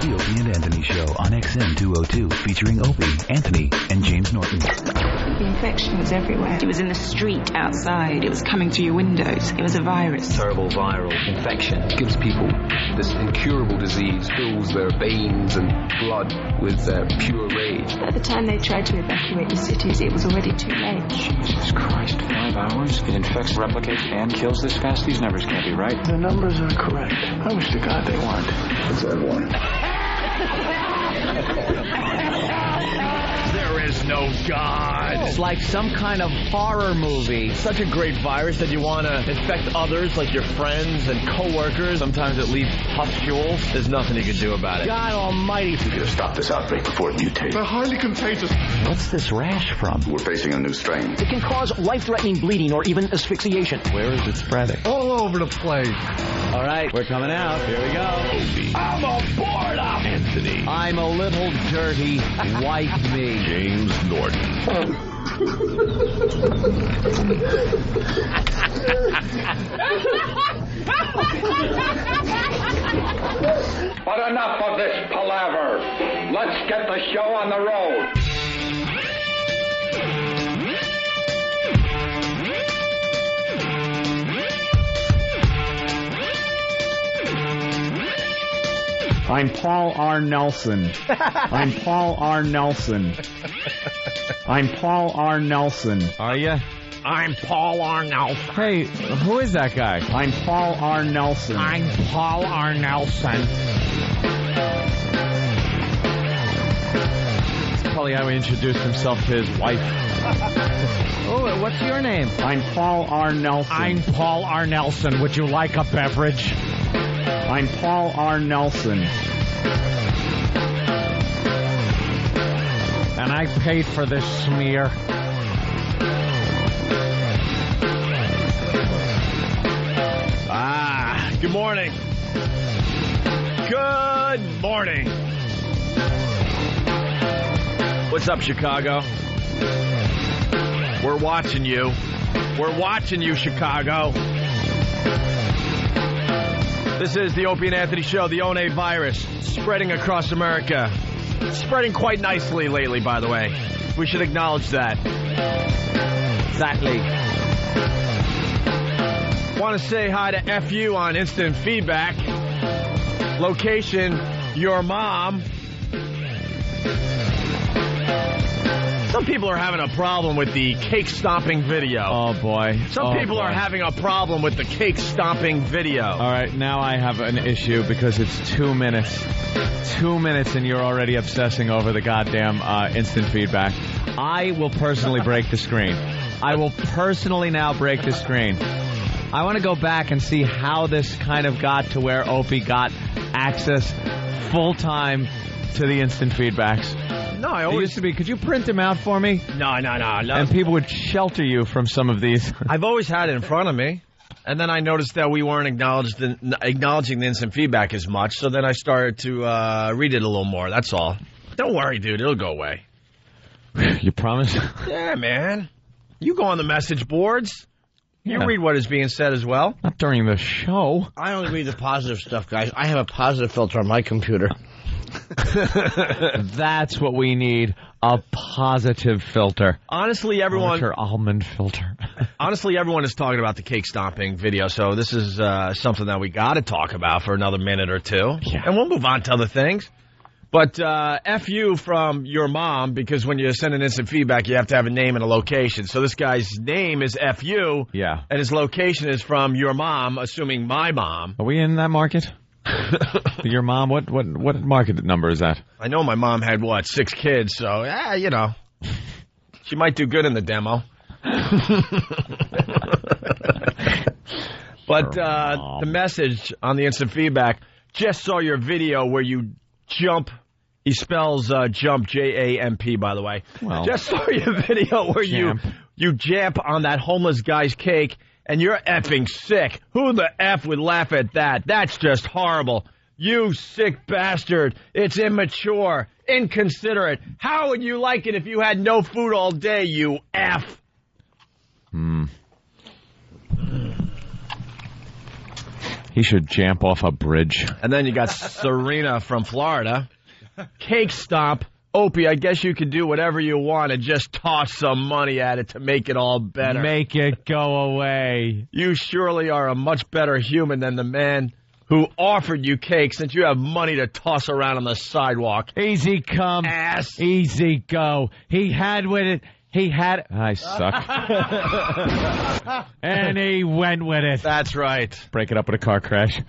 The Opie and Anthony Show on XM 202, featuring Opie, Anthony, and James Norton. The infection was everywhere. It was in the street outside. It was coming through your windows. It was a virus. Terrible viral infection. It gives people this incurable disease, fills their veins and blood with pure rage. By the time they tried to evacuate the cities, it was already too late. Jesus Christ, 5 hours? It infects, replicates, and kills this fast? These numbers can't be right. The numbers are correct. I wish to God they weren't. That's what I want. There is no God. It's like some kind of horror movie. Such a great virus that you want to infect others, like your friends and co-workers. Sometimes it leaves pustules. There's nothing you can do about it. God almighty. We gotta stop this outbreak before it mutates. They're highly contagious. What's this rash from? We're facing a new strain. It can cause life-threatening bleeding or even asphyxiation. Where is it spreading? All over the place. All right, we're coming out. Here we go. I'm aboard of Anthony. I'm a little dirty. Wipe me. James Norton. But enough of this palaver. Let's get the show on the road. I'm Paul R. Nelson. I'm Paul R. Nelson. I'm Paul R. Nelson. Are you? I'm Paul R. Nelson. Hey, who is that guy? I'm Paul R. Nelson. I'm Paul R. Nelson. That's probably how he introduced himself to his wife. Oh, what's your name? I'm Paul R. Nelson. I'm Paul R. Nelson. Would you like a beverage? I'm Paul R. Nelson. And I paid for this smear. Good morning. Good morning. What's up, Chicago? We're watching you. We're watching you, Chicago. This is the Opie and Anthony Show, the One virus, spreading across America. Spreading quite nicely lately, by the way. We should acknowledge that. Exactly. Want to say hi to FU on Instant Feedback. Location, your mom. Some people are having a problem with the cake stomping video. Oh, boy. Some people are having a problem with the cake stomping video. All right, now I have an issue because it's 2 minutes. 2 minutes and you're already obsessing over the goddamn instant feedback. I will personally break the screen. I will personally now break the screen. I want to go back and see how this kind of got to where Opie got access full-time to the instant feedbacks. No, I It always... used to be, could you print them out for me? No. And people would shelter you from some of these. I've always had it in front of me. And then I noticed that we weren't acknowledging the instant feedback as much. So then I started to read it a little more. That's all. Don't worry, dude. It'll go away. You promise? Yeah, man. You go on the message boards. You read what is being said as well. Not during the show. I only read the positive stuff, guys. I have a positive filter on my computer. That's what we need. A positive filter. Honestly, everyone... Almond filter. Honestly, everyone is talking about the cake stomping video, so this is something that we got to talk about for another minute or two. Yeah. And we'll move on to other things. But F you from your mom, because when you send an instant feedback, you have to have a name and a location. So this guy's name is FU, Yeah. and his location is from your mom, assuming my mom. Are we in that market? Your mom, what market number is that? I know my mom had, 6 kids, so, she might do good in the demo. But the message on the instant feedback, just saw your video where you jump. He spells jump, J-A-M-P, by the way. Well, just saw your video where Jamp. you jamp on that homeless guy's cake, and you're effing sick. Who the F would laugh at that? That's just horrible. You sick bastard. It's immature, inconsiderate. How would you like it if you had no food all day, you F? He should jump off a bridge. And then you got Serena from Florida. Cake stomp. Opie, I guess you could do whatever you want and just toss some money at it to make it all better. Make it go away. You surely are a much better human than the man who offered you cake since you have money to toss around on the sidewalk. Easy come. Ass. Easy go. He had with it. He had... I suck. And he went with it. That's right. Break it up with a car crash.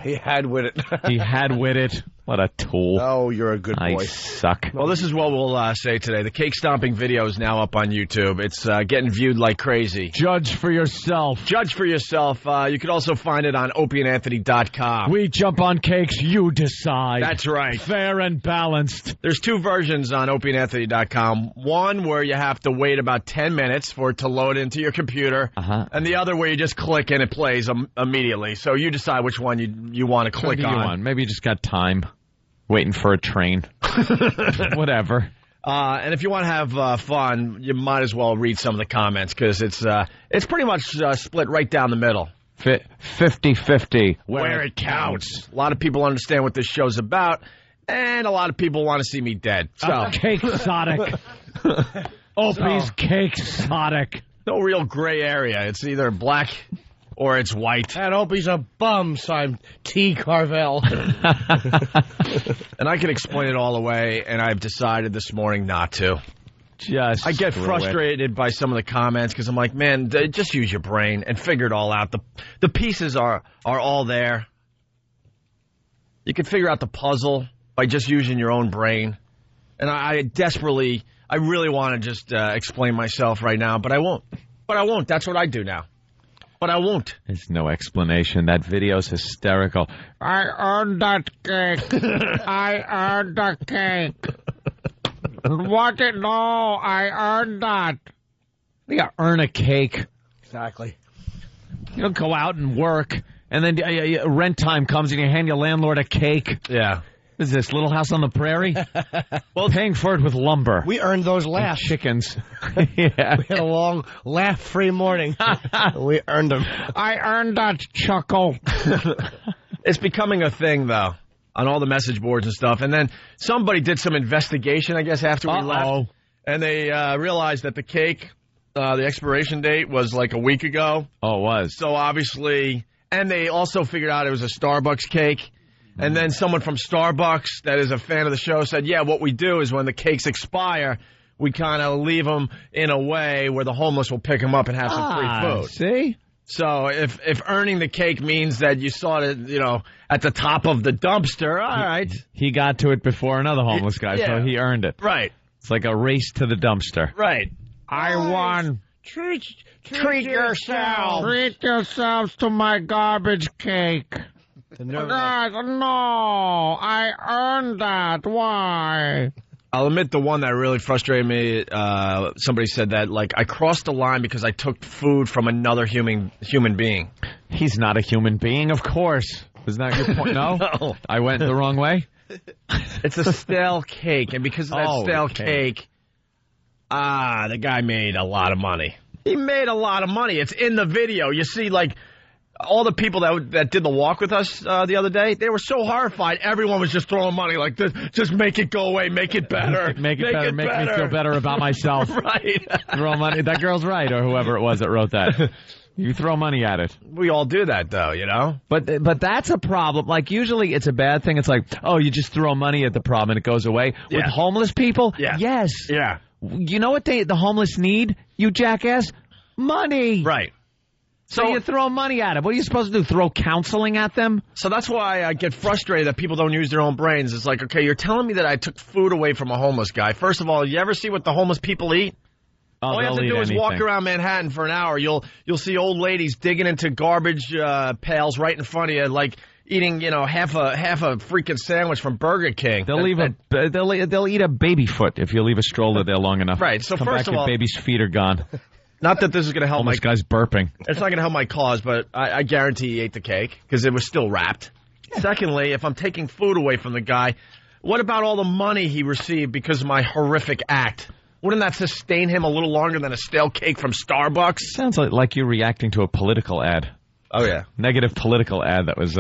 He had with it. He had with it. What a tool. Oh, you're a good boy. I suck. Well, this is what we'll say today. The cake stomping video is now up on YouTube. It's getting viewed like crazy. Judge for yourself. Judge for yourself. You can also find it on opieandanthony.com. We jump on cakes, you decide. That's right. Fair and balanced. There's two versions on opieandanthony.com. One where you have to wait about 10 minutes for it to load into your computer. And the other where you just click and it plays immediately. So you decide which one you want to click on. Maybe you just got time. Waiting for a train. Whatever. And if you want to have fun, you might as well read some of the comments because it's pretty much split right down the middle. 50-50. Where it counts. A lot of people understand what this show's about, and a lot of people want to see me dead. So cake exotic. Opie's cake exotic. No real gray area. It's either black or it's white. And Opie's a bum, so I'm T. Carvel. And I can explain it all away, and I've decided this morning not to. I get frustrated by some of the comments because I'm like, man, just use your brain and figure it all out. The pieces are all there. You can figure out the puzzle by just using your own brain. And I really want to just explain myself right now, but I won't. That's what I do now. But I won't. There's no explanation. That video's hysterical. I earned that cake. I earned the cake. No, I earned that. You gotta earn a cake. Exactly. You don't go out and work, and then rent time comes and you hand your landlord a cake. Yeah. What is this, Little House on the Prairie? Well, paying for it with lumber. We earned those laughs. Chickens. Yeah. We had a long, laugh-free morning. We earned them. I earned that chuckle. It's becoming a thing, though, on all the message boards and stuff. And then somebody did some investigation, I guess, after we left. And they realized that the cake, the expiration date was like a week ago. Oh, it was. So obviously, and they also figured out it was a Starbucks cake. And then someone from Starbucks that is a fan of the show said, yeah, what we do is when the cakes expire, we kind of leave them in a way where the homeless will pick them up and have some free food. See? So if earning the cake means that you saw it, at the top of the dumpster, all right. He got to it before another homeless guy, so he earned it. Right. It's like a race to the dumpster. Right. I won. Treat yourselves. Treat yourselves to my garbage cake. Guys, no, I earned that. Why? I'll admit the one that really frustrated me, somebody said that, like, I crossed the line because I took food from another human being. He's not a human being, of course. Isn't that your point? No? No. I went the wrong way? It's a stale cake, and because of that stale cake, the guy made a lot of money. He made a lot of money. It's in the video. You see, like, all the people that did the walk with us the other day, they were so horrified. Everyone was just throwing money like this. Just make it go away. Make it better. Make it better. Make me feel better about myself. Right. Throw money. That girl's right, or whoever it was that wrote that. You throw money at it. We all do that, though, But that's a problem. Like, usually it's a bad thing. It's like, oh, you just throw money at the problem and it goes away. Yeah. With homeless people, yes. Yeah. You know what the homeless need, you jackass? Money. Right. So you throw money at them. What are you supposed to do, throw counseling at them? So that's why I get frustrated that people don't use their own brains. It's like, okay, you're telling me that I took food away from a homeless guy. First of all, you ever see what the homeless people eat? All you have to do is walk around Manhattan for an hour. You'll see old ladies digging into garbage pails right in front of you, like eating, half a freaking sandwich from Burger King. They'll eat a baby foot if you leave a stroller there long enough. Right. So come first back, of all, your baby's feet are gone. Not that this is going to help. Homeless guy's burping. It's not going to help my cause, but I guarantee he ate the cake because it was still wrapped. Secondly, if I'm taking food away from the guy, what about all the money he received because of my horrific act? Wouldn't that sustain him a little longer than a stale cake from Starbucks? Sounds like you're reacting to a political ad. Oh, yeah. Negative political ad that was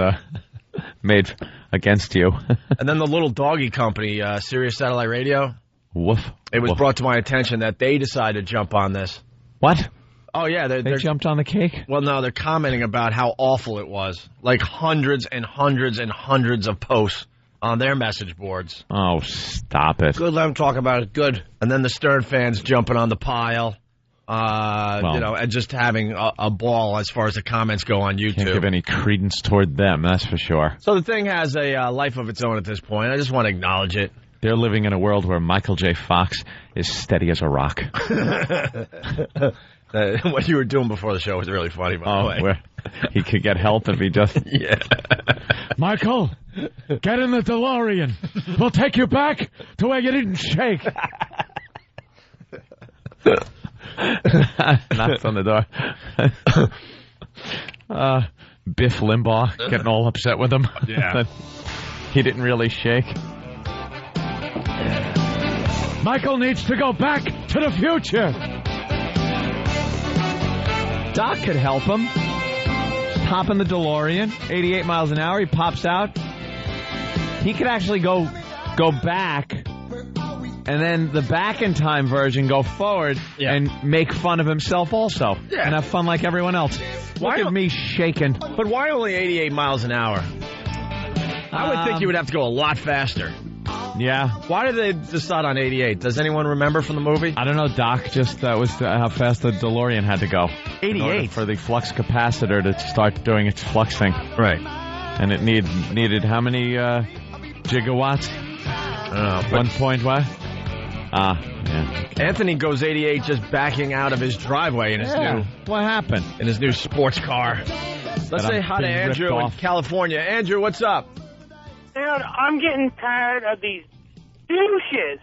made against you. And then the little doggy company, Sirius Satellite Radio. Woof. It was Woof. brought to my attention that they decided to jump on this. What? Oh, yeah. They jumped on the cake? Well, no, they're commenting about how awful it was. Like hundreds and hundreds and hundreds of posts on their message boards. Oh, stop it. Good, let them talk about it. Good. And then the Stern fans jumping on the pile. And just having a ball as far as the comments go on YouTube. Can't give any credence toward them, that's for sure. So the thing has a life of its own at this point. I just want to acknowledge it. They're living in a world where Michael J. Fox is steady as a rock. What you were doing before the show was really funny, by the way. Where he could get help if he just... Yeah. Michael, get in the DeLorean. We'll take you back to where you didn't shake. Knocks on the door. Biff Limbaugh getting all upset with him. Yeah. He didn't really shake. Michael needs to go back to the future. Doc could help him. Just hop in the DeLorean, 88 miles an hour. He pops out. He could actually go back, and then the back in time version go forward and make fun of himself also, and have fun like everyone else. Look at me shaking. But why only 88 miles an hour? I would think you would have to go a lot faster. Yeah. Why did they decide on 88? Does anyone remember from the movie? I don't know, Doc. Just that was how fast the DeLorean had to go. 88 for the flux capacitor to start doing its fluxing. Right. And it needed how many gigawatts? 1 point what? Yeah. Anthony goes 88 just backing out of his driveway in his new. What happened? In his new sports car. Let's say hi to Andrew in California. Andrew, what's up? Dude, I'm getting tired of these douches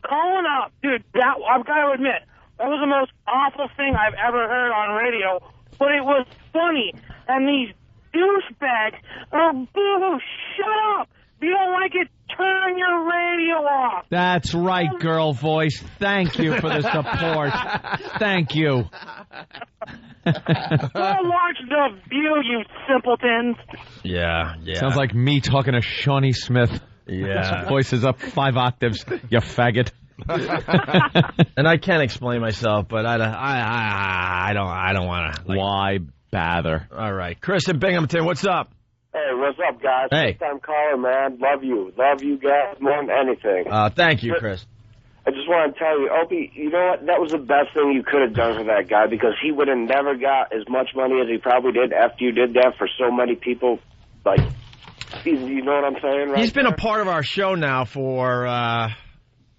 calling up. Dude, I've got to admit, that was the most awful thing I've ever heard on radio, but it was funny. And these douchebags, shut up. If you don't like it, turn your radio off. That's right, girl voice. Thank you for the support. Thank you. Go watch The View, you simpletons. Yeah. Sounds like me talking to Shawnee Smith. Yeah. Voice is up 5 octaves, you faggot. And I can't explain myself, but I don't want to. Why bother? All right. Chris in Binghamton, what's up? Hey, what's up, guys? Hey. First time caller, man. Love you. Love you guys more than anything. Thank you, Chris. I just want to tell you, Opie, you know what? That was the best thing you could have done for that guy, because he would have never got as much money as he probably did after you did that for so many people. Like, you know what I'm saying? Right? He's been a part of our show now for, I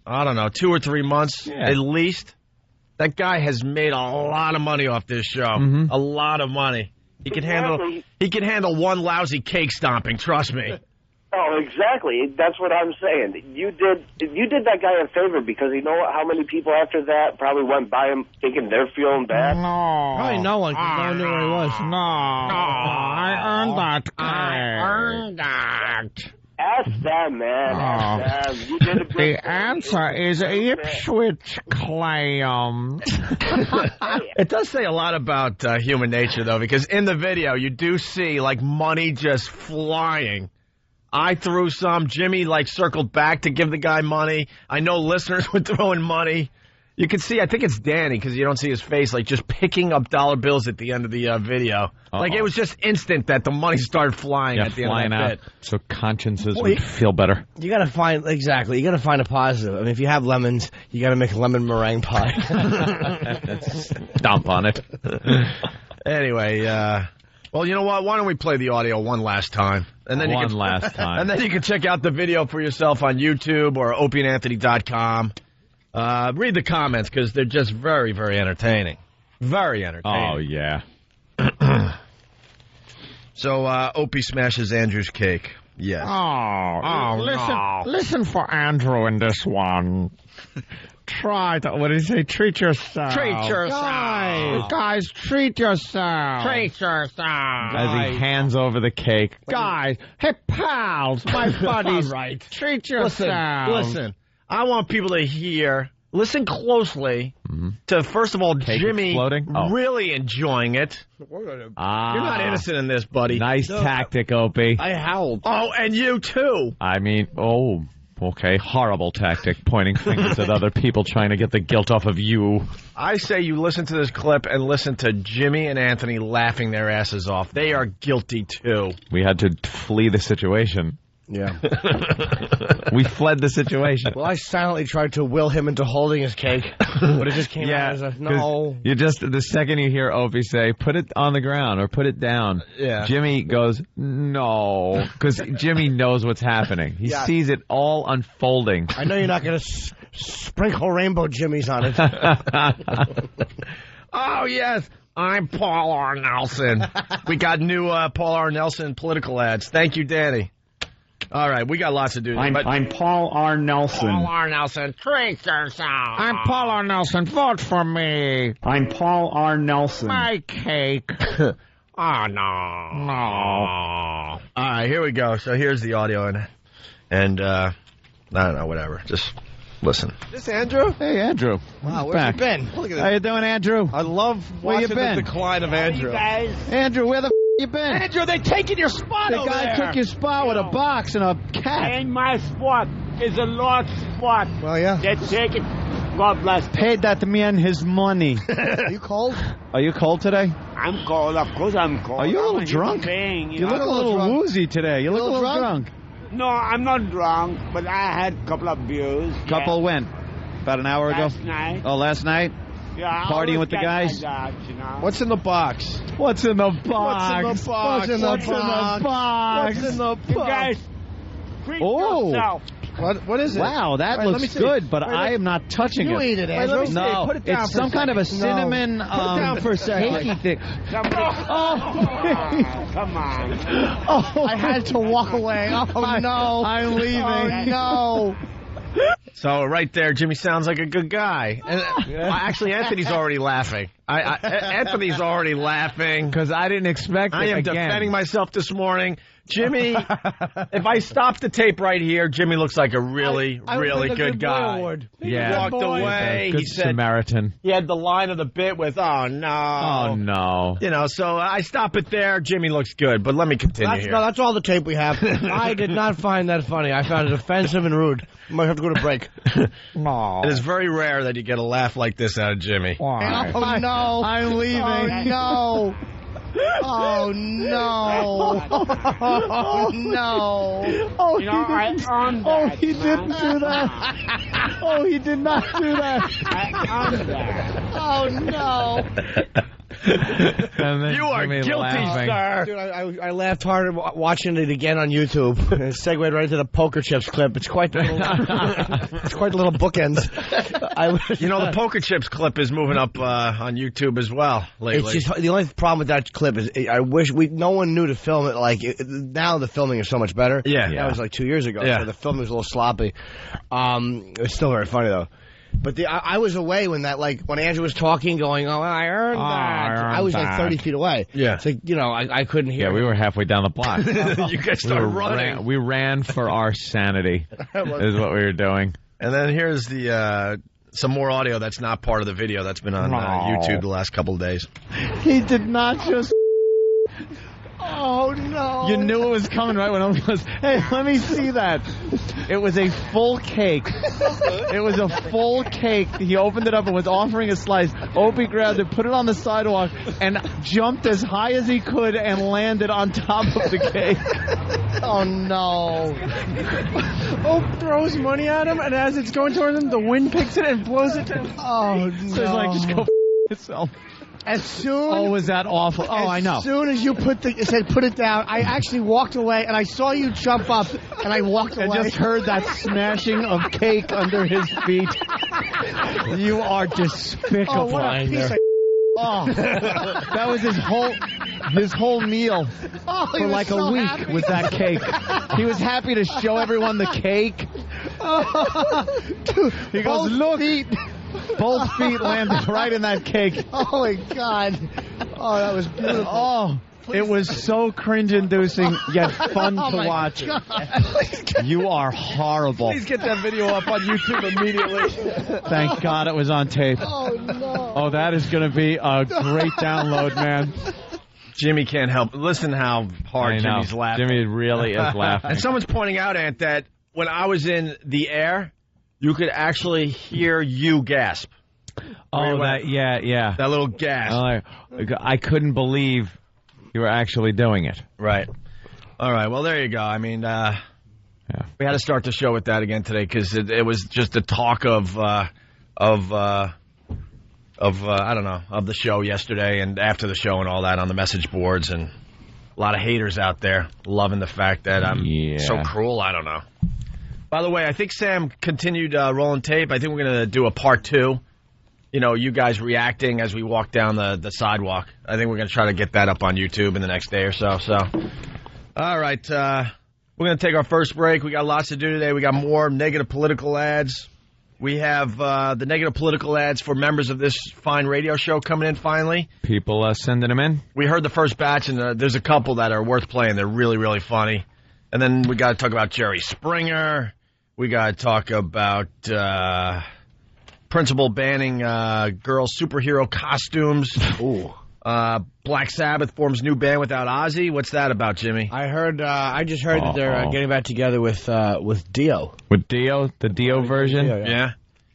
don't know, 2 or 3 months at least. That guy has made a lot of money off this show. A lot of money. He can handle one lousy cake stomping, trust me. Oh, exactly. That's what I'm saying. You did that guy a favor, because you know what? How many people after that probably went by him thinking they're feeling bad? No. Probably no one, because no one knew where he was. No. I earned that. I earned that. Ask them, man. Ask them. You did a good The answer is Ipswich Clam. It does say a lot about human nature, though, because in the video, you do see, like, money just flying. I threw some. Jimmy, circled back to give the guy money. I know listeners were throwing money. You can see, I think it's Danny, because you don't see his face, just picking up dollar bills at the end of the video. It was just instant that the money started flying at the end of that bit. So consciences would feel better. You gotta find, you gotta find a positive. I mean, if you have lemons, you gotta make a lemon meringue pie. Stomp on it. Anyway, well, you know what? Why don't we play the audio one last time? And then last time. And then you can check out the video for yourself on YouTube or opieandanthony.com. Read the comments, because they're just very, very entertaining. Very entertaining. Oh, yeah. So, Opie smashes Andrew's cake. Yes. Listen for Andrew in this one. Try to, what did he say? Treat yourself. Treat yourself. Guys, treat yourself. Treat yourself. As he hands over the cake. Guys, hey, pals, my buddies. Right. Treat yourself. Listen. I want people to hear listen closely to, first of all, Cake Jimmy exploding? Oh. really enjoying it. You're not innocent in this, buddy. Nice tactic, Opie. I howled. Oh, and you too. I mean, okay, horrible tactic, pointing fingers at other people trying to get the guilt off of you. I say you listen to this clip and listen to Jimmy and Anthony laughing their asses off. They are guilty, too. We had to flee the situation. Yeah. We fled the situation. Well, I silently tried to will him into holding his cake, but it just came out as a no. You just, the second you hear Opie say, put it on the ground or put it down, Jimmy goes, no, because Jimmy knows what's happening. He sees it all unfolding. I know you're not going to sprinkle rainbow jimmies on it. Oh, yes. I'm Paul R. Nelson. We got new Paul R. Nelson political ads. Thank you, Danny. All right, we got lots to do. I'm Paul R. Nelson. Paul R. Nelson, treat yourself. I'm Paul R. Nelson. Vote for me. I'm Paul R. Nelson. My cake. Oh, no. No. All right, here we go. So here's the audio, and I don't know, whatever. Just listen. This Andrew? Hey, Andrew. Wow, where's you been? Look at How you doing, Andrew? I love Where you watching been? the decline of Andrew. Andrew, where the you been? Andrew, they taking your spot The guy took your spot with a box and a cat. Ain't my spot. It's a Lord's spot. Well, yeah. They take it. God bless. Paid that man his money. Are you cold? Are you cold today? I'm cold. Of course I'm cold. Are you a little I'm drunk? Being, You look a little woozy today. You look a little drunk. No, I'm not drunk, but I had a couple of beers. Couple when? About an hour ago? Last night. Oh, last night? Yeah, I Partying always with the get guys? like that, you know? What's in the box? What's in the box? What's in the box? What's in the box? What's in the You box? guys, treat Oh. yourself. What is it? Wow, that Wait, let me looks see. good, but Wait, I am not touching it. You eat it, Wait, Andrew. let me see. No, Put it down it's for a some kind of a second. cinnamon. No. Put it down for a second. Cakey thing. Somebody, come on. Oh, I had to walk away. Oh, no. I'm leaving. Oh, no. So right there, Jimmy sounds like a good guy. And, actually, Anthony's already laughing. Anthony's already laughing. Because I didn't expect it I am again. defending myself this morning. Jimmy, if I stop the tape right here, Jimmy looks like a really, really good guy. He walked away. Good He said Samaritan. he had the line of the bit with, oh, no. Oh, no. You know, so I stop it there. Jimmy looks good, but let me continue here. No, that's all the tape we have. I did not find that funny. I found it offensive and rude. We might have to go to break. No. It is very rare that you get a laugh like this out of Jimmy. Why? Oh, no. I'm leaving. Oh, no. Oh, no. Oh, no. Oh, You know, I earned that. he didn't do that. Oh, he did not do that. I earned that. Oh, no. You are guilty, sir. Dude, I laughed hard watching it again on YouTube. It segued right into the poker chips clip. It's quite the little bookends. You know, the poker chips clip is moving up on YouTube as well lately. It's just the only problem with that clip is I wish no one knew to film it. Now the filming is so much better. Yeah. That was like 2 years ago. Yeah. So the filming was a little sloppy. It's still very funny though. But I was away when Andrew was talking, going, "Oh, I earned that." I was like 30 feet away. Yeah. So I couldn't hear. Yeah, we were halfway down the block. You guys started running. We ran for our sanity. Is what we were doing. And then here's the some more audio that's not part of the video that's been on YouTube the last couple of days. He did not just. Oh, no. You knew it was coming right when it was, hey, let me see that. It was a full cake. It was a full cake. He opened it up and was offering a slice. Opie grabbed it, put it on the sidewalk, and jumped as high as he could and landed on top of the cake. Oh, no. Ope throws money at him, and as it's going towards him, the wind picks it and blows it to him. Oh, no. So he's like, just go yourself. As soon Oh, was that awful? Oh, I know. As soon as you said put it down, I actually walked away, and I saw you jump up, and I walked away. I just heard that smashing of cake under his feet. You are despicable. Oh, what a piece of Oh, that was his whole meal for like so a week happy. with that cake. He was happy to show everyone the cake. Dude, He goes, look. Both feet landed right in that cake. Oh, my God. Oh, that was beautiful. Oh, It was so cringe-inducing, yet fun to my watch. God. You are horrible. Please get that video up on YouTube immediately. Thank God it was on tape. Oh, no. Oh, that is going to be a great download, man. Jimmy can't help. Listen how hard Jimmy's laughing. Jimmy really is laughing. And someone's pointing out, Ant, that when I was in the air, you could actually hear you gasp. Oh, yeah. That little gasp. I couldn't believe you were actually doing it. Right. All right. Well, there you go. I mean, we had to start the show with that again today because it was just a talk of I don't know, of the show yesterday and after the show and all that on the message boards, and a lot of haters out there loving the fact that I'm so cruel. I don't know. By the way, I think Sam continued rolling tape. I think we're going to do a part 2. You know, you guys reacting as we walk down the sidewalk. I think we're going to try to get that up on YouTube in the next day or so. So, all right. We're going to take our first break. We got lots to do today. We got more negative political ads. We have the negative political ads for members of this fine radio show coming in finally. People sending them in. We heard the first batch, and there's a couple that are worth playing. They're really, really funny. And then we got to talk about Jerry Springer. We got to talk about principal banning girl superhero costumes. Ooh. Black Sabbath forms new band without Ozzy. What's that about, Jimmy? I just heard that they're getting back together with Dio. With Dio, the Dio version. Yeah.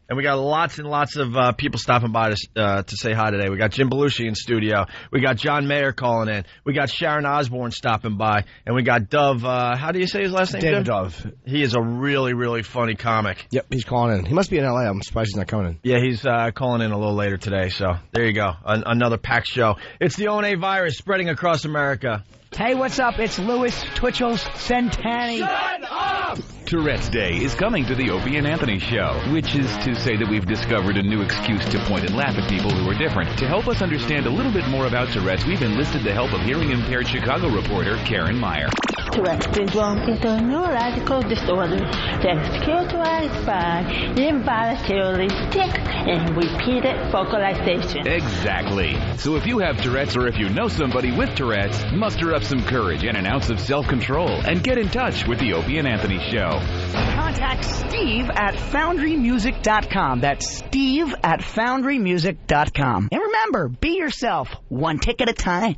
And we got lots and lots of people stopping by to say hi today. We got Jim Belushi in studio. We got John Mayer calling in. We got Sharon Osbourne stopping by. And we got Dove. How do you say his last name? David Dove. He is a really, really funny comic. Yep, he's calling in. He must be in L.A. I'm surprised he's not coming in. Yeah, he's calling in a little later today. So there you go. Another packed show. It's the O&A virus spreading across America. Hey, what's up? It's Louis Twitchell's Centenny. Shut up! Tourette's Day is coming to the Opie and Anthony Show, which is to say that we've discovered a new excuse to point and laugh at people who are different. To help us understand a little bit more about Tourette's, we've enlisted the help of hearing-impaired Chicago reporter Karen Meyer. Tourette's syndrome is a neurological disorder that is characterized by involuntarily stick and repeated vocalization. Exactly. So if you have Tourette's or if you know somebody with Tourette's, muster up some courage and an ounce of self-control and get in touch with the Opie and Anthony Show. Contact Steve at FoundryMusic.com. That's Steve at FoundryMusic.com. And remember, be yourself, one tick at a time.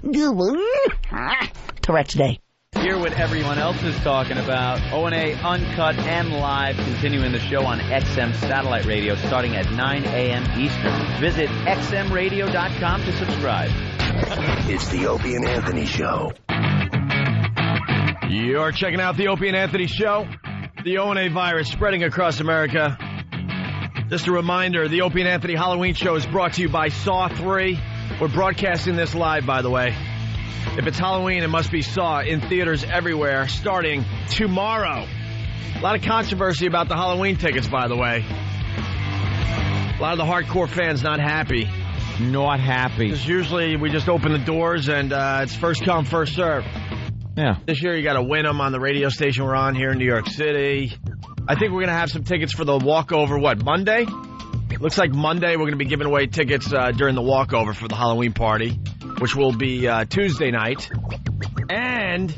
Tourette's Day. Hear what everyone else is talking about. O&A Uncut and Live, continuing the show on XM Satellite Radio starting at 9 a.m. Eastern. Visit xmradio.com to subscribe. It's the Opie and Anthony Show. You're checking out the Opie and Anthony Show. The O&A virus spreading across America. Just a reminder, the Opie and Anthony Halloween Show is brought to you by Saw 3. We're broadcasting this live, by the way. If it's Halloween, it must be Saw in theaters everywhere, starting tomorrow. A lot of controversy about the Halloween tickets, by the way. A lot of the hardcore fans not happy. Not happy. Because usually we just open the doors and it's first come, first serve. Yeah. This year you got to win them on the radio station we're on here in New York City. I think we're going to have some tickets for the walkover, Monday? Looks like Monday we're going to be giving away tickets during the walkover for the Halloween party, which will be Tuesday night. And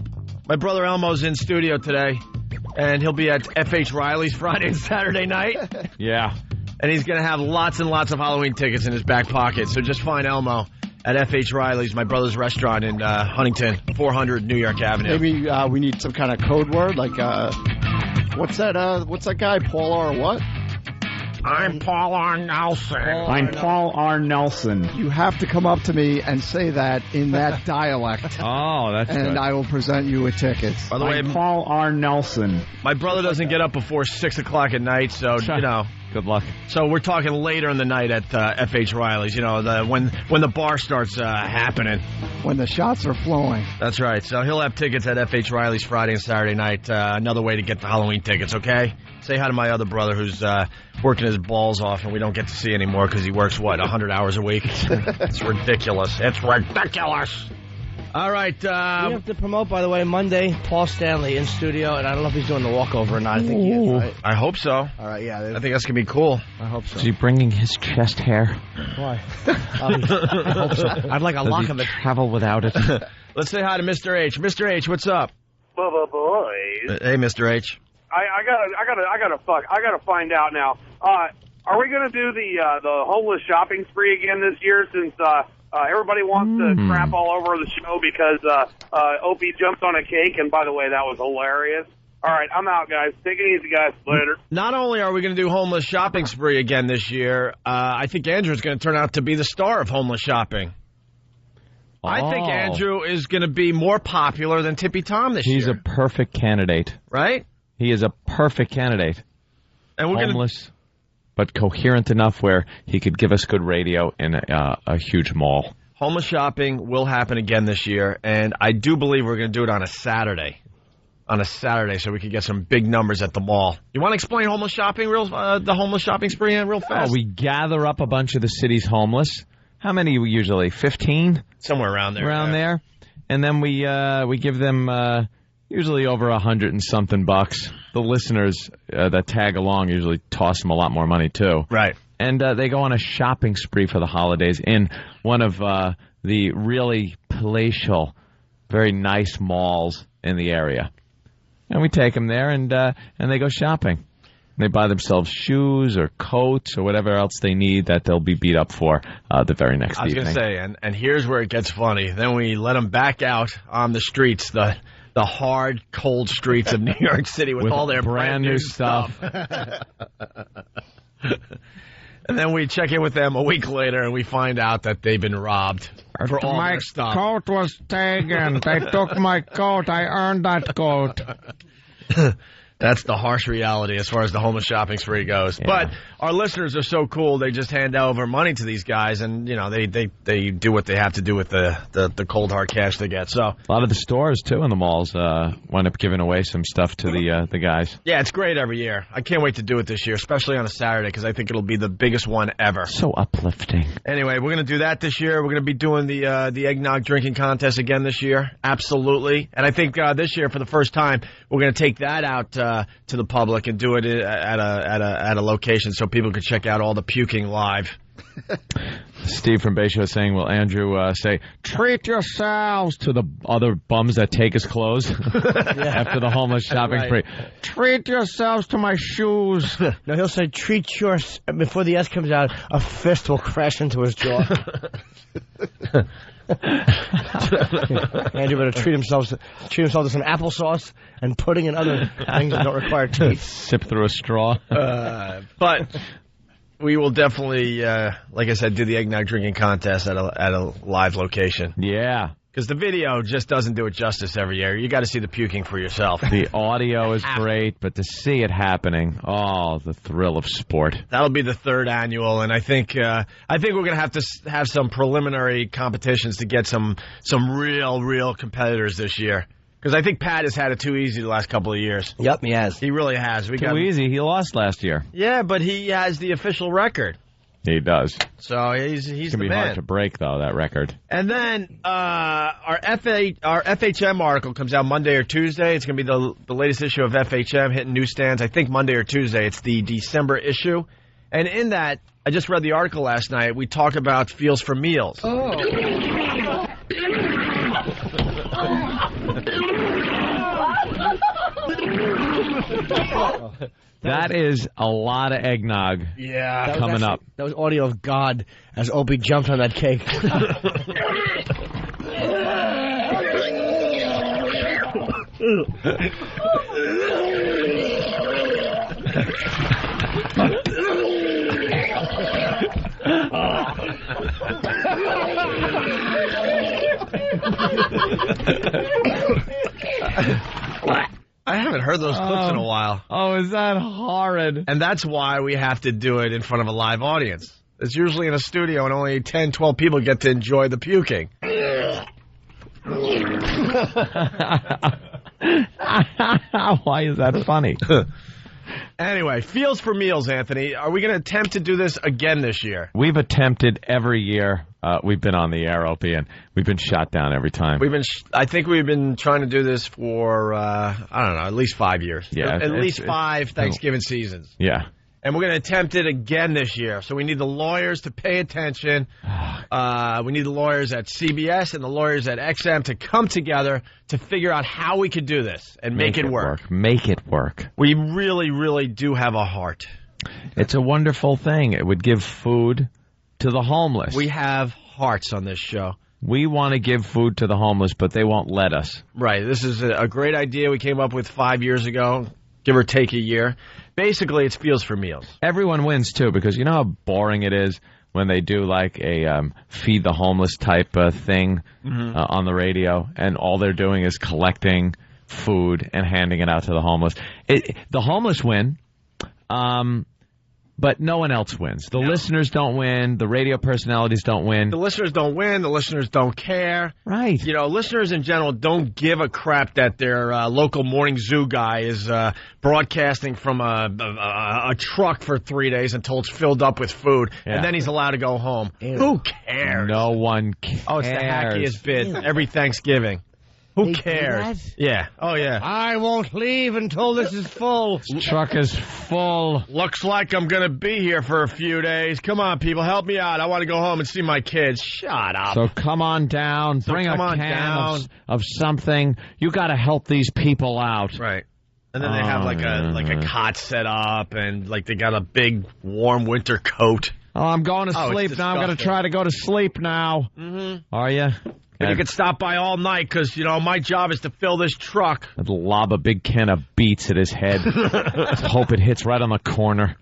my brother Elmo's in studio today, and he'll be at F.H. Riley's Friday and Saturday night. Yeah. And he's going to have lots and lots of Halloween tickets in his back pocket. So just find Elmo at F.H. Riley's, my brother's restaurant in Huntington, 400 New York Avenue. Maybe we need some kind of code word, like, what's that guy, Paul R. what? I'm Paul R. Nelson. I'm Paul R. Nelson. You have to come up to me and say that in that dialect. Oh, that's and good. I will present you with tickets. By the way, I'm Paul R. Nelson. My brother doesn't get up before 6 o'clock at night, so, you know. Good luck. So we're talking later in the night at F.H. Riley's, you know, when the bar starts happening. When the shots are flowing. That's right. So he'll have tickets at F.H. Riley's Friday and Saturday night. Another way to get the Halloween tickets, okay? Say hi to my other brother who's working his balls off and we don't get to see anymore because he works, 100 hours a week? It's ridiculous. It's ridiculous. All right. We have to promote, by the way, Monday, Paul Stanley in studio, and I don't know if he's doing the walkover or not. I think he is, right? I hope so. All right, yeah. I think that's going to be cool. I hope so. Is he bringing his chest hair? Why? I hope so. I'd like a lock of it. Travel without it. Let's say hi to Mr. H. Mr. H, what's up? Boys. Hey, Mr. H. I gotta find out now. Are we gonna do the homeless shopping spree again this year? Since everybody wants to crap all over the show because Opie jumped on a cake, and by the way, that was hilarious. All right, I'm out, guys. Take it easy, guys. Later. Not only are we going to do homeless shopping spree again this year, I think Andrew's going to turn out to be the star of homeless shopping. I think Andrew is going to be more popular than Tippy Tom this year. He's a perfect candidate. Right? He is a perfect candidate. And we're homeless, but coherent enough where he could give us good radio in a huge mall. Homeless shopping will happen again this year, and I do believe we're going to do it on a Saturday. So we could get some big numbers at the mall. You want to explain homeless shopping, the homeless shopping spree real fast? We gather up a bunch of the city's homeless. How many usually? 15? Somewhere around there. There. And then we give them usually over $100 and something bucks. The listeners that tag along usually toss them a lot more money, too. Right. And they go on a shopping spree for the holidays in one of the really palatial, very nice malls in the area. And we take them there, and they go shopping. They buy themselves shoes or coats or whatever else they need that they'll be beat up for the very next evening. I was going to say, and here's where it gets funny. Then we let them back out on the streets, the hard, cold streets of New York City with all their brand new stuff. And then we check in with them a week later, and we find out that they've been robbed for all their stuff. My coat was taken. They took my coat. I earned that coat. That's the harsh reality as far as the homeless shopping spree goes. Yeah. But our listeners are so cool; they just hand over money to these guys, and they do what they have to do with the cold hard cash they get. So a lot of the stores too in the malls wind up giving away some stuff to the guys. Yeah, it's great every year. I can't wait to do it this year, especially on a Saturday, because I think it'll be the biggest one ever. So uplifting. Anyway, we're going to do that this year. We're going to be doing the eggnog drinking contest again this year. Absolutely. And I think this year, for the first time, we're going to take that out to the public and do it at a location so people can check out all the puking live. Steve from Bayshore is saying, will Andrew say, treat yourselves to the other bums that take his clothes after the homeless shopping spree? Treat yourselves to my shoes. No, he'll say, treat yours. Before the S comes out, a fist will crash into his jaw. Andrew better treat himself to some applesauce and pudding and other things that don't require teeth. Sip through a straw. But we will definitely, like I said, do the eggnog drinking contest at a live location. Yeah. Because the video just doesn't do it justice every year. You got to see the puking for yourself. The audio is great, but to see it happening, the thrill of sport. That'll be the third annual, and I think we're going to have some preliminary competitions to get some real competitors this year. Because I think Pat has had it too easy the last couple of years. Yep, he has. He really has. Too easy. He lost last year. Yeah, but he has the official record. He does. So he's the man. It's going to be hard to break, though, that record. And then our FHM article comes out Monday or Tuesday. It's going to be the latest issue of FHM hitting newsstands. I think Monday or Tuesday. It's the December issue. And in that, I just read the article last night. We talk about Feels for Meals. Oh. That is a lot of eggnog coming up. That was audio of God as Opie jumped on that cake. I haven't heard those clips in a while. Oh, is that horrid? And that's why we have to do it in front of a live audience. It's usually in a studio and only 10, 12 people get to enjoy the puking. Why is that funny? Anyway, Feels for Meals, Anthony. Are we going to attempt to do this again this year? We've attempted every year. We've been on the air, Opie, and we've been shot down every time. I think we've been trying to do this for, I don't know, at least 5 years. Yeah. At least 5 Thanksgiving seasons. Yeah. And we're going to attempt it again this year. So we need the lawyers to pay attention. We need the lawyers at CBS and the lawyers at XM to come together to figure out how we could do this and make it work. Make it work. We really, really do have a heart. It's a wonderful thing. It would give food to the homeless. We have hearts on this show. We want to give food to the homeless, but they won't let us. Right. This is a great idea we came up with 5 years ago, give or take a year. Basically, it's Feels for Meals. Everyone wins, too, because you know how boring it is when they do like a feed the homeless type thing on the radio, and all they're doing is collecting food and handing it out to the homeless. The homeless win, but no one else wins. The listeners don't win. The radio personalities don't win. The listeners don't win. The listeners don't care. Right. You know, listeners in general don't give a crap that their local morning zoo guy is broadcasting from a truck for 3 days until it's filled up with food, and then he's allowed to go home. Who cares? No one cares. Oh, it's the hackiest bit every Thanksgiving. Who cares? Yeah. Oh, yeah. I won't leave until this is full. This truck is full. Looks like I'm going to be here for a few days. Come on, people. Help me out. I want to go home and see my kids. Shut up. So come on down. Bring a can of something. You got to help these people out. Right. And then they have like a cot set up, and like they got a big warm winter coat. Oh, I'm going to sleep now. I'm going to try to go to sleep now. Are you? And you could stop by all night because, you know, my job is to fill this truck. I'd lob a big can of beets at his head. Just hope it hits right on the corner.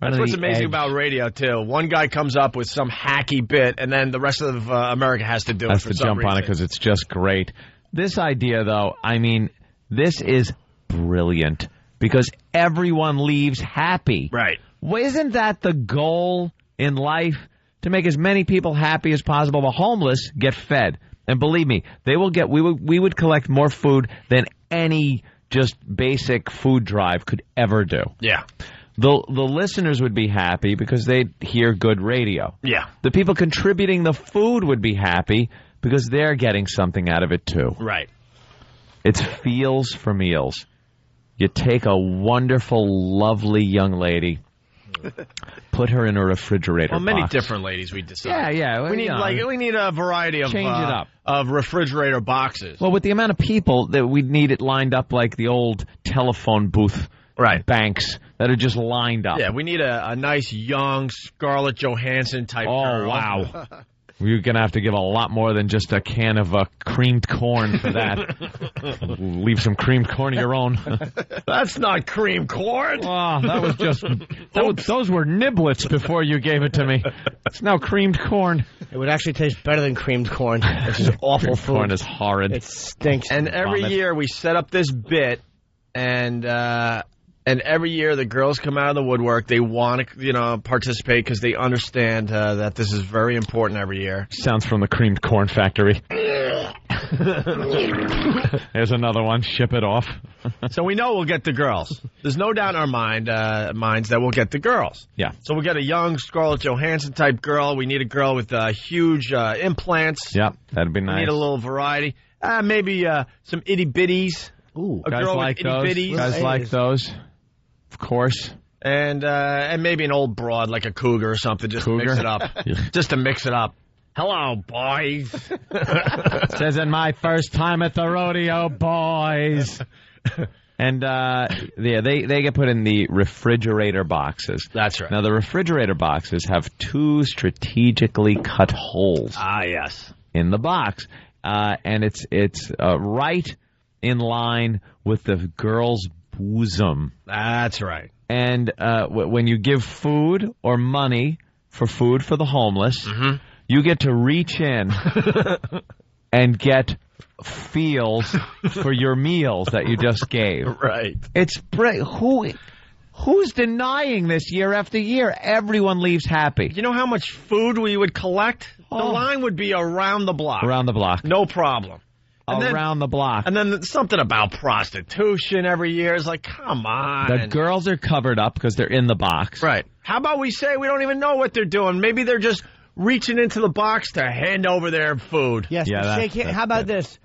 That's what's amazing about radio, too. One guy comes up with some hacky bit, and then the rest of America has to do it for some reason. Has to jump on it because it's just great. This idea, though, I mean, this is brilliant because everyone leaves happy. Right. Well, isn't that the goal in life? To make as many people happy as possible. The homeless get fed. And believe me, they will get. We would collect more food than any just basic food drive could ever do. Yeah. The listeners would be happy because they'd hear good radio. Yeah. The people contributing the food would be happy because they're getting something out of it too. Right. It's Feels for Meals. You take a wonderful, lovely young lady, put her in a refrigerator box. Many different ladies, we decided. Yeah. We need a variety of change it up of refrigerator boxes. Well, with the amount of people that we'd need it lined up like the old telephone booth banks that are just lined up. Yeah, we need a nice young Scarlett Johansson type girl. Oh, wow. You're going to have to give a lot more than just a can of creamed corn for that. Leave some creamed corn of your own. That's not creamed corn. Oh, that was just... those were niblets before you gave it to me. It's now creamed corn. It would actually taste better than creamed corn, which is awful food. Corn is horrid. It stinks. And every year we set up this bit, and every year the girls come out of the woodwork. They want to, participate because they understand that this is very important every year. Sounds from the creamed corn factory. There's another one. Ship it off. So we know we'll get the girls. There's no doubt in our minds that we'll get the girls. Yeah. So we'll get a young Scarlett Johansson type girl. We need a girl with huge implants. Yeah, that'd be nice. We need a little variety. Maybe some itty bitties. Ooh, a girl with itty bitties. Guys like those. Of course. And maybe an old broad like a cougar or something just to mix it up. Just to mix it up. Hello, boys. Says in my first time at the rodeo, boys. And they get put in the refrigerator boxes. That's right. Now the refrigerator boxes have 2 strategically cut holes. Ah, yes. In the box, and it's right in line with the girl's bosom. That's right. And when you give food or money for food for the homeless, you get to reach in and get feels for your meals that you just gave. Right. It's who's denying this year after year? Everyone leaves happy. You know how much food we would collect? The line would be around the block. Around the block. No problem. Around the block. And then something about prostitution every year is like, come on. The girls are covered up because they're in the box. Right. How about we say we don't even know what they're doing? Maybe they're just reaching into the box to hand over their food. Yes, how about this?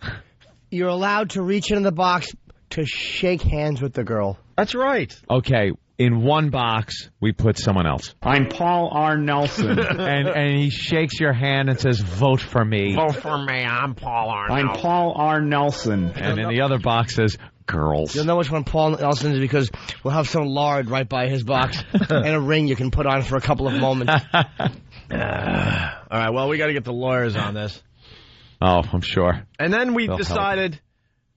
You're allowed to reach into the box, to shake hands with the girl. That's right. Okay, in one box, we put someone else. I'm Paul R. Nelson. and he shakes your hand and says, vote for me. Vote for me. I'm Paul R. I'm Paul R. Nelson. And in the other box says, girls. You'll know which one Paul Nelson is because we'll have some lard right by his box and a ring you can put on for a couple of moments. All right, well, we got to get the lawyers on this. Oh, I'm sure. And then we They'll decided,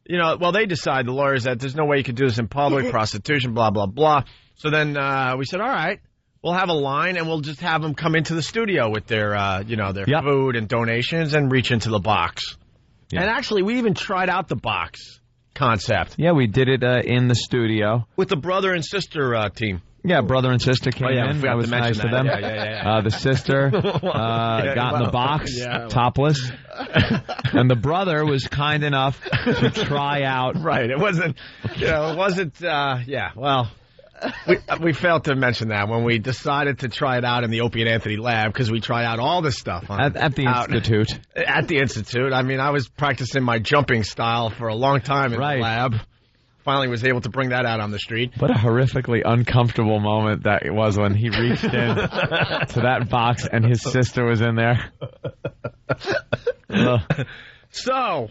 they decided, the lawyers, that there's no way you could do this in public, prostitution, blah, blah, blah. So then we said, all right, we'll have a line and we'll just have them come into the studio with their, their food and donations and reach into the box. Yeah. And actually, we even tried out the box concept. Yeah, we did it in the studio. With the brother and sister team. Yeah, brother and sister came in. That was nice to them. Yeah. The sister got in the box, topless. And the brother was kind enough to try out. Right. It wasn't, we failed to mention that when we decided to try it out in the Opie and Anthony lab because we tried out all this stuff. At the Institute. At the Institute. I mean, I was practicing my jumping style for a long time in the lab. Finally was able to bring that out on the street. What a horrifically uncomfortable moment that it was when he reached in to that box and his sister was in there. So,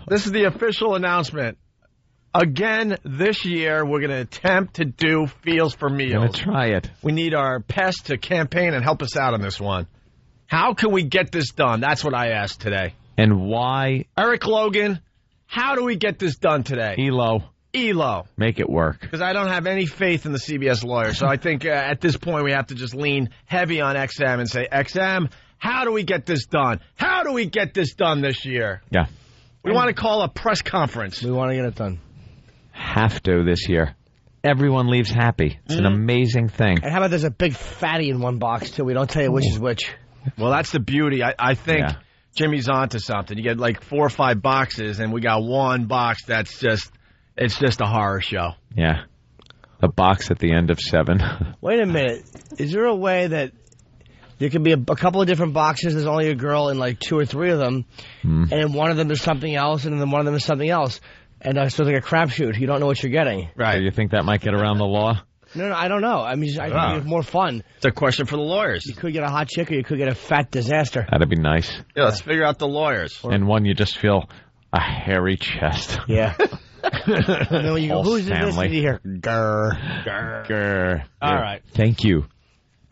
this is the official announcement. Again, this year, we're going to attempt to do Feels for Meals. We're going to try it. We need our pest to campaign and help us out on this one. How can we get this done? That's what I asked today. And why? Eric Logan, how do we get this done today? ELO. Make it work. Because I don't have any faith in the CBS lawyer. So I think at this point we have to just lean heavy on XM and say, XM, how do we get this done? How do we get this done this year? Yeah. We want to call a press conference. We want to get it done. Have to this year. Everyone leaves happy. It's an amazing thing. And how about there's a big fatty in one box, too? We don't tell you which is which. Well, that's the beauty. I think Jimmy's onto something. You get like 4 or 5 boxes, and we got one box that's just a horror show. Yeah. The box at the end of 7. Wait a minute. Is there a way that there could be a couple of different boxes, there's only a girl in like 2 or 3 of them, and in one of them is something else, and then one of them is something else. And so it's like a crapshoot. You don't know what you're getting. Right. So you think that might get around the law? No, I don't know. I mean, I think it's more fun. It's a question for the lawyers. You could get a hot chick or you could get a fat disaster. That'd be nice. Yeah, let's figure out the lawyers. And one you just feel a hairy chest. Yeah. And then when you go, who's this? And you hear, grr. All right. Thank you.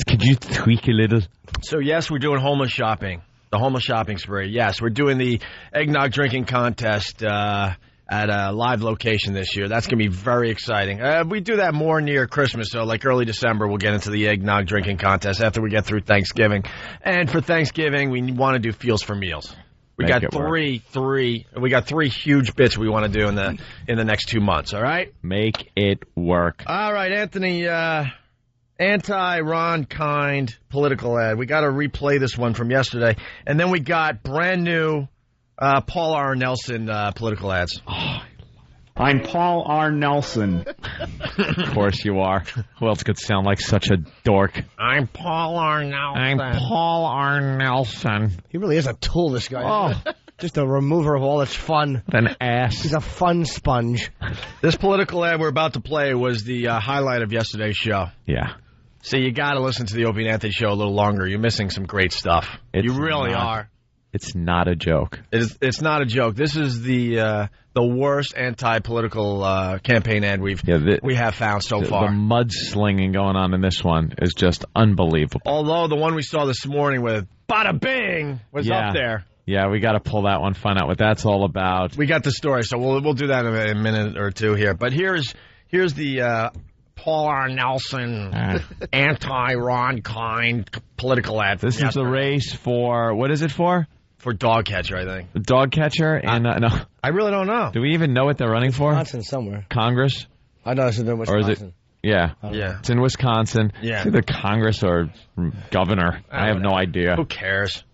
Could you tweak a little? So, yes, we're doing homeless shopping. The homeless shopping spree. Yes, we're doing the eggnog drinking contest at a live location this year. That's going to be very exciting. We do that more near Christmas, so like early December, we'll get into the eggnog drinking contest after we get through Thanksgiving. And for Thanksgiving, we want to do Feels for Meals. We got three huge bits we want to do in the next 2 months, all right? Make it work. All right, Anthony, anti-Ron Kind political ad. We got to replay this one from yesterday. And then we got brand new Paul R. Nelson political ads. I'm Paul R. Nelson. Of course you are. Who else could sound like such a dork? I'm Paul R. Nelson. I'm Paul R. Nelson. He really is a tool, this guy. Oh. Just a remover of all its fun. An ass. He's a fun sponge. This political ad we're about to play was the highlight of yesterday's show. Yeah. See, you got to listen to the Opie and Anthony show a little longer. You're missing some great stuff. You really are. It's not a joke. It's not a joke. This is the worst anti-political campaign ad we have found so far. The mudslinging going on in this one is just unbelievable. Although the one we saw this morning with Bada Bing was up there. Yeah, we got to pull that one, find out what that's all about. We got the story, so we'll do that in a minute or two here. But here's the Paul R. Nelson anti-Ron Kind political ad. This is the race for, what is it for? For dog catcher, I think. The dog catcher? And no. I really don't know. Do we even know what they're running for? Wisconsin somewhere. Congress? I know it's in Wisconsin. Or is it? Yeah. It's in Wisconsin. Yeah. It's either Congress or governor. I have no idea. Who cares?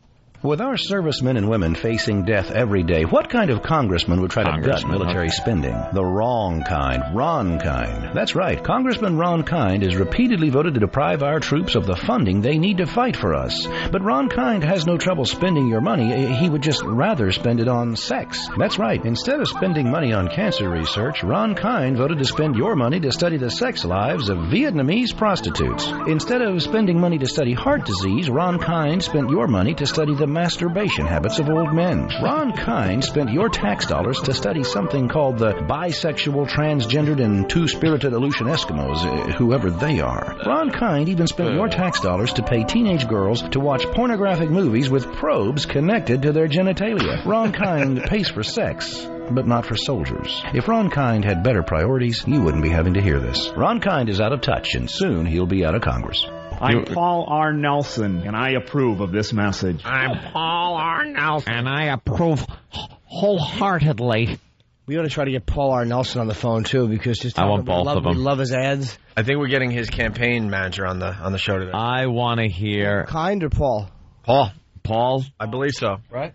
With our servicemen and women facing death every day, what kind of congressman would try to gut military spending? The wrong kind. Ron Kind. That's right. Congressman Ron Kind is repeatedly voted to deprive our troops of the funding they need to fight for us. But Ron Kind has no trouble spending your money. He would just rather spend it on sex. That's right. Instead of spending money on cancer research, Ron Kind voted to spend your money to study the sex lives of Vietnamese prostitutes. Instead of spending money to study heart disease, Ron Kind spent your money to study the masturbation habits of old men. Ron Kind spent your tax dollars to study something called the bisexual, transgendered, and two-spirited Aleutian Eskimos, whoever they are. Ron Kind even spent your tax dollars to pay teenage girls to watch pornographic movies with probes connected to their genitalia. Ron Kind pays for sex, but not for soldiers. If Ron Kind had better priorities, you wouldn't be having to hear this. Ron Kind is out of touch, and soon he'll be out of Congress. I'm Paul R. Nelson, and I approve of this message. I'm Paul R. Nelson. And I approve wholeheartedly. We ought to try to get Paul R. Nelson on the phone, too, because just I want both of them. We love his ads. I think we're getting his campaign manager on the show today. I want to hear... Kind or Paul? Paul? I believe so. Right?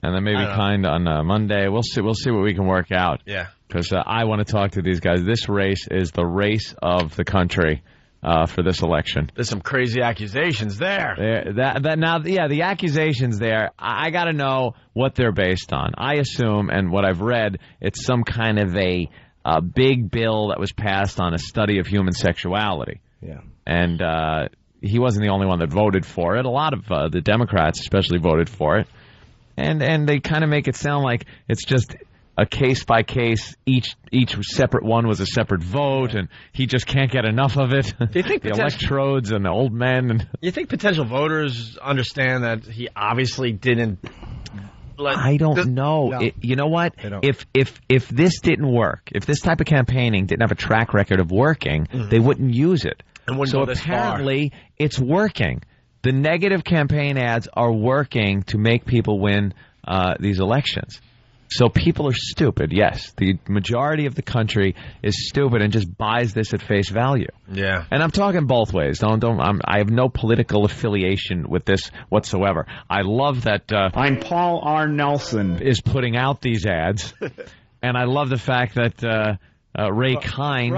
And then maybe Kind on Monday. We'll see what we can work out. Yeah. Because I want to talk to these guys. This race is the race of the country. For this election. There's some crazy accusations there. The accusations there, I got to know what they're based on. I assume, and what I've read, it's some kind of a big bill that was passed on a study of human sexuality. Yeah. And he wasn't the only one that voted for it. A lot of the Democrats especially voted for it. And they kind of make it sound like it's just... a case-by-case, each separate one was a separate vote, and he just can't get enough of it. Do you think the electrodes and the old men? And you think potential voters understand that he obviously didn't... I don't know. No. You know what? If this didn't work, if this type of campaigning didn't have a track record of working, they wouldn't use it. And so apparently, it's working. The negative campaign ads are working to make people win these elections. So people are stupid, yes. The majority of the country is stupid and just buys this at face value. Yeah. And I'm talking both ways. I have no political affiliation with this whatsoever. I love that I'm Paul R. Nelson is putting out these ads. And I love the fact that Ray Kind. The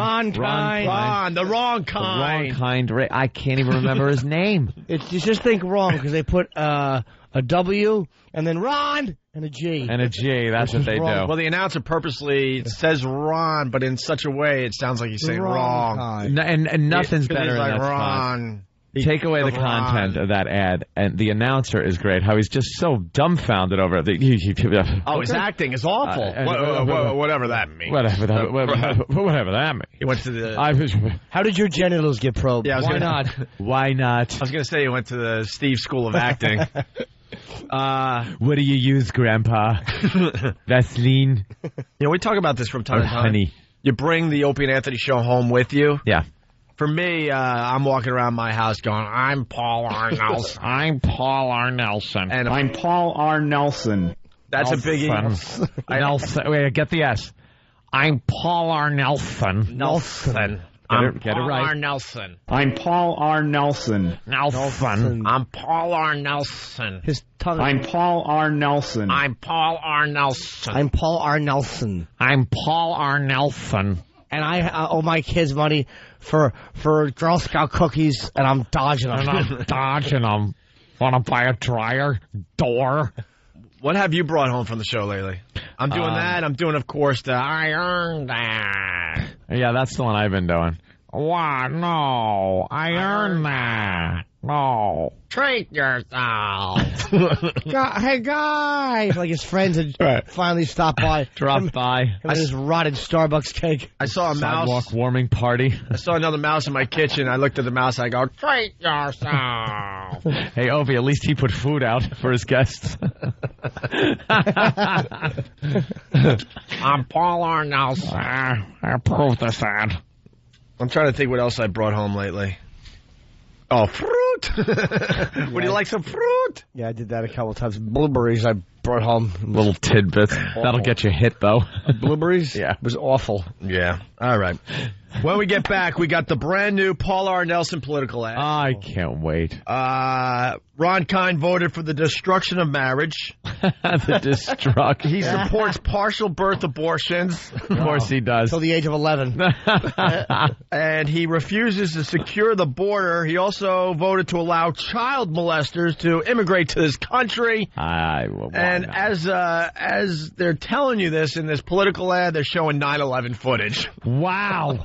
wrong kind. Ray, I can't even remember his name. You just think wrong because they put a W and then Ron and a G. And a G, that's what they do. Well, the announcer purposely says Ron, but in such a way it sounds like he's saying wrong. And nothing's better than like that. Ron. Take away the content of that ad, and the announcer is great. How he's just so dumbfounded over it. His acting is awful. Whatever that means. Whatever that means. He went to the... How did your genitals get probed? Yeah, Why not? Why not? I was going to say he went to the Steve School of Acting. What do you use, Grandpa? Vaseline? We talk about this from time to time. Honey. You bring the Opie and Anthony show home with you. Yeah. For me, I'm walking around my house going, I'm Paul R. Nelson. I'm Paul R. Nelson. And I'm Paul R. Nelson. That's a biggie. Nelson. Wait, get the S. I'm Paul R. Nelson. Nelson. Get it right. R. Nelson. I'm Paul R. Nelson. Nelson. I'm Paul R. Nelson. His tongue. I'm Paul R. Nelson. I'm Paul R. Nelson. I'm Paul R. Nelson. I'm Paul R. Nelson. And I owe my kids money for Girl Scout cookies, and I'm dodging them. And I'm dodging them. Want to buy a dryer? Door. What have you brought home from the show lately? I'm doing that. I'm doing, of course, the I earned that. Yeah, that's the one I've been doing. What? No. I earned that. No. Treat yourself. Hey, guys. Like his friends had finally stopped by. Dropped by. With his rotted Starbucks cake. I saw a mouse. Sidewalk warming party. I saw another mouse in my kitchen. I looked at the mouse. I go, treat yourself. Hey, Opie, at least he put food out for his guests. I'm Paul R. Nelson. I approve this ad. I'm trying to think what else I brought home lately. Oh, fruit! Would you like some fruit? Yeah, I did that a couple of times. Blueberries I brought home. Little tidbits. That'll get you hit, though. Blueberries? Yeah. It was awful. Yeah. All right. When we get back, we got the brand new Paul R. Nelson political ad. I can't wait. Ron Kind voted for the destruction of marriage. The destruction. He supports partial birth abortions. Of course he does. Till the age of 11. And he refuses to secure the border. He also voted to allow child molesters to immigrate to this country. And as they're telling you this in this political ad, they're showing 9/11 footage. Wow.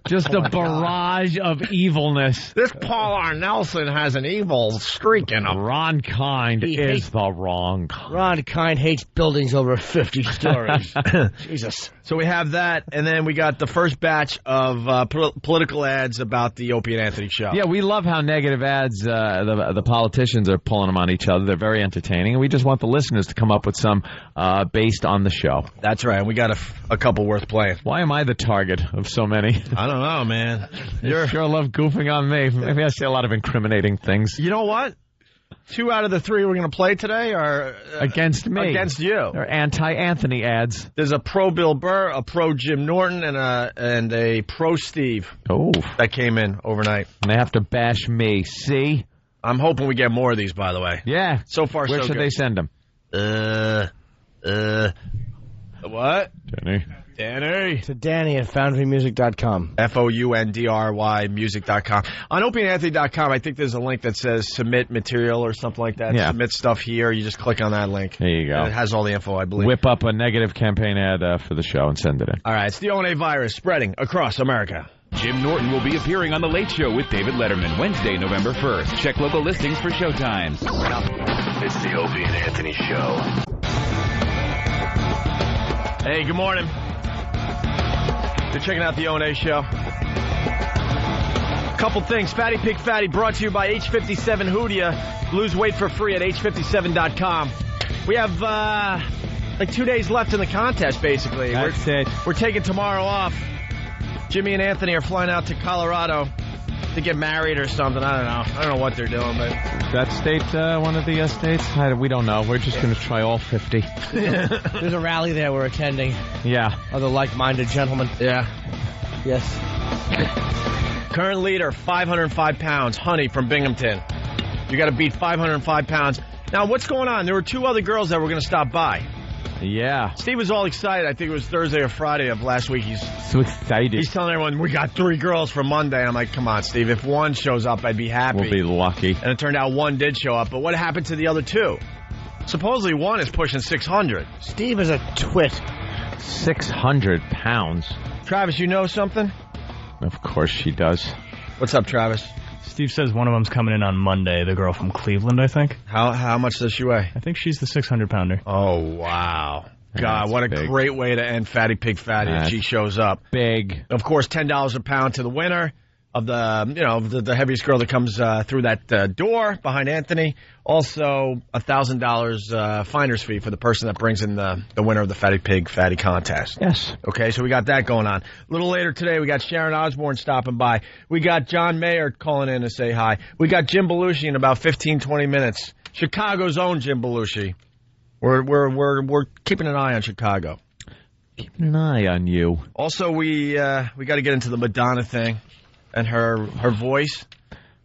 Just a barrage of evilness. This Paul R. Nelson has an evil streak in him. Ron Kind is the wrong kind. Ron Kind hates buildings over 50 stories. Jesus. So we have that, and then we got the first batch of political ads about the Opie and Anthony show. Yeah, we love how negative ads the politicians are pulling them on each other. They're very entertaining, and we just want the listeners to come up with some based on the show. That's right. We got a couple worth playing. Why am I the target of so many? I don't know, man. You sure love goofing on me. Maybe I say a lot of incriminating things. You know what? 2 out of the 3 we're going to play today are against me. Against you. They're anti-Anthony ads. There's a pro Bill Burr, a pro Jim Norton, and a pro Steve. Oh, that came in overnight. And they have to bash me. See? I'm hoping we get more of these, by the way. Yeah. So far, Where so should good. they send them? What? Danny. To Danny at FoundryMusic.com. FOUNDRY music.com. On OpieandAnthony.com, I think there's a link that says submit material or something like that. Yeah. Submit stuff here. You just click on that link. There you go. And it has all the info, I believe. Whip up a negative campaign ad for the show and send it in. All right. It's the O&A virus spreading across America. Jim Norton will be appearing on The Late Show with David Letterman Wednesday, November 1st. Check local listings for showtimes. It's the Opie and Anthony Show. Hey, good morning. You're checking out the O&A show. Couple things. Fatty Pig Fatty brought to you by H57 Hoodia. Lose weight for free at H57.com. We have like 2 days left in the contest, basically. That's it. We're taking tomorrow off. Jimmy and Anthony are flying out to Colorado to get married or something. I don't know what they're doing, but that state, one of the states? We don't know. We're just going to try all 50. There's a rally there we're attending. Yeah. Other like-minded gentlemen. Yeah. Yes. Current leader, 505 pounds, Honey from Binghamton. You got to beat 505 pounds. Now, what's going on? There were 2 other girls that were going to stop by. Yeah. Steve was all excited. I think it was Thursday or Friday of last week. He's so excited. He's telling everyone, we got 3 girls for Monday. And I'm like, come on, Steve. If 1 shows up, I'd be happy. We'll be lucky. And it turned out 1 did show up. But what happened to the other 2? Supposedly 1 is pushing 600. Steve is a twit. 600 pounds. Travis, you know something? Of course she does. What's up, Travis? Steve says one of them's coming in on Monday, the girl from Cleveland, I think. How much does she weigh? I think she's the 600-pounder. Oh, wow. God, That's what a big. great way to end Fatty Pig Fatty if she shows up. Big. Of course, $10 a pound to the winner of the heaviest girl that comes through that door behind Anthony. Also, $1,000 finder's fee for the person that brings in the winner of the Fatty Pig Fatty contest. Yes. Okay, so we got that going on. A little later today, we got Sharon Osbourne stopping by. We got John Mayer calling in to say hi. We got Jim Belushi in about 15, 20 minutes. Chicago's own Jim Belushi. We're keeping an eye on Chicago. Keeping an eye on you. Also, we got to get into the Madonna thing and her voice.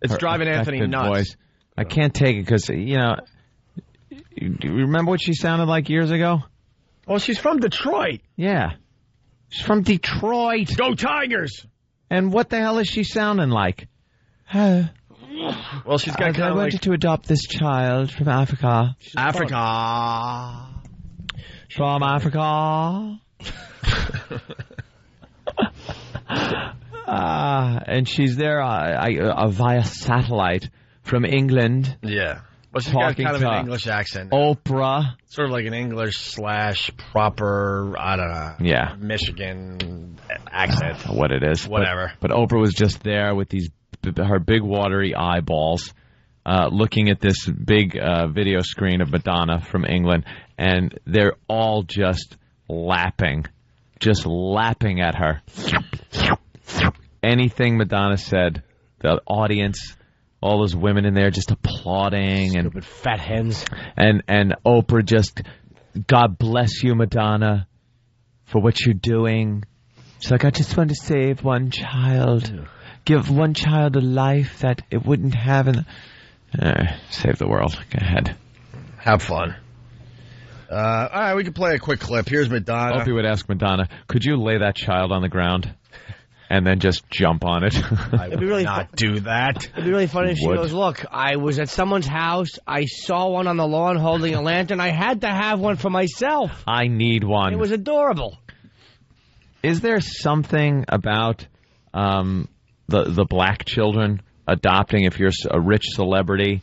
It's driving Anthony nuts. Voice. I can't take it because, you remember what she sounded like years ago? Well, she's from Detroit. Yeah. She's from Detroit. Go Tigers! And what the hell is she sounding like? Well, she's got kind I of wanted to adopt this child from Africa. Africa. From Africa. And she's there via satellite from England. Yeah. Well, she's got kind of an English accent. Oprah. Sort of like an English / proper, I don't know. Yeah. Michigan accent. What it is. Whatever. But Oprah was just there with her big watery eyeballs looking at this big video screen of Madonna from England, and they're all just lapping at her. Anything Madonna said, the audience All those women in there just applauding. Stupid fat hens. And Oprah just, God bless you, Madonna, for what you're doing. She's like, I just want to save one child. Give one child a life that it wouldn't have. Save the world. Go ahead. Have fun. All right, we can play a quick clip. Here's Madonna. Opie would ask Madonna, could you lay that child on the ground and then just jump on it? I would not do that. It'd be really funny if she Would. goes, look, I was at someone's house. I saw one on the lawn holding a lantern. I had to have one for myself. I need one. It was adorable. Is there something about the black children adopting, if you're a rich celebrity,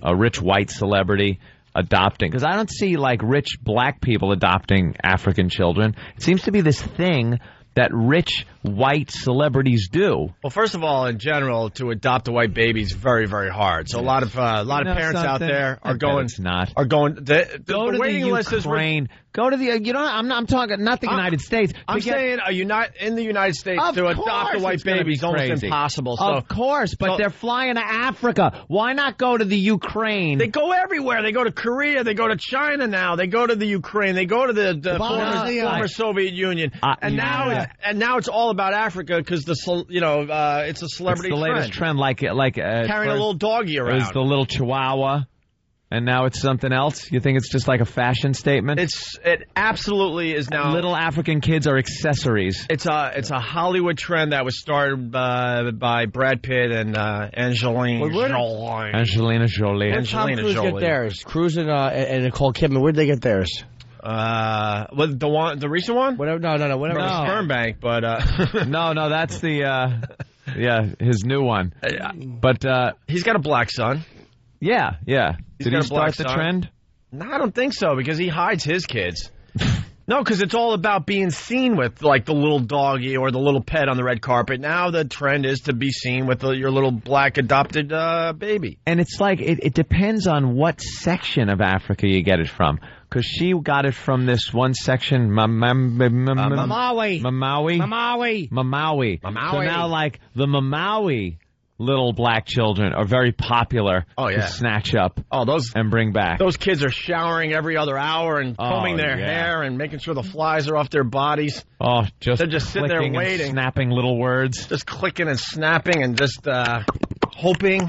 a rich white celebrity, adopting? Because I don't see, like, rich black people adopting African children. It seems to be this thing that rich white celebrities do. Well, first of all, in general, to adopt a white baby is very, very hard. So a lot of parents out there are going. It's not. Are going. Go to waiting the list Ukraine. Go to the. I'm talking not the United States. I'm saying in the United States Of to adopt a course white it's gonna baby is be almost crazy. impossible. So, of course, but they're flying to Africa. Why not go to the Ukraine? They go everywhere. They go to Korea. They go to China now. They go to the Ukraine. They go to the former Soviet Union. And now it's all about Africa because it's a celebrity. It's the latest trend, like carrying a little doggy around. It was the little Chihuahua, and now it's something else. You think it's just like a fashion statement? It absolutely is now. Little African kids are accessories. It's a Hollywood trend that was started by Brad Pitt and Angelina Jolie. Angelina Jolie. Where did Tom Cruise get theirs? Cruise and Nicole Kidman. Where did they get theirs? The recent one? Whatever. No. Whatever. From Sperm Bank, but no, that's the his new one. But he's got a black son. Yeah. Did he start the son. trend? No, I don't think so because he hides his kids. No, because it's all about being seen with, like, the little doggy or the little pet on the red carpet. Now the trend is to be seen with your little black adopted baby. And it's like, it depends on what section of Africa you get it from. Because she got it from this one section, Mamawi. Mamawi. So now, like, the Mamawi little black children are very popular to snatch up and bring back. Those kids are showering every other hour and combing their hair and making sure the flies are off their bodies. Oh, they're just sitting there waiting. And snapping little words. Just clicking and snapping and just hoping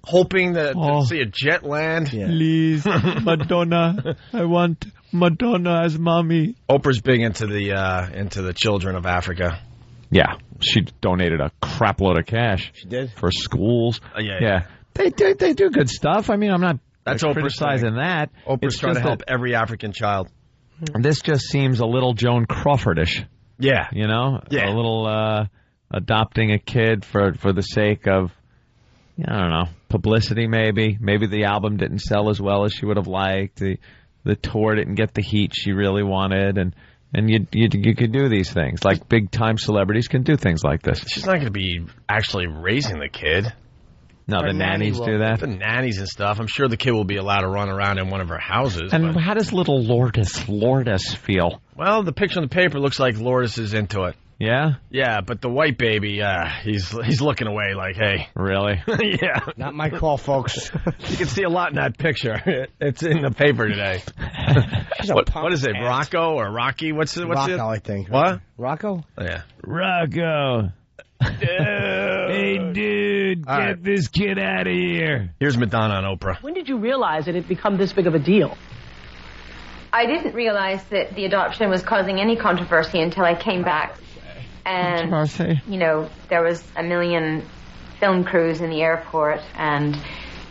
to see a jet land. Please, Madonna. I want Madonna as mommy. Oprah's big into the children of Africa. Yeah, she donated a crap load of cash. She did? For schools. Yeah. They do good stuff. I mean, I'm not criticizing Oprah's that. Oprah's trying to help every African child. This just seems a little Joan Crawfordish. Yeah. You know? Yeah. A little adopting a kid for the sake of, I don't know, publicity maybe. Maybe the album didn't sell as well as she would have liked. The tour didn't get the heat she really wanted, and you could do these things. Like, big-time celebrities can do things like this. She's not going to be actually raising the kid. No, the nannies do that? The nannies and stuff. I'm sure the kid will be allowed to run around in one of her houses. And how does little Lourdes feel? Well, the picture on the paper looks like Lourdes is into it. Yeah? Yeah, but the white baby, he's looking away like, hey. Really? Yeah. Not my call, folks. You can see a lot in that picture. It's in the paper today. What is it, Rocco or Rocky? What's Rocco, it? I think. What? Rocco? Oh, yeah. Rocco. Hey, dude, get this kid out of here. Here's Madonna on Oprah. When did you realize it had become this big of a deal? I didn't realize that the adoption was causing any controversy until I came back. And, there was a million film crews in the airport and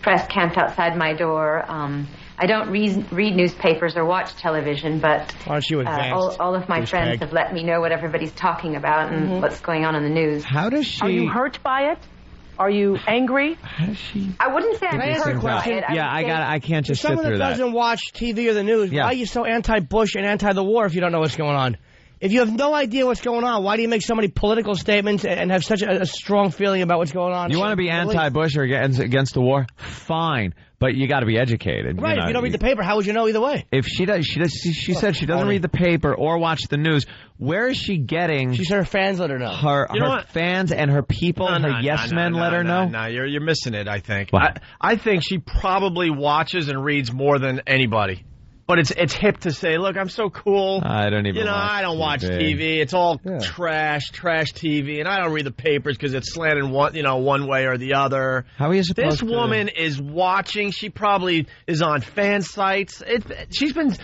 press camped outside my door. I don't read newspapers or watch television, but aren't you advanced? All of my friends have let me know what everybody's talking about and what's going on in the news. How does she... Are you hurt by it? Are you angry? How does she... I wouldn't say I'm hurt by it. Yeah, I can't just sit through that. Someone that doesn't watch TV or the news, why are you so anti-Bush and anti-the war if you don't know what's going on? If you have no idea what's going on, why do you make so many political statements and have such a strong feeling about what's going on? You want to be anti-Bush or against the war? Fine, but you got to be educated. Right. If you don't read the paper, how would you know either way? If she does, she said she doesn't read the paper or watch the news. Where is she getting? She said her fans let her know. Her fans and her people, her yes men let her know. No, you're missing it. I think. I think she probably watches and reads more than anybody. But it's hip to say, look, I'm so cool. I don't even. I don't watch TV. It's all trash TV, and I don't read the papers because it's slanted one way or the other. How are you supposed to? This woman is watching. She probably is on fan sites. She's been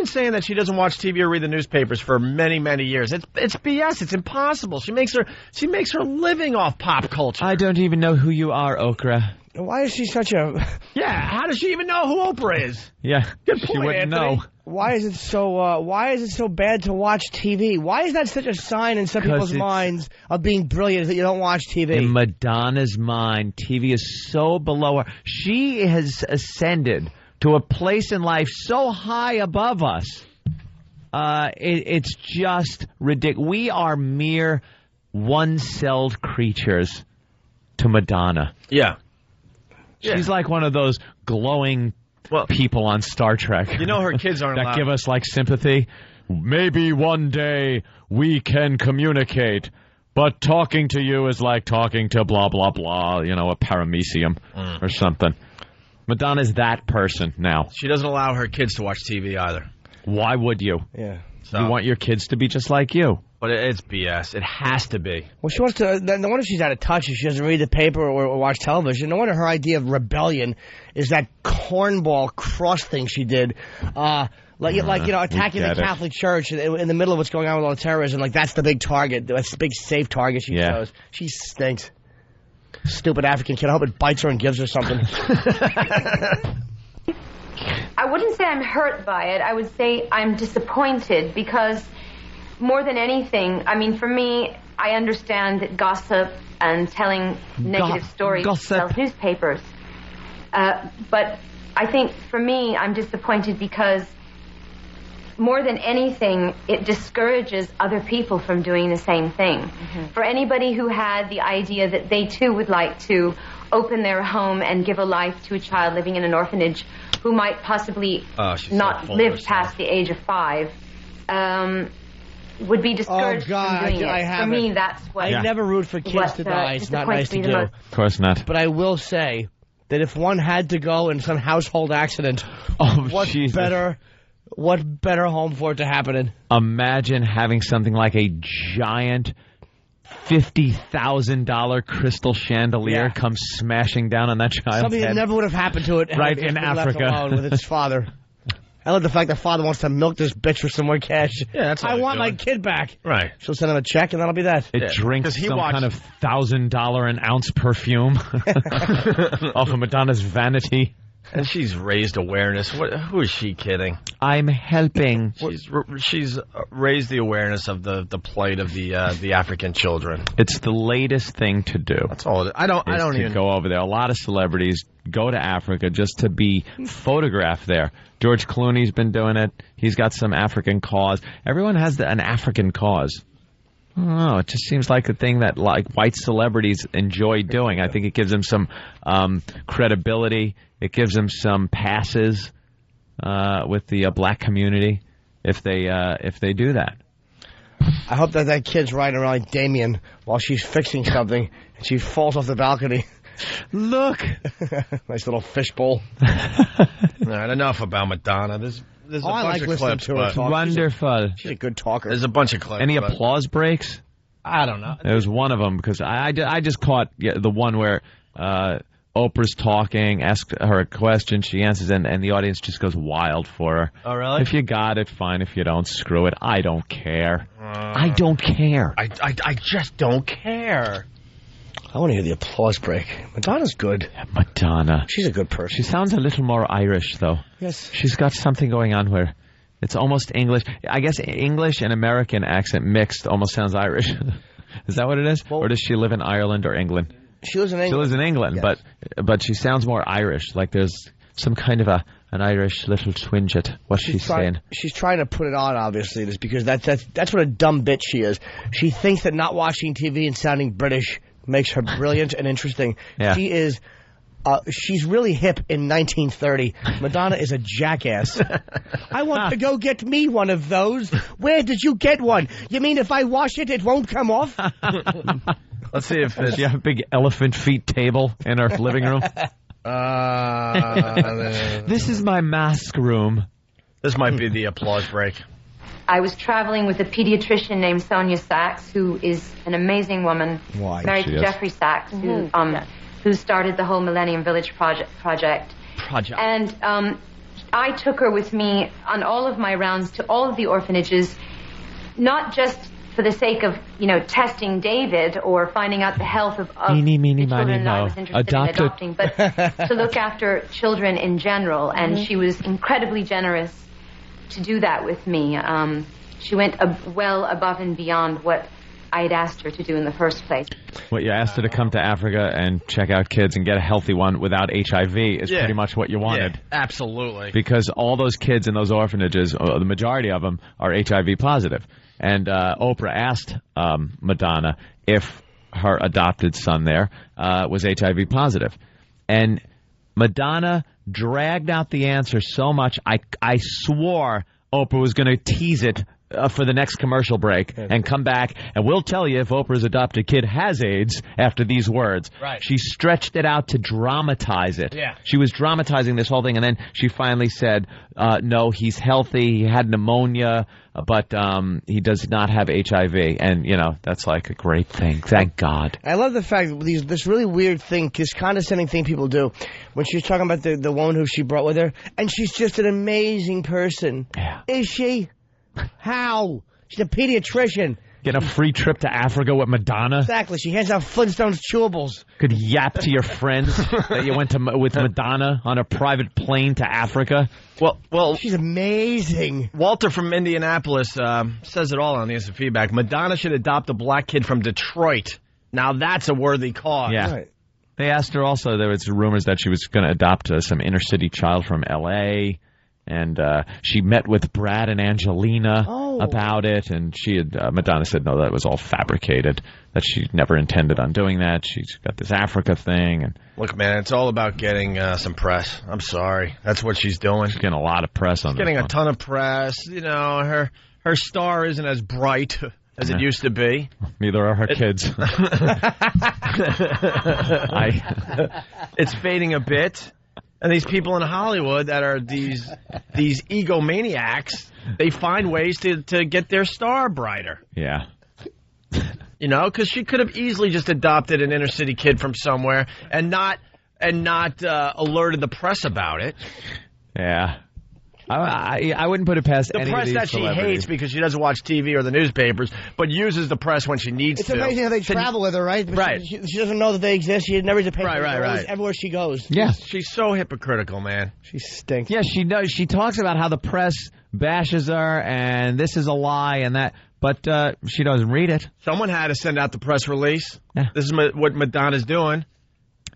saying that she doesn't watch TV or read the newspapers for many years. It's BS. It's impossible. She makes her living off pop culture. I don't even know who you are, Okra. Why is she such a... Yeah, how does she even know who Oprah is? Yeah, good point, she wouldn't Anthony. know. Why is it so bad to watch TV? Why is that such a sign in some people's minds of being brilliant that you don't watch TV? In Madonna's mind, TV is so below her. She has ascended to a place in life so high above us. It's just ridiculous. We are mere one-celled creatures to Madonna. Yeah. She's like one of those glowing people on Star Trek. You know her kids aren't that allowed. give us like sympathy. Maybe one day we can communicate, but talking to you is like talking to blah blah blah. A paramecium or something. Madonna's that person now. She doesn't allow her kids to watch TV either. Why would you? Yeah. You want your kids to be just like you. But it's BS. It has to be. Well, she wants to. No wonder she's out of touch if she doesn't read the paper or watch television. No wonder her idea of rebellion is that cornball cross thing she did. Attacking the Catholic Church in the middle of what's going on with all the terrorism. Like, that's the big target. That's the big safe target she chose. She stinks. Stupid African kid. I hope it bites her and gives her something. I wouldn't say I'm hurt by it. I would say I'm disappointed because more than anything, I mean, for me, I understand that gossip and telling negative stories sells newspapers. But I think for me, I'm disappointed because more than anything, it discourages other people from doing the same thing. Mm-hmm. For anybody who had the idea that they too would like to open their home and give a life to a child living in an orphanage who might possibly not live past the age of 5, would be discouraged from doing it. For me, that's what... I never root for kids to die. It's not nice to do. Of course not. But I will say that if one had to go in some household accident, what better home for it to happen in? Imagine having something like a giant $50,000 crystal chandelier come smashing down on that child's Something head. that never would have happened to it. Right, if in it Africa. Left alone with its father. I love the fact that father wants to milk this bitch for some more cash. Yeah, that's all I he's want doing. my kid back. Right. She'll send him a check, and that'll be that. It drinks some kind of $1,000 an ounce perfume off of Madonna's vanity. And she's raised awareness. Who is she kidding? I'm helping. She's raised the awareness of the plight of the African children. It's the latest thing to do. That's all. I don't even go over there. A lot of celebrities go to Africa just to be photographed there. George Clooney's been doing it. He's got some African cause. Everyone has an African cause. I don't know. It just seems like a thing that white celebrities enjoy doing. I think it gives them some credibility. It gives them some passes with the black community if they do that. I hope that kid's riding around like Damien while she's fixing something and she falls off the balcony. Look, nice little fishbowl. All right, enough about Madonna. There's a bunch of clips. To her talk. Wonderful. She's a good talker. There's a bunch of clips. Any applause breaks? I don't know. There was one of them because I just caught the one where Oprah's talking, ask her a question, she answers, and the audience just goes wild for her. Oh, really? If you got it, fine. If you don't, screw it. I don't care. I don't care. I just don't care. I want to hear the applause break. Madonna's good. Yeah, Madonna. She's a good person. She sounds a little more Irish, though. Yes. She's got something going on where it's almost English. I guess English and American accent mixed almost sounds Irish. Is that what it is? Or does she live in Ireland or England? She lives in England. She lives in England, yes. but she sounds more Irish. Like there's some kind of an Irish little twinget. What's she saying? She's trying to put it on, obviously, just because that's what a dumb bitch she is. She thinks that not watching TV and sounding British makes her brilliant and interesting. Yeah. She is... she's really hip in 1930. Madonna is a jackass. I want to go get me one of those. Where did you get one? You mean if I wash it, it won't come off? Let's see if she have a big elephant feet table in her living room. This is my mask room. This might be the applause break. I was traveling with a pediatrician named Sonia Sachs, who is an amazing woman. Why? Married to Jeffrey Sachs, who started the whole Millennium Village project. And I took her with me on all of my rounds to all of the orphanages, not just for the sake of, testing David or finding out the health of the children that I was interested in adopting, but to look after children in general. And she was incredibly generous to do that with me. She went well above and beyond what I had asked her to do in the first place. What you asked her to come to Africa and check out kids and get a healthy one without HIV is pretty much what you wanted. Yeah, absolutely. Because all those kids in those orphanages, the majority of them, are HIV positive. And Oprah asked Madonna if her adopted son there was HIV positive. And Madonna dragged out the answer so much, I swore Oprah was going to tease it for the next commercial break and come back, and we'll tell you if Oprah's adopted kid has AIDS after these words. Right. She stretched it out to dramatize it. Yeah. She was dramatizing this whole thing, and then she finally said, no, he's healthy, he had pneumonia, but he does not have HIV. And, that's like a great thing. Thank God. I love the fact that this really weird thing, this condescending thing people do when she's talking about the woman who she brought with her, and she's just an amazing person. Yeah. Is she? How? She's a pediatrician. Get a free trip to Africa with Madonna. Exactly. She hands out Flintstones chewables. Could yap to your friends that you went with Madonna on a private plane to Africa. Well, she's amazing. Walter from Indianapolis says it all on the instant feedback. Madonna should adopt a black kid from Detroit. Now that's a worthy cause. Yeah. Right. They asked her also, there was rumors that she was going to adopt some inner city child from L.A., and she met with Brad and Angelina about it, and Madonna said, no, that was all fabricated, that she never intended on doing that. She's got this Africa thing. And look, man, it's all about getting some press. I'm sorry. That's what she's doing. She's getting a lot of press on this. Getting a ton of press. Her star isn't as bright as it used to be. Neither are her kids. It's fading a bit. And these people in Hollywood that are these egomaniacs, they find ways to get their star brighter. Yeah. Because she could have easily just adopted an inner city kid from somewhere and not alerted the press about it. Yeah. I wouldn't put it past any of these press that she hates because she doesn't watch TV or the newspapers, but uses the press when she needs to. It's amazing how they travel with her, right? But right. She doesn't know that they exist. She never reads a paper. Right. Everywhere she goes. Yeah. She's so hypocritical, man. She stinks. Yeah, she does. She talks about how the press bashes her and this is a lie and that, but she doesn't read it. Someone had to send out the press release. Yeah. This is what Madonna's doing.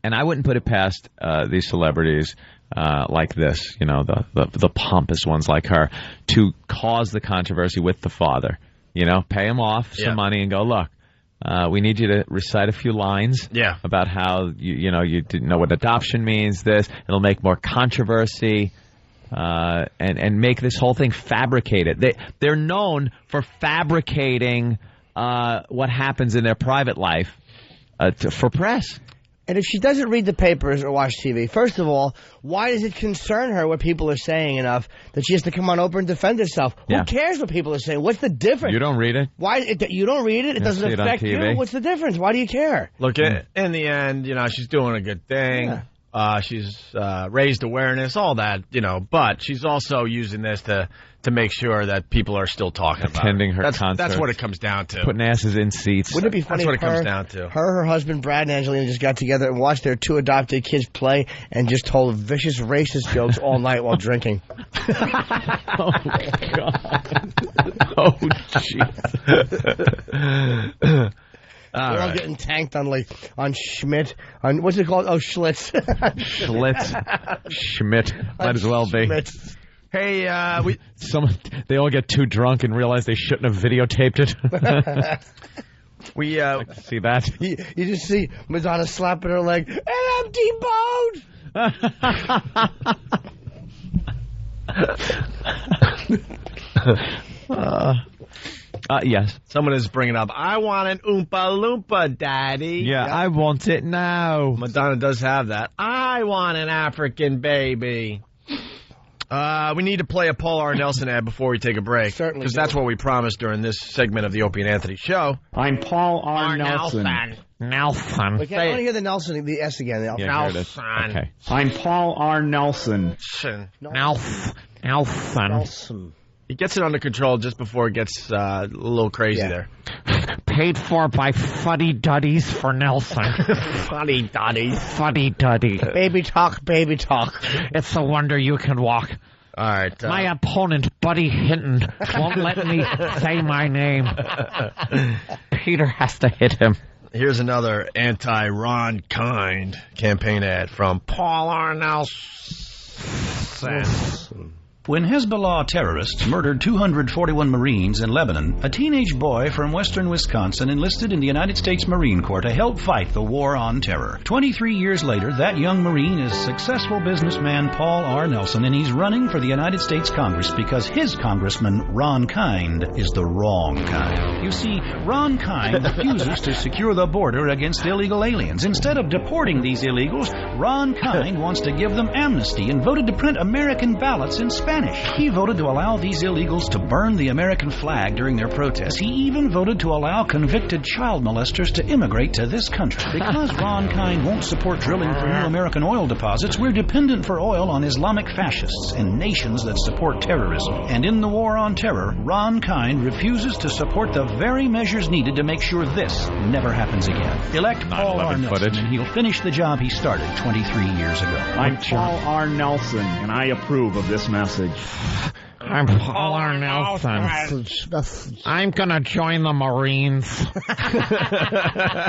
And I wouldn't put it past these celebrities like this, the pompous ones like her, to cause the controversy with the father. Pay him off some money and go, look, we need you to recite a few lines about how you didn't know what adoption means. It'll make more controversy and make this whole thing fabricated. They're known for fabricating what happens in their private life for press. And if she doesn't read the papers or watch TV, first of all, why does it concern her what people are saying enough that she has to come on Oprah and defend herself? Yeah. Who cares what people are saying? What's the difference? You don't read it? You don't read it? It doesn't affect you? What's the difference? Why do you care? Look, in the end, she's doing a good thing. Yeah. She's raised awareness, all that, but she's also using this to make sure that people are still talking about attending her concerts. That's what it comes down to. Putting asses in seats. Wouldn't it be funny That's what if it comes down to. Her husband, Brad, and Angelina just got together and watched their two adopted kids play and just told vicious racist jokes all night while drinking. Oh, God. Oh, jeez. We're all getting tanked on Schmidt. On what's it called? Oh, Schlitz. Schmidt. Might as well be. Schmidt. Hey, they all get too drunk and realize they shouldn't have videotaped it. We see that. You just see Madonna slapping her leg. And I'm deboned. Yes. Someone is bringing up, I want an Oompa Loompa, Daddy. Yeah, I want it now. Madonna does have that. I want an African baby. We need to play a Paul R. Nelson ad before we take a break. Certainly. Because that's what we promised during this segment of the Opie and Anthony show. I'm Paul R. Nelson. Nelson. Okay, I want to hear the Nelson, the S again. Nelson. Okay. I'm Paul R. Nelson. Nelson. He gets it under control just before it gets a little crazy there. Paid for by Fuddy Duddies for Nelson. Fuddy Duddies. Fuddy Duddy. Baby talk, baby talk. It's a wonder you can walk. All right. My opponent, Buddy Hinton, won't let me say my name. Peter has to hit him. Here's another anti-Ron Kind campaign ad from Paul R. Nelson. When Hezbollah terrorists murdered 241 Marines in Lebanon, a teenage boy from western Wisconsin enlisted in the United States Marine Corps to help fight the war on terror. 23 years later, that young Marine is successful businessman Paul R. Nelson, and he's running for the United States Congress because his congressman, Ron Kind, is the wrong kind. You see, Ron Kind refuses to secure the border against illegal aliens. Instead of deporting these illegals, Ron Kind wants to give them amnesty and voted to print American ballots in Spanish. He voted to allow these illegals to burn the American flag during their protests. He even voted to allow convicted child molesters to immigrate to this country. Because Ron Kind won't support drilling for new American oil deposits, we're dependent for oil on Islamic fascists and nations that support terrorism. And in the war on terror, Ron Kind refuses to support the very measures needed to make sure this never happens again. Elect Paul R. Nelson, and he'll finish the job he started 23 years ago. I'm Paul R. Nelson, and I approve of this message. I'm Paul R. Nelson. I'm gonna join the Marines.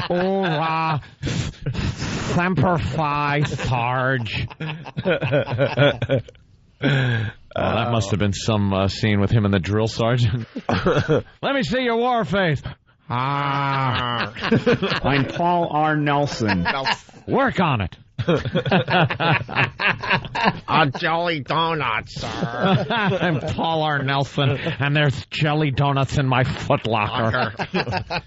Hoorah! Semper Fi, Sarge. That must have been some scene with him and the drill sergeant. Let me see your war face. I'm Paul R. Nelson. Work on it. A jelly donut, sir. I'm Paul R. Nelson, and there's jelly donuts in my footlocker.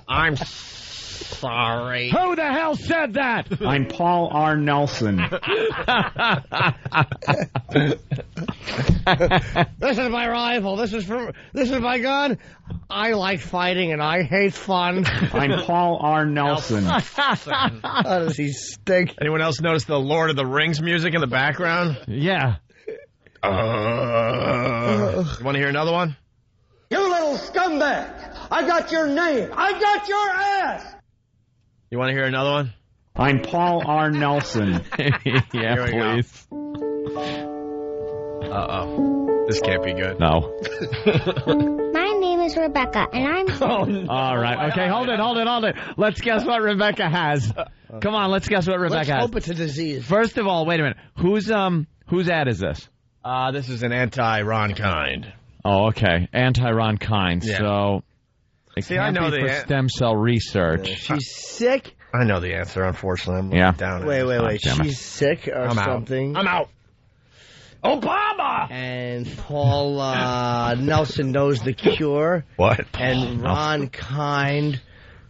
I'm sorry. Who the hell said that? I'm Paul R. Nelson. This is my rifle. This is my gun. I like fighting and I hate fun. I'm Paul R. Nelson. How does he stink? Anyone else notice the Lord of the Rings music in the background? Yeah. You want to hear another one? You little scumbag! I got your name. I got your ass. You want to hear another one? I'm Paul R. Nelson. Yeah, please. Uh-oh. This can't be good. No. My name is Rebecca, and I'm... Oh, no. All right. Okay, hold it. Let's guess what Rebecca has. Come on, let's guess what Rebecca has. Let's hope it's a disease. First of all, wait a minute. Whose ad is this? This is an anti-Ron Kind. Oh, okay. Anti-Ron Kind. Yeah. So... See, I know for stem cell research. She's sick? I know the answer, unfortunately. I'm down. Wait. She's sick or something? I'm out. Obama! And Paul Nelson knows the cure. What? And Ron Kind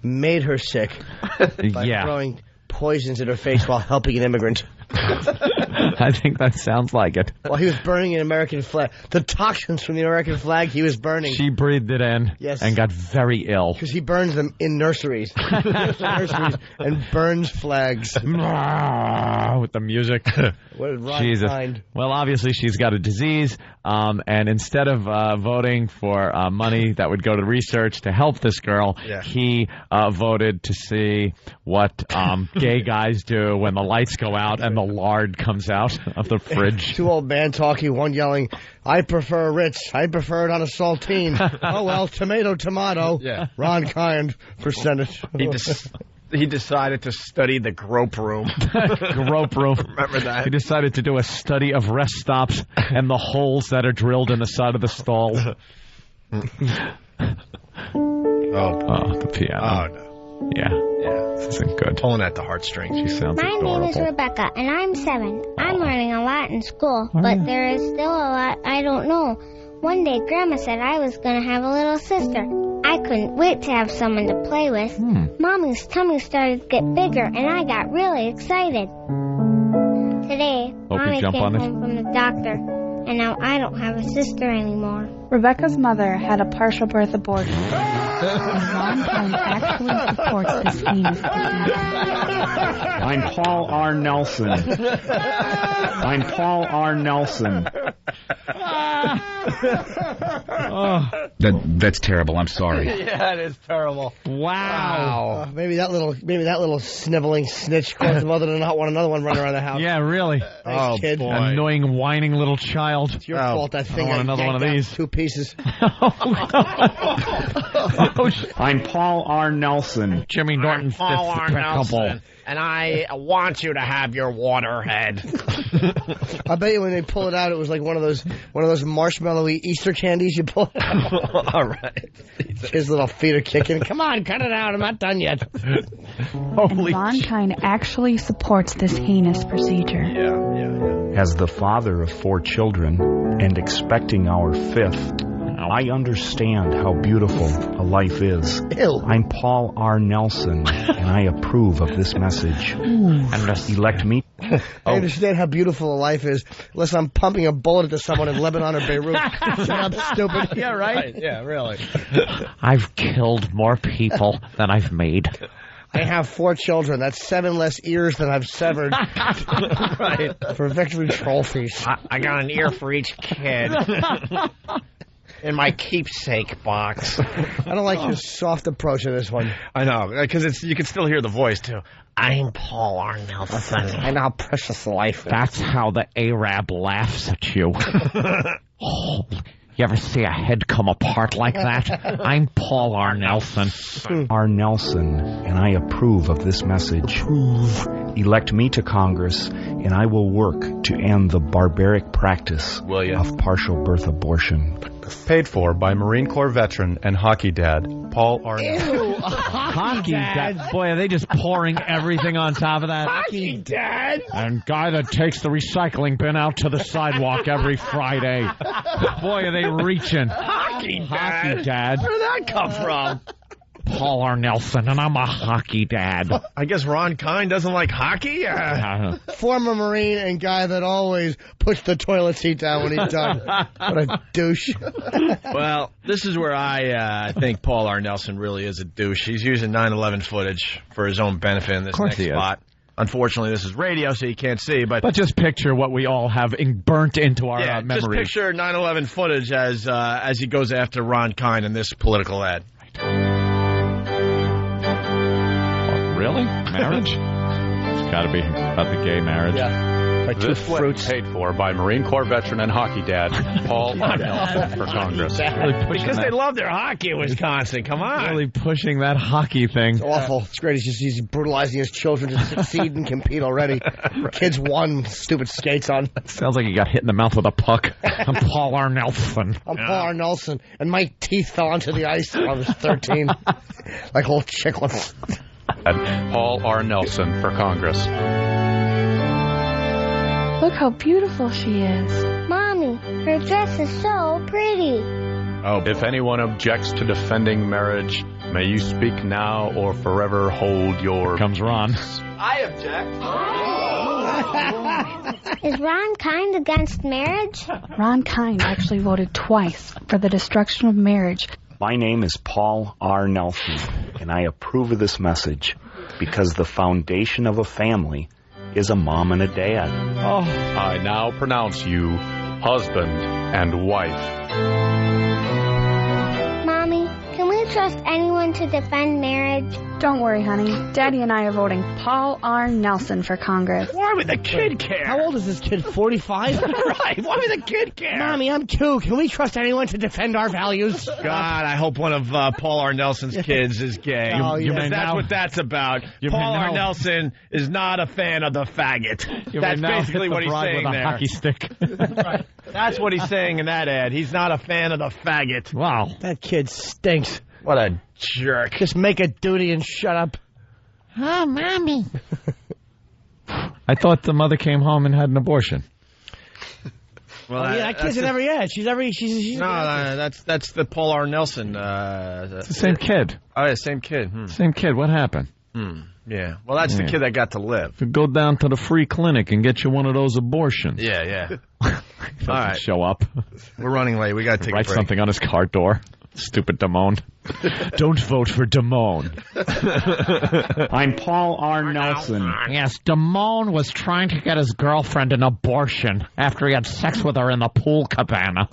made her sick by throwing poisons in her face while helping an immigrant. I think that sounds like it. While he was burning an American flag. The toxins from the American flag he was burning. She breathed it in and got very ill. Because he burns them in nurseries. And burns flags. With the music. What did Ron Kind? Well, obviously she's got a disease, and instead of voting for money that would go to research to help this girl, he voted to see what gay guys do when the lights go out and the lard comes out of the fridge. Two old man talking, one yelling, I prefer Ritz. I prefer it on a saltine. Oh, well, tomato. Yeah. Ron Kind for Senate. He decided to study the grope room. Grope room. Remember that? He decided to do a study of rest stops and the holes that are drilled in the side of the stall. The piano. Oh, no. Yeah. This isn't good. Pulling at the heartstrings. She sounds My adorable. name is Rebecca, and I'm 7. I'm learning a lot in school, but there is still a lot I don't know. One day, Grandma said I was going to have a little sister. I couldn't wait to have someone to play with. Mommy's tummy started to get bigger, and I got really excited. Today, Mommy came home from the doctor, and now I don't have a sister anymore. Rebecca's mother had a partial birth abortion. Ron Kind actually supports this heinous disease. I'm Paul R. Nelson. I'm Paul R. Nelson. That's terrible. I'm sorry. Yeah, it is terrible. Wow. Maybe that little sniveling snitch caused the mother to not want another one running around the house. Yeah, really. Thanks, kid. boy. Annoying, whining little child. It's your fault that thing. I want another one of these. 2 pieces. I'm Paul R. Nelson. Jimmy Norton's Paul R. despicable. Nelson, and I want you to have your waterhead. I bet you when they pull it out, it was like one of those marshmallowy Easter candies you pull out. All right. His little feet are kicking. Come on, cut it out. I'm not done yet. And Ron Kind actually supports this heinous procedure. Yeah. As the father of 4 children and expecting our 5th, I understand how beautiful a life is. Ew. I'm Paul R. Nelson, and I approve of this message. Elect me. I understand how beautiful a life is, unless I'm pumping a bullet into someone in Lebanon or Beirut. I'm stupid. Yeah, right? Yeah, really. I've killed more people than I've made. I have 4 children. That's 7 less ears than I've severed. Right. For victory trophies. I got an ear for each kid. In my keepsake box. I don't like your soft approach to this one. I know, because you can still hear the voice, too. I'm Paul R. Nelson. I know how precious life is. That's how the Arab laughs at you. Oh, you ever see a head come apart like that? I'm Paul R. Nelson. R. Nelson, and I approve of this message. Elect me to Congress, and I will work to end the barbaric practice of partial birth abortion. Paid for by Marine Corps veteran and hockey dad, Paul R. Ew, Hockey dad. Boy, are they just pouring everything on top of that? Hockey dad? And guy that takes the recycling bin out to the sidewalk every Friday. Boy, are they reaching. Hockey Hockey dad. Where did that come from? Paul R. Nelson, and I'm a hockey dad. I guess Ron Kind doesn't like hockey? Former Marine and guy that always puts the toilet seat down when he's done. What a douche. Well, this is where I think Paul R. Nelson really is a douche. He's using 9/11 footage for his own benefit in this next spot. Unfortunately, this is radio, so you can't see. But just picture what we all have burnt into our memories. Just picture 9/11 footage as he goes after Ron Kind in this political ad. Really? Marriage? It's got to be about the gay marriage. Yeah. This fruits paid for by Marine Corps veteran and hockey dad, Paul R. Nelson for Congress. Because they love their hockey in Wisconsin. Come on. Really pushing that hockey thing. It's awful. It's great. He's brutalizing his children to succeed and compete already. Right. Kids won stupid skates on. Sounds like he got hit in the mouth with a puck. I'm Paul R. Nelson. I'm Paul R. Nelson. And my teeth fell onto the ice when I was 13. Like little chicklets. Paul R. Nelson for Congress. Look how beautiful she is. Mommy, her dress is so pretty. If anyone objects to defending marriage, may you speak now or forever hold your... Here comes Ron. I object. Is Ron Kind against marriage? Ron Kind actually voted twice for the destruction of marriage. My name is Paul R. Nelson, and I approve of this message because the foundation of a family is a mom and a dad. I now pronounce you husband and wife. Mommy, can we trust anyone to defend marriage? Don't worry, honey. Daddy and I are voting Paul R. Nelson for Congress. Why would the kid care? How old is this kid? 45? Right. Why would the kid care? Mommy, I'm 2. Can we trust anyone to defend our values? God, I hope one of Paul R. Nelson's kids is gay. That's what that's about. Paul R. Nelson is not a fan of the faggot. That's basically what he's saying with a there. hockey stick. Right. That's what he's saying in that ad. He's not a fan of the faggot. Wow. That kid stinks. What a jerk. Just make a duty and shut up. Oh, Mommy. I thought the mother came home and had an abortion. Well, that kid's never yet. She's that's the Paul R. Nelson. It's the same kid. Oh, yeah, same kid. Same kid. What happened? Yeah. Well, that's the kid that got to live. Go down to the free clinic and get you one of those abortions. Yeah. All right. Show up. We're running late. We got to take a Write break. something on his car door. Stupid Damone. Don't vote for Damone. I'm Paul R. Nelson. Yes, Damone was trying to get his girlfriend an abortion after he had sex with her in the pool cabana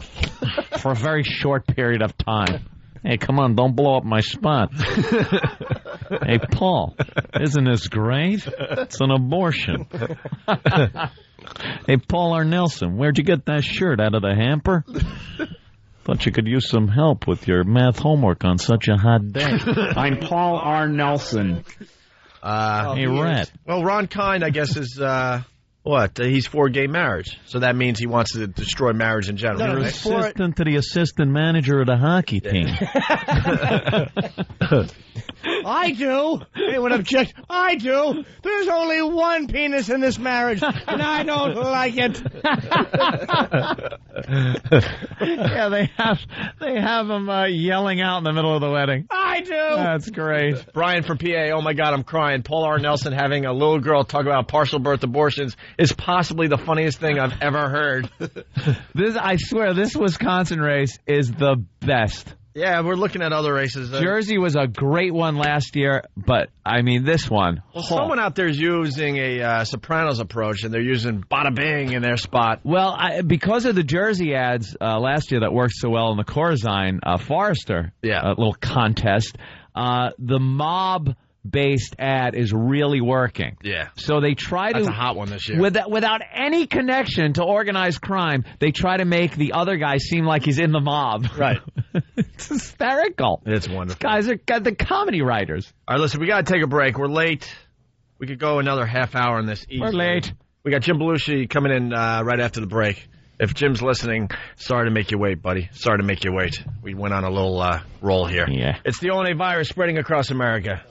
for a very short period of time. Hey, come on, don't blow up my spot. Hey, Paul, isn't this great? It's an abortion. Hey, Paul R. Nelson, where'd you get that shirt? Out of the hamper? Thought you could use some help with your math homework on such a hot day. I'm Paul R. Nelson. Hey, Rat. Well, Ron Kind, I guess, is, he's for gay marriage. So that means he wants to destroy marriage in general. You're right? assistant to the assistant manager of the hockey team. I do. Anyone object? I do. There's only one penis in this marriage, and I don't like it. Yeah, they have him yelling out in the middle of the wedding. I do. That's great. Brian from PA, oh my God, I'm crying. Paul R. Nelson having a little girl talk about partial birth abortions is possibly the funniest thing I've ever heard. I swear, this Wisconsin race is the best. Yeah, we're looking at other races. Jersey was a great one last year, but, I mean, this one. Well, someone out there is using a Sopranos approach, and they're using Bada Bing in their spot. Well, because of the Jersey ads last year that worked so well in the Corzine Forrester little contest, the mob-based ad is really working. Yeah. So they try to... That's a hot one this year. Without any connection to organized crime, they try to make the other guy seem like he's in the mob. Right. It's hysterical. It's wonderful. These guys are the comedy writers. All right, listen, we got to take a break. We're late. We could go another half hour on this. We're late. We got Jim Belushi coming in right after the break. If Jim's listening, sorry to make you wait, buddy. Sorry to make you wait. We went on a little roll here. Yeah. It's the ONA virus spreading across America.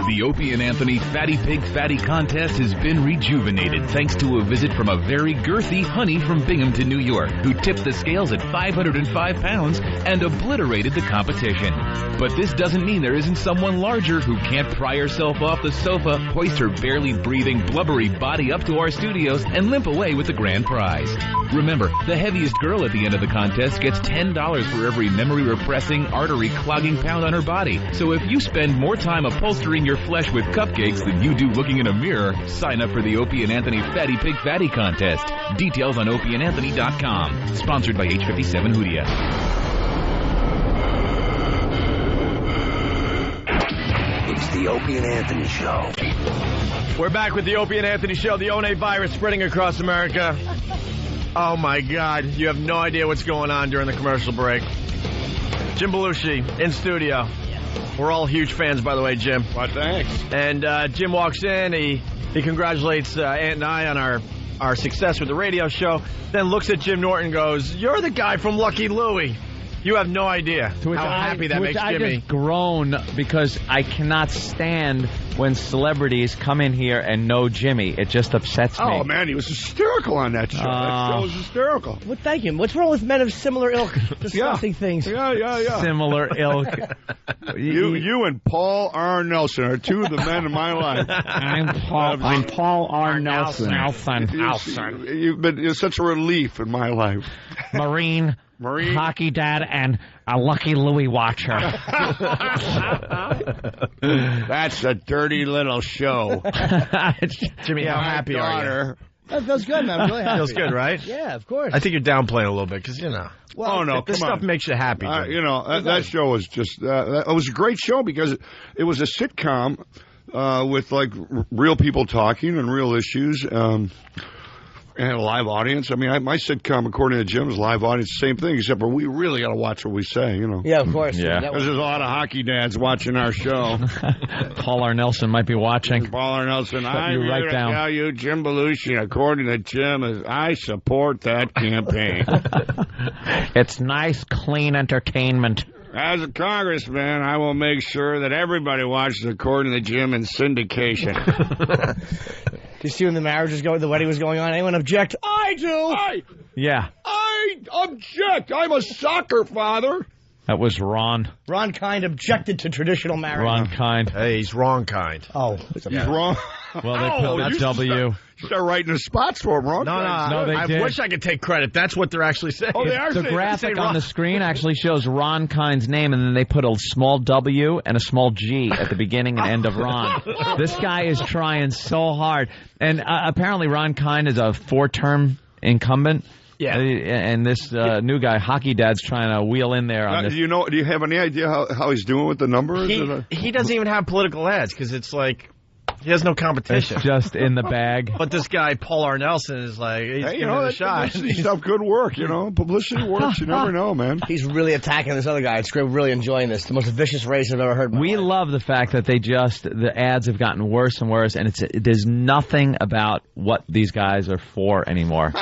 The Opie and Anthony Fatty Pig Fatty Contest has been rejuvenated thanks to a visit from a very girthy honey from Binghamton, New York, who tipped the scales at 505 pounds and obliterated the competition. But this doesn't mean there isn't someone larger who can't pry herself off the sofa, hoist her barely breathing, blubbery body up to our studios, and limp away with the grand prize. Remember, the heaviest girl at the end of the contest gets $10 for every memory-repressing, artery-clogging pound on her body. So if you spend more time upholstering your flesh with cupcakes than you do looking in a mirror, sign up for the Opie and Anthony Fatty Pig Fatty Contest. Details on opieandanthony.com. Sponsored by H57 Hoodia. It's the Opie and Anthony Show. We're back with the Opie and Anthony Show. The ONA virus spreading across America. Oh, my God. You have no idea what's going on during the commercial break. Jim Belushi in studio. We're all huge fans, by the way, Jim. Well, thanks. And Jim walks in. He congratulates Ant and I on our success with the radio show. Then looks at Jim Norton and goes, "You're the guy from Lucky Louie." You have no idea how happy that makes Jimmy. I just groan because I cannot stand when celebrities come in here and know Jimmy. It just upsets me. Oh, man, he was hysterical on that show. That show was hysterical. Well, thank you. What's wrong with men of similar ilk discussing things? Yeah. Similar ilk. You and Paul R. Nelson are two of the men in my life. I'm Paul R. Nelson. You're such a relief in my life. Marine, hockey dad, and a Lucky Louie watcher. That's a dirty little show. Jimmy, how happy are you? That feels good, man. I'm really happy. Feels good, right? Yeah, of course. I think you're downplaying a little bit because, you know. Well, no, this stuff makes you happy. You know, that show was just, it was a great show because it was a sitcom with, like, real people talking and real issues. And a live audience. I mean, my sitcom, according to Jim, is live audience, same thing, except for we really got to watch what we say, you know. Yeah, of course. Yeah. Because there's a lot of hockey dads watching our show. Paul R. Nelson might be watching. Paul R. Nelson, I'm you here write to down. tell you, Jim Belushi, according to Jim, I support that campaign. It's nice, clean entertainment. As a congressman, I will make sure that everybody watches according to Jim in syndication. Do you see when the wedding was going on? Anyone object? I do. Yeah. I object. I'm a soccer father. That was Ron. Ron Kind objected to traditional marriage. Ron Kind. Hey, he's wrong kind. Oh, he's wrong. Well, they put that W. Start writing the spots for him, Ron. No, I wish I could take credit. That's what they're actually saying. Oh, they are The saying graphic on the screen actually shows Ron Kind's name, and then they put a small W and a small G at the beginning and end of Ron. This guy is trying so hard. And apparently Ron Kind is a 4-term incumbent. Yeah. And this new guy, Hockey Dad's trying to wheel in there on this. Do you have any idea how he's doing with the numbers? He doesn't even have political ads because it's like he has no competition. It's just in the bag. But this guy, Paul R. Nelson, is like, he's giving it a shot. Publicity stuff could work, you know. Publicity works. You never know, man. He's really attacking this other guy. It's great. Really enjoying this. The most vicious race I've ever heard. We love the fact that the ads have gotten worse and worse, and there's nothing about what these guys are for anymore.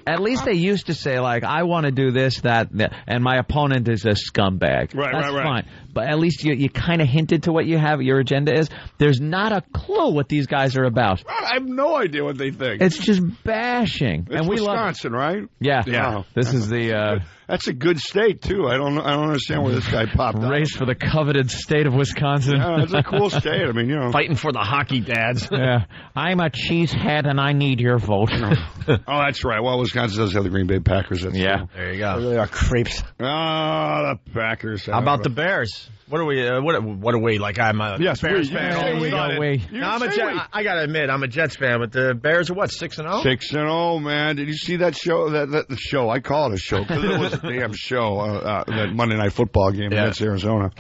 At least they used to say, like, I want to do this, that, and my opponent is a scumbag. That's fine. But at least you kind of hinted to what your agenda is. There's not a clue what these guys are about. I have no idea what they think. It's just bashing. It's Wisconsin, right? Yeah. Wow. This is the... That's a good state, too. I don't understand where this guy popped up. Race for the coveted state of Wisconsin. Yeah, it's a cool state. I mean, you know. Fighting for the hockey dads. Yeah. I'm a cheesehead and I need your vote. Oh, that's right. Well, Wisconsin does have the Green Bay Packers. There you go. They really are creeps. Oh, the Packers. How about the Bears? What are we? What are we? Like, I'm a Bears fan. I gotta admit, I'm a Jets fan, but the Bears are what, 6-0? 6-0, man. Did you see that show? The show. I call it a show because it was a damn show. That Monday Night Football game against Arizona.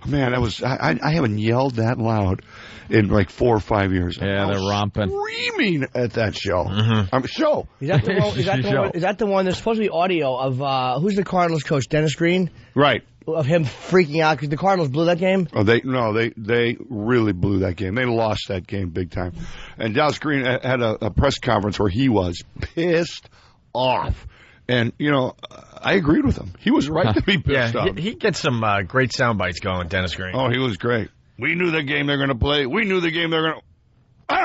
Man, that was. I haven't yelled that loud in like 4 or 5 years. Yeah, they're romping, screaming at that show. Show. Is that the one? Is that the one? There's supposed to be audio of who's the Cardinals coach, Dennis Green? Right. Of him freaking out because the Cardinals blew that game? Oh, they really blew that game. They lost that game big time. And Dallas Green had a press conference where he was pissed off. And, you know, I agreed with him. He was right to be pissed off. He gets some great sound bites going, Dennis Green. Oh, he was great. We knew the game they're going to play. We knew the game they're going to... We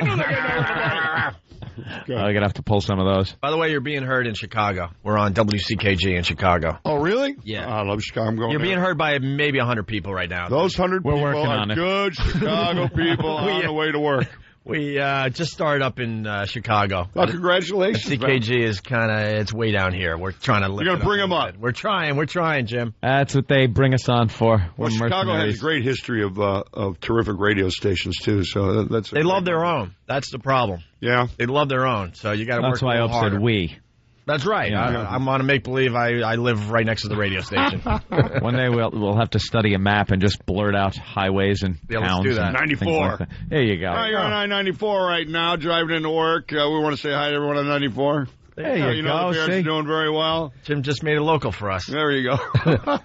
knew the game they were going to I'm going to have to pull some of those. By the way, you're being heard in Chicago. We're on WCKG in Chicago. Oh, really? Yeah. I love Chicago. You're being heard by maybe 100 people right now. Those 100 people are good Chicago people on the way to work. We just started up in Chicago. Well, congratulations. CKG is it's way down here. We're trying to lift You're going to bring them up. We're trying, Jim. That's what they bring us on for. Well, Chicago has a great history of terrific radio stations, too. So they love their own. That's the problem. Yeah. They love their own. So you got to work That's why I said we. That's right. Yeah. I'm on to make believe I live right next to the radio station. One day we'll have to study a map and just blurt out highways and towns. Let's do that. 94. Like that. There you go. You're on I-94 right now, driving into work. We want to say hi to everyone on 94. There you go. The Bears are doing very well. Jim just made it local for us. There you go.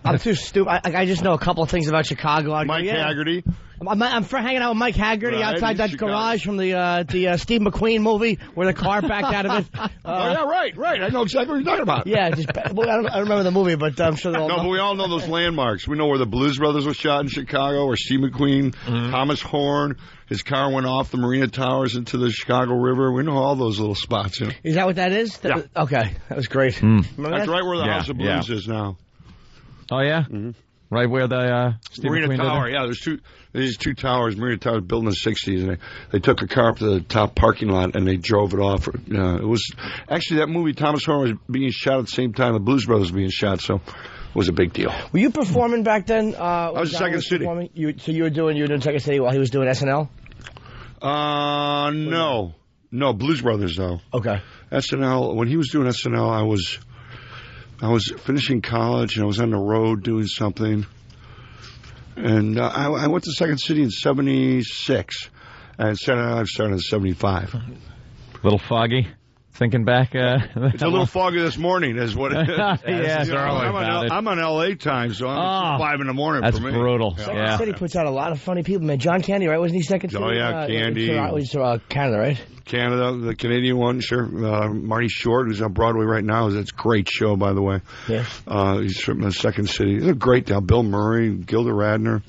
I'm too stupid. I just know a couple of things about Chicago. Mike Haggerty. I'm hanging out with Mike Haggerty outside that garage from the Steve McQueen movie where the car backed out of it. Oh, yeah, right. I know exactly what you're talking about. Yeah, I don't remember the movie, but I'm sure they're all... No, but we all know those landmarks. We know where the Blues Brothers was shot in Chicago, where Steve McQueen, Thomas Horn, his car went off the Marina Towers into the Chicago River. We know all those little spots. You know? Is that what that is? Yeah. Okay, that was great. That's right where the House of Blues is now. Oh, yeah? Mm-hmm. Right where the Steve Marina McQueen Tower, yeah. There's these two towers, Marina Tower, built in the 60s, and they took a car up to the top parking lot and they drove it off. It was actually that movie. Thomas Horn was being shot at the same time the Blues Brothers were being shot, so it was a big deal. Were you performing back then? I was Second City. So you were doing Second City while he was doing SNL? No. No, Blues Brothers, though. Okay. SNL, when he was doing SNL, I was finishing college, and I was on the road doing something. And I went to Second City in 76, and Saturday Night Live started in 75. A little foggy. Thinking back, it's a little foggy this morning, is what it is. Yeah, I'm on LA time, so it's 5 in the morning that's for me. brutal. Second City puts out a lot of funny people, man. John Candy, right? Wasn't he Second City? Oh, yeah, Candy. Canada, right? Canada, the Canadian one, sure. Marty Short, who's on Broadway right now. It's a great show, by the way. Yeah. He's from the Second City. They're great now. Bill Murray, Gilda Radner,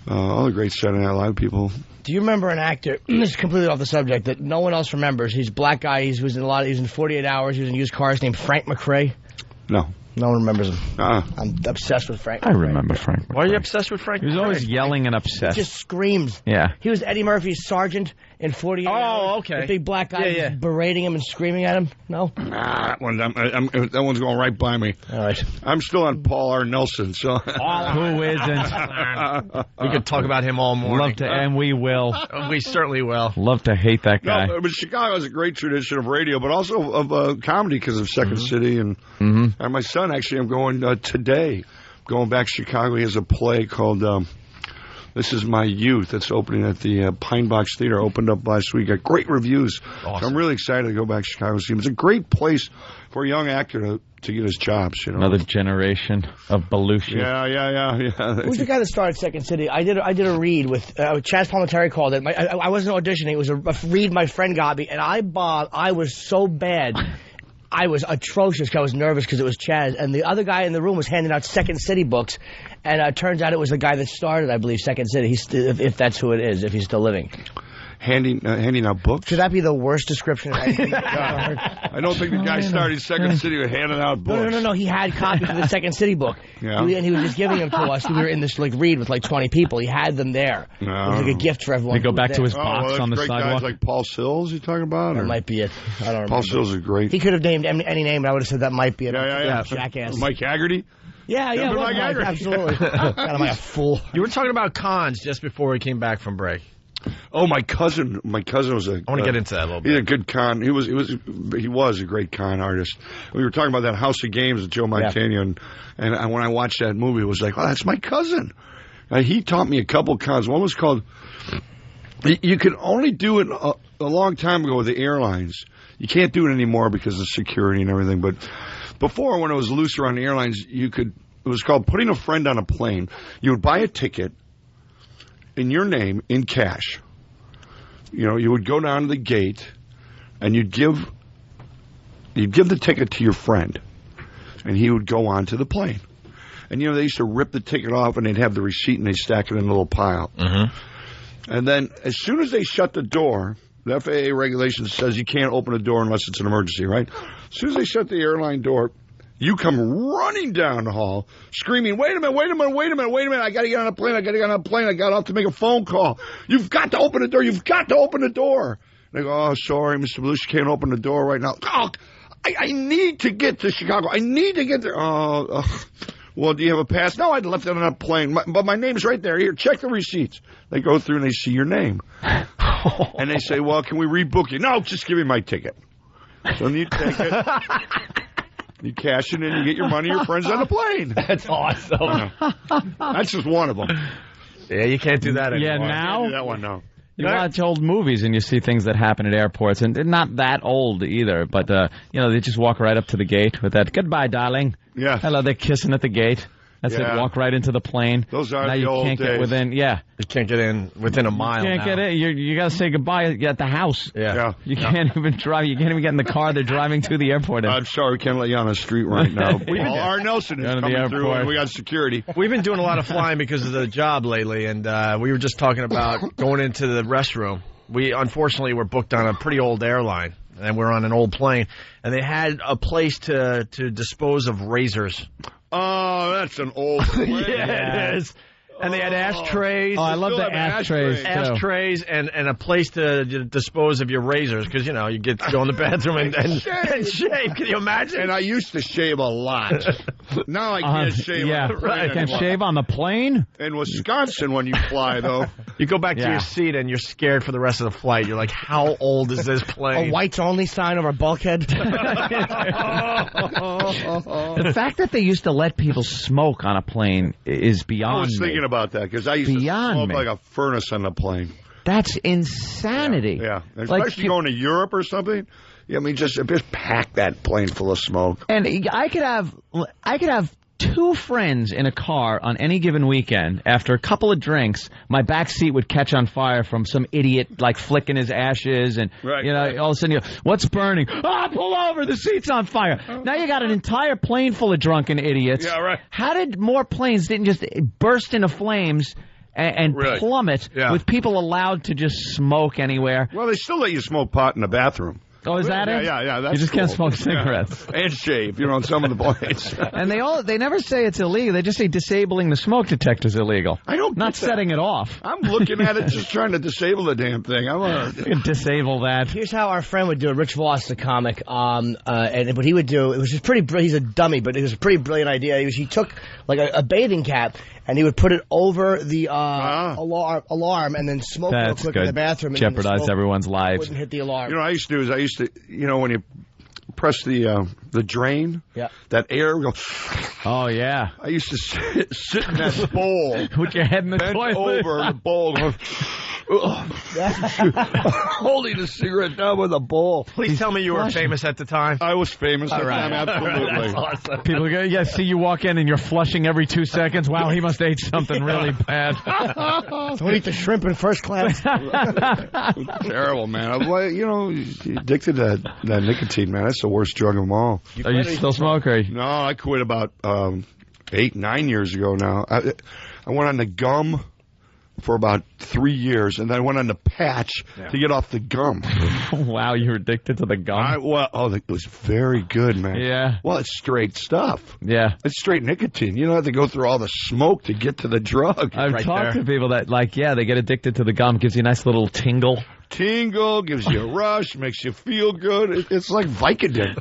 all the great Saturday Night Live people. Do you remember an actor, this is completely off the subject, that no one else remembers? He's a black guy, he was in 48 Hours, he was in Used Cars, named Frank McRae. No. No one remembers him. I'm obsessed with Frank McRae. I remember Frank McRae. Why are you obsessed with Frank McRae? He was always yelling and upset. He just screams. Yeah. He was Eddie Murphy's sergeant in 48 Hours. Oh, okay. The big black guy berating him and screaming at him. No? That one's going right by me. All right. I'm still on Paul R. Nelson, so... Who isn't? We could talk about him all morning. Love to, and we will. We certainly will. Love to hate that guy. No, but Chicago has a great tradition of radio, but also of comedy because of Second City. And my son, actually, I'm going today, going back to Chicago. He has a play called This Is My Youth. It's opening at the Pine Box Theater. Opened up last week. Got great reviews. Awesome. So I'm really excited to go back to Chicago and see him. It's a great place for a young actor to get his chops. You know, another generation of Belushi. Yeah. Who's the guy that started Second City? I did a read with Chaz Palminteri called it. I wasn't auditioning. It was a read my friend got me, and I was so bad. I was atrocious because I was nervous because it was Chaz. And the other guy in the room was handing out Second City books. And it turns out it was the guy that started, I believe, Second City, if that's who it is, if he's still living. Handing out books? Should that be the worst description of anything? I don't think the guy started Second City with handing out books. No. He had copies of the Second City book. Yeah. And he was just giving them to us. We were in this read with 20 people. He had them there. No. It was like a gift for everyone. We go back to his box on the great sidewalk. Guys like Paul Sills you talking about? That might be it. I don't remember. Paul Sills is great. He could have named any name, but I would have said that might be it. Yeah. Jackass. Mike Haggerty? Yeah, Mike Haggerty. Absolutely. God, am I a fool? You were talking about cons just before we came back from break. Oh, my cousin was a... I want to get into that a little bit. He's a good con. He was a great con artist. We were talking about that House of Games with Joe Mantegna, and when I watched that movie, it was like, oh, that's my cousin. He taught me a couple cons. One was called... You could only do it a long time ago with the airlines. You can't do it anymore because of security and everything, but before, when it was looser on the airlines, it was called putting a friend on a plane. You would buy a ticket in your name in cash. You know, you would go down to the gate and you'd give the ticket to your friend, and he would go on to the plane. And they used to rip the ticket off and they'd have the receipt and they'd stack it in a little pile. And then as soon as they shut the door, the FAA regulation says you can't open a door unless it's an emergency, right? As soon as they shut the airline door, you come running down the hall, screaming, wait a minute, I got to get on a plane, I got off to make a phone call. You've got to open the door, They go, oh, sorry, Mr. Belushi, can't open the door right now. Oh, I need to get to Chicago. I need to get there. Well, do you have a pass? No, I'd left it on a plane. But my name's right there. Here, check the receipts. They go through and they see your name. And they say, well, can we rebook you? No, just give me my ticket. So you take it. You cash it in, you get your money, your friends on the plane. That's awesome. That's just one of them. Yeah, you can't do that anymore. Yeah, now? Can't do that one, no. You watch old movies and you see things that happen at airports, and they're not that old either, but, they just walk right up to the gate with that, goodbye, darling. Yeah. Hello, they're kissing at the gate. That's it, walk right into the plane. Those are now the old days. Get within, You can't get in within a mile. You can't get in. You got to say goodbye at the house. Yeah. You can't even drive. You can't even get in the car they're driving to the airport in. I'm sorry, we can't let you on the street right now. Paul R. Nelson is coming through, and we got security. We've been doing a lot of flying because of the job lately, and we were just talking about going into the restroom. We, unfortunately, were booked on a pretty old airline, and we're on an old plane, and they had a place to dispose of razors. Oh, that's an old plane. Yeah, it is. And they had ashtrays. Oh, I love the ashtrays, too. Ashtrays and a place to dispose of your razors, because, you get to go in the bathroom and shave. Can you imagine? And I used to shave a lot. Now I can't shave on the plane Can't anymore. shave on the plane? In Wisconsin, when you fly, though. You go back to your seat and you're scared for the rest of the flight. You're like, how old is this plane? A whites only sign over a bulkhead. The fact that they used to let people smoke on a plane is beyond I was me. thinking about that because I used Beyond to smoke me. like a furnace on the plane. That's insanity. Yeah, Like, especially going to Europe or something. Yeah, I mean, just pack that plane full of smoke. And I could have 2 friends in a car on any given weekend. After a couple of drinks, my back seat would catch on fire from some idiot like flicking his ashes, and all of a sudden, what's burning? Pull over! The seat's on fire. Now you got an entire plane full of drunken idiots. Yeah, right. How did more planes didn't just burst into flames and plummet with people allowed to just smoke anywhere? Well, they still let you smoke pot in the bathroom. Oh, is that it? Yeah. That's you just can't cool. smoke cigarettes. Yeah. And shave, on some of the planes. And they never say it's illegal. They just say disabling the smoke detector is illegal. I don't Not get that. setting it off. I'm looking at it, just trying to disable the damn thing. You can disable that. Here's how our friend would do it. Rich Voss, the comic, and what he would do, it was just pretty brilliant. He's a dummy, but it was a pretty brilliant idea. He took like a bathing cap and he would put it over the alarm and then smoke real That's quick good. in the bathroom. And Jeopardize then the smoke everyone's lives. wouldn't hit the alarm. What I used to do is when you press the drain, that air would go. Oh, yeah. I used to sit in that bowl. With your head in the bent toilet. over the bowl. Holding the cigarette down with a bowl. Please tell me you were famous at the time. I was famous at the time, absolutely. That's awesome. People go, see you walk in and you're flushing every 2 seconds. Wow, he must have ate something really bad. Don't eat the shrimp in first class. Terrible, man. Addicted to that nicotine, man. That's the worst drug of them all. Are you still smoking? No, I quit about 8-9 years ago now. I went on the gum for about 3 years, and then I went on the patch to get off the gum. Wow, you were addicted to the gum? It was very good, man. Yeah. Well, it's straight stuff. Yeah. It's straight nicotine. You don't have to go through all the smoke to get to the drug. I've talked to people that, they get addicted to the gum. Gives you a nice little tingle. Gives you a rush, makes you feel good. It's like Vicodin.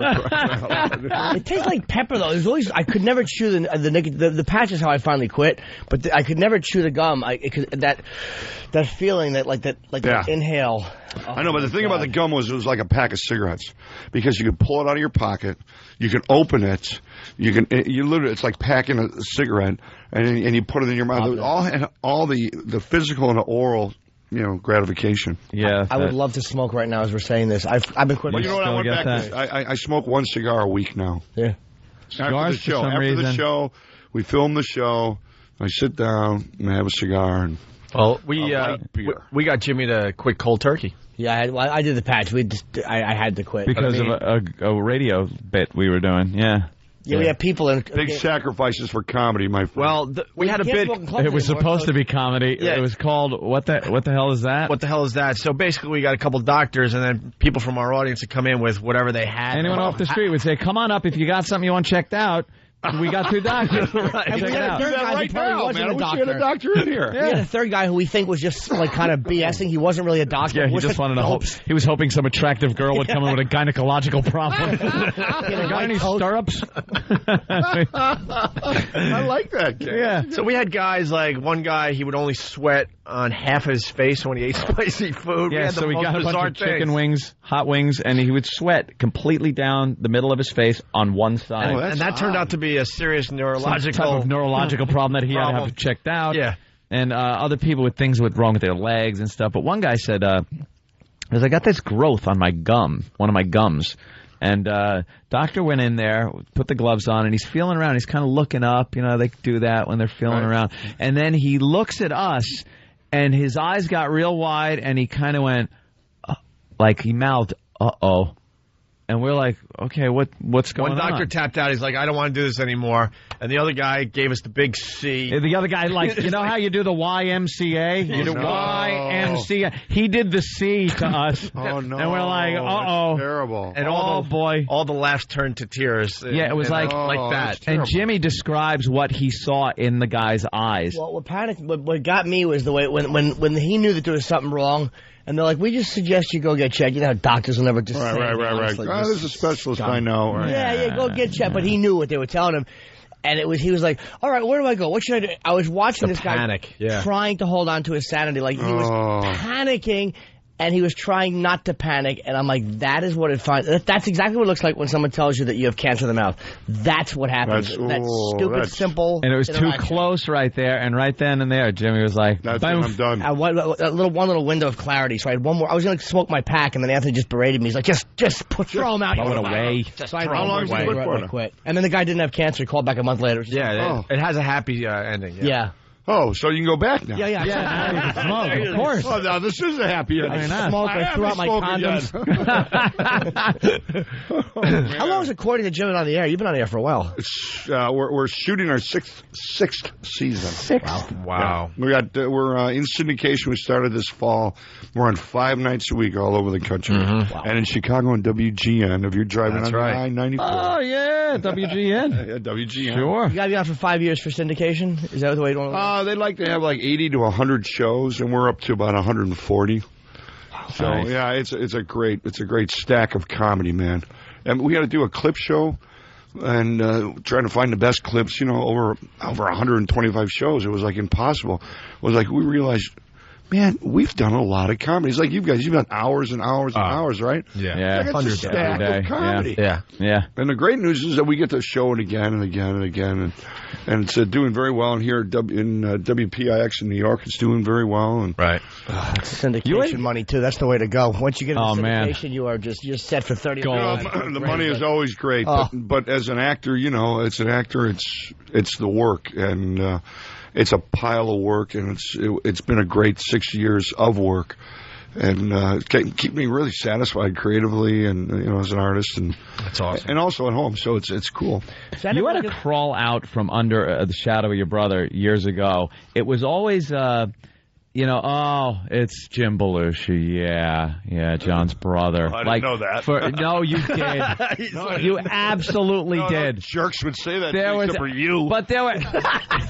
It tastes like pepper, though. I could never chew the patch is how I finally quit, but I could never chew the gum. That feeling that inhale. I know, but the thing about the gum was it was like a pack of cigarettes because you could pull it out of your pocket, you can open it, it's like packing a cigarette, and you put it in your mouth. All the physical and the oral. Gratification. Yeah, I would love to smoke right now as we're saying this. I've been quitting. Well, you know what? I went back. I smoke 1 cigar a week now. Yeah. After the show, we film the show. I sit down and have a cigar. And we got Jimmy to quit cold turkey. Yeah, I did the patch. I had to quit because of a radio bit we were doing. Yeah. Yeah, we have people in big sacrifices for comedy, my friend. Well, we had a bit. It was supposed to be comedy. Yeah. It was called what the hell is that? What the hell is that? So basically, we got a couple doctors, and then people from our audience would come in with whatever they had. Anyone off the street would say, "Come on up if you got something you want checked out." We got 2 doctors. And we had a third guy who probably wasn't a doctor. We had a doctor in here. We had a third guy who we think was just kind of BSing. He wasn't really a doctor. Yeah, he just wanted to hope. He was hoping some attractive girl would come in with a gynecological problem. Got any stirrups? I like that. Yeah. So we had guys one guy, he would only sweat on half his face when he ate spicy food. Yeah, so we got a bunch of chicken wings, hot wings, and he would sweat completely down the middle of his face on one side. And that turned out to be a serious neurological problem that he had to have checked out. Yeah. And other people with things wrong with their legs and stuff. But one guy said, I got this growth on my gum, one of my gums. And doctor went in there, put the gloves on, and he's feeling around. He's kind of looking up. They do that when they're feeling around. And then he looks at us, and his eyes got real wide, and he kind of went, he mouthed, uh-oh. And we're like, okay, what's going on? One doctor tapped out. He's like, I don't want to do this anymore. And the other guy gave us the big C. The other guy, you know how you do the YMCA? You do YMCA. He did the C to us. Oh, no. And we're like, uh-oh. That's terrible. And boy. All the laughs turned to tears. Yeah, it was like that. And Jimmy describes what he saw in the guy's eyes. Well, what got me was the way when he knew that there was something wrong. And they're like, we just suggest you go get checked. You know how doctors will never just say Right. Like, there's a specialist I know. Yeah, go get checked. But he knew what they were telling him. And he was like, all right, where do I go? What should I do? I was watching this panic. guy trying to hold on to his sanity. Like, he was panicking. And he was trying not to panic, and I'm like, that is what it finds. That's exactly what it looks like when someone tells you that you have cancer in the mouth. That's what happens. That stupid, simple. And it was too close right there, and right then and there, Jimmy was like, "That's it, I'm done." One little window of clarity. So I had one more. I was going to smoke my pack, and then Anthony just berated me. He's like, just throw him out. Throw it away. So how long did you quit? And then the guy didn't have cancer. He called back a month later. It has a happy ending. Yeah. Oh, so you can go back now? Yeah. You can smoke, of course. Oh, no, this is a happy ending. I smoked. I threw out my condoms. How long is According to Jim on the air? You've been on the air for a while. We're shooting our sixth season. Wow. Yeah. We're in syndication. We started this fall. We're on 5 nights a week all over the country. Wow. And in Chicago on WGN, if you're driving on I-94. Oh, yeah, WGN. Yeah, WGN. Sure. You got to be on for 5 years for syndication? Is that the way you want to They'd like to have like 80 to 100 shows, and we're up to about 140. So yeah, it's a great stack of comedy, man. And we had to do a clip show, and trying to find the best clips. Over 125 shows, it was like impossible. It was like we realized, man, we've done a lot of comedy. It's like you've done hours and hours and hours, right? Yeah. Like it's a stack of comedy. Yeah. And the great news is that we get to show it again and again and again, and it's doing very well. And here in WPIX in New York, it's doing very well. And syndication money too. That's the way to go. Once you get into syndication, you're set for 30 years. The money is always great, but as an actor, it's the work, and it's a pile of work, and it's been a great 6 years of work, and keep me really satisfied creatively, and as an artist, and that's awesome, and also at home. So it's cool. You had to crawl out from under the shadow of your brother years ago. It was always. It's Jim Belushi. Yeah, John's brother. I didn't know that. No, you did. You absolutely did. Jerks would say that except for you. But there were.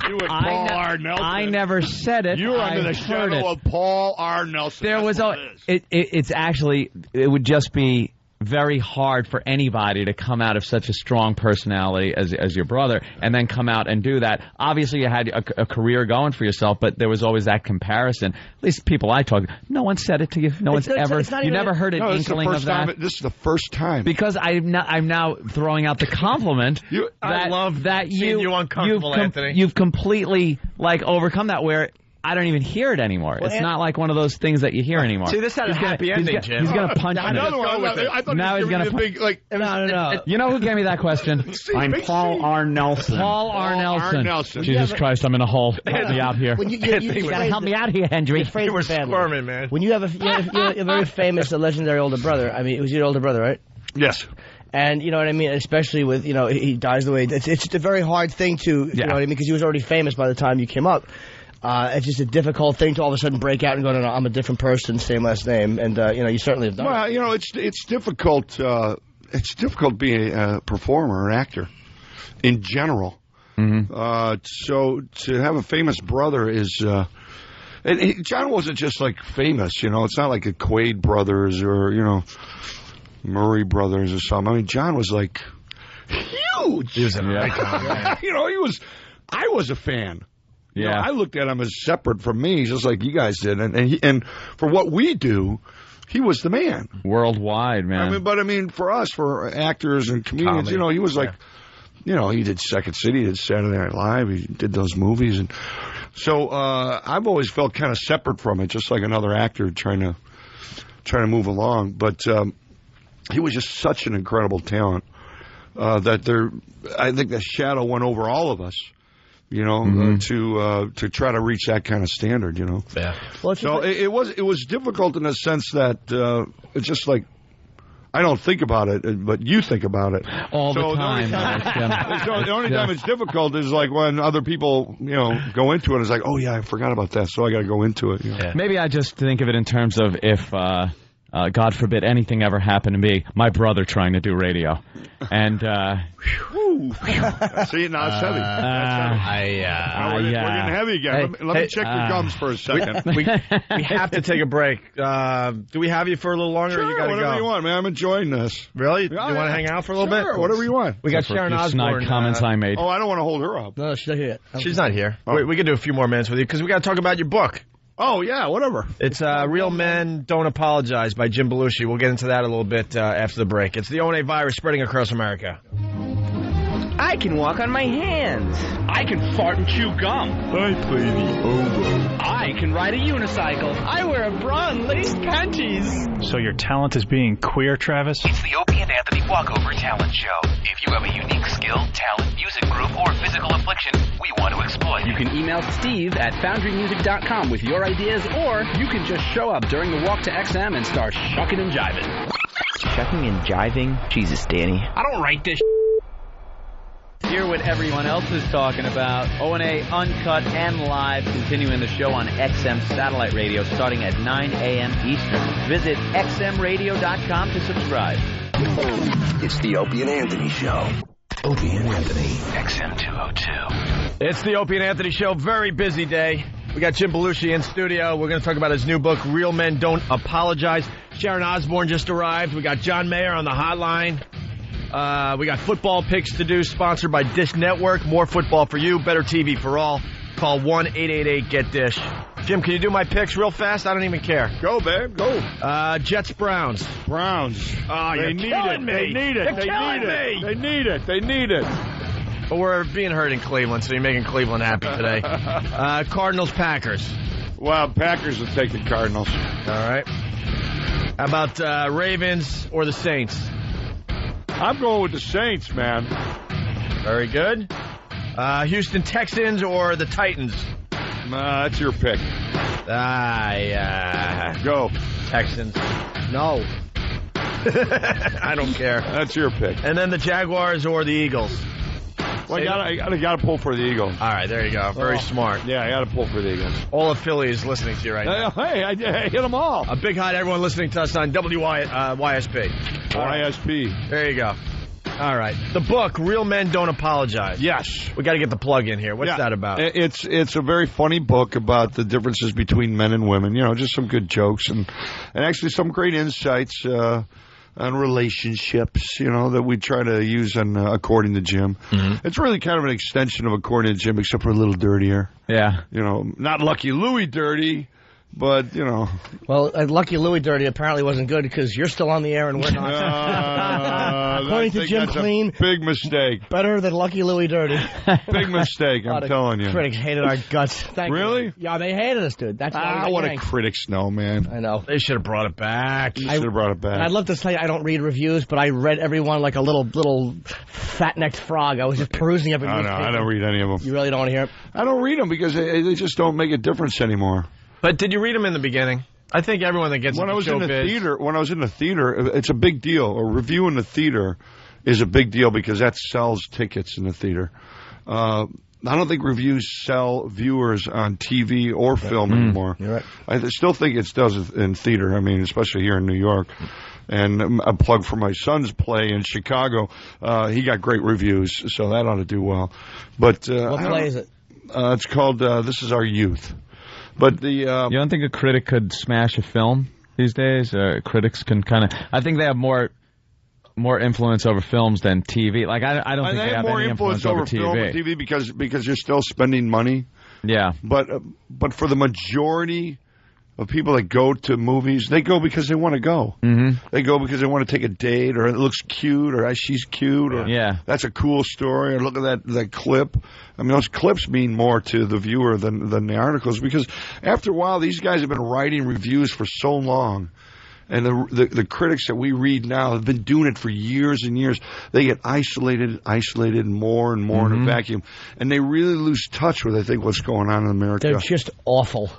You and Paul R. Nelson. I never said it. You were under the shadow of Paul R. Nelson. There was it's actually, it would just be very hard for anybody to come out of such a strong personality as your brother and then come out and do that. Obviously, you had a career going for yourself, but there was always that comparison. At least people I talk to, no one said it to you. No one's ever. You never heard an inkling of that. This is the first time. Because I'm now throwing out the compliment. I love that seeing you uncomfortable, Anthony. You've completely overcome that where. I don't even hear it anymore. It's not like one of those things that you hear anymore. See, this had a happy ending, Jim. He's going to punch me. Now he's going to punch. No. You know who gave me that question? I'm Paul R. Nelson. Paul R. Nelson. Jesus Christ, I'm in a hole. Help me out here. You got to help me out here, Hendry. You were squirming, man. When you have a very famous, legendary older brother, I mean, it was your older brother, right? Yes. And you know what I mean? Especially with, he dies the way... It's just a very hard thing to, you know what I mean? Because he was already famous by the time you came up. It's just a difficult thing to all of a sudden break out and go, no, I'm a different person, same last name, and you certainly have done it. Well, it's difficult. It's difficult being a performer, an actor, in general. Mm-hmm. So to have a famous brother is. And John wasn't just like famous, It's not like the Quaid brothers or Murray brothers or something. I mean, John was like huge. He was an icon. I was a fan. Yeah, I looked at him as separate from me, just like you guys did, and for what we do, he was the man worldwide, man. I mean, for us, for actors and comedians, comedy. He was like, he did Second City, he did Saturday Night Live, he did those movies, and so I've always felt kind of separate from it, just like another actor trying to move along. But he was just such an incredible talent that I think the shadow went over all of us. To try to reach that kind of standard, Yeah. Well, so it was difficult in a sense that it's just like I don't think about it, but you think about it all the time. The only time it's difficult is like when other people, go into it. It's like, oh yeah, I forgot about that, so I got to go into it. Maybe I just think of it in terms of if God forbid anything ever happened to me, my brother trying to do radio. And, See, now it's heavy. We're getting heavy again. Let me check your gums for a second. We have to take a break. Do we have you for a little longer? Sure, or you gotta whatever go? you want, man. I'm enjoying this. Really? Yeah, you want to hang out for a little sure, bit? Whatever you want. We got Sharon Osbourne. comments I made. Oh, I don't want to hold her up. No, she's not here. She's not here. Oh. We can do a few more minutes with you because we got to talk about your book. Oh, yeah, whatever. It's Real Men Don't Apologize by Jim Belushi. We'll get into that a little bit after the break. It's the O&A virus spreading across America. I can walk on my hands. I can fart and chew gum. I play the oboe. I can ride a unicycle. I wear a bra and lace panties. So your talent is being queer, Travis? It's the Opie and Anthony Walkover Talent Show. If you have a unique skill, talent, music group, or physical affliction, we want to exploit. You can email Steve at foundrymusic.com with your ideas, or you can just show up during the walk to XM and start shucking and jiving. Shucking and jiving? Jesus, Danny. I don't write this. Hear what everyone else is talking about. O&A Uncut and Live, continuing the show on XM Satellite Radio starting at 9 a.m. Eastern. Visit xmradio.com to subscribe. It's the Opie and Anthony Show. Opie and Anthony, XM 202. It's the Opie and Anthony Show. Very busy day. We got Jim Belushi in studio. We're going to talk about his new book, Real Men Don't Apologize. Sharon Osbourne just arrived. We got John Mayer on the hotline. We got football picks to do, sponsored by Dish Network. More football for you, better TV for all. Call 1-888-GET-DISH. Jim, can you do my picks real fast? I don't even care. Go, babe, go. Jets, Browns. Browns. Oh, They you're need killing it. me. They need it. You're They killing need me. it. They need it. They need it. But we're being hurt in Cleveland, so you're making Cleveland happy today. Cardinals, Packers. Well, Packers will take the Cardinals. All right. How about Ravens or the Saints? I'm going with the Saints, man. Very good. Houston Texans or the Titans? That's your pick. Go. Texans. No. I don't care. That's your pick. And then the Jaguars or the Eagles? Well, I got to pull for the Eagles. All right, there you go. Very smart. Yeah, I got to pull for the Eagles. All of Philly is listening to you right now. Hey, I hit them all. A big hi to everyone listening to us on YSP. YSP. There you go. All right. The book, Real Men Don't Apologize. Yes. We got to get the plug in here. What's that about? It's a very funny book about the differences between men and women. You know, just some good jokes and actually some great insights on relationships, you know, that we try to use on According to Jim. Mm-hmm. It's really kind of an extension of According to Jim, except for a little dirtier. Yeah. You know, not Lucky Louie dirty, but, you know. Well, Lucky Louie dirty apparently wasn't good because you're still on the air and we're not. According to Jim Clean, big mistake. Better than Lucky Louie dirty. Big mistake, I'm telling you. Critics hated our guts. Thank really? You. Yeah, they hated us, dude. That's what a critics know, man. I know. They should have brought it back. Should have brought it back. And I'd love to say I don't read reviews, but I read every one like a little fat-necked frog. I was just perusing every newspaper. I don't read any of them. You really don't want to hear it? I don't read them because they just don't make a difference anymore. But did you read them in the beginning? I think everyone that gets when I was in the theater, when I was in the theater, it's a big deal. A review in the theater is a big deal because that sells tickets in the theater. I don't think reviews sell viewers on TV or film anymore. You're right. I still think it does in theater. I mean, especially here in New York. And a plug for my son's play in Chicago. He got great reviews, so that ought to do well. But what play is it? It's called This Is Our Youth. But you don't think a critic could smash a film these days? Critics can kind of. I think they have more influence over films than TV. Like I don't think they have more any influence over TV. film and TV because you're still spending money. Yeah. But for the majority of people that go to movies, they go because they want to go. Mm-hmm. They go because they want to take a date, or it looks cute, or she's cute, or that's a cool story, or look at that clip. I mean, those clips mean more to the viewer than the articles, because after a while, these guys have been writing reviews for so long, and the critics that we read now have been doing it for years and years. They get isolated more and more in a vacuum, and they really lose touch with, I think, what's going on in America. They're just awful.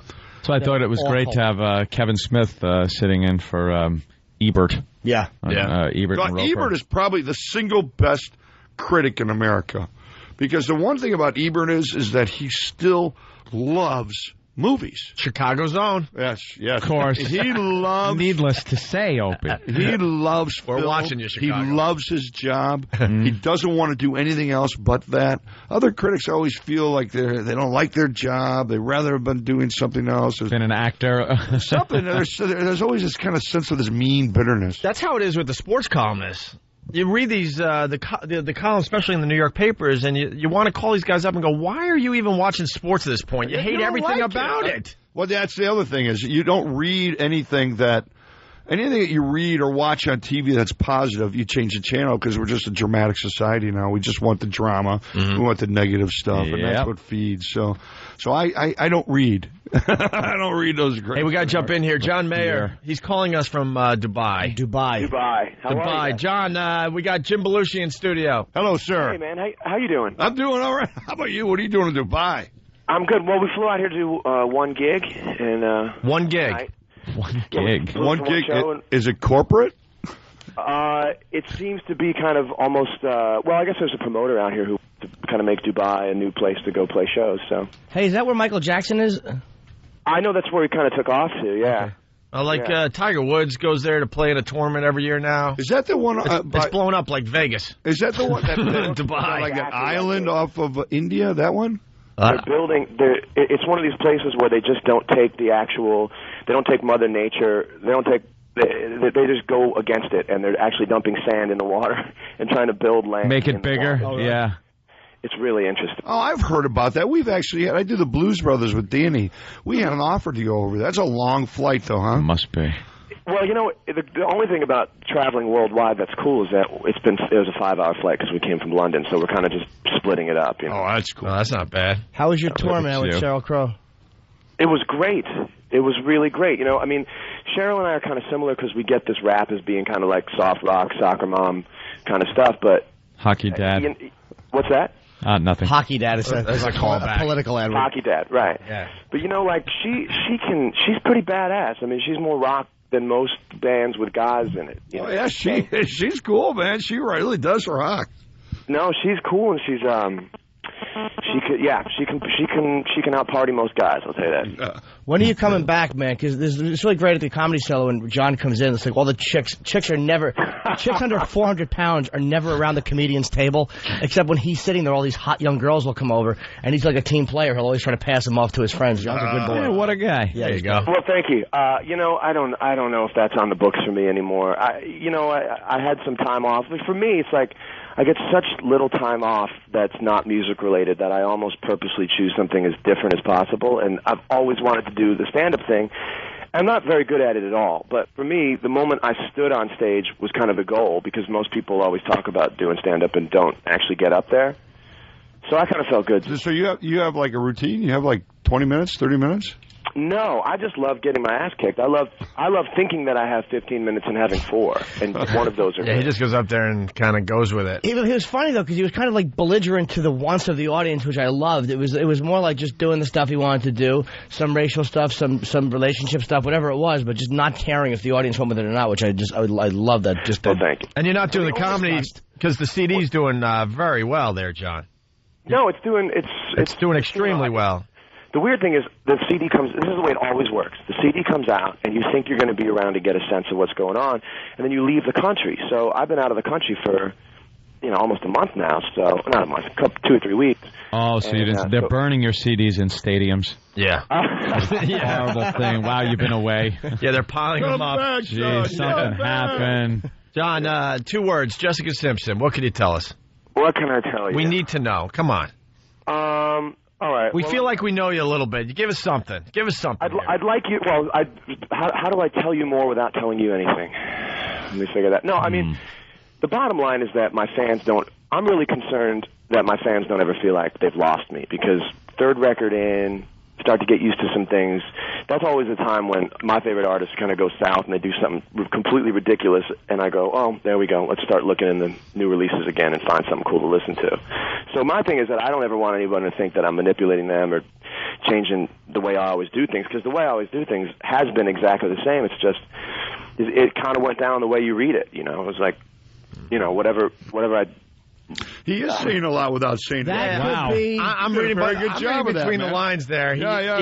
So I thought it was great to have Kevin Smith sitting in for Ebert. Yeah. Ebert and Roper. Ebert is probably the single best critic in America. Because the one thing about Ebert is that he still loves movies. Chicago's own. Yes. Of course. He loves... Needless to say, Opie. He loves We're film. watching you, Chicago. He loves his job. He doesn't want to do anything else but that. Other critics always feel like they don't like their job. They'd rather have been doing something else. Been an actor. Something. There's always this kind of sense of this mean bitterness. That's how it is with the sports columnists. You read these the columns, especially in the New York papers, and you want to call these guys up and go, why are you even watching sports at this point? You hate everything about it. Well, that's the other thing is you don't read anything that you read or watch on TV that's positive, you change the channel because we're just a dramatic society now. We just want the drama. We want the negative stuff, and that's what feeds. So I don't read. I don't read those great. Hey, we got to jump in here. John Mayer, he's calling us from Dubai. Dubai. How are you? John, we got Jim Belushi in studio. Hello, sir. Hey, man. How you doing? I'm doing all right. How about you? What are you doing in Dubai? I'm good. Well, we flew out here to do one gig. And, one gig? One gig. One gig. Is it corporate? It seems to be kind of almost, well, I guess there's a promoter out here who kind of makes Dubai a new place to go play shows, so. Hey, is that where Michael Jackson is? I know that's where he kind of took off to, yeah. Okay. Tiger Woods goes there to play in a tournament every year now. Is that the one? It's blown up like Vegas. Is that the one? Dubai. Like an island off of India, that one? They're building. It's one of these places where they just don't take the actual. They don't take Mother Nature. They just go against it, and they're actually dumping sand in the water and trying to build land. Make it bigger. Yeah. It's really interesting. Oh, I've heard about that. We've actually I did the Blues Brothers with Danny. We had an offer to go over there. That's a long flight, though, huh? Must be. Well, you know, the only thing about traveling worldwide that's cool is that it was a 5-hour flight because we came from London, so we're kind of just splitting it up. You know? Oh, that's cool. No, that's not bad. How was your tour, man, with Sheryl Crow? It was great. It was really great. You know, I mean, Sheryl and I are kind of similar because we get this rap as being kind of like soft rock, soccer mom kind of stuff, but... Hockey dad. What's that? Nothing. Hockey dad is a callback. Political ad. Hockey dad, right. Yeah. But, you know, like, she's pretty badass. I mean, she's more rock than most bands with guys in it. You know? Oh, yeah, she's cool, man. She really does rock. No, she's cool, and she's she can out party most guys. I'll tell you that. When are you coming back, man? Because it's really great at the Comedy Cellar when John comes in. It's like all the chicks are never chicks under 400 pounds are never around the comedian's table, except when he's sitting there. All these hot young girls will come over, and he's like a team player. He'll always try to pass them off to his friends. John's a good boy. Yeah, what a guy. Yeah, there you go. Well, thank you. You know, I don't know if that's on the books for me anymore. I had some time off, but for me, it's like I get such little time off that's not music related that I almost purposely choose something as different as possible. And I've always wanted to do the stand-up thing. I'm not very good at it at all, but for me, the moment I stood on stage was kind of the goal because most people always talk about doing stand-up and don't actually get up there. So I kind of felt good. So you have like a routine? You have like 20 minutes, 30 minutes? No, I just love getting my ass kicked. I love thinking that I have 15 minutes and having 4, and one of those are he just goes up there and kind of goes with it. He was funny though because he was kind of like belligerent to the wants of the audience, which I loved. It was more like just doing the stuff he wanted to do, some racial stuff, some relationship stuff, whatever it was, but just not caring if the audience went with it or not. Which I love that. Just thank you. And you're not doing the comedy because the CD's doing very well there, John. No, it's doing extremely well. The weird thing is the CD comes, this is the way it always works. The CD comes out, and you think you're going to be around to get a sense of what's going on, and then you leave the country. So I've been out of the country for, almost a month now, so, not a month, 2 or 3 weeks. Oh, so they're burning your CDs in stadiums. Yeah. Horrible thing. Wow, you've been away. Yeah, they're piling them up. Jeez, something happened. John, 2 words, Jessica Simpson. What can you tell us? What can I tell you? We need to know. Come on. All right. We feel like we know you a little bit. Give us something. I'd like you. Well, how do I tell you more without telling you anything? Let me figure that. No, I mean, the bottom line is that my fans don't. I'm really concerned that my fans don't ever feel like they've lost me because 3rd record in, start to get used to some things. That's always a time when my favorite artists kind of go south and they do something completely ridiculous, and I go, oh, there we go. Let's start looking in the new releases again and find something cool to listen to. So my thing is that I don't ever want anyone to think that I'm manipulating them or changing the way I always do things, because the way I always do things has been exactly the same. It's just it kind of went down the way you read it. It was like, whatever I He is saying a lot without saying That it. could be. I'm Did a reading, very but good I'm job reading of that, between the man. lines there. Yeah.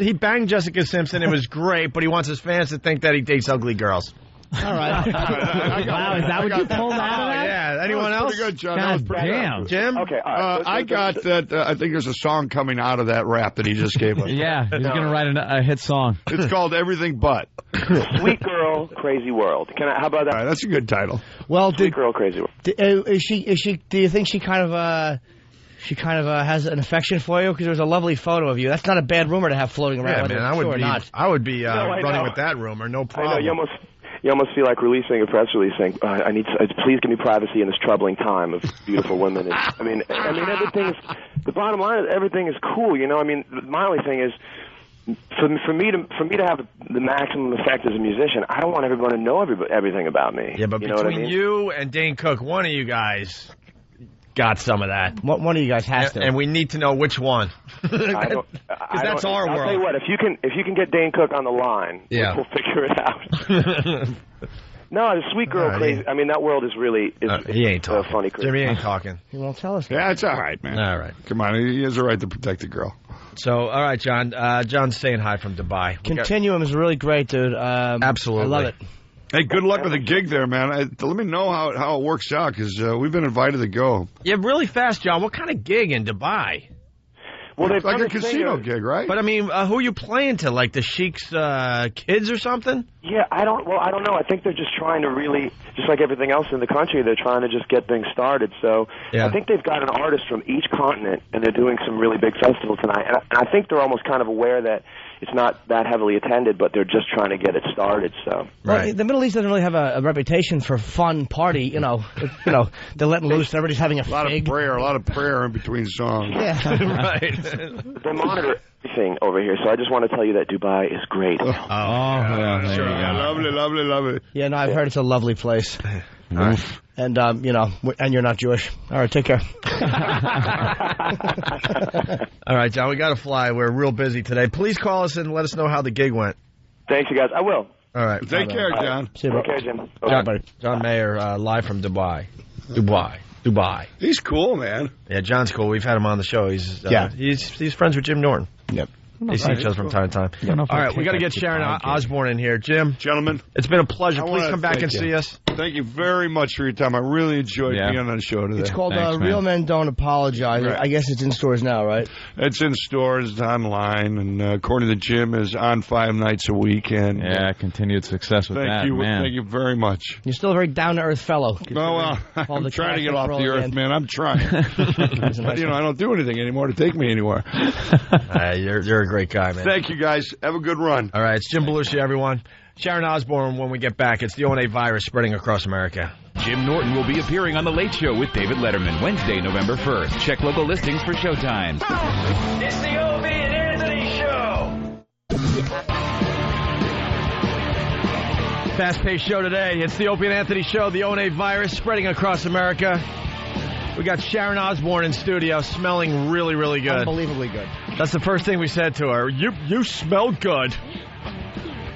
He banged Jessica Simpson. It was great, but he wants his fans to think that he dates ugly girls. All right. Wow, is that what you pulled out of that? Yeah. Anyone else? Pretty good, John. God That was pretty damn. good. Jim? Okay, all right. I got that. I think there's a song coming out of that rap that he just gave us. Yeah, he's going to write a hit song. It's called Everything But. Sweet Girl, Crazy World. How about that? All right, that's a good title. Well, Sweet Girl, Crazy World. is she? Do you think she kind of has an affection for you? Because there's a lovely photo of you. That's not a bad rumor to have floating around. Yeah, whether man, it's true or not. I would be I running know. with that rumor, no I problem. know, you almost feel like releasing a press release saying, please give me privacy in this troubling time of beautiful women. And, I mean, everything is, the bottom line is everything is cool, you know? I mean, my only thing is, for me to have the maximum effect as a musician, I don't want everyone to know everything about me. Yeah, but you know what I between mean? you and Dane Cook, one of you guys got some of that. One of you guys has to. And we need to know which one. Because that's our I'll world. tell you what, if you can get Dane Cook on the line, Yeah. we'll figure it out. No, the Sweet Girl Crazy. I mean, that world is really he ain't talking. funny. Jimmy ain't talking. He won't tell us. Yeah, it's all right, man. All right. Come on, he has a right to protect the girl. So, all right, John. John's saying hi from Dubai. Continuum is really great, dude. Absolutely. I love it. Hey, good luck with the gig there, man. Let me know how it works out, because we've been invited to go. Yeah, really fast, John. What kind of gig in Dubai? Well, they've like done a casino gig, right? But I mean, who are you playing to? Like the Sheik's kids or something? Yeah, I don't know. I think they're just trying to really, just like everything else in the country, they're trying to just get things started. So Yeah. I think they've got an artist from each continent, and they're doing some really big festivals tonight. And I think they're almost kind of aware that it's not that heavily attended, but they're just trying to get it started. So Well, the Middle East doesn't really have a reputation for fun party. You know, they're letting loose. Everybody's having a lot of prayer in between songs. Yeah, right. They monitor everything over here. So I just want to tell you that Dubai is great. yeah, there you go. Lovely. Yeah, no, I've heard it's a lovely place. And and you're not Jewish. All right, take care. All right, John, we got to fly. We're real busy today. Please call us and let us know how the gig went. Thanks, you guys. I will. All right. Take care, John. See you, bro. Take care, Jim. John Mayer, live from Dubai. Dubai. He's cool, man. Yeah, John's cool. We've had him on the show. He's friends with Jim Norton. Yep. They see each other from time to time. Yeah, All right, we got to get Sharon Osbourne in here. Jim, Gentlemen, it's been a pleasure. I Please wanna come back thank and you. see us. Thank you very much for your time. I really enjoyed being on the show today. It's called Thanks, Real man. Men Don't Apologize. Right. I guess it's in stores now, right? It's in stores, it's online, and according to Jim, is on 5 nights a week. And Yeah, continued success with that, man. Thank you very much. You're still a very down-to-earth fellow. Oh, well, All I'm the trying to get off traffic the roll earth, in. man. I'm trying. But, I don't do anything anymore to take me anywhere. You're a great guy, man. Thank you, guys. Have a good run. All right, it's Jim Belushi, everyone. Sharon Osbourne, when we get back, it's the O&A virus spreading across America. Jim Norton will be appearing on The Late Show with David Letterman Wednesday, November 1st. Check local listings for showtimes. It's the Opie and Anthony Show. Fast-paced show today. It's the Opie and Anthony Show, the O&A virus spreading across America. We got Sharon Osbourne in studio, smelling really, really good. Unbelievably good. That's the first thing we said to her. You smell good.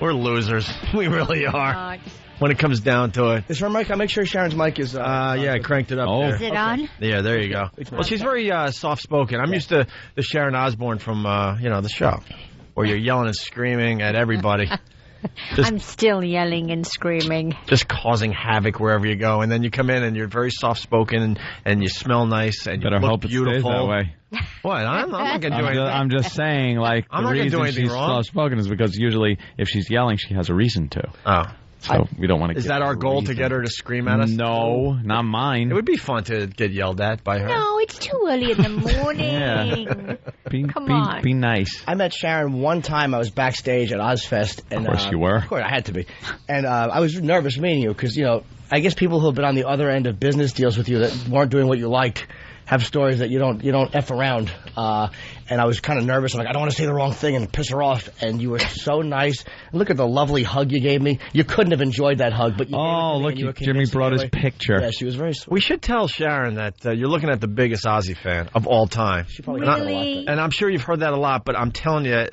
We're losers. We really are. When it comes down to it. Is her mic? I'll make sure Sharon's mic is... I cranked it up there. Is it on? Yeah, there you go. Well, she's very soft-spoken. I'm used to the Sharon Osbourne from, the show, where you're yelling and screaming at everybody. I'm still yelling and screaming. Just causing havoc wherever you go. And then you come in and you're very soft-spoken and you smell nice and you Better look hope it beautiful. stays that way. What? I'm not going to do anything. I'm just saying, like, I'm the not gonna do reason anything she's wrong. soft-spoken is because usually if she's yelling, she has a reason to. Oh. So we don't want to Is that our goal, to get her to scream at us? No, not mine. It would be fun to get yelled at by her. No, it's too early in the morning. Yeah. Come on. Be nice. I met Sharon one time. I was backstage at Ozfest. And, Of course you were. Of course, I had to be. And I was nervous meeting you because, I guess people who have been on the other end of business deals with you that weren't doing what you liked have stories that you don't F around. And I was kind of nervous. I'm like, I don't want to say the wrong thing and piss her off. And you were so nice. Look at the lovely hug you gave me. You couldn't have enjoyed that hug, but you gave it to me look, and you were Jimmy convincing brought his anyway. picture. Yeah, she was very sweet. We should tell Sharon that you're looking at the biggest Ozzy fan of all time. She probably Really? heard a lot, And I'm sure you've heard that a lot, but I'm telling you,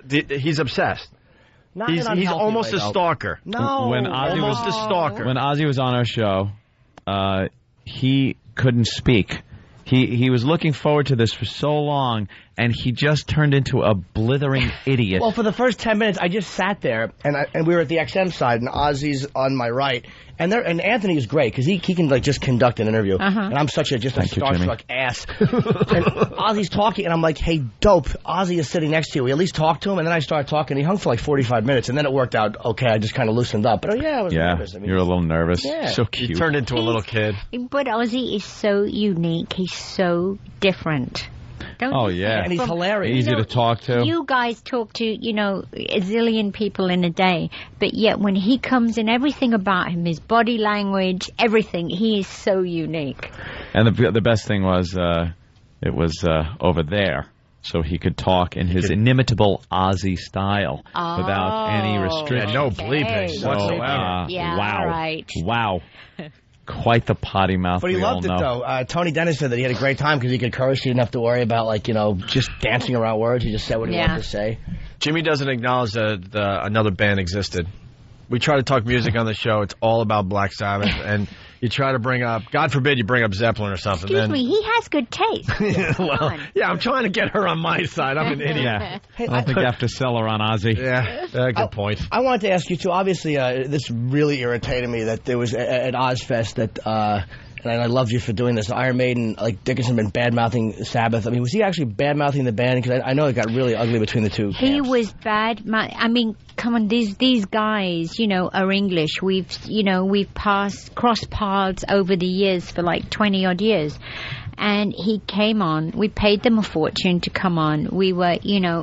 he's obsessed. Not in He's an unhealthy almost way, a though. stalker. No. When Ozzy Almost a stalker. When Ozzy was on our show, he couldn't speak. He was looking forward to this for so long, and he just turned into a blithering idiot. Well, for the first 10 minutes, I just sat there, and we were at the XM side, and Ozzy's on my right. And Anthony is great, because he can, like, just conduct an interview. And I'm such a starstruck ass. And Ozzy's talking, and I'm like, hey, dope, Ozzy is sitting next to you. We at least talk to him, and then I started talking. He hung for like 45 minutes, and then it worked out okay. I just kind of loosened up. But, I was nervous. I mean, you're a little nervous. Yeah. So cute. You turned into a little kid. But Ozzy is so unique. He's so different. Don't you think? And he's hilarious. Easy to talk to. You guys talk to, a zillion people in a day, but yet when he comes in, everything about him, his body language, everything, he is so unique. And the best thing was, it was over there, so he could talk in his inimitable Ozzy style without any restrictions. No bleeping whatsoever. Wow. Right. Wow. Quite the potty mouth. But he loved it, though. Tony Dennis said that he had a great time because he could curse. He didn't have to worry about, just dancing around words. He just said what he wanted to say. Jimmy doesn't acknowledge that another band existed. We try to talk music on the show. It's all about Black Sabbath. And you try to bring up, God forbid you bring up Zeppelin or something. Excuse me, he has good taste. I'm trying to get her on my side. I'm an idiot. Yeah. I don't think you have to sell her on Ozzy. Yeah, good point. I wanted to ask you, too, obviously, this really irritated me that there was at Ozfest that... and I loved you for doing this. Iron Maiden, Dickinson, been bad-mouthing Sabbath. I mean, was he actually bad-mouthing the band? Because I know it got really ugly between the two. He was bad. I mean, come on, these guys, are English. We've crossed paths over the years for 20-odd years. And he came on. We paid them a fortune to come on. We were,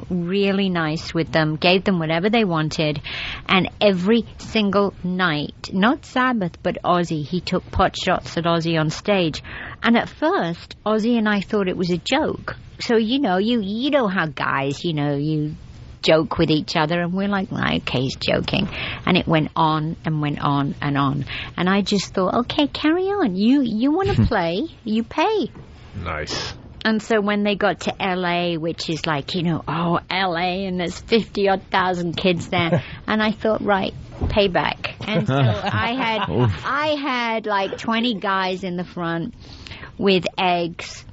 really nice with them, gave them whatever they wanted. And every single night, not Sabbath, but Ozzy, he took pot shots at Ozzy on stage. And at first, Ozzy and I thought it was a joke. So, you know how guys, you joke with each other, and we're like, okay, he's joking. And it went on and went on and on. And I just thought, okay, carry on. You want to play, you pay. Nice. And so when they got to L.A., which is L.A., and there's 50-odd thousand kids there, and I thought, right, payback. And so I had 20 guys in the front with eggs,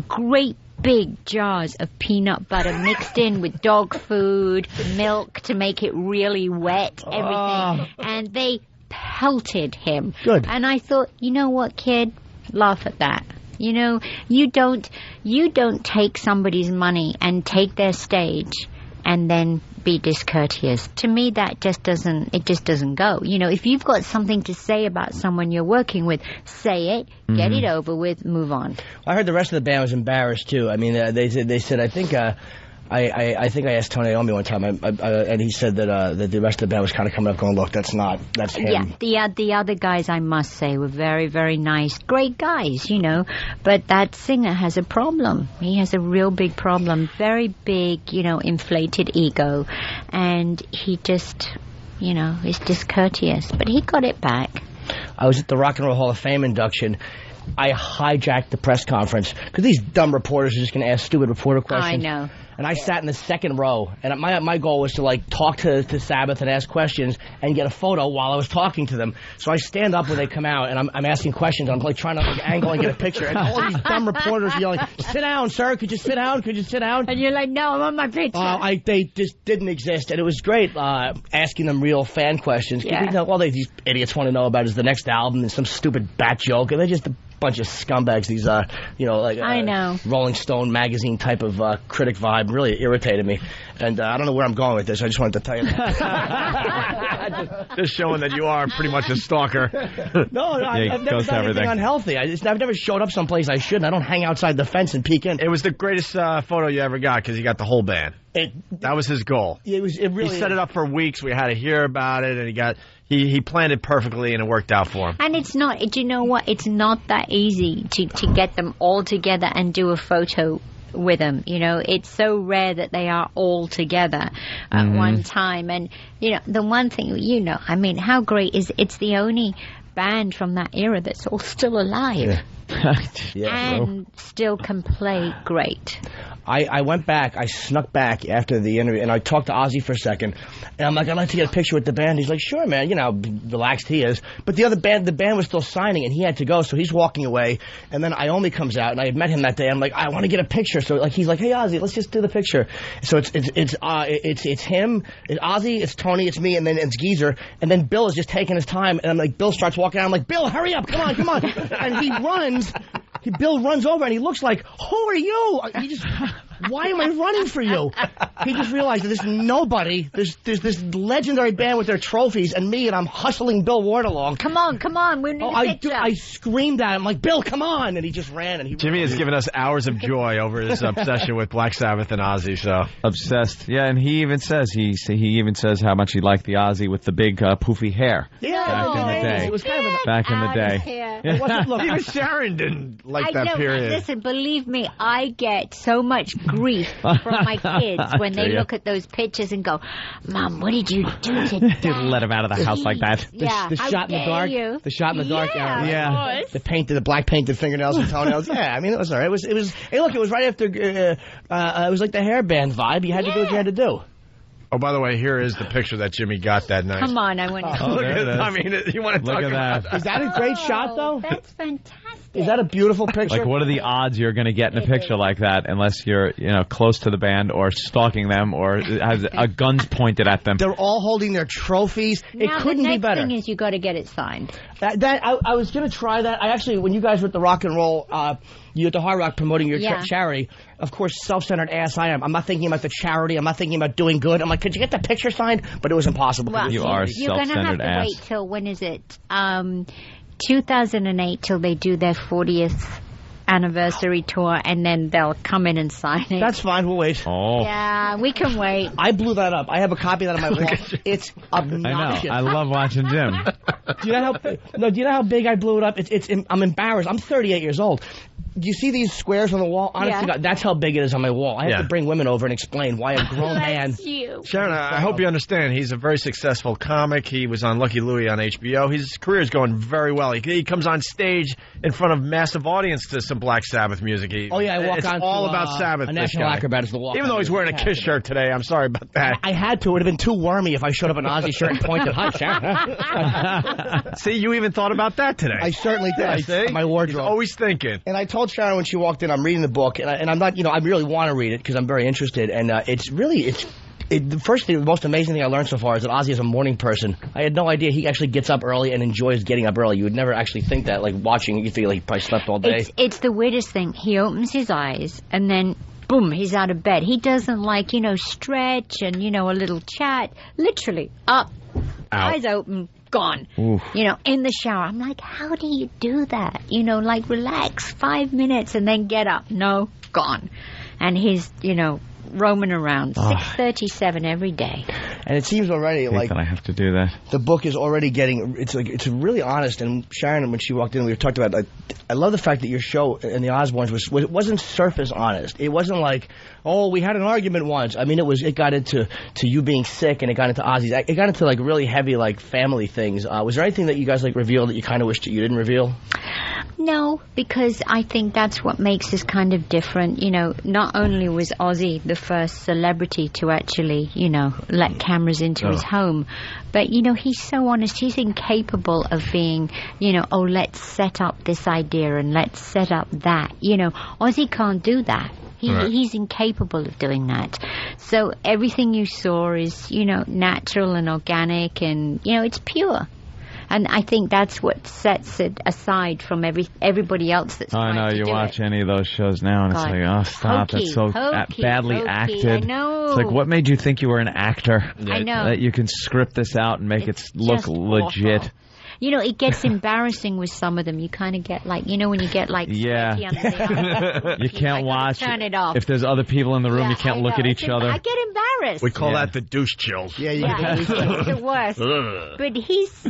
great big jars of peanut butter mixed in with dog food, milk to make it really wet, everything. And they pelted him. Good. And I thought, you know what, kid? Laugh at that. You don't take somebody's money and take their stage and then be discourteous. To me, that just doesn't go. If you've got something to say about someone you're working with, say it, get it over with, move on. I heard the rest of the band was embarrassed too. I mean, they said I think I think I asked Tony Iommi one time, and he said that the rest of the band was kind of coming up going, look, that's him. Yeah, the other guys, I must say, were very, very nice, great guys, but that singer has a problem. He has a real big problem, very big, inflated ego, and he just, is discourteous, but he got it back. I was at the Rock and Roll Hall of Fame induction. I hijacked the press conference because these dumb reporters are just going to ask stupid reporter questions. I know. And I sat in the second row, and my goal was to talk to Sabbath and ask questions and get a photo while I was talking to them. So I stand up when they come out, and I'm asking questions. I'm trying to angle and get a picture, and all these dumb reporters are yelling, "Sit down, sir! Could you sit down? Could you sit down?" And you're like, "No, I'm on my picture." They just didn't exist, and it was great asking them real fan questions. Yeah. All these idiots want to know about is the next album and some stupid bat joke, and they're just bunch of scumbags. These I know. Rolling Stone magazine type of critic vibe really irritated me, and I don't know where I'm going with this. I just wanted to tell you that. Just showing that you are pretty much a stalker. No, I've never done anything unhealthy. I've never showed up someplace I shouldn't. I don't hang outside the fence and peek in. It was the greatest photo you ever got because you got the whole band. That was his goal. It really. He set it up for weeks. We had to hear about it, and he planned it perfectly, and it worked out for him. And it's not. Do you know what? It's not that easy to get them all together and do a photo with them. It's so rare that they are all together at one time. And the one thing, I mean, how great is it's the only band from that era that's all still alive. and still can play great. I went back, I snuck back after the interview, and I talked to Ozzy for a second, and I'm like, I'd like to get a picture with the band. He's like, sure, man, you know how relaxed he is. But the band was still signing, and he had to go, so he's walking away, and then Iommi comes out, and I had met him that day. I'm like, I want to get a picture. So like he's like, hey, Ozzy, let's just do the picture. So it's him, it's Ozzy, it's Tony, it's me, and then it's Geezer, and then Bill is just taking his time, and I'm like, Bill starts walking out. I'm like, Bill, hurry up, come on. And he runs. Bill runs over and he looks like, who are you? Why am I running for you? He just realized that there's nobody. There's this legendary band with their trophies and me, and I'm hustling Bill Ward along. Come on, we need a picture. I screamed at him like, Bill, come on! And he just ran. And Jimmy has given us hours of joy over his obsession with Black Sabbath and Ozzy. So obsessed, yeah. And he even says how much he liked the Ozzy with the big poofy hair. Yeah, back in the day. It was kind of back in the day. Look, even Sharon didn't like that know, period. Listen, believe me, I get so much grief from my kids when they look at those pictures and go, Mom, what did you do today? Let him out of the house like that. The shot in the dark. You? The shot in the dark. Yeah. The black painted fingernails and toenails. Yeah, I mean, it was all right. It was. Hey, look, it was right after. It was like the hairband vibe. You had to do what you had to do. Oh, by the way, here is the picture that Jimmy got that night. Come on, I want to. Look at that. I mean, you want to talk about that? Is that a great shot, though? That's fantastic. Is that a beautiful picture? Like, what are the odds you're going to get in a picture like that unless you're, close to the band or stalking them or has guns pointed at them? They're all holding their trophies. It couldn't be better. The next thing is you got to get it signed. I was going to try that. I actually, when you guys were at the Rock and Roll, you at the Hard Rock promoting your charity, of course, self-centered ass I am. I'm not thinking about the charity. I'm not thinking about doing good. I'm like, could you get the picture signed? But it was impossible. Well, you are you're going to have to ass. wait till, when is it? 2008 till they do their 40th anniversary tour, and then they'll come in and sign it. That's fine. We'll wait. Oh. Yeah, we can wait. I blew that up. I have a copy of that on my wall. It's obnoxious. I know. I love watching Jim. Do you know how big I blew it up? I'm embarrassed. I'm 38 years old. Do you see these squares on the wall? Honestly, God, that's how big it is on my wall. I have to bring women over and explain why a grown man... Sharon, I hope you understand. He's a very successful comic. He was on Lucky Louie on HBO. His career is going very well. He comes on stage in front of massive audience to some Black Sabbath music. I walk on. It's all about Sabbath. A National Acrobat is the walk. Even though he's wearing a Kiss shirt today, I'm sorry about that. I had to. It would have been too wormy if I showed up in an Ozzy shirt and pointed. Hi, Sharon. See, you even thought about that today. I certainly did. Yeah, see? My wardrobe. He's always thinking. And I told Sharon when she walked in, I'm reading the book, and I'm not, I really want to read it because I'm very interested, and the most amazing thing I learned so far is that Ozzy is a morning person. I had no idea he actually gets up early and enjoys getting up early. You would never actually think that, like watching, you feel like he probably slept all day. It's the weirdest thing. He opens his eyes, and then boom, he's out of bed. He doesn't stretch and, a little chat. Literally, up, eyes open, gone. Oof. In the shower. I'm like, how do you do that? Relax 5 minutes and then get up. No, gone. And he's, roaming around 6:37 every day. And it seems already like that I have to do that. The book is already getting it's really honest. And Sharon, when she walked in, we talked about I love the fact that your show and the Osbournes wasn't surface honest. It wasn't like, oh, we had an argument once. I mean, it got into you being sick, and it got into Ozzy's. It got into really heavy family things. Was there anything that you guys revealed that you kind of wished that you didn't reveal? No, because I think that's what makes us kind of different. Not only was Ozzy the first celebrity to actually, let cameras into his home, but, he's so honest. He's incapable of being, let's set up this idea and let's set up that. Ozzy can't do that. He's incapable of doing that. So everything you saw is, natural and organic and, it's pure. And I think that's what sets it aside from everybody else that's trying to do it. I know, you watch any of those shows now, and it's like, oh, stop, hokey, it's so badly acted. I know. It's like, what made you think you were an actor? I know. That you can script this out and make it look legit. Awful. It gets embarrassing with some of them. You kind of get when you get yeah. You can't watch. Turn it off. If there's other people in the room, you can't look at each other. I get embarrassed. We call that the douche chills. Yeah, it's the worst. But he's,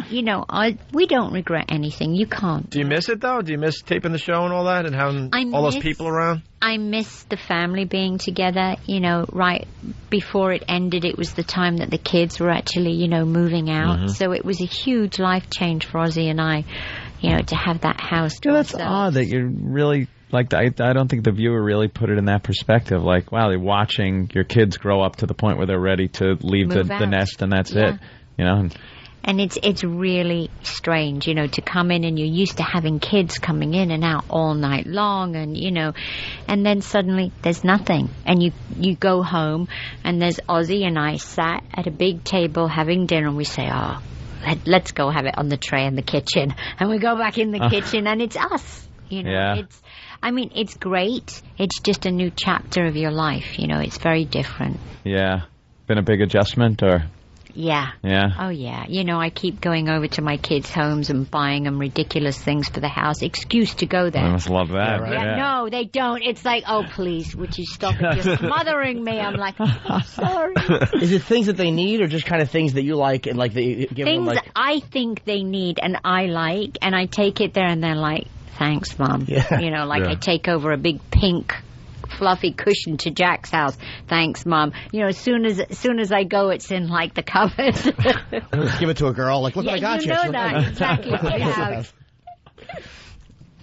we don't regret anything. You can't. Do you miss it, though? Do you miss taping the show and all that and having all those people around? I miss the family being together. Right before it ended, it was the time that the kids were actually, moving out. Mm-hmm. So it was a huge life change for Ozzy and I to have that house to Yeah, that's ourselves. odd that you're really like. I don't think the viewer really put it in that perspective. Like, wow, they're watching your kids grow up to the point where they're ready to leave the Move out. nest, and that's Yeah. it. And it's really strange, to come in and you're used to having kids coming in and out all night long, and and then suddenly there's nothing, and you go home and there's Ozzy and I sat at a big table having dinner, and we say, oh, let's go have it on the tray in the kitchen, and we go back in the kitchen and it's us. Yeah. It's great. It's just a new chapter of your life. It's very different. Yeah. Been a big adjustment, or? Yeah. Yeah. Oh, yeah. I keep going over to my kids' homes and buying them ridiculous things for the house. Excuse to go there. I must love that. Yeah, no, they don't. It's like, oh, please, would you stop it? You're smothering me. I'm like, I'm sorry. Is it things that they need, or just kind of things that you like, and like they give them Things like? I think they need and I like, and I take it there and they're like, thanks, Mom. Yeah. I take over a big pink fluffy cushion to Jack's house. Thanks, Mom. As soon as I go, it's in like the cupboard. Just give it to a girl. Like, look what I got you. You know that exactly. Get out.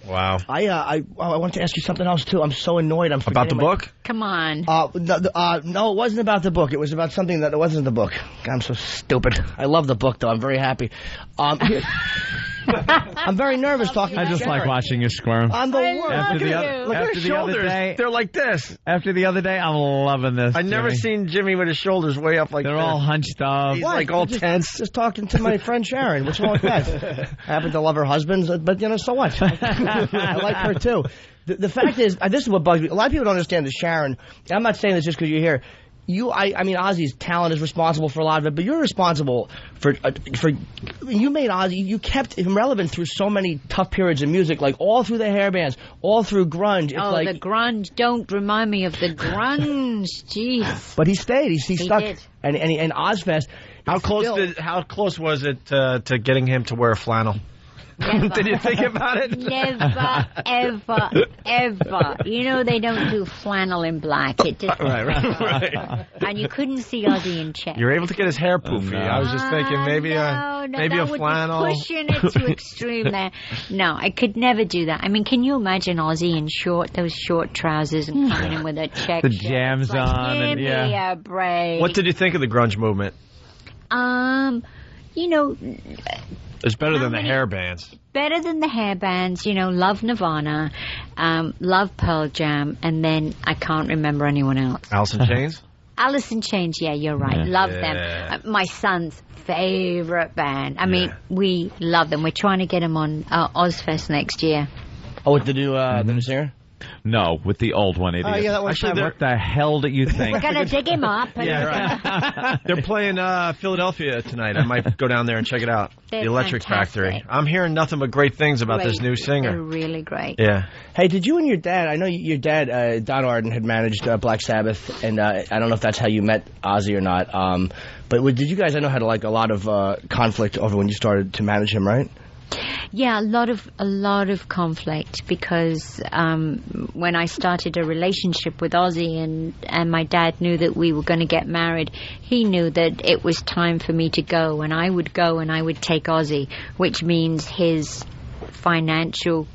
Wow. I want to ask you something else too. I'm so annoyed. I'm About the book? Come on. No, it wasn't about the book. It was about something that wasn't the book. God, I'm so stupid. I love the book though. I'm very happy. I'm very nervous talking. I just like watching you squirm. I'm the worst. After the Look at his shoulders. They're like this. After the other day, I'm loving this. I've never Jimmy. seen Jimmy with his shoulders way up like They're this. all hunched up. He's like all tense. Just talking to my friend Sharon. What's wrong with that? I happen to love her husband, but so what? I like her too. The fact is, this is what bugs me. A lot of people don't understand that Sharon. I'm not saying this just because you're here. I mean, Ozzy's talent is responsible for a lot of it, but you're responsible for you made Ozzy. You kept him relevant through so many tough periods in music, like all through the hair bands, all through grunge. It's the grunge! Don't remind me of the grunge. Jeez. But he stayed. He stuck. Did. And Ozfest. How close was it to getting him to wear flannel? Did you think about it? Never, ever, ever. They don't do flannel in black. It just Right. And you couldn't see Ozzy in check. You're able to get his hair poofy. I was just thinking maybe a flannel. Would be pushing it to extreme there. No, I could never do that. I mean, can you imagine Ozzy in those short trousers and coming in with a check? The jams like, on, give and me a break. What did you think of the grunge movement? It's better than the hair bands. Better than the hair bands, love Nirvana, love Pearl Jam, and then I can't remember anyone else. Alice in Chains? Alice in Chains, yeah, you're right. Love them. My son's favorite band. I mean, we love them. We're trying to get them on Ozfest next year. Oh, with the new singer? No, with the old one, idiot. Yeah, that one. Actually, what the hell do you think? We're going to dig him up. Yeah, right. They're playing Philadelphia tonight. I might go down there and check it out. They're the Electric fantastic. Factory. I'm hearing nothing but great things about this new singer. They're really great. Yeah. Hey, did you and your dad, I know your dad, Don Arden, had managed Black Sabbath, and I don't know if that's how you met Ozzy or not, but did you guys, I know, had like a lot of conflict over when you started to manage him, right? Yeah, a lot of conflict because when I started a relationship with Ozzy and my dad knew that we were going to get married, he knew that it was time for me to go, and I would go and I would take Ozzy, which means his financial,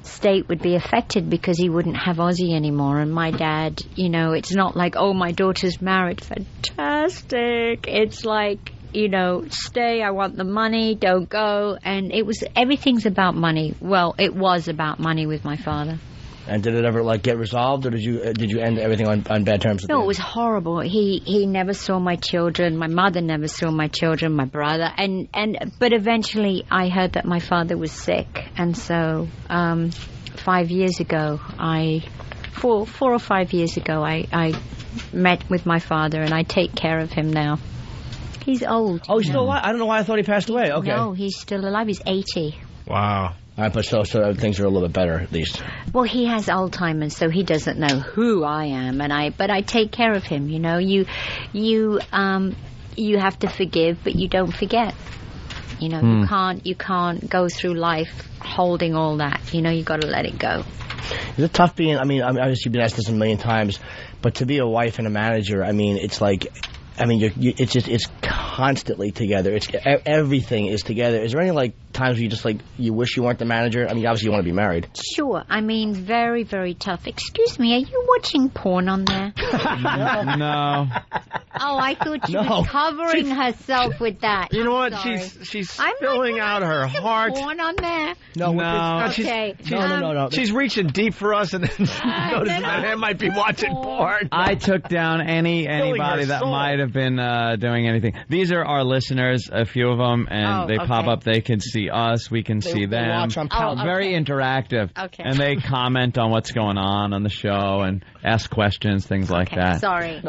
state would be affected because he wouldn't have Ozzy anymore. And my dad, it's not like, oh, my daughter's married, fantastic. It's like, stay, I want the money, don't go. And everything's about money. Well, it was about money with my father. And did it ever get resolved, or did you end everything on bad terms? No, it was horrible. He never saw my children. My mother never saw my children. My brother, but eventually I heard that my father was sick, and so 5 years ago, 4 or 5 years ago, I met with my father, and I take care of him now. He's old. Oh, he's still alive? I don't know why I thought he passed away. Okay. No, he's still alive. He's 80. Wow. All right, but so things are a little bit better, at least. Well, he has Alzheimer's, so he doesn't know who I am, but I take care of him. You have to forgive, but you don't forget. You can't go through life holding all that. You got to let it go. Is it tough being? I mean, obviously you've been asked this a million times, but to be a wife and a manager, I mean, it's like, it's constantly together. It's everything is together. Is there any like times where you just like you wish you weren't the manager? I mean, obviously you want to be married. Sure. I mean, very, very tough. Excuse me, are you watching porn on there? No. Oh, I thought she was covering herself with that. You know what? Sorry. She's spilling out her heart. Porn on there? No. Okay. No. She's reaching deep for us, and then she notices that I might be watching porn. I took down anybody that might have been doing anything. These are our listeners, a few of them, and they pop up. They can see us. We can see them. Watch on Very interactive. Okay. And they comment on what's going on the show and ask questions, things like that. Sorry.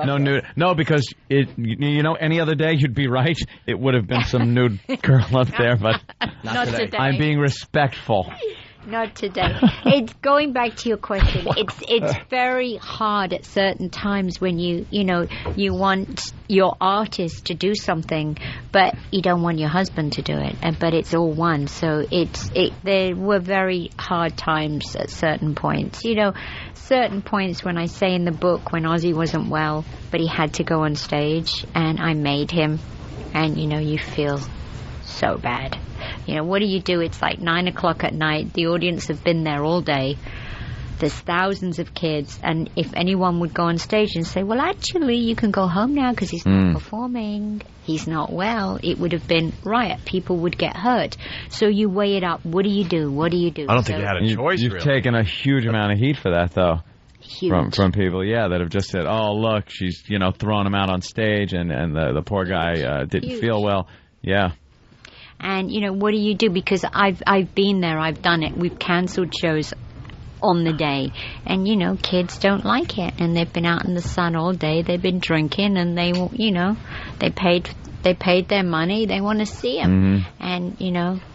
No, because any other day you'd be right. It would have been some nude girl up there, but Not today. I'm being respectful. Not today. It's going back to your question. It's very hard at certain times when you want your artist to do something, but you don't want your husband to do it. But it's all one. So there were very hard times at certain points. Certain points when I say in the book when Ozzy wasn't well, but he had to go on stage, and I made him, and you feel so bad. What do you do? It's like 9 o'clock at night. The audience have been there all day. There's thousands of kids. And if anyone would go on stage and say, well, actually, you can go home now because he's not performing, he's not well, it would have been riot. People would get hurt. So you weigh it up. What do you do? What do you do? I don't think you had a choice, You've taken a huge amount of heat for that, though. Huge. From people, that have just said, oh, look, she's, throwing him out on stage, and the poor guy didn't feel well. Yeah. And, what do you do? Because I've been there. I've done it. We've cancelled shows on the day. And, kids don't like it. And they've been out in the sun all day. They've been drinking. And they paid their money. They want to see him. Mm-hmm. And,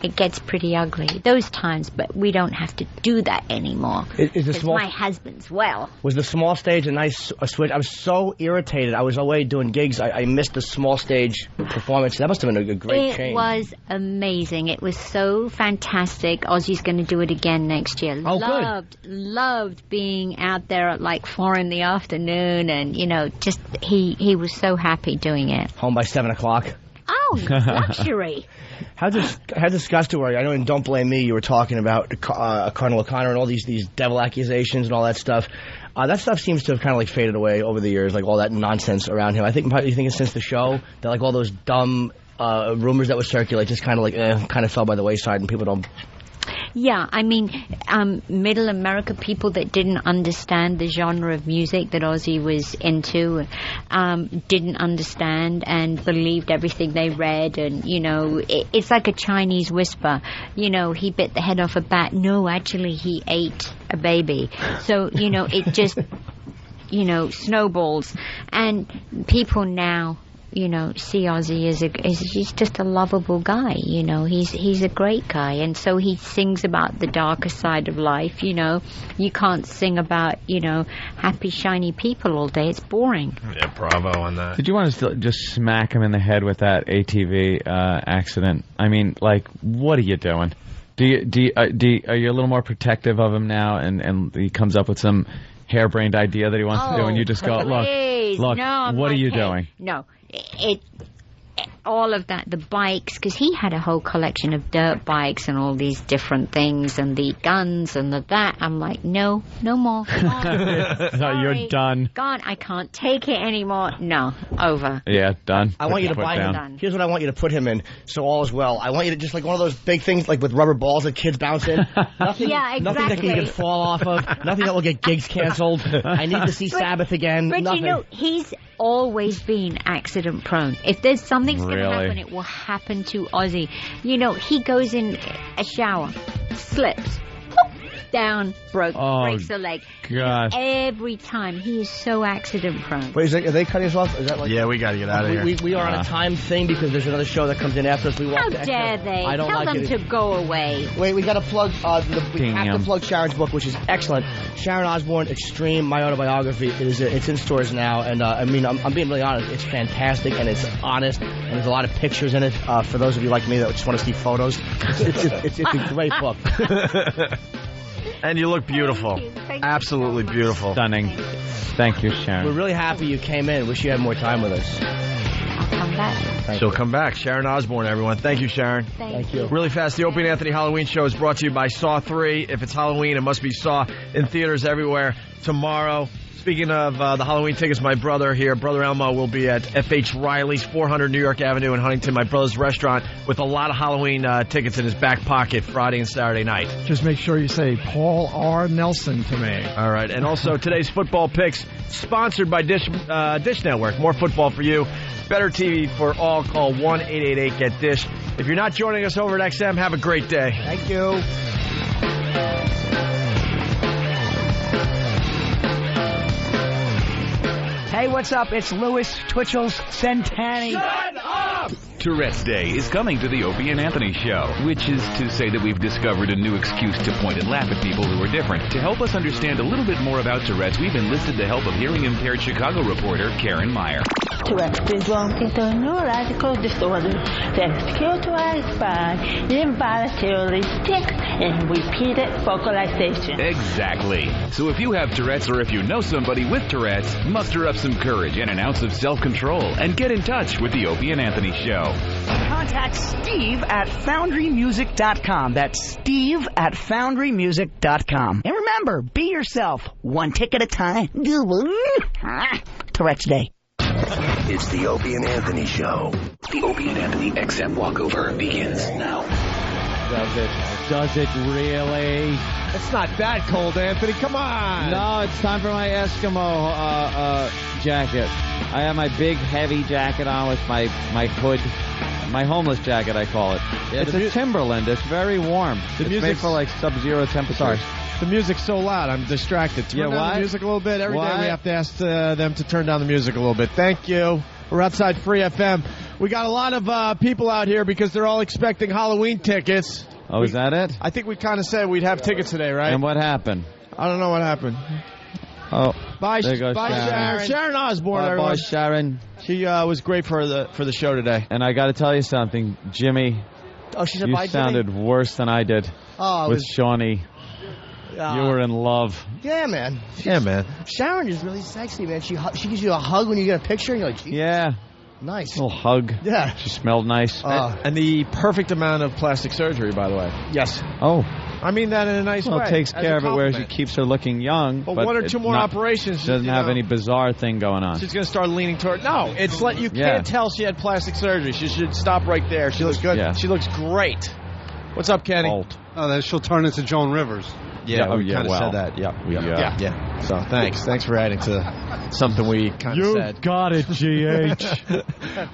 it gets pretty ugly those times. But we don't have to do that anymore. Because my husband's well. Was the small stage a nice switch? I was so irritated. I was away doing gigs. I missed the small stage performance. That must have been a great change. It was amazing. It was so fantastic. Ozzy's going to do it again next year. Oh, Loved being out there at like 4 in the afternoon. And, just he was so happy doing it. Home by 7 o'clock. Oh, luxury. How disgusted were you? I know in Don't Blame Me you were talking about Colonel O'Connor and all these devil accusations and all that stuff. That stuff seems to have kind of like faded away over the years, like all that nonsense around him. I think you think it's since the show that like all those dumb rumors that would circulate just kind of fell by the wayside and people don't. Yeah, I mean, middle America, people that didn't understand the genre of music that Ozzy was into, didn't understand and believed everything they read. And, it's like a Chinese whisper. He bit the head off a bat. No, actually, he ate a baby. So, it just, snowballs. And people now, see Ozzy as he's just a lovable guy. He's a great guy, and so he sings about the darker side of life. You can't sing about happy shiny people all day. It's boring. Yeah, bravo on that. Did you want to just smack him in the head with that ATV accident? I mean, like, what are you doing? Are you a little more protective of him now, and he comes up with some harebrained idea that he wants to do, and you just go, look, no, what are you doing? No, all of that, the bikes, because he had a whole collection of dirt bikes and all these different things, and the guns and that. I'm like, no more. No, you're done. Gone. I can't take it anymore. No, over. Yeah, done. I want you to buy him. Here's what I want you to put him in, so all is well. I want you to just like one of those big things, like with rubber balls that kids bounce in. Nothing, yeah, exactly. Nothing that can fall off of. Nothing that will get gigs canceled. I need to see Sabbath again. But nothing. He's always been accident prone. If there's something's going to happen, it will happen to Ozzy. He goes in a shower, slips, down, breaks a leg. Gosh. Every time. He is so accident prone. Wait, are they cutting us off? Is that like? Yeah, we got to get out of here. We are on a time thing because there's another show that comes in after us. How dare they? I don't Tell like them to go away. Wait, we got to plug. We have to plug Sharon's book, which is excellent. Sharon Osbourne, Extreme, my autobiography. It's in stores now, and I'm being really honest. It's fantastic and it's honest, and there's a lot of pictures in it. For those of you like me that just want to see photos, it's a great book. And you look beautiful. Thank you. Absolutely beautiful. Stunning. Thank you, Sharon. We're really happy you came in. Wish you had more time with us. I'll come back. She'll come back. Sharon Osbourne, everyone. Thank you, Sharon. Thank you. Really fast, the Opie and Anthony Halloween Show is brought to you by Saw 3. If it's Halloween, it must be Saw in theaters everywhere tomorrow. Speaking of the Halloween tickets, my brother here, Brother Elmo, will be at F.H. Riley's, 400 New York Avenue in Huntington, my brother's restaurant, with a lot of Halloween tickets in his back pocket Friday and Saturday night. Just make sure you say Paul R. Nelson to me. All right. And also today's football picks, sponsored by Dish Network. More football for you. Better TV for all. Call 1-888-GET-DISH. If you're not joining us over at XM, have a great day. Thank you. Hey, what's up? It's Louis Twitchell's Centenny. Shut up! Tourette's Day is coming to the Opie and Anthony Show, which is to say that we've discovered a new excuse to point and laugh at people who are different. To help us understand a little bit more about Tourette's, we've enlisted the help of hearing-impaired Chicago reporter Karen Meyer. Tourette's syndrome is a neurological disorder that is characterized by involuntary tics and repeated vocalization. Exactly. So if you have Tourette's or if you know somebody with Tourette's, muster up some courage and an ounce of self-control and get in touch with the Opie and Anthony Show. Contact Steve at FoundryMusic.com. That's Steve at FoundryMusic.com. And remember, be yourself, one tick at a time. Tourette's Day. It's the Opie and Anthony Show. The Opie and Anthony XM Walkover begins now. Does it really? It's not that cold, Anthony. Come on. No, it's time for my Eskimo jacket. I have my big, heavy jacket on with my hood. My homeless jacket, I call it. Yeah, it's a Timberland. It's very warm. It's made for like sub-zero temperatures. The music's so loud, I'm distracted. Turn down the music a little bit. Every day we have to ask them to turn down the music a little bit. Thank you. We're outside Free FM. We got a lot of people out here because they're all expecting Halloween tickets. Oh, is that it? I think we kind of said we'd have tickets today, right? And what happened? I don't know what happened. Oh, bye, there goes Sharon. Sharon Osbourne, everyone. Bye, Sharon. She was great for the show today. And I got to tell you something, Jimmy. Oh, she said you bye, sounded Jimmy? worse than I did with Shawnee. You were in love. Yeah, man. Yeah, man. Sharon is really sexy, man. She gives you a hug when you get a picture, and you're like, yeah. Nice. A little hug. Yeah. She smelled nice. And the perfect amount of plastic surgery, by the way. Yes. Oh. I mean that in a nice way. Well, it takes care of it where she keeps her looking young. But one or two more operations. She doesn't have any bizarre thing going on. She's going to start leaning toward... No, it's like you can't tell she had plastic surgery. She should stop right there. She looks good. Yeah. She looks great. What's up, Kenny? Oh, then she'll turn into Joan Rivers. Yeah, we kind of said that. Yeah. So thanks for adding to something we kind of said. You got it, GH.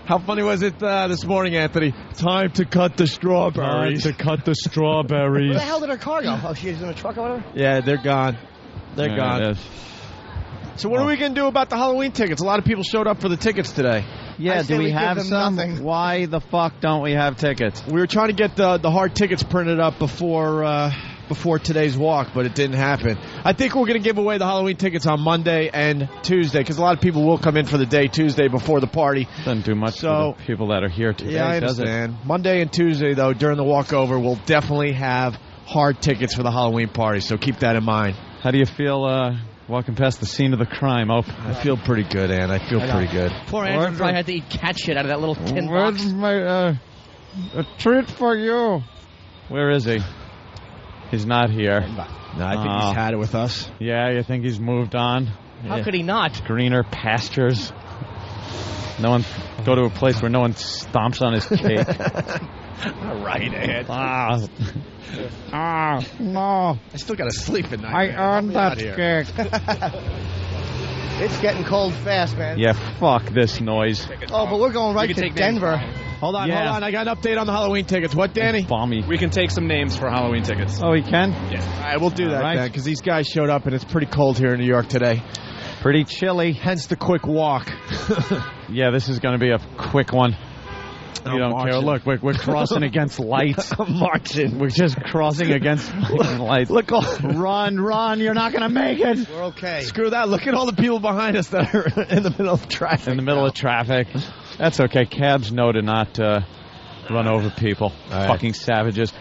How funny was it this morning, Anthony? Time to cut the strawberries. Time to cut the strawberries. Where the hell did her car go? Oh, she's in a truck or whatever? Yeah, they're gone. They're gone. So what are we going to do about the Halloween tickets? A lot of people showed up for the tickets today. Yeah, do we have some? Nothing. Why the fuck don't we have tickets? We were trying to get the hard tickets printed up before today's walk, but it didn't happen. I think we're going to give away the Halloween tickets on Monday and Tuesday because a lot of people will come in for the day Tuesday before the party. Doesn't do much for the people that are here today, yeah, I understand. Monday and Tuesday, though, during the walkover, we'll definitely have hard tickets for the Halloween party, so keep that in mind. How do you feel walking past the scene of the crime, Ope? I feel pretty good, Ann. I feel pretty good. Poor Andrew probably had to eat cat shit out of that little tin box. Where's my a treat for you? Where is he? He's not here. No, I think he's had it with us. Yeah, you think he's moved on? How could he not? Greener pastures. No one go to a place where no one stomps on his cake. All right, Ed. No. I still got to sleep at night. I earned that cake. It's getting cold fast, man. Yeah, fuck this noise. Oh, but we're going right to Denver. Hold on. I got an update on the Halloween tickets. What, Danny? Balmy. We can take some names for Halloween tickets. Oh, we can? Yeah. All right, we'll do that then, because these guys showed up, and it's pretty cold here in New York today. Pretty chilly. Hence the quick walk. Yeah, this is going to be a quick one. You don't care. Look, we're crossing against lights. I'm marching. We're just crossing against lights. Look, run! You're not going to make it. We're okay. Screw that. Look at all the people behind us that are in the middle of traffic. In the middle of traffic. That's okay. Cabs know to not run over people. Right. Fucking savages.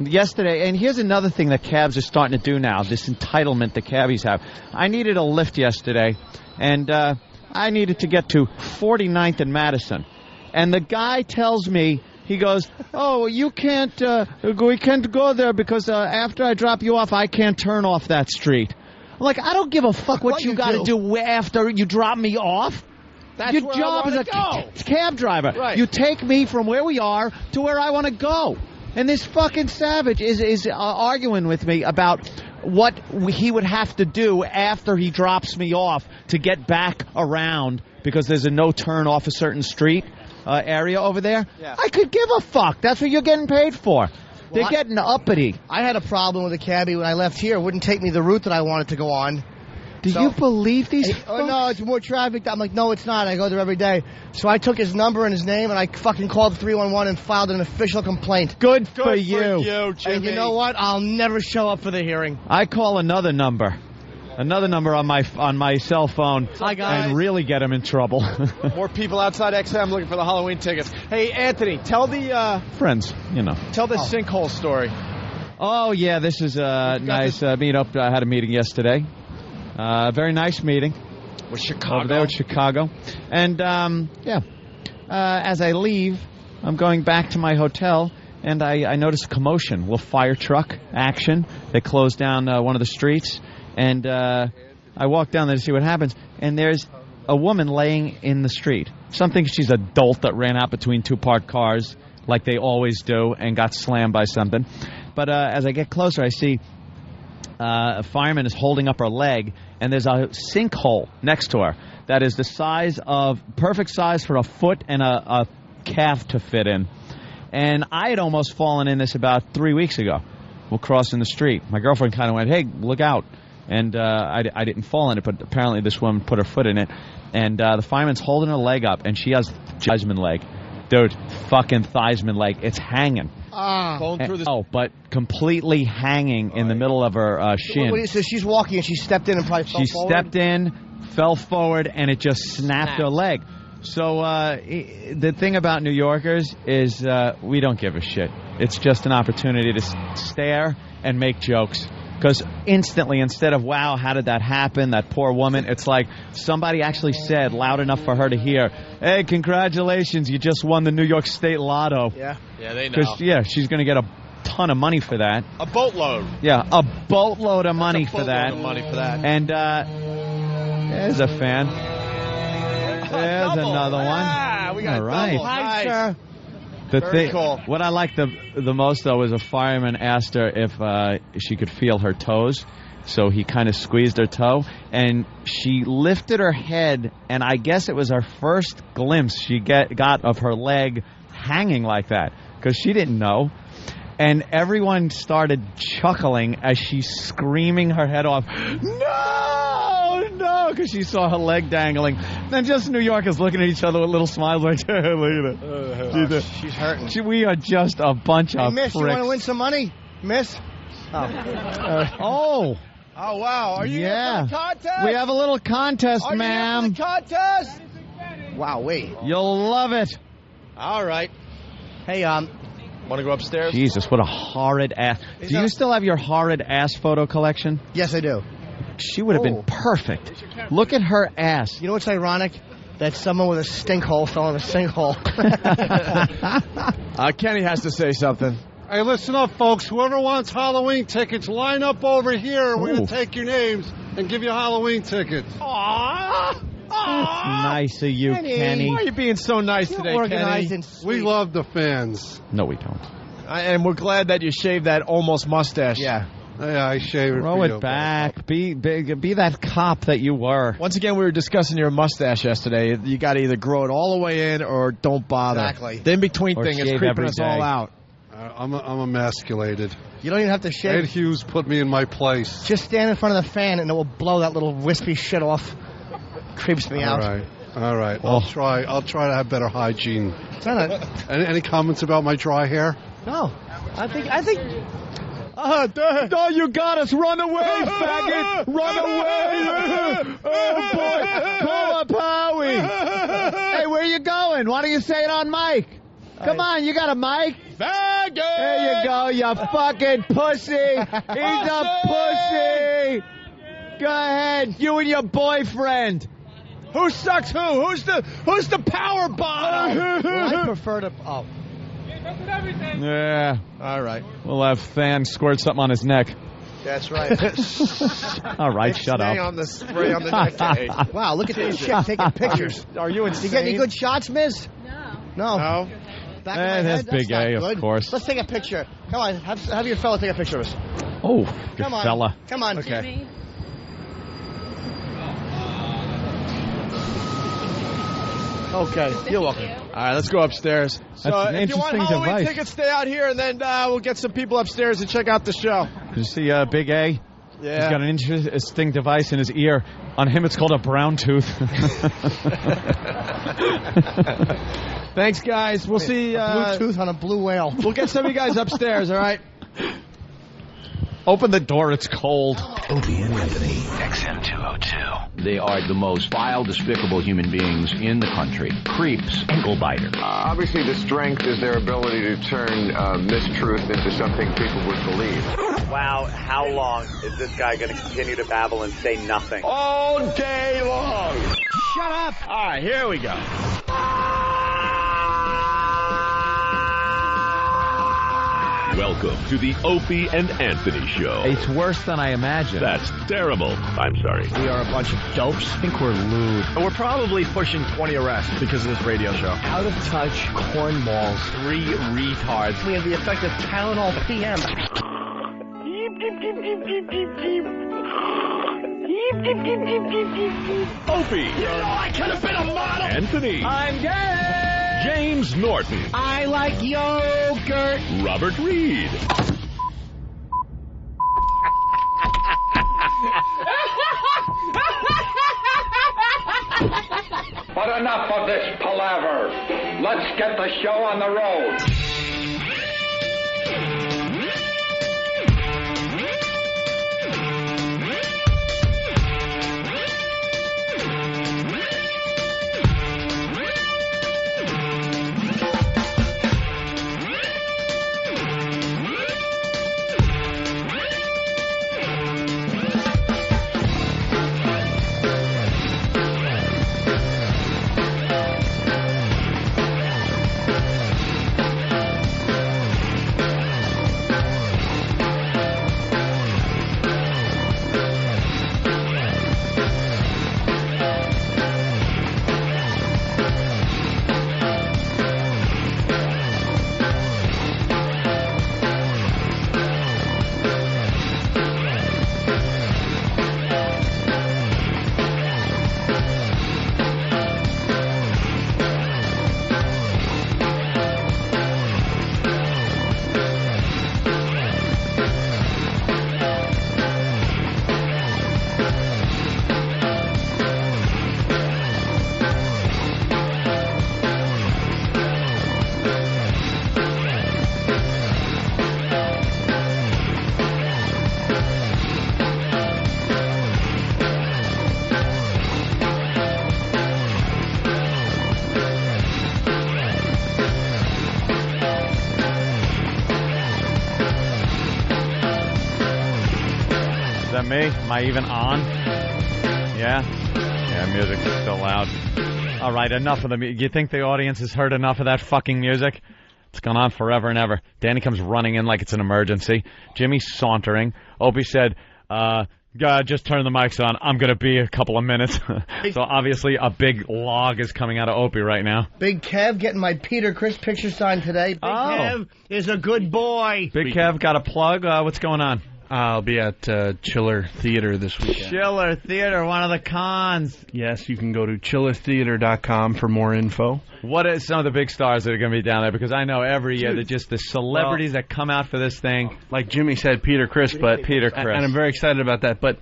Yesterday, and here's another thing that cabs are starting to do now, this entitlement the cabbies have. I needed a lift yesterday, and I needed to get to 49th and Madison. And the guy tells me, he goes, oh, you can't, we can't go there because after I drop you off, I can't turn off that street. I'm like, I don't give a fuck what you got to do after you drop me off. That's Your where job I as a wanna go. cab driver. Right. You take me from where we are to where I want to go. And this fucking savage is arguing with me about what he would have to do after he drops me off to get back around because there's a no turn off a certain street area over there. Yeah. I could give a fuck. That's what you're getting paid for. They're getting uppity. I had a problem with a cabbie when I left here. It wouldn't take me the route that I wanted to go on. Do you believe these Oh, no, it's more traffic. I'm like, no, it's not. I go there every day. So I took his number and his name, and I fucking called 311 and filed an official complaint. Good for you. And you know what? I'll never show up for the hearing. I call another number on my cell phone, Hi, guys. and really get him in trouble. More people outside XM looking for the Halloween tickets. Hey, Anthony, tell the Friends, you know. sinkhole story. Oh, yeah, this is a nice meet-up. I had a meeting yesterday. Very nice meeting. With Chicago. Over there with Chicago. And, as I leave, I'm going back to my hotel, and I notice a commotion. A little fire truck action. They closed down one of the streets, and I walk down there to see what happens, and there's a woman laying in the street. She's an adult that ran out between two parked cars, like they always do, and got slammed by something. But as I get closer, I see a fireman is holding up her leg, and there's a sinkhole next to her that is the perfect size for a foot and a calf to fit in. And I had almost fallen in this about 3 weeks ago. We're crossing the street. My girlfriend kind of went, hey, look out. And I didn't fall in it, but apparently this woman put her foot in it. And the fireman's holding her leg up, and she has Theismann leg. Dude, fucking Theismann leg. It's hanging. But completely hanging in the middle of her shin. So she's walking and she stepped in and probably fell forward? She stepped in, fell forward, and it just snapped her leg. So the thing about New Yorkers is we don't give a shit. It's just an opportunity to stare and make jokes. Because instantly, instead of, wow, how did that happen, that poor woman, it's like somebody actually said loud enough for her to hear, hey, congratulations, you just won the New York State Lotto. Yeah, they know. Because, she's going to get a ton of money for that. A boatload. Yeah, a boatload of money for that. And there's a fan. There's another one. We got all right. Hi, sir. Cool. What I liked the most, though, was a fireman asked her if she could feel her toes. So he kind of squeezed her toe, and she lifted her head, and I guess it was her first glimpse she got of her leg hanging like that, because she didn't know. And everyone started chuckling as she's screaming her head off, no, because she saw her leg dangling. And just New Yorkers looking at each other with little smiles like, look at it. She's hurting. We are just a bunch of Miss, pricks. you want to win some money? Miss? Oh, wow. Are you here for the contest? We have a little contest, Are ma'am. you here for the contest? Wow, wait. You'll love it. All right. Hey, want to go upstairs? Jesus, what a horrid ass. Do you still have your horrid ass photo collection? Yes, I do. She would have been perfect. Look at her ass. You know what's ironic? That someone with a stink hole fell in a sinkhole. Kenny has to say something. Hey, listen up, folks. Whoever wants Halloween tickets, line up over here. We're going to take your names and give you Halloween tickets. Aww. That's nice of you, Kenny. Why are you being so nice today, Kenny? We love the fans. No, we don't. And we're glad that you shaved that almost mustache. Yeah. Yeah, I shaved it. Throw for it you, back. Be that cop that you were. Once again, we were discussing your mustache yesterday. You got to either grow it all the way in or don't bother. Exactly. The in-between thing is creeping us all out. I'm emasculated. You don't even have to shave. Ed Hughes put me in my place. Just stand in front of the fan and it will blow that little wispy shit off. Creeps me out. All right. I'll try to have better hygiene. Any comments about my dry hair? No. I think. Oh, you got us. Run away, faggot. Run away. Oh, boy. Call up Howie. Hey, where you going? Why don't you say it on mic? Come on, you got a mic? Faggot. There you go, you fucking pussy. He's a pussy. Go ahead. You and your boyfriend. Who sucks who? Who's the power bottom? Well, I prefer to... Oh. Yeah. All right. We'll have Than squirt something on his neck. That's right. All right, shut up. On the spray on the neck. Wow, look at this chick taking pictures. Are you insane? You get any good shots, miss? No. No. Back of my That's head? Big not A, good. of course. Let's take a picture. Come on, have your fella take a picture of us. Oh, good Come on. fella. Come on. Okay. Okay, you're welcome. All right, let's go upstairs. So That's an if you want interesting Halloween device. tickets, stay out here, and then we'll get some people upstairs and check out the show. Did you see Big A? Yeah. He's got an interesting device in his ear. On him, it's called a brown tooth. Thanks, guys. We'll see. Bluetooth on a blue whale. We'll get some of you guys upstairs, all right? Open the door. It's cold. Opie and Anthony. XM 202. They are the most vile, despicable human beings in the country. Creeps, ankle biter. Obviously, the strength is their ability to turn mistruth into something people would believe. Wow, how long is this guy going to continue to babble and say nothing? All day long. Shut up. All right, here we go. Welcome to the Opie and Anthony Show. It's worse than I imagined. That's terrible. I'm sorry. We are a bunch of dopes. I think we're lewd. We're probably pushing 20 arrests because of this radio show. Out of touch cornballs. 3 retards. We have the effect of Tylenol PM. Opie. You know I could have been a model. Anthony. I'm gay. James Norton. I like yogurt. Robert Reed. But enough of this palaver. Let's get the show on the road. Me? Am I even on? Yeah? Yeah, music's still loud. All right, enough of the music. You think the audience has heard enough of that fucking music? It's gone on forever and ever. Danny comes running in like it's an emergency. Jimmy's sauntering. Opie said, just turn the mics on. I'm going to be a couple of minutes. So obviously a big log is coming out of Opie right now. Big Kev getting my Peter Chris picture signed today. Big Kev is a good boy. Big Kev got a plug. What's going on? I'll be at Chiller Theater this weekend. Chiller Theater, one of the cons. Yes, you can go to chillertheater.com for more info. What are some of the big stars that are going to be down there? Because I know every year they're just the celebrities that come out for this thing. Like Jimmy said, Peter Chris, but Peter Chris. And I'm very excited about that. But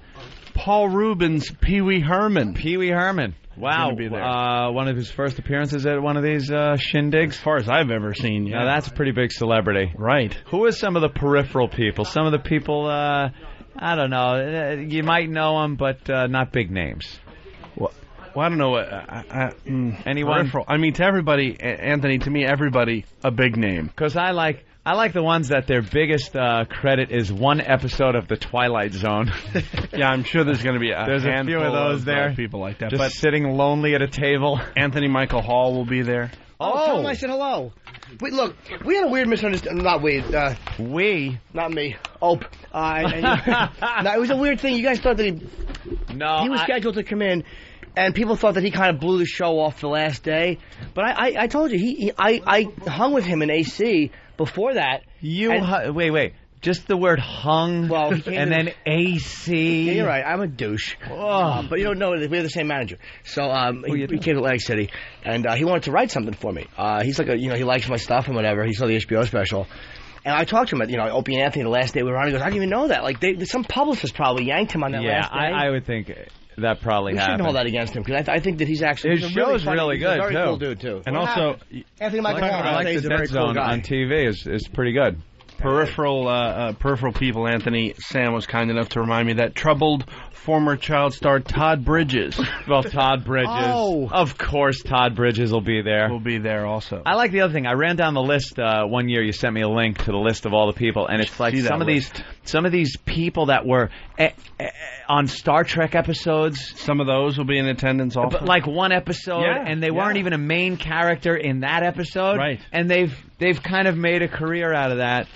Paul Rubens, Pee Wee Herman. Pee Wee Herman. Wow. Be there. One of his first apperances at one of these shindigs? As far as I've ever seen, yeah. Now, that's a pretty big celebrity. Right. Who are some of the peripheral people? Some of the people, I don't know, you might know them, but not big names. Well, I don't know what. Anyone? Peripheral. I mean, to everybody, Anthony, to me, everybody, a big name. Because I like the ones that their biggest credit is one episode of The Twilight Zone. Yeah, I'm sure there's going to be There's a few of those there. People like that. Just But sitting lonely at a table. Anthony Michael Hall will be there. Oh, tell him I said hello. Wait, look, we had a weird misunderstanding. Not we. We? Not me. Ope. No, it was a weird thing. You guys thought that he was scheduled to come in, and people thought that he kind of blew the show off the last day. But I told you, I hung with him in AC before that. Wait. Just the word hung, well, he came and then AC. Yeah, you're right. I'm a douche. But you don't know that we have the same manager. So he came to Atlantic City, and he wanted to write something for me. He's like, he likes my stuff and whatever. He saw the HBO special. And I talked to him at, Opie and Anthony the last day we were on. He goes, I didn't even know that. Like, some publicist probably yanked him on that last day. Yeah, I would think that probably happened. We shouldn't hold that against him, because I think that he's actually... His show's really good, too. He's a very too. cool dude, too. And also... Anthony Michael Hall, I like the Dead Zone on TV is pretty good. Peripheral people, Anthony, Sam was kind enough to remind me that troubled former child star Todd Bridges. Well, Todd Bridges. Oh. Of course Todd Bridges will be there. Will be there also. I like the other thing. I ran down the list one year. You sent me a link to the list of all the people, and it's like some of these people that were on Star Trek episodes. Some of those will be in attendance also. But like one episode, and they weren't even a main character in that episode. Right. And they've kind of made a career out of that.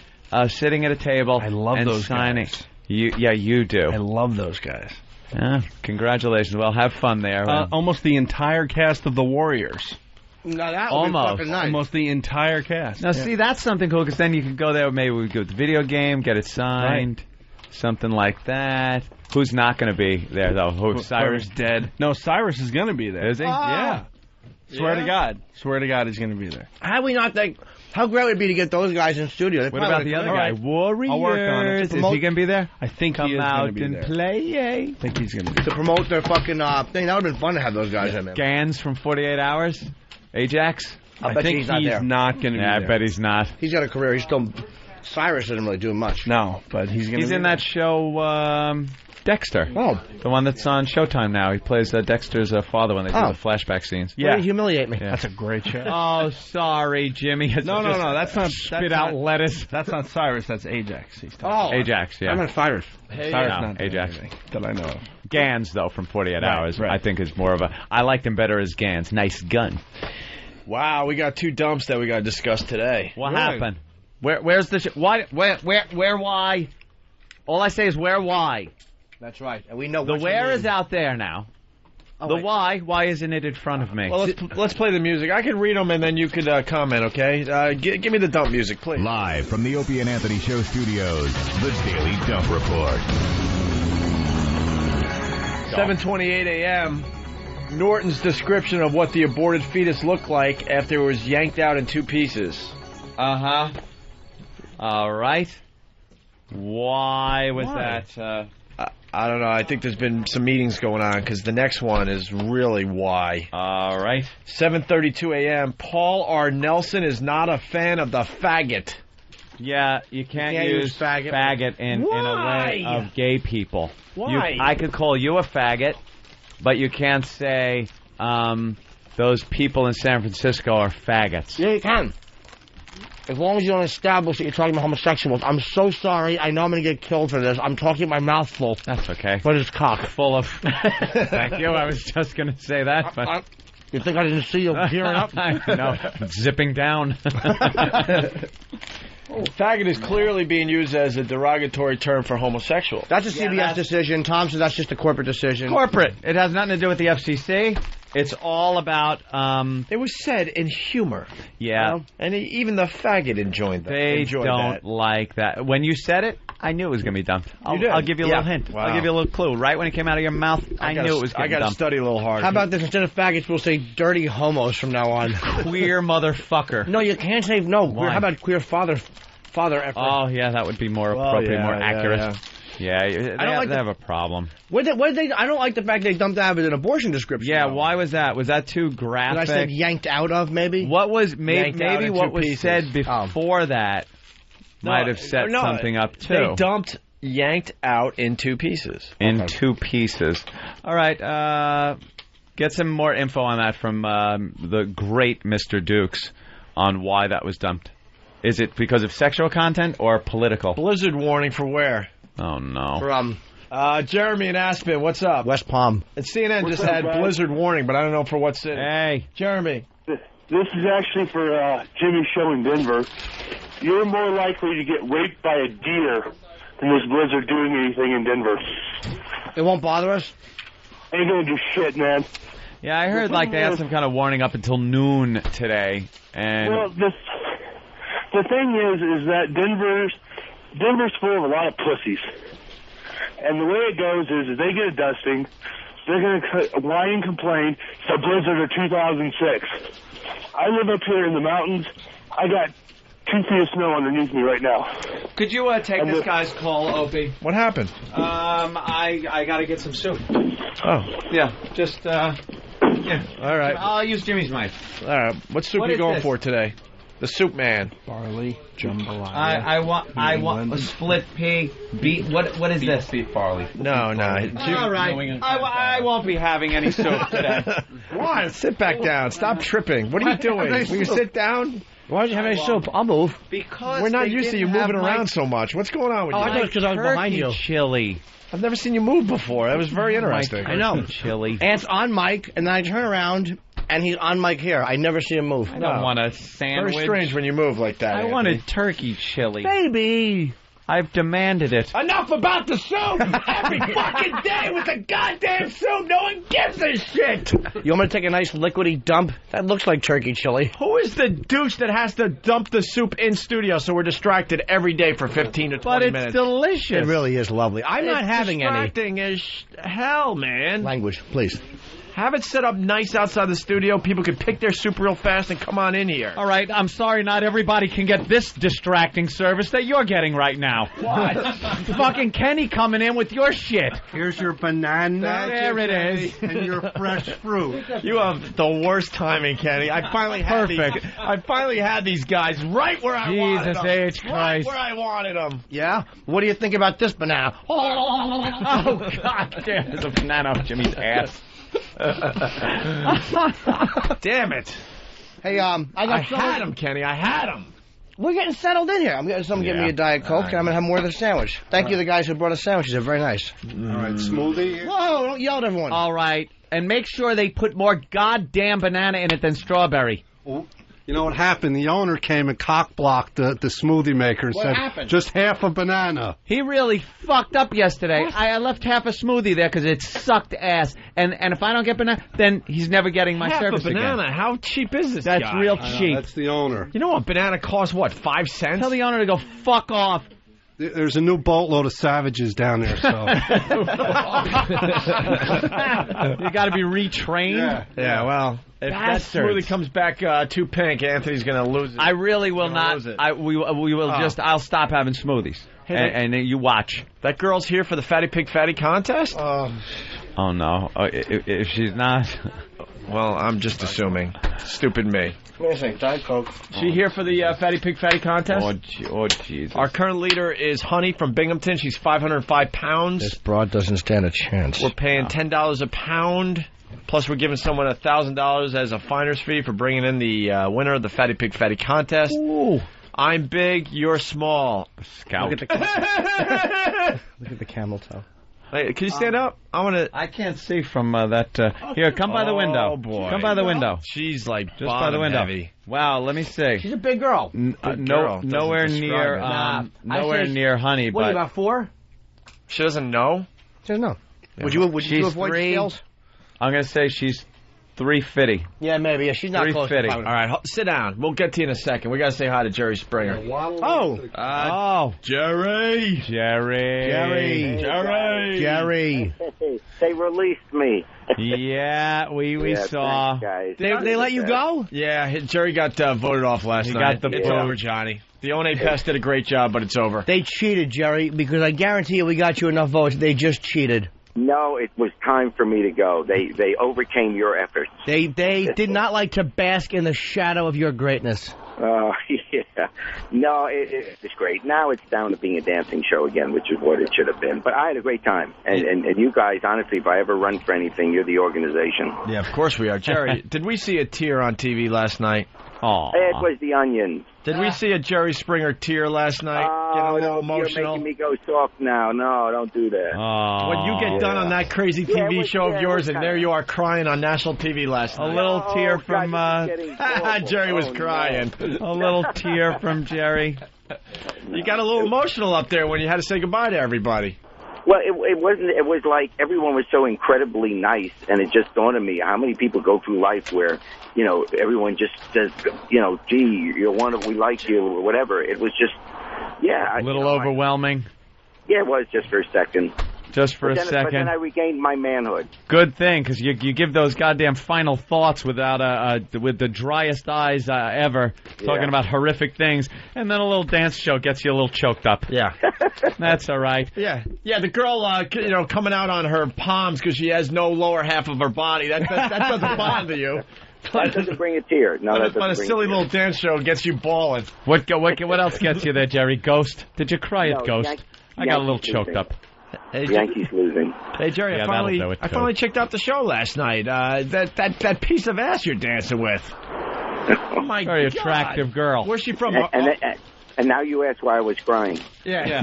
Sitting at a table. I love those signing. guys. You do. I love those guys. Yeah, congratulations. Well, have fun there. Almost the entire cast of The Warriors. No, that would be fucking nice. Almost the entire cast. Now, see, that's something cool, because then you can go there. Maybe we go to the video game, get it signed, something like that. Who's not going to be there, though? Cyrus dead. No, Cyrus is going to be there. Is he? Yeah. Swear to God. Swear to God he's going to be there. How we not think... How great would it be to get those guys in studio? What about the other guy? Warriors. I'll work on it. Is he going to be there? I think Come he is out going to be and there. play. I think he's going to be to promote their fucking thing. That would have been fun to have those guys in there. Gans from 48 Hours? Ajax? I bet think he's not there. not going to be there. I bet he's not. He's got a career. He's still... Cyrus isn't really doing much. No, but he's going to He's in that show... Dexter. Oh. The one that's on Showtime now. He plays Dexter's father when they do the flashback scenes. Yeah. Humiliate me. Yeah. That's a great show. Oh, sorry, Jimmy. No, that's not... Spit out lettuce. That's not Cyrus. That's Ajax. Ajax, yeah. I'm not Cyrus. Cyrus, not Ajax. that I know of. Gans, though, from 48 Hours, I think is more of a... I liked him better as Gans. Nice gun. Wow, we got two dumps that we got to discuss today. What happened? Where's the... Where, why? All I say is why? That's right. And we know the where is out there now. Oh, the why isn't it in front of me? Well, let's play the music. I can read them and then you could comment, okay? Give me the dump music, please. Live from the Opie and Anthony Show studios, the Daily Dump Report. 7:28 a.m. Norton's description of what the aborted fetus looked like after it was yanked out in two pieces. Uh-huh. All right. Why was that... I don't know. I think there's been some meetings going on because the next one is really why. All right. 7:32 a.m. Paul R. Nelson is not a fan of the faggot. Yeah, you can't use faggot in a way of gay people. Why? I could call you a faggot, but you can't say those people in San Francisco are faggots. Yeah, you can. As long as you don't establish that you're talking about homosexuals. I'm so sorry. I know I'm going to get killed for this. I'm talking my mouth full. That's okay. But it's cock. Full of... Thank you. I was just going to say that. But... You think I didn't see you gearing up? No, zipping down. Faggot is clearly being used as a derogatory term for homosexual. That's a CBS decision. Tom said that's just a corporate decision. Corporate. It has nothing to do with the FCC. It's all about... It was said in humor. Yeah. You know? And even the faggot enjoyed that. They don't like that. When you said it, I knew it was going to be dumped. I'll give you a little hint. Wow. I'll give you a little clue. Right when it came out of your mouth, I knew it was going to be dumped. I got to study a little hard. How about this? Instead of faggots, we'll say dirty homos from now on. Queer motherfucker. No, you can't say no. Queer, how about queer father effort? Oh, yeah, that would be more appropriate, more accurate. Yeah, they have a problem. What did they? I don't like the fact they dumped out an abortion description. Yeah, why was that? Was that too graphic? I said yanked out of, maybe? What was maybe what was said before that might have set something up too. They dumped yanked out in two pieces. In two pieces. All right. Get some more info on that from the great Mr. Dukes on why that was dumped. Is it because of sexual content or political? Blizzard warning for where? Oh, no. From Jeremy in Aspen, what's up? West Palm. And CNN What's just up, had guys? blizzard warning, but I don't know for what city. Hey. Jeremy. This is actually for Jimmy's show in Denver. You're more likely to get raped by a deer than this blizzard doing anything in Denver. It won't bother us? Ain't gonna do shit, man. Yeah, I heard like they had some kind of warning up until noon today. And Well, the thing is that Denver's full of a lot of pussies. And the way it goes is they get a dusting, they're going to whine and complain. It's a blizzard of 2006. I live up here in the mountains. I got 2 feet of snow underneath me right now. could you take this guy's call, Opie? What happened? I got to get some soup. Oh. Yeah, just, yeah. All right. I'll use Jimmy's mic. All right. What soup What are you is going this? for today? The soup man. Barley, jambalaya. I want a split pea. Beef. What is this? Beef barley. No. All right. I won't be having any soup today. What? Sit back down. Stop tripping. What are you doing? Will you sit down? Why don't you have any soup? I'll move. Because We're not they used to didn't you moving have my- around so much. What's going on with Oh, you? I thought it was because I was behind you. Chili. I've never seen you move before. That was very interesting. I know. Chili. Ant's on mic, and then I turn around, and he's on mic here. I never see him move. I don't want a sandwich. Very strange when you move like that. I Anthony. wanted turkey chili. Baby! I've demanded it. Enough about the soup! Every fucking day with the goddamn soup! No one gives a shit! You want me to take a nice liquidy dump? That looks like turkey chili. Who is the douche that has to dump the soup in studio so we're distracted every day for 15 to 20 But it's minutes? delicious. It really is lovely. I'm not having any. distracting as hell, man. Language, please. Have it set up nice outside the studio. People can pick their soup real fast and come on in here. All right, I'm sorry not everybody can get this distracting service that you're getting right now. What? Fucking Kenny coming in with your shit. Here's your banana. There it is. And your fresh fruit. You have the worst timing, Kenny. I finally had these guys right where I wanted Jesus them. H. Right Christ. where I wanted them. Yeah? What do you think about this banana? Oh, God damn, there's a banana up Jimmy's ass. Damn it. Hey, I had them, Kenny. I had them. We're getting settled in here. I'm getting someone give me a Diet Coke, and I'm going to have more of the sandwich. Thank you, the guys who brought us sandwiches. They're very nice. All right, smoothie. Whoa, don't yell at everyone. All right, and make sure they put more goddamn banana in it than strawberry. You know what happened? The owner came and cock-blocked the smoothie maker and What said, happened? just half a banana. He really fucked up yesterday. I left half a smoothie there because it sucked ass. And if I don't get banana, then he's never getting my Half service a banana. again. How cheap is this That's guy? real I know, cheap. that's the owner. You know what banana costs, what, 5 cents? Tell the owner to go fuck off. There's a new boatload of savages down there, so. You got to be retrained. Yeah, well, if that Bastards. smoothie comes back too pink, Anthony's going to lose it. I really will not. lose it. We will Oh. just. I'll stop having smoothies, Hey, and you watch. That girl's here for the Fatty Pig Fatty contest? Oh no! If she's not, well, I'm just assuming. Stupid me. What do you think? Diet Coke. She here for the Fatty Pig Fatty contest? oh Jesus! Our current leader is Honey from Binghamton. She's 505 pounds. This broad doesn't stand a chance. We're paying $10 a pound. Plus, we're giving someone $1,000 as a finder's fee for bringing in the winner of the Fatty Pig Fatty contest. Ooh. I'm big, you're small. Scout. Look at the camel toe. Hey, can you stand up? I can't see from that. Here, come by the window. Oh, boy. Come by the window. She's like Just by the window. heavy. Wow, let me see. She's a big girl. girl. Nowhere Doesn't near, describe it. nowhere I say- near Honey. What are but you, about 4? She doesn't know? She doesn't know. Yeah. Would you She's avoid 3. scales? I'm gonna say she's 350. Yeah, maybe. Yeah, she's not close to 350. 500. All right, sit down. We'll get to you in a second. We got to say hi to Jerry Springer. Oh. Jerry. Jerry. They released me. Yeah, we Yeah, saw. thanks, guys. They let you go? Yeah, Jerry got voted off last He night. got the It's vote. over, Johnny. The ONA Pass did a great job, but it's over. They cheated, Jerry, because I guarantee you we got you enough votes. They just cheated. No, it was time for me to go. They overcame your efforts. They did not like to bask in the shadow of your greatness. Yeah. No, it's great. Now it's down to being a dancing show again, which is what it should have been. But I had a great time. And you guys, honestly, if I ever run for anything, you're the organization. Yeah, of course we are. Jerry, did we see a tear on TV last night? Oh, it was the Onions. Did we see a Jerry Springer tear last night? Getting a little emotional. You're making me go soft now. No, don't do that. Oh. When you get done on that crazy TV show of yours, and there you are crying on national TV last night. A little tear from Jerry was crying. A little tear from Jerry. You got a little emotional up there when you had to say goodbye to everybody. Well, it wasn't. It was like everyone was so incredibly nice, and it just dawned on me how many people go through life where, everyone just says, gee, you're one of, we like you, or whatever. It was just, a little overwhelming. Yeah, it was just for a second. Just for a second. But then I regained my manhood. Good thing, because you give those goddamn final thoughts without with the driest eyes ever, talking about horrific things, and then a little dance show gets you a little choked up. Yeah. That's all right. Yeah, the girl, coming out on her palms because she has no lower half of her body. That doesn't bother you. That doesn't bring a tear. No, that doesn't but a bring silly little dance show gets you bawling. What else gets you there, Jerry? Ghost? Did you cry at Ghost? I got a little choked up. Hey, Yankees losing. Hey, Jerry, I finally checked out the show last night. That piece of ass you're dancing with. Oh, my God. Very attractive girl. Where's she from? And now you ask why I was crying. Yeah.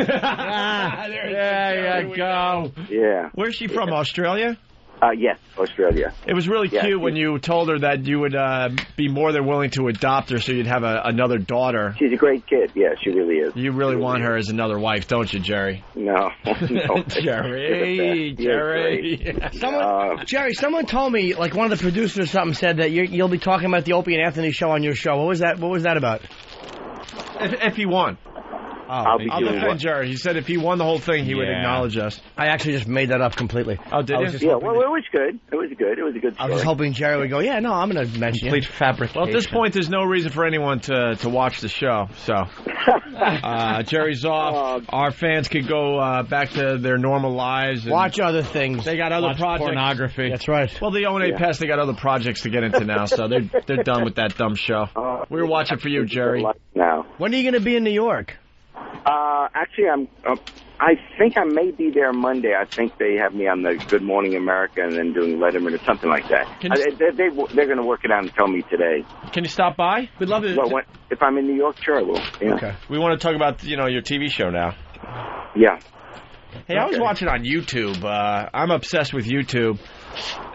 There you go. Yeah. Where's she from, Australia? Yes, Australia. It was really cute when you told her that you would be more than willing to adopt her so you'd have another daughter. She's a great kid. Yeah, she really is. You really want her as another wife, don't you, Jerry? No. Jerry. Jerry, someone told me, like one of the producers or something said that you'll be talking about the Opie and Anthony show on your show. What was that about? If he won. I'll defend Jerry. He said if he won the whole thing, he would acknowledge us. I actually just made that up completely. Oh, did you? Yeah, well, it was good. It was good. It was a good story. I was hoping Jerry would go, yeah, no, I'm going to mention Complete fabrication. Well, at this point, there's no reason for anyone to watch the show. So, Jerry's off. Our fans could go back to their normal lives. And watch other things. They got other projects. Pornography. That's right. Well, the O&A Pass, they got other projects to get into now, so they're done with that dumb show. We were watching for you, Jerry. Now. When are you going to be in New York? Actually, I think I may be there Monday. I think they have me on the Good Morning America and then doing Letterman or something like that. They're going to work it out and tell me today. Can you stop by? We'd love to. Well, if I'm in New York, sure I will. Yeah. Okay. We want to talk about your TV show now. Yeah. Hey, I was watching on YouTube. I'm obsessed with YouTube.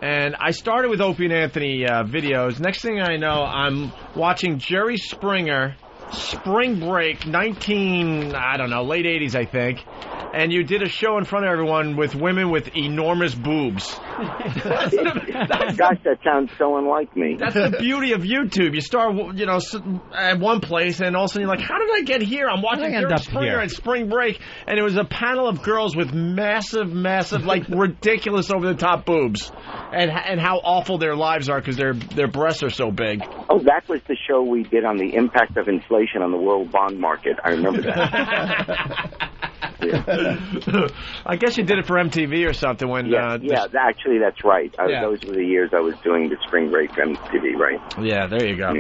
And I started with Opie and Anthony videos. Next thing I know, I'm watching Jerry Springer, Spring Break, late 80s, I think. And you did a show in front of everyone with women with enormous boobs. Gosh, that sounds so unlike me. That's the beauty of YouTube. You start, at one place, and all of a sudden you're like, how did I get here? I'm watching Jerry Springer at Spring Break, and it was a panel of girls with massive, like ridiculous over-the-top boobs, and how awful their lives are because their breasts are so big. Oh, that was the show we did on the impact of inflation on the world bond market. I remember that. I guess you did it for MTV or something when... actually, that's right. Those were the years I was doing the Spring Break MTV, right? Yeah, there you go.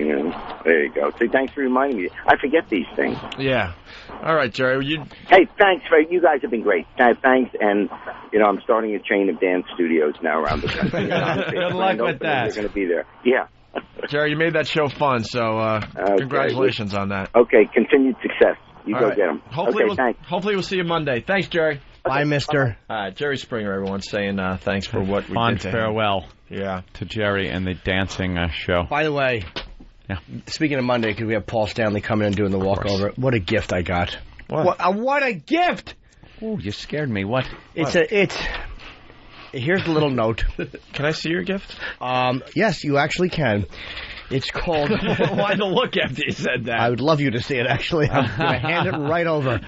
There you go. So thanks for reminding me. I forget these things. Yeah. All right, Jerry. Hey, thanks. You guys have been great. Thanks, and, I'm starting a chain of dance studios now around the country. Good luck with that. They're going to be there. Yeah. Jerry, you made that show fun, so congratulations on that. Okay, continued success. You go right. get them. Hopefully we'll see you Monday. Thanks, Jerry. Bye, mister. Jerry Springer, everyone, saying thanks for what we did to farewell him. To Jerry and the dancing show. By the way, speaking of Monday, because we have Paul Stanley coming in and doing the walkover, what a gift I got. What a gift! Oh, you scared me. What? Here's a little note. Can I see your gift? Yes, you actually can. It's called... Why the look after you said that? I would love you to see it, actually. I'm going to hand it right over.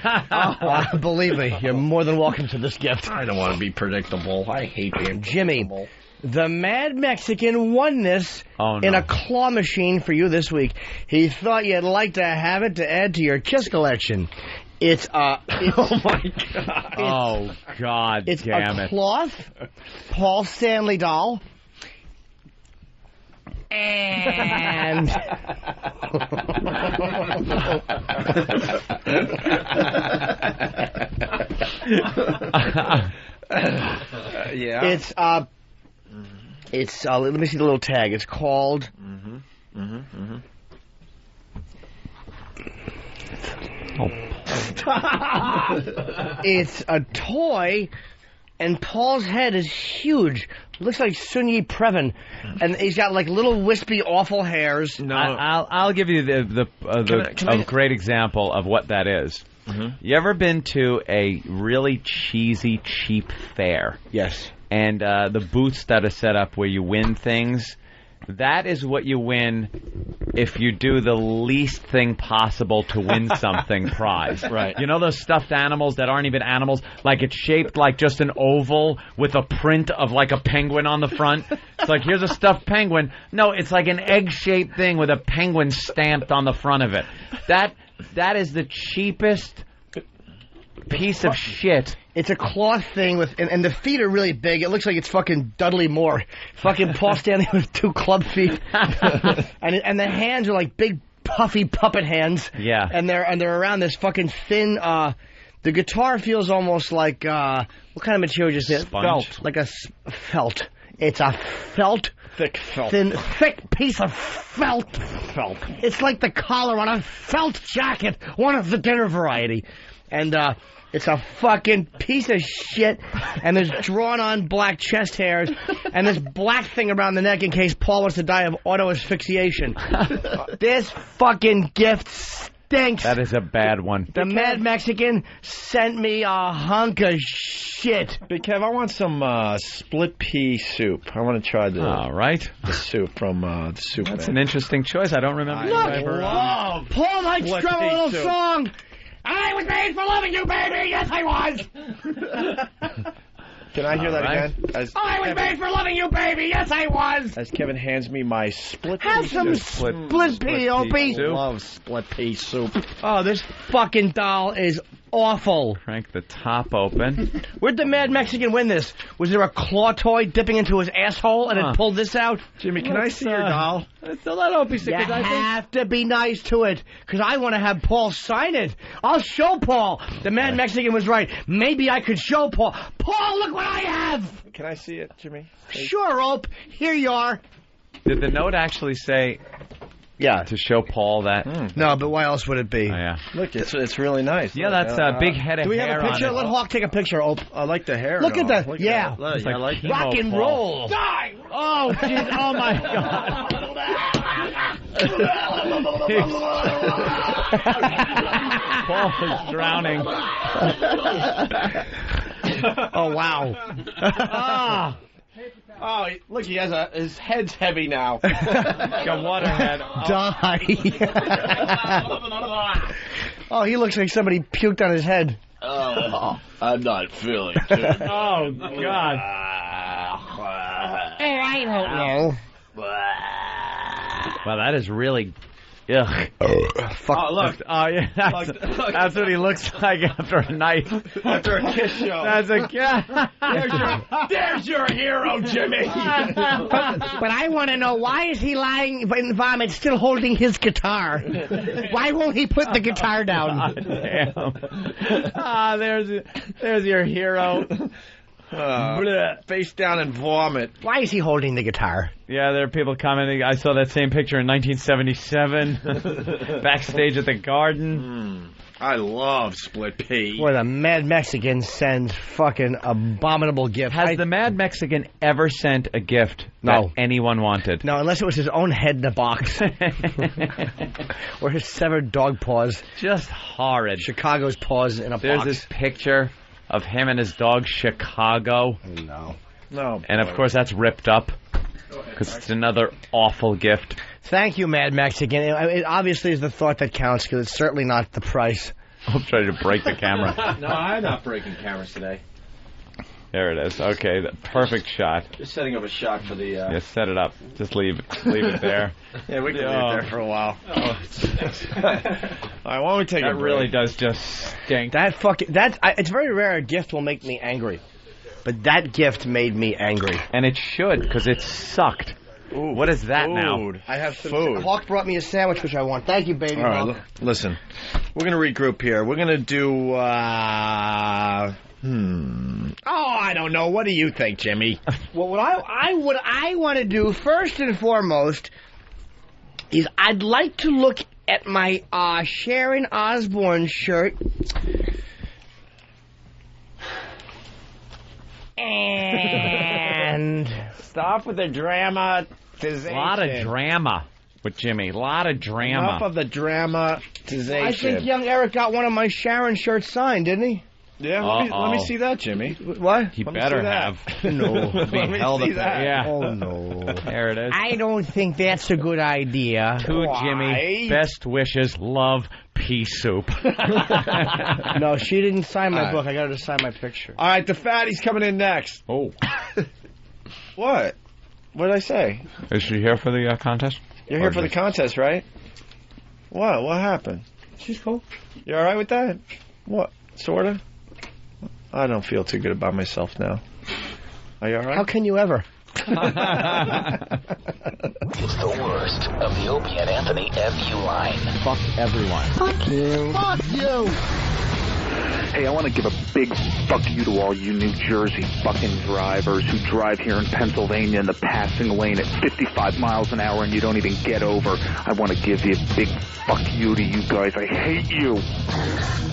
Believe me, you're more than welcome to this gift. I don't want to be predictable. I hate being Jimmy, the Mad Mexican won this in a claw machine for you this week. He thought you'd like to have it to add to your Kiss collection. It's oh my God! God damn it! It's a cloth Paul Stanley doll. And yeah. It's let me see the little tag. It's called it's a toy, and Paul's head is huge. It looks like Sun Yi Previn, and he's got like little wispy, awful hairs. No, I'll give you a great example of what that is. You ever been to a really cheesy, cheap fair? Yes. And the booths that are set up where you win things, that is what you win if you do the least thing possible to win something prize. Right. You know those stuffed animals that aren't even animals? Like it's shaped like just an oval with a print of like a penguin on the front? It's like, here's a stuffed penguin. No, it's like an egg-shaped thing with a penguin stamped on the front of it. That is the cheapest piece of shit. It's a cloth thing with, and the feet are really big. It looks like it's fucking Dudley Moore. Fucking Paul Stanley with 2 club feet. and the hands are like big puffy puppet hands. Yeah. And they're around this fucking thin, the guitar feels almost like, what kind of material is it? Sponge. Like a felt. It's a felt. Thick felt. Thick piece of felt. It's like the collar on a felt jacket. One of the dinner variety. And, it's a fucking piece of shit, and there's drawn-on black chest hairs, and this black thing around the neck in case Paul wants to die of auto asphyxiation. This fucking gift stinks. That is a bad one. The Mad Mexican sent me a hunk of shit. Big Kev, I want some split pea soup. I want to try the soup from the soup. That's an interesting choice. I don't remember. Look, Paul might strum a little song. I was made for loving you, baby. Yes, I was. Can I hear that again? I was made for loving you, baby. Yes, I was. As Kevin hands me my split Have pea some soup. split pea, Opie. I love split pea soup. Oh, this fucking doll is awful. Crank the top open. Where'd the Mad Mexican win this? Was there a claw toy dipping into his asshole and it pulled this out? Jimmy, can I see your doll? Still not Opie. You have to be nice to it, because I want to have Paul sign it. I'll show Paul. The Mad Mexican was right. Maybe I could show Paul. Paul, look what I have. Can I see it, Jimmy? Sure, Ope. Here you are. Did the note actually say... Yeah. To show Paul that? No, but why else would it be? Oh, yeah. Look, it's really nice. Yeah, that's a big head of hair. Do we have a picture? on it. Let Hawk take a picture, Ope. I like the hair. Look at that. Look Yeah. At that. I like that. Rock and roll. Die! Oh, jeez. Oh, my God. Paul is drowning. Oh, wow. Oh, look, his head's heavy now. Got water head. Die. Oh, he looks like somebody puked on his head. Oh, I'm not feeling good. Oh, God. I don't know. Well, that is really... Ugh. Fuck. Oh, look. Oh, yeah. That's what he looks like after a night. After a kiss show. That's a... There's your hero, Jimmy. But I want to know, why is he lying in vomit still holding his guitar? Why won't he put the guitar down? Damn. There's your hero. Face down and vomit. Why is he holding the guitar? Yeah, there are people commenting. I saw that same picture in 1977, backstage at the Garden. I love split pea. Boy, the Mad Mexican sends fucking abominable gift. Has the Mad Mexican ever sent a gift that anyone wanted? No, unless it was his own head in a box. Or his severed dog paws. Just horrid. Chicago's paws in a box. There's this picture of him and his dog, Chicago. No. And, of course, that's ripped up. Because it's another awful gift. Thank you, Mad Mexican. It obviously is the thought that counts, because it's certainly not the price. I'm trying to break the camera. No, I'm not breaking cameras today. There it is. Okay, the perfect shot. Just setting up a shot for the... Yeah, set it up. Just leave it there. Yeah, we can leave it there for a while. All right, why don't we take a break? That really does just stink. It's very rare a gift will make me angry. But that gift made me angry. And it should, because it sucked. Ooh, what is that now? I have some Food. Hawk brought me a sandwich, which I want. Thank you, baby. All right, Hawk. listen. We're going to regroup here. We're going to do, Oh, I don't know. What do you think, Jimmy? Well, what I want to do first and foremost is I'd like to look at my Sharon Osbourne shirt. And stop with the dramatization. A lot of drama with Jimmy. A lot of drama. Enough of the dramatization. I think young Eric got one of my Sharon shirts signed, didn't he? Yeah, let me see that, Jimmy. What? He better have. No. Let me see that. Yeah. Oh, no. There it is. I don't think that's a good idea. To Jimmy, best wishes, love, pea soup. No, she didn't sign my book. I got her to sign my picture. All right, the fatty's coming in next. Oh. What? What did I say? Is she here for the contest? You're here for the contest, right? What? What happened? She's cool. You all right with that? What? Sorta? I don't feel too good about myself now. Are you all right? How can you ever? It's the worst of the Opie and Anthony FU line. Fuck everyone. Fuck you. Fuck you. Hey, I want to give a big fuck you to all you New Jersey fucking drivers who drive here in Pennsylvania in the passing lane at 55 miles an hour and you don't even get over. I want to give you a big fuck you to you guys. I hate you.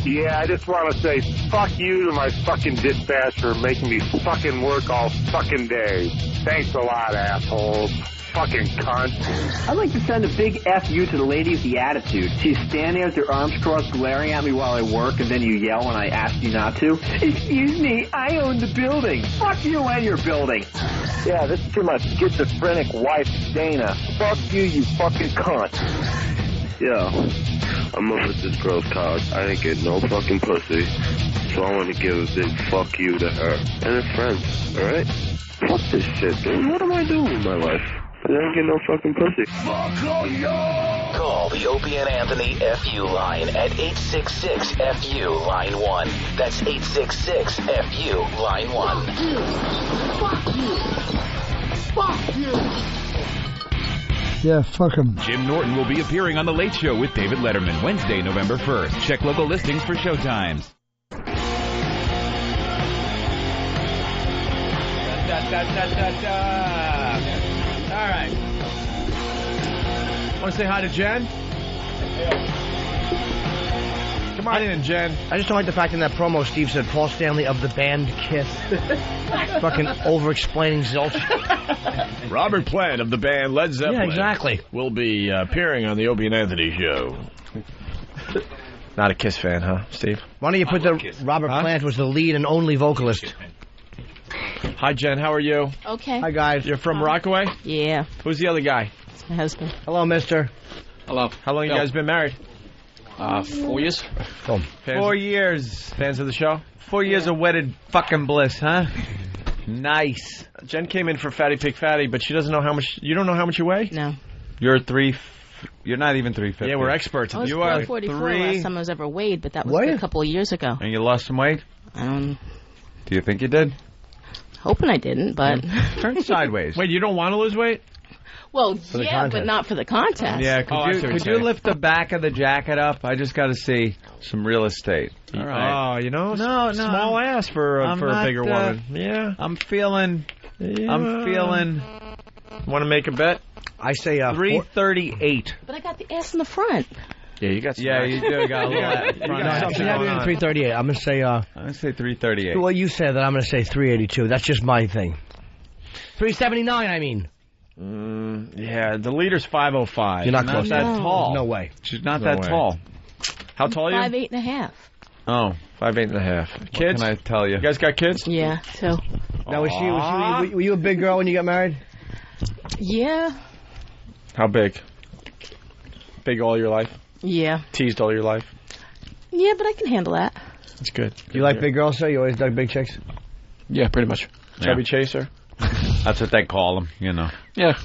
Yeah, I just want to say fuck you to my fucking dispatcher for making me fucking work all fucking day. Thanks a lot, assholes. Fucking cunt. I'd like to send a big F you to the lady with the attitude. She's standing there with her arms crossed glaring at me while I work, and then you yell when I ask you not to. Excuse me, I own the building. Fuck you and your building. Yeah, this is to my schizophrenic wife, Dana. Fuck you, you fucking cunt. Yo, I'm up with this girl's cock. I ain't get no fucking pussy. So I want to give a big fuck you to her and her friends, alright? Fuck this shit, dude. What am I doing with my life? I didn't get no fucking pussy. Call the Opie and Anthony FU line at 866-FU line 1. That's 866-FU line 1. Fuck you. Fuck you. Yeah, fuck him. Jim Norton will be appearing on The Late Show with David Letterman Wednesday, November 1st. Check local listings for showtimes. All right. Want to say hi to Jen? Come on in, Jen. I just don't like the fact in that promo Steve said Paul Stanley of the band Kiss. Fucking over-explaining zilch. Robert Plant of the band Led Zeppelin. Yeah, exactly. Will be appearing on the Opie and Anthony show. Not a Kiss fan, huh, Steve? Why don't you put Robert Plant was the lead and only vocalist. Hi, Jen. How are you? Okay. Hi, guys. You're from Rockaway? Yeah. Who's the other guy? It's my husband. Hello, mister. Hello. How long you guys been married? 4 years. Oh. 4 years. Fans of the show? 4 years of wedded fucking bliss, huh? Nice. Jen came in for Fatty Pig Fatty, but she doesn't know how much. You don't know how much you weigh? No. You're you're not even 350. Yeah, we're experts. I was You are 444 3. last time I was ever weighed, but that was a couple of years ago. And you lost some weight? Do you think you did? Hoping I didn't, but... Turn sideways. Wait, you don't want to lose weight? Well, yeah, but not for the contest. Yeah, could you lift the back of the jacket up? I just got to see some real estate. All right. Oh, you know, no, small ass for a bigger woman. Yeah. I'm feeling. Want to make a bet? I say 338. But I got the ass in the front. Yeah, you got some. Yeah, you do got a little. Something happening in 338. I'm going to say... I'm going to say 338. Well, you said that. I'm going to say 382. That's just my thing. 379, I mean. Yeah, the leader's 505. You're not close. that tall. No way. She's not that tall. How tall are you? 5'8.5". Oh. 5'8.5". Kids? What can I tell you? You guys got kids? Yeah, so. Now, were you a big girl when you got married? Yeah. How big? Big all your life? Yeah. Teased all your life? Yeah, but I can handle that. That's good. You like big girls, sir? You always dug big chicks? Yeah, pretty much. Chubby chaser? That's what they call them, you know. Yeah.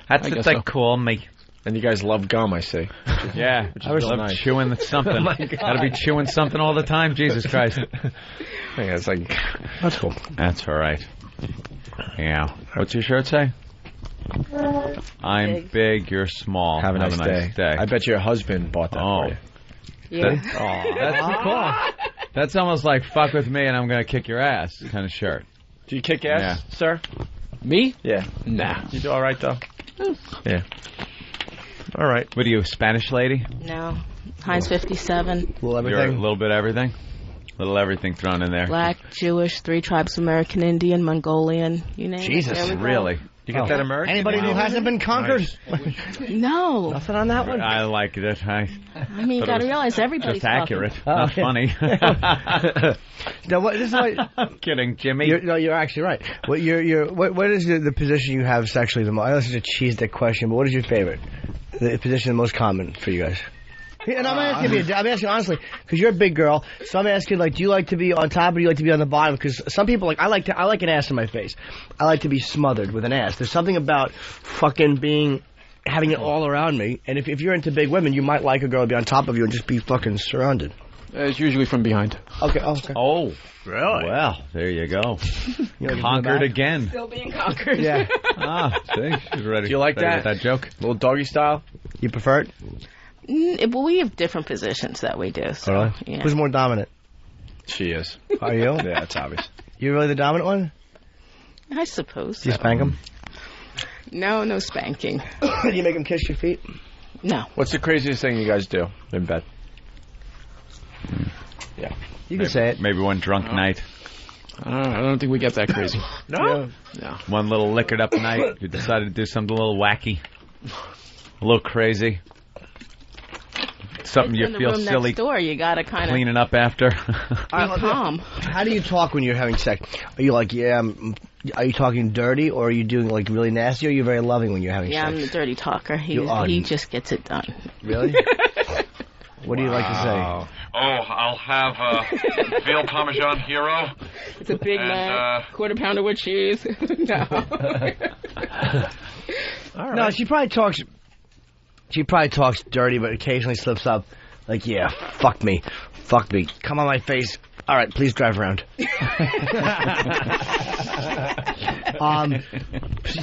That's what they call me. And you guys love gum, I see. Yeah. Which I was nice. chewing something. Oh my God. Gotta be chewing something all the time. Jesus Christ. Yeah, it's like... That's cool. That's all right. Yeah. What's your shirt say? I'm big, you're small. Have a nice day. I bet your husband bought that for you. Yeah. That's cool. That's almost like fuck with me and I'm going to kick your ass kind of shirt. Do you kick ass, sir? Me? Yeah. Nah. You do all right, though? Yeah. All right. What are you, a Spanish lady? No. Heinz 57. You're a little bit everything? Little everything thrown in there. Black, Jewish, 3 tribes, American Indian, Mongolian, you name it. Jesus, There we go. really? You get that American? Anybody who hasn't been conquered? No. Nothing on that one? I like it. I mean, you got to realize everybody's Just accurate. talking. Not funny. No, this is what, I'm kidding, Jimmy. You're actually right. What is the position you have sexually the most? I know this is a cheese dick question, but what is your favorite? The position the most common for you guys? And I'm asking honestly, because you're a big girl. So I'm asking, like, do you like to be on top or do you like to be on the bottom? Because some people I like an ass in my face. I like to be smothered with an ass. There's something about fucking having it all around me. And if you're into big women, you might like a girl to be on top of you and just be fucking surrounded. It's usually from behind. Okay. Oh, really? Well, there you go. Conquered again. Still being conquered. Yeah. See, she's ready. Do you like ready that? with that joke? Little doggy style? You prefer it? Well, we have different positions that we do. So, Really? yeah. Who's more dominant? She is. Are you? Yeah, it's obvious. You really the dominant one? I suppose. Do you spank him? No spanking. Do you make him kiss your feet? No. What's the craziest thing you guys do in bed? Yeah. You can say it. Maybe one drunk night. I don't think we get that crazy. No? No. One little liquored up night. You decided to do something a little wacky. A little crazy. Something you in the feel room silly next door, you got to kind of cleaning up after. calm. How do you talk when you're having sex? Are you like, are you talking dirty or are you doing like really nasty or are you very loving when you're having Yeah, sex? I'm the dirty talker. You are. He just gets it done. Really? What do you like to say? Oh, I'll have veal parmesan hero. It's a Big Mac, quarter pounder with cheese. No. All right. No, she probably talks dirty, but occasionally slips up. Like, yeah, fuck me. Come on my face. All right, please drive around.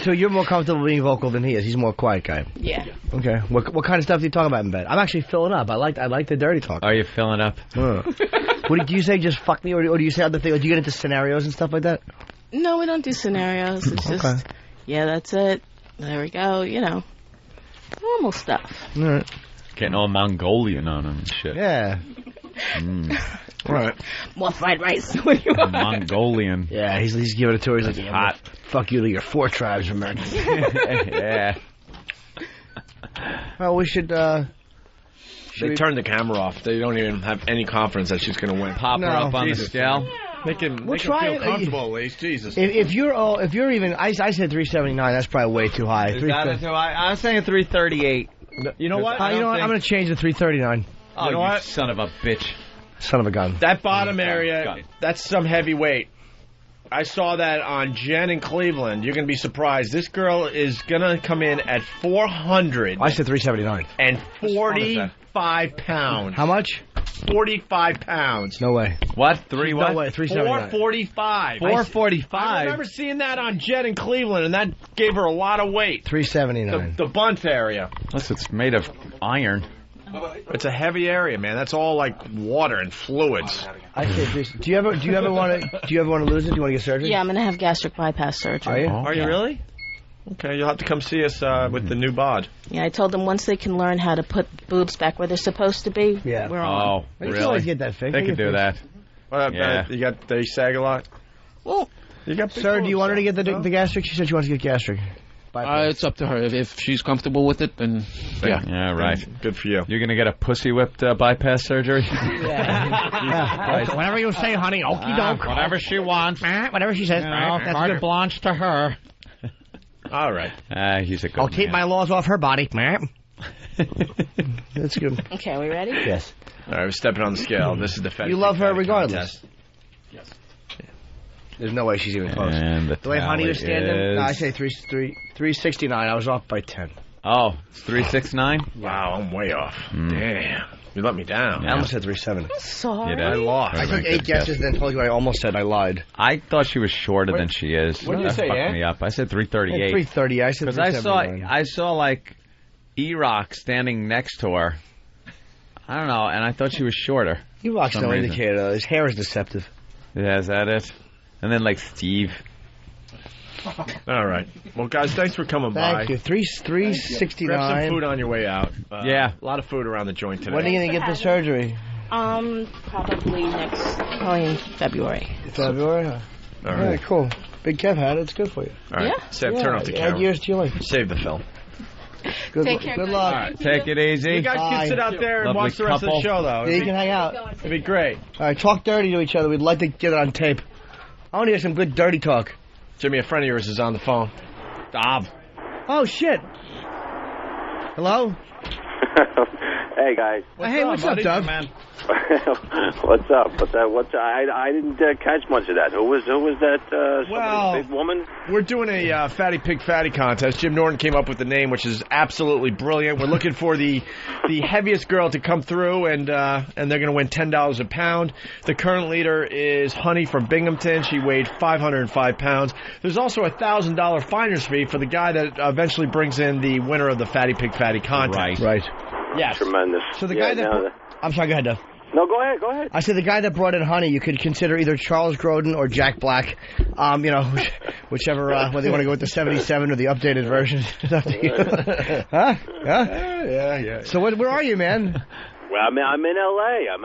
So you're more comfortable being vocal than he is. He's a more quiet guy. Yeah. Okay. What kind of stuff do you talk about in bed? I'm actually filling up. I like the dirty talk. Are you filling up? What do you say? Just fuck me, or do you say other things? Or do you get into scenarios and stuff like that? No, we don't do scenarios. It's just, yeah, that's it. There we go. Normal stuff. All right. Getting all Mongolian on him and shit. Yeah. Right. More fried rice. What do you want? Mongolian. Yeah, he's giving it to her. He's like, It's hot. Fuck you to your 4 tribes, remember? Yeah. Well, we should. They turned the camera off. They don't even have any confidence that she's going to win. Pop her up on the scale. Make him We'll feel try it. comfortable, at least. Jesus. If you're even, I said 379. That's probably way too high. I'm saying 338. You know what? I'm going to change to 339. Oh, you know what? son of a bitch. Son of a gun. That bottom area, that's some heavy weight. I saw that on Jen in Cleveland. You're going to be surprised. This girl is going to come in at 400. I said 379. And 45 pounds. How much? 45 pounds. No way. What? No way. 379. 445. 445. I remember seeing that on Jen in Cleveland, and that gave her a lot of weight. 379. The bunt area. Unless it's made of iron. It's a heavy area, man. That's all like water and fluids. I say, do you ever want to lose it? Do you want to get surgery? Yeah, I'm going to have gastric bypass surgery. Are you really? Okay, you'll have to come see us with the new bod. Yeah, I told them once they can learn how to put boobs back where they're supposed to be, we're on. Oh, You really? can always get that fixed. They could do that. Yeah. They sag a lot. Well, you got. Sir, do you want her to get the gastric? She said she wants to get gastric. It's up to her. If she's comfortable with it, then yeah. Yeah, right. Good for you. You're going to get a pussy-whipped bypass surgery? Yeah. Whatever you say, honey. Okie doke. Whatever she wants. Whatever she says. That's carte good. blanche to her. All right. He's a good I'll keep my laws off her body. That's good. Okay, are we ready? Yes. All right, we're stepping on the scale. This is the You love her regardless. Yes. There's no way she's even close. And the way honey was standing, is... no, I say 369. I was off by 10. Oh, it's 369? Wow, I'm way off. Damn. You let me down. I almost said 370. Sorry. You I did. lost. I took Very 8 good guesses, then told you I almost said I lied. I thought she was shorter than she is. What did you That say, fucked Ant? me up. I said 338. 330. I said Because 379. I saw like E-Rock standing next to her. I don't know, and I thought she was shorter. E-Rock's some no reason. indicator, though. His hair is deceptive. Yeah, is that it? And then like Steve. All right. Well, guys, thanks for coming by. Thank you. 369. Grab some food on your way out. Yeah. A lot of food around the joint today. When are you going to get the surgery? Probably in February. February? Huh? All Yeah, right. cool. Big Kev had it. It's good for you. All right. Yeah. Seb, turn off the Add camera. years to your life. Save the film. Good, Take care, good guys. luck. All right, take it easy. You guys Bye. can sit out there and Lovely watch the rest couple. of the show, though. Yeah, you can hang out. It'd be great. All right, talk dirty to each other. We'd like to get it on tape. I want to hear some good dirty talk. Jimmy, a friend of yours is on the phone. Stop. Oh, shit. Hello? Hey, guys. Hey, what's up, Doug? What's up? I didn't catch much of that. Who was that? Well, big woman. We're doing a Fatty Pig Fatty contest. Jim Norton came up with the name, which is absolutely brilliant. We're looking for the heaviest girl to come through, and they're going to win $10 a pound. The current leader is Honey from Binghamton. She weighed 505 pounds. There's also a $1,000 finder's fee for the guy that eventually brings in the winner of the Fatty Pig Fatty contest. Right. Yes. Tremendous. So the guy that... I'm sorry, go ahead, Doug. No, go ahead. I said the guy that brought in Honey, you could consider either Charles Grodin or Jack Black. Whichever, whether you want to go with the 77 or the updated version. It's up to you. Huh? Yeah. So where are you, man? Well, I'm in L.A. I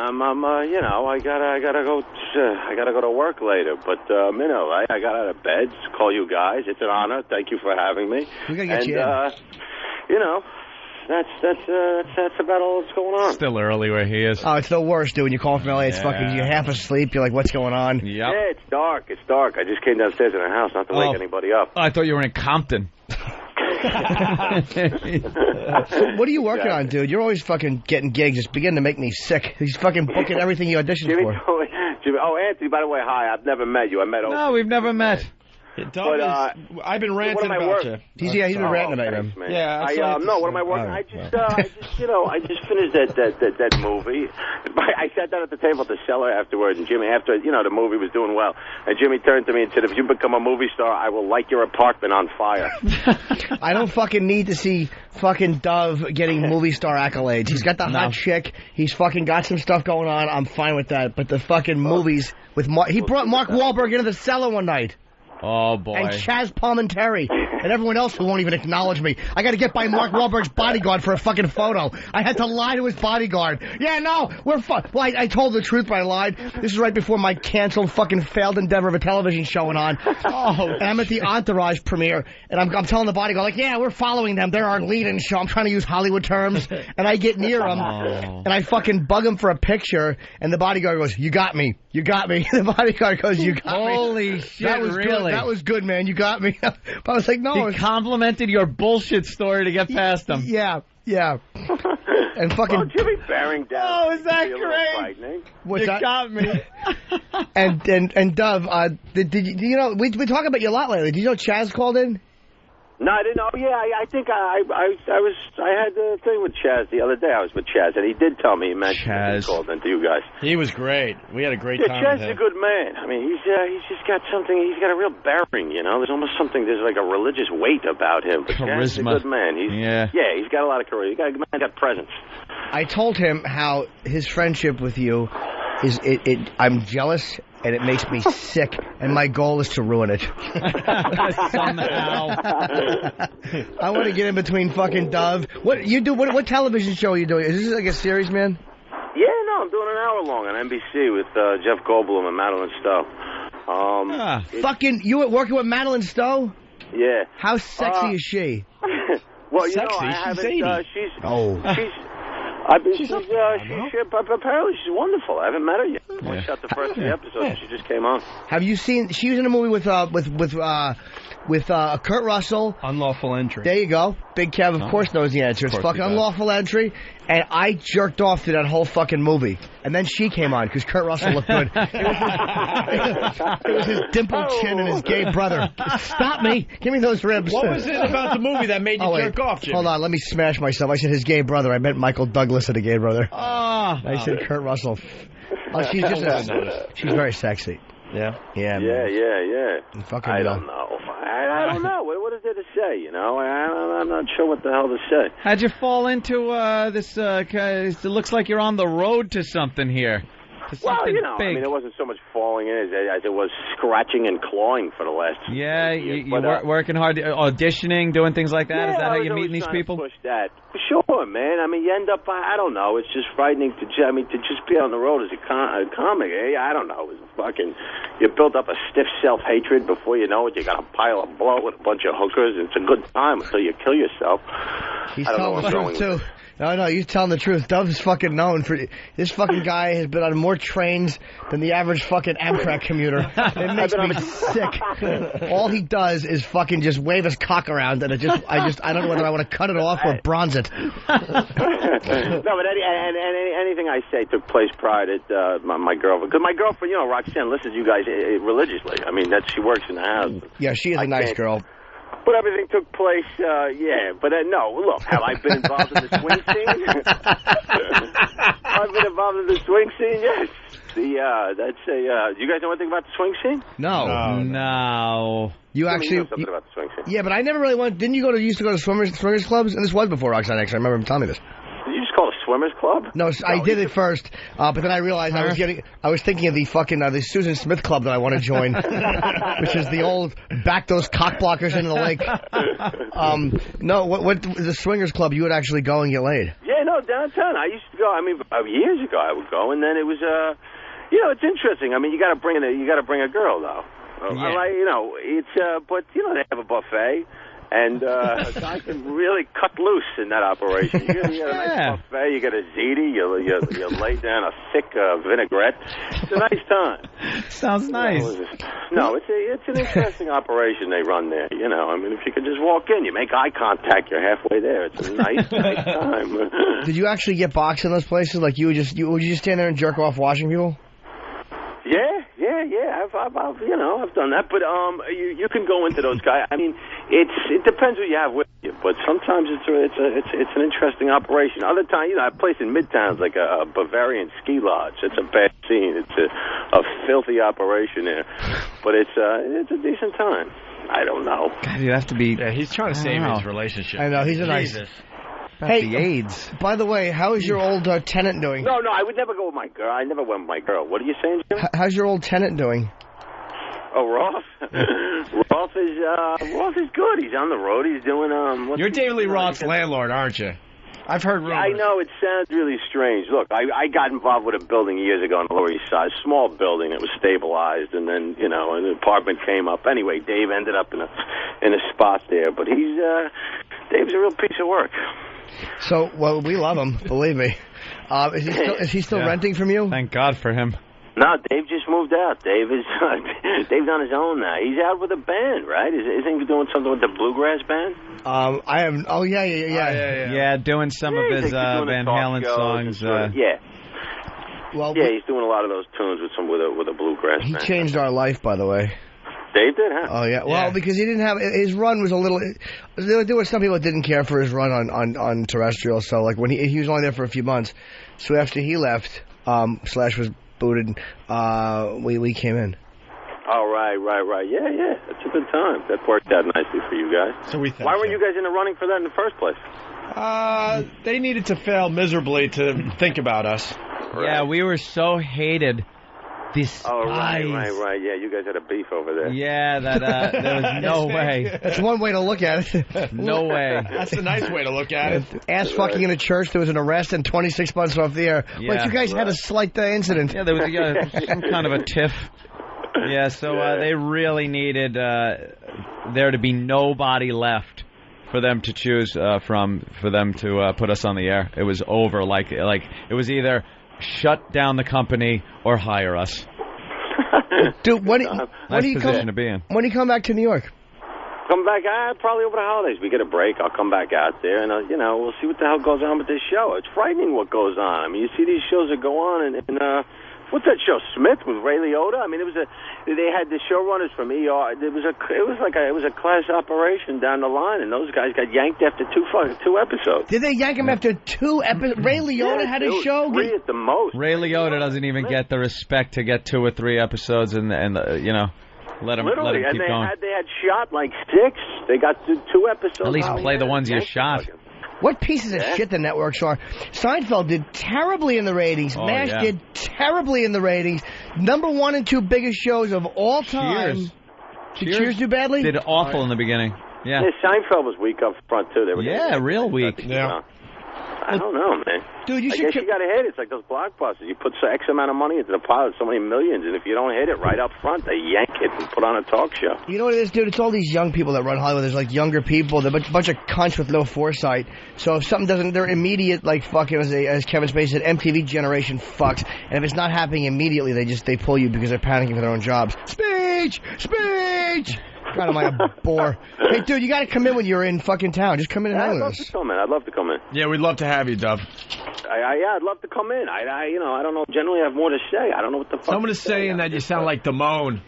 gotta go to work later, but I'm in L.A. I got out of bed to call you guys. It's an honor. Thank you for having me. We gotta get you in. That's about all that's going on. Still early where he is. Oh, it's the worst, dude. When you call from L.A., it's fucking, you're half asleep. You're like, what's going on? Yep. Yeah, it's dark. I just came downstairs in the house, not to wake anybody up. Oh, I thought you were in Compton. So what are you working on, dude? You're always fucking getting gigs. It's beginning to make me sick. He's fucking booking everything you auditioned for. Jimmy, Anthony, by the way, hi. I've never met you. I met No, we've never met. I've been ranting about you. He's been ranting about you. Man. Yeah, what am I working? I just finished that movie. I sat down at the table at the cellar afterwards, and Jimmy, after the movie was doing well, and Jimmy turned to me and said, "If you become a movie star, I will light your apartment on fire." I don't fucking need to see fucking Dove getting movie star accolades. He's got the hot chick. He's fucking got some stuff going on. I'm fine with that. But the fucking movies with he brought Mark Wahlberg into the cellar one night. Oh, boy. And Chaz Palminteri and everyone else who won't even acknowledge me. I got to get by Mark Wahlberg's bodyguard for a fucking photo. I had to lie to his bodyguard. Yeah, no, we're fine. Well, I told the truth, but I lied. This is right before my canceled fucking failed endeavor of a television show went on. And I'm at the Entourage premiere, and I'm telling the bodyguard, like, yeah, we're following them. They're our lead-in show. I'm trying to use Hollywood terms. And I get near him, and I fucking bug him for a picture, and the bodyguard goes, you got me. You got me. The bodyguard goes, you got me. Holy shit, that was really? Good. That was good, man. You got me. But I was like, no. He complimented your bullshit story to get past him. Yeah. And fucking... Jimmy bearing down. Oh, is that great? What's that? Got me. and Dove, did you know, we talk about you a lot lately. Did you know Chaz called in? No, I didn't know. Yeah, I think I had the thing with Chaz the other day. I was with Chaz, and he did tell me he mentioned that he called into you guys. He was great. We had a great time Chaz with him. is a good man. I mean, he's just got something. He's got a real bearing. There's almost something. There's like a religious weight about him. But Chaz is a good man. He's got a lot of charisma. He's got presence. I told him how his friendship with you is I'm jealous. And it makes me sick, and my goal is to ruin it. Somehow. I want to get in between fucking Dove. What you do? What television show are you doing? Is this like a series, man? Yeah, no, I'm doing an hour long on NBC with Jeff Goldblum and Madeline Stowe. Fucking you working with Madeline Stowe? Yeah. How sexy is she? Well, Sexy? I haven't. She's 80. Apparently she's wonderful. I haven't met her yet. I shot the first 3 episodes. She just came on. Have you seen? She was in a movie with Kurt Russell. Unlawful Entry. There you go. Big Kev, of course, knows the answer. It's fucking Unlawful Entry. And I jerked off to that whole fucking movie. And then she came on because Kurt Russell looked good. It was his dimpled chin and his gay brother. Stop me. Give me those ribs. What was it about the movie that made you jerk off, Jimmy? Hold on. Let me smash myself. I said his gay brother. I meant Michael Douglas and a gay brother. Oh. I said Kurt Russell. Oh, she's just she's very sexy. Yeah. Yeah. Yeah. Fucking I don't know. I don't know. What is there to say? You know, I'm not sure what the hell to say. How'd you fall into this? It looks like you're on the road to something here. Well, you know, big. I mean, it wasn't so much falling in as it was scratching and clawing for the last. Yeah, years. you're working hard, auditioning, doing things like that. Yeah, Is that how I was you're meeting always these trying to people? Push that. Sure, man. I mean, you end up. I don't know. It's just frightening to just be on the road as a comic. I don't know. It's fucking. You build up a stiff self-hatred before you know it. You got a pile of blow with a bunch of hookers. It's a good time until you kill yourself. He's I don't know telling what's the wrong truth, with too. No, you're telling the truth. Dove's fucking known for... This fucking guy has been on more trains than the average fucking Amtrak commuter. It makes me sick. All he does is fucking just wave his cock around, and I don't know whether I want to cut it off or bronze it. No, but anything I say took place prior to my girlfriend. Because my girlfriend, you know, Roxanne, listens to you guys religiously. I mean, she works in the house. Yeah, she is a nice girl. But everything took place, yeah. But no, look, have I been involved in the swing scene? I've been involved in the swing scene, yes. That's a. Do you guys know anything about the swing scene? No. You actually know something about the swing scene. Yeah, but I never really went. Didn't you used to go to swingers clubs? And this was before Roxanne. Actually, I remember him telling me this. You just call it a swimmers club? No, I did it first, but then I realized I was thinking of the fucking the Susan Smith club that I want to join, which is the old back those cock blockers into the lake. No, what the swingers club you would actually go and get laid? Yeah, no, downtown. I used to go. I mean, years ago I would go, and then it was you know, it's interesting. I mean, you got to bring a girl though. Yeah. You know, it's but you know they have a buffet. And a guy can really cut loose in that operation. You get a nice buffet, you get a ziti, you lay down a thick vinaigrette. It's a nice time. Sounds nice. No, it's an interesting operation they run there. You know, I mean, if you could just walk in, you make eye contact, you're halfway there. It's a nice time. Did you actually get boxed in those places? Like would you just stand there and jerk off watching people? Yeah. I've you know, I've done that, but you can go into those guys. I mean, it depends who you have with you, but sometimes it's an interesting operation. Other times, you know, a place in Midtown's like a Bavarian ski lodge. It's a bad scene. It's a filthy operation there, but it's a decent time. I don't know. God, you have to be. Yeah, he's trying to save his relationship. I know he's a nice. Hey, the AIDS. By the way, how is your old tenant doing? No, I would never go with my girl. I never went with my girl. What are you saying, Jim? How's your old tenant doing? Oh, Roth. Roth is good. He's on the road. He's doing You're David Lee Roth's landlord, aren't you? I've heard rumors. I know, it sounds really strange. Look, I got involved with a building years ago on the Lower East Side, small building that was stabilized, and then, you know, an apartment came up. Anyway, Dave ended up in a spot there, but Dave's a real piece of work. So, well, we love him, believe me. Is he still renting from you? Thank God for him. No, Dave just moved out. Dave's on his own now. He's out with a band, right? Isn't he doing something with the bluegrass band? I am. Oh yeah. Yeah, doing some of his Van Halen songs. Yeah. Well, he's doing a lot of those tunes with a bluegrass band. He changed our life, by the way. Dave did, huh? Oh yeah. Well, because he didn't have his run was a little. There were some people that didn't care for his run on terrestrial. So like when he was only there for a few months. So after he left, Slash was booted. We came in. Oh, right. Yeah. That's a good time. That worked out nicely for you guys. So why weren't you guys in the running for that in the first place? They needed to fail miserably to think about us. Yeah, we were so hated. Oh, right. Yeah, you guys had a beef over there. Yeah, there was no way. That's one way to look at it. No way. That's a nice way to look at it. Ass fucking in a church, there was an arrest and 26 months off the air. Yeah. But you guys had a slight incident. Yeah, there was some kind of a tiff. Yeah, so they really needed there to be nobody left for them to choose from, for them to put us on the air. It was over. Like it was either shut down the company or hire us. Dude, when do you position to be in. When do you come back to New York? Come back, probably over the holidays. We get a break. I'll come back out there, and we'll see what the hell goes on with this show. It's frightening what goes on. I mean, you see these shows that go on, and What's that show? Smith with Ray Liotta. I mean, they had the showrunners from ER. It was a class operation down the line, and those guys got yanked after two episodes. Did they yank him after 2 episodes? Ray Liotta had a show. 3 at the most. Ray Liotta doesn't even get the respect to get 2 or 3 episodes, and you know, let him keep going. They had shot like 6. They got 2 episodes. At least play the ones you shot. What pieces of shit the networks are. Seinfeld did terribly in the ratings. MASH did terribly in the ratings. Number 1 and 2 biggest shows of all time. Did Cheers do badly? Did awful in the beginning. Yeah. Seinfeld was weak up front, too. They were real weak. Yeah. I don't know, man. Dude, I guess you got to hit. It's like those blockbusters. You put X amount of money into the pilot, so many millions, and if you don't hit it right up front, they yank it and put on a talk show. You know what it is, dude? It's all these young people that run Hollywood. There's like younger people. They're a bunch of cunts with no foresight. So if something doesn't, they're immediate, like fucking, as Kevin Spacey said, MTV generation fucks. And if it's not happening immediately, they pull you because they're panicking for their own jobs. Speech! God, am I a bore? Hey, dude, you got to come in when you're in fucking town. Just come in and hang with us. I'd love to come in. Yeah, we'd love to have you, Dove. I'd love to come in. I don't know. Generally, I have more to say. I don't know what the fuck. Someone is saying that you sound like Damone.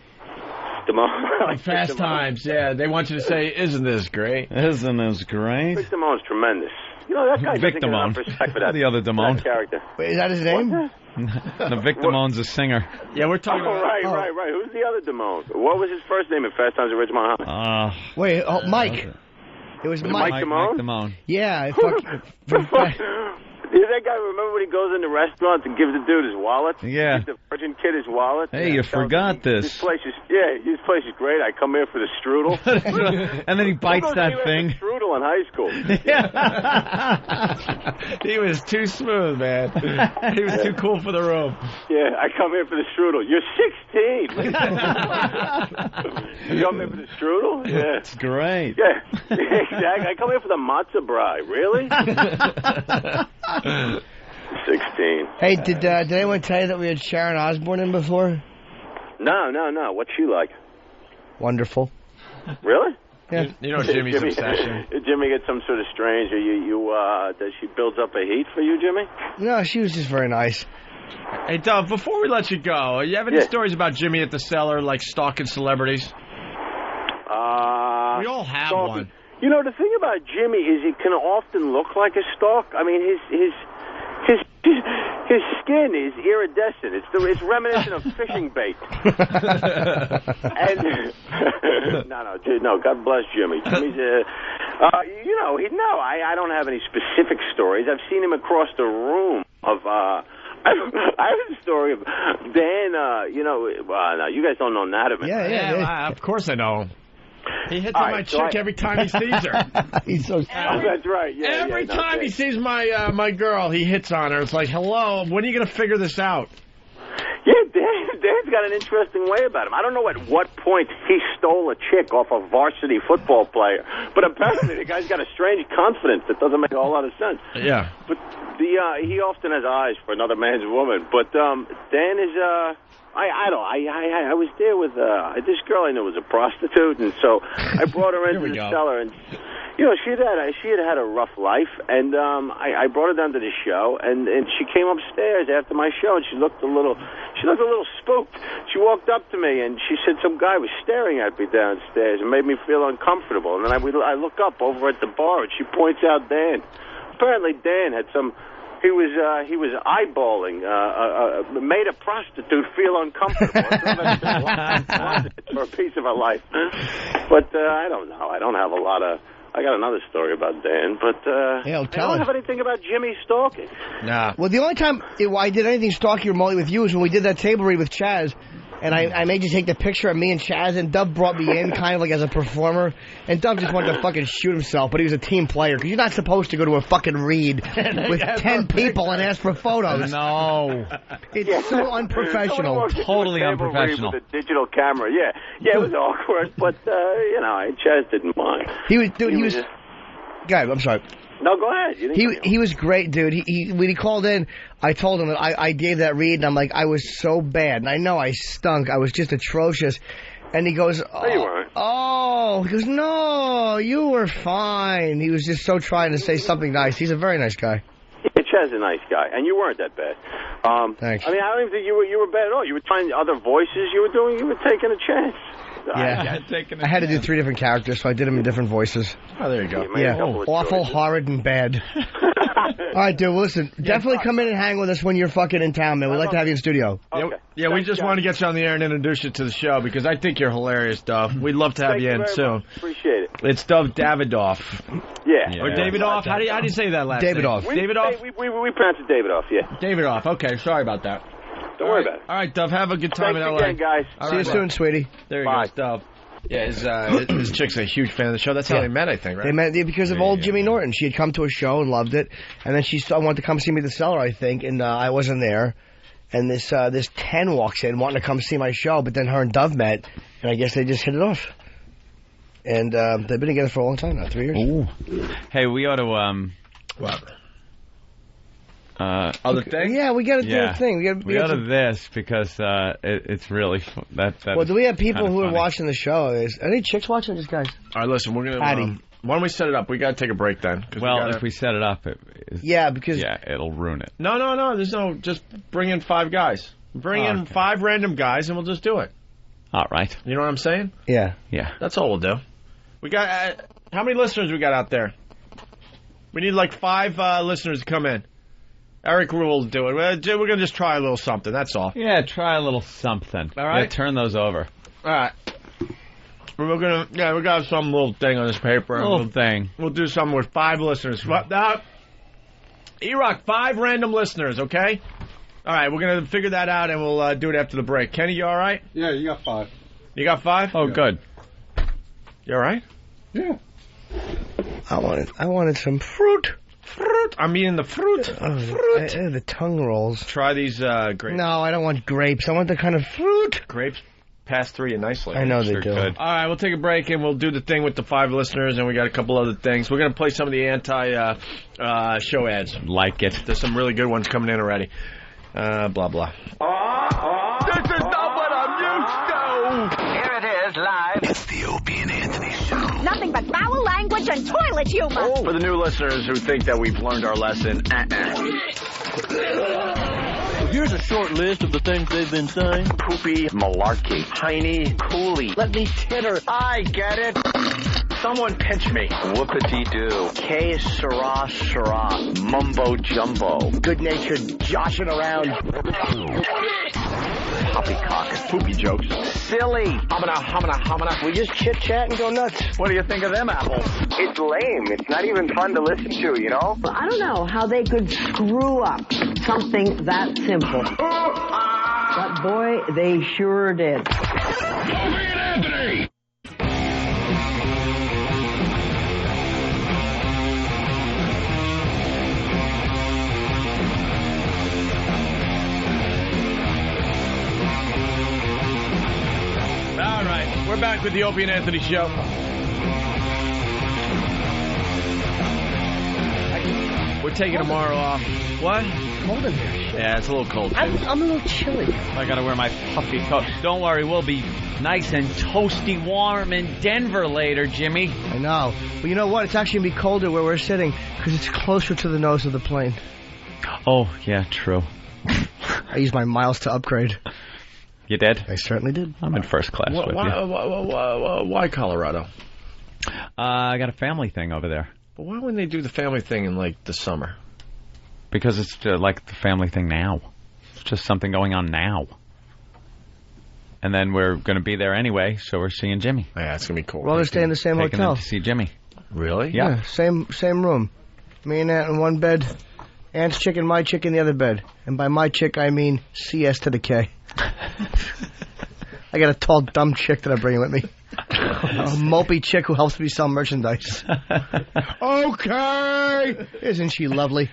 Like Fast Times. Yeah, they want you to say, "Isn't this great? Isn't this great?" Vic Damone's tremendous. You know, that guy. Vic Damone. The other Damone. That character. Wait, is that his name? No, Vic Damone's a singer. Yeah, we're talking about... Right. Who's the other Damone? What was his first name in Fast Times at Ridgemont High? Wait, Mike. It was Mike Damone? Mike Damone. Yeah. Does that guy remember when he goes into restaurants and gives the dude his wallet? Yeah. Gives the virgin kid his wallet? Hey, you forgot this. This place is great. I come here for the strudel. And then he bites that thing. Strudel in high school. He was too smooth, man. He was too cool for the room. Yeah, I come here for the strudel. You're 16. You come here for the strudel? Yeah. It's great. Yeah, exactly. I come here for the matzo brie. Really? 16. Hey, did anyone tell you that we had Sharon Osbourne in before? No. What's she like? Wonderful. Really? Yeah. You know Jimmy's obsession. Did Jimmy get some sort of strange, or does she builds up a heat for you, Jimmy? No, she was just very nice. Hey, Dove, before we let you go, you have any stories about Jimmy at the Cellar, like stalking celebrities? We all have one. You know, the thing about Jimmy is he can often look like a stalk. I mean, his skin is iridescent. It's reminiscent of fishing bait. And no, God bless Jimmy. Jimmy's I don't have any specific stories. I've seen him across the room of. I have a story of Dan. No, you guys don't know Nataman. Yeah. Of course I know him. He hits on my chick every time he sees her. He's so sad. That's right. Yeah, every time he sees my girl, he hits on her. It's like, hello, when are you going to figure this out? Yeah, Dan's got an interesting way about him. I don't know at what point he stole a chick off a varsity football player, but apparently the guy's got a strange confidence that doesn't make a whole lot of sense. Yeah. But he often has eyes for another man's woman. But Dan is I was there with this girl I knew was a prostitute, and so I brought her into the cellar, and she had had a rough life, and I brought her down to the show, and she came upstairs after my show, and she looked a little spooked. She walked up to me, and she said some guy was staring at me downstairs and made me feel uncomfortable, and then I look up over at the bar, and she points out Dan. Apparently Dan had some. He was eyeballing, made a prostitute feel uncomfortable for a piece of her life. But I don't know. I don't have a lot of. I got another story about Dan, but I don't have anything about Jimmy stalking. Nah. Well, the only time I did anything stalky remotely with you is when we did that table read with Chaz. And I made you take the picture of me and Chaz, and Dub brought me in kind of like as a performer. And Dub just wanted to fucking shoot himself, but he was a team player. Because you're not supposed to go to a fucking read with 10 people and ask for photos. No. It's so unprofessional. Totally unprofessional. With a digital camera, yeah, it was awkward, but, Chaz didn't mind. He was... Guy, I'm sorry. No, go ahead. He was great, dude. When he called in, I told him that I gave that read, and I'm like, I was so bad, and I know I stunk. I was just atrocious. And he goes, no, you weren't. Oh, he goes, no, you were fine. He was just so trying to say something nice. He's a very nice guy. Yeah, Chad's a nice guy, and you weren't that bad. Thanks. I mean, I don't even think you were bad at all. You were trying other voices. You were taking a chance. Yeah, I had to do 3 different characters, so I did them in different voices. Oh, there you go. Yeah, awful, horrid, and bad. All right, dude. Well, listen, definitely come in and hang with us when you're fucking in town, man. We'd like to have you in studio. Okay. Yeah, we just want to get you on the air and introduce you to the show because I think you're hilarious, Dove. We'd love to have Thank you in very soon. much. Appreciate it. It's Dove Davidoff. Yeah. Or Davidoff. How do you say that last Davidoff. name? Davidoff? We pronounce it Davidoff, yeah. Davidoff. Okay, sorry about that. Don't worry about it. All right, Dove, have a good time Thanks in L.A. again, guys. All See you right, soon, sweetie. There you go, Dove. Yeah, his chick's a huge fan of the show. That's how they met, I think, right? They met because of old Jimmy Norton. She had come to a show and loved it, and then she wanted to come see me at the Cellar, I think, and I wasn't there. And this 10 walks in wanting to come see my show, but then her and Dove met, and I guess they just hit it off. And they've been together for a long time now, 3 years. Ooh. Hey, we ought to What? Other thing? Yeah, we got to do a thing. We got to this because it's really that. Well, do we have people kinda who are funny. watching the show? Are any chicks watching this, guys? All right, listen, we're going Patty. to... why don't we set it up? We got to take a break then. Well, if we set it up, it'll ruin it. No. There's no... Just bring in 5 guys. Bring in 5 random guys, and we'll just do it. All right. You know what I'm saying? Yeah. Yeah. That's all we'll do. We got... how many listeners we got out there? We need like 5 listeners to come in. Eric will do it. We're going to just try a little something. That's all. Yeah, try a little something. All right. Yeah, turn those over. All right. We're gonna we got some little thing on this paper. Little thing. We'll do something with 5 listeners. E-Rock, 5 random listeners, okay? All right, we're gonna figure that out and we'll do it after the break. Kenny, you all right? Yeah, you got 5. You got 5? Oh, good. You all right? Yeah. I wanted some fruit. I'm eating the fruit. The tongue rolls. Try these grapes. No, I don't want grapes. I want the kind of fruit. Grapes pass through you nicely. I know they do. All right, we'll take a break and we'll do the thing with the 5 listeners, and we got a couple other things. We're going to play some of the anti-show ads. Like it. There's some really good ones coming in already. Blah, blah. This is not what I'm used to. Here it is, live. It's the Opie and Anthony Show. Nothing but foul language and toilet humor. For the new listeners who think that we've learned our lesson, Here's a short list of the things they've been saying. Poopy, malarkey, tiny, coolie. Let me titter. I get it. Someone pinch me. Whoopity-doo. K Sarah Sarah. Mumbo jumbo. Good-natured joshing around. Poppycock. Poopy jokes. Silly. Humana. We just chit-chat and go nuts. What do you think of them apples? It's lame. It's not even fun to listen to, you know? Well, I don't know how they could screw up something that simple. But boy, they sure did. Anthony! All right, we're back with the Opie and Anthony Show. We're taking tomorrow off. What? Cold in here. Yeah, it's a little cold. I'm a little chilly. I got to wear my puffy coat. Don't worry, we'll be nice and toasty warm in Denver later, Jimmy. I know. But you know what? It's actually going to be colder where we're sitting because it's closer to the nose of the plane. Oh, yeah, true. I used my miles to upgrade. You did? I certainly did. I'm in first class with you. Why Colorado? I got a family thing over there. But why wouldn't they do the family thing in, like, the summer? Because it's like the family thing now. It's just something going on now. And then we're going to be there anyway, so we're seeing Jimmy. Yeah, it's going to be cool. We're all going to stay in the same Taking hotel. them to see Jimmy. Really? Yeah, same room. Me and Aunt in one bed. Aunt's chick and my chick in the other bed. And by my chick, I mean CS to the K. I got a tall, dumb chick that I'm bringing with me. A mopey chick who helps me sell merchandise. Okay! Isn't she lovely?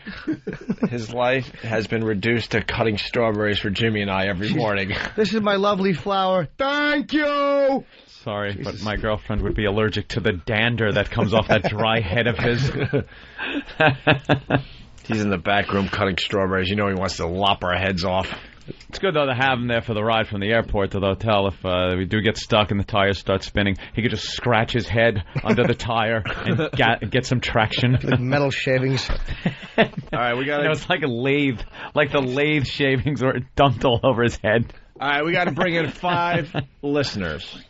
His life has been reduced to cutting strawberries for Jimmy and I every morning. This is my lovely flower. Thank you! Sorry, but my girlfriend would be allergic to the dander that comes off that dry head of his. He's in the back room cutting strawberries. You know he wants to lop our heads off. It's good, though, to have him there for the ride from the airport to the hotel. If we do get stuck and the tires start spinning, he could just scratch his head under the tire and get some traction. Like metal shavings. All right, we got. It's like a lathe, like the lathe shavings were dumped all over his head. All right, we got to bring in 5 listeners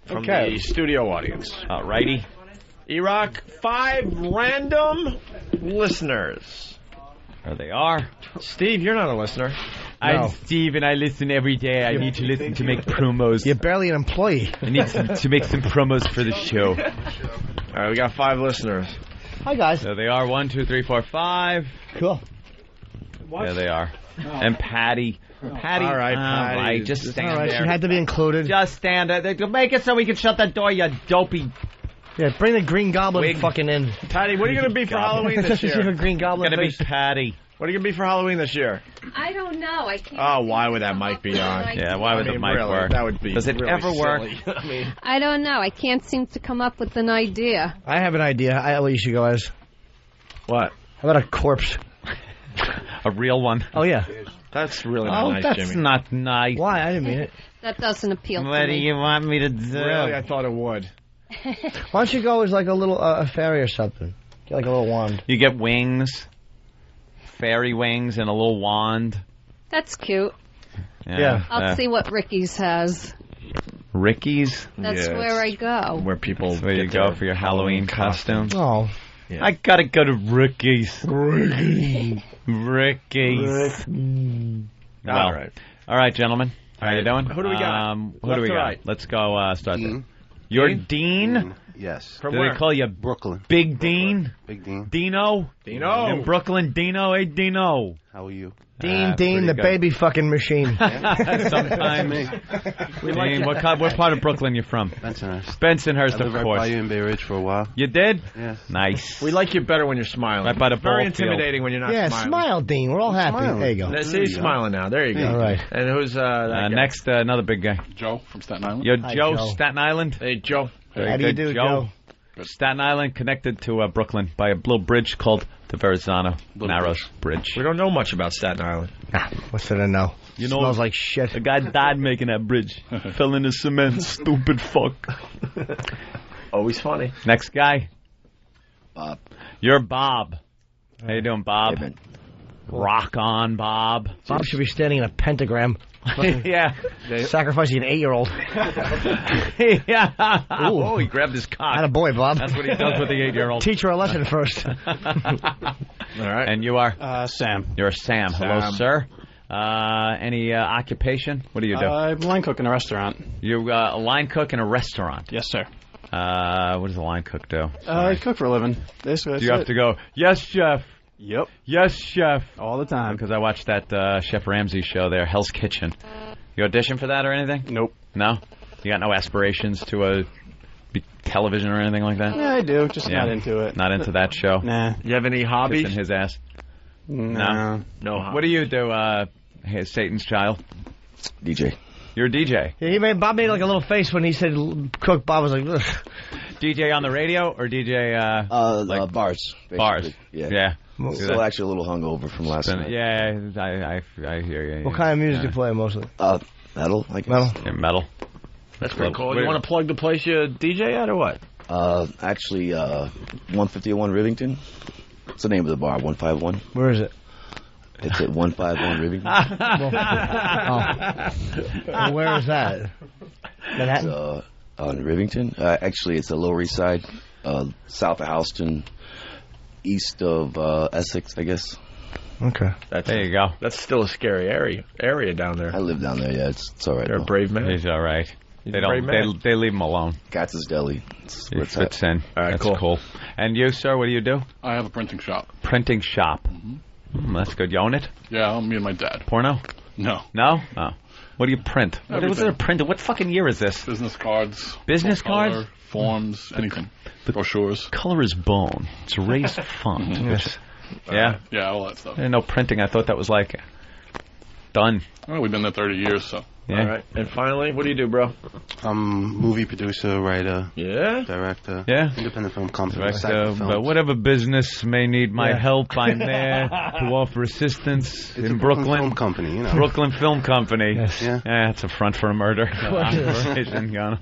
from the studio audience. Righty. E-Rock, 5 random listeners. There they are. Steve, you're not a listener. I'm Steve, and I listen every day. I need to listen to make promos. You're barely an employee. I need to make some promos for the show. All right, we got 5 listeners. Hi, guys. There they are. 1, 2, 3, 4, 5. Cool. There they are. And Patty. Patty. All right, Patty. Right, just stand there. She had to be included. Just stand there. Make it so we can shut that door, you dopey. Yeah, bring the Green Goblin fucking in. Patty, what are you going to be for Halloween this year? You have a Green Goblin Going to be Patty. What are you going to be for Halloween this year? I don't know. I can't. Oh, why would that mic be on? Yeah, why would the mic really, work? That would be Does it really ever work? I mean, I don't know. I can't seem to come up with an idea. I have an idea. What you should go as. What? How about a corpse? A real one. Oh, yeah. That's really not nice, that's Jimmy. not nice. Why? I didn't mean it. That doesn't appeal to me. What do you want me to do? Really, I thought it would. Why don't you go as like a little a fairy or something? Get like a little wand. You get wings, fairy wings, and a little wand. That's cute. Yeah. I'll see what Ricky's has. Ricky's? That's where I go. Where people That's where you go for your Halloween costume. Oh. Yeah. I gotta go to Ricky's. Ricky's. All right, gentlemen. How you doing? Who do we got? Who do we got? Right. Let's go start there. You're Dean? Yes. From Do where? they call you Brooklyn. Big Dean? Big Dean. Dino? Dino. In Brooklyn, Dino. Hey, Dino. How are you? Dean, pretty the good. baby fucking machine. Sometimes. Dean, what part of Brooklyn you from? Bensonhurst. Bensonhurst, I lived of right course. by you in Bay Ridge for a while. You did? Yes. Nice. We like you better when you're smiling. Right by the Very ball field. intimidating when you're not Yeah, smiling. smile, Dean. We're all happy. smiling. There you go. See, he's smiling now. There you go. All right. And who's that guy? Next, another big guy. Joe from Staten Island. You're Hi, Joe, Joe. Staten Island. Hey, Joe. Very How do you good, do, Joe? Staten Island connected to Brooklyn by a little bridge called the Verrazano Narrows Bridge. We don't know much about Staten Island. What's that I know? You know, Smells like shit. a guy died making that bridge. Fell in the cement. Stupid fuck. Always funny. Next guy. Bob. You're Bob. How you doing, Bob? Hey, man. Rock on, Bob. Bob should be standing in a pentagram. Yeah. Sacrificing an 8-year-old. Yeah. Oh, he grabbed his cock. Not a boy, Bob. That's what he does with the 8-year-old. Teach her a lesson first. All right. And you are? Sam. You're Sam. Hello, sir. Any occupation? What do you do? I'm a line cook in a restaurant. You're a line cook in a restaurant. Yes, sir. What does a line cook do? I cook for a living. Basically, Do you have to go, yes, chef? Yep. Yes, chef. All the time. Because I watched that Chef Ramsay show there, Hell's Kitchen. You audition for that or anything? Nope. No? You got no aspirations to be television or anything like that? Yeah, I do. Just not into it. Not into that show? Nah. You have any hobbies? Kissing his ass? No. No hobbies. What do you do, hey, Satan's child? DJ. You're a DJ. Yeah, Bob made like a little face when he said cook. Bob was like, ugh. DJ on the radio or DJ like bars. Basically. bars? Yeah. Yeah. Still actually a little hungover from last night. Yeah, I hear you. What kind of music do you play mostly? Metal, I guess. Metal. Yeah, metal. That's pretty cool. You want to plug the place you DJ at or what? Actually, 151 Rivington. What's the name of the bar? 151. Where is it? It's at 151 Rivington. Well, where is that? Manhattan? It's, on Rivington. Actually, it's the Lower East Side, south of Houston, east of Essex, I guess. Okay. There you go. That's still a scary area down there. I live down there. Yeah, it's all right. You're a brave man. He's all right. He's They a brave man. don't. They leave him alone. Katz's Deli. He fits in. All right, That's cool. cool. And you, sir, what do you do? I have a printing shop. Printing shop. That's good. You own it? Yeah, me and my dad. Porno? No. No? Oh. What do you print? What's Everything. there printed? What fucking year is this? Business cards. Business color, cards? Forms, anything. Brochures. Color is bone. It's raised font. Yes. Yeah? Yeah, all that stuff. I didn't know printing. I thought that was like done. Well, we've been there 30 years, so. All right. And finally, what do you do, bro? Movie producer, writer, director, independent film company, Director, but whatever business may need my help, I'm there to offer assistance It's in a Brooklyn. Film company, you know. Brooklyn Film Company. Yes. Yeah. It's a front for a murder. Operation going on.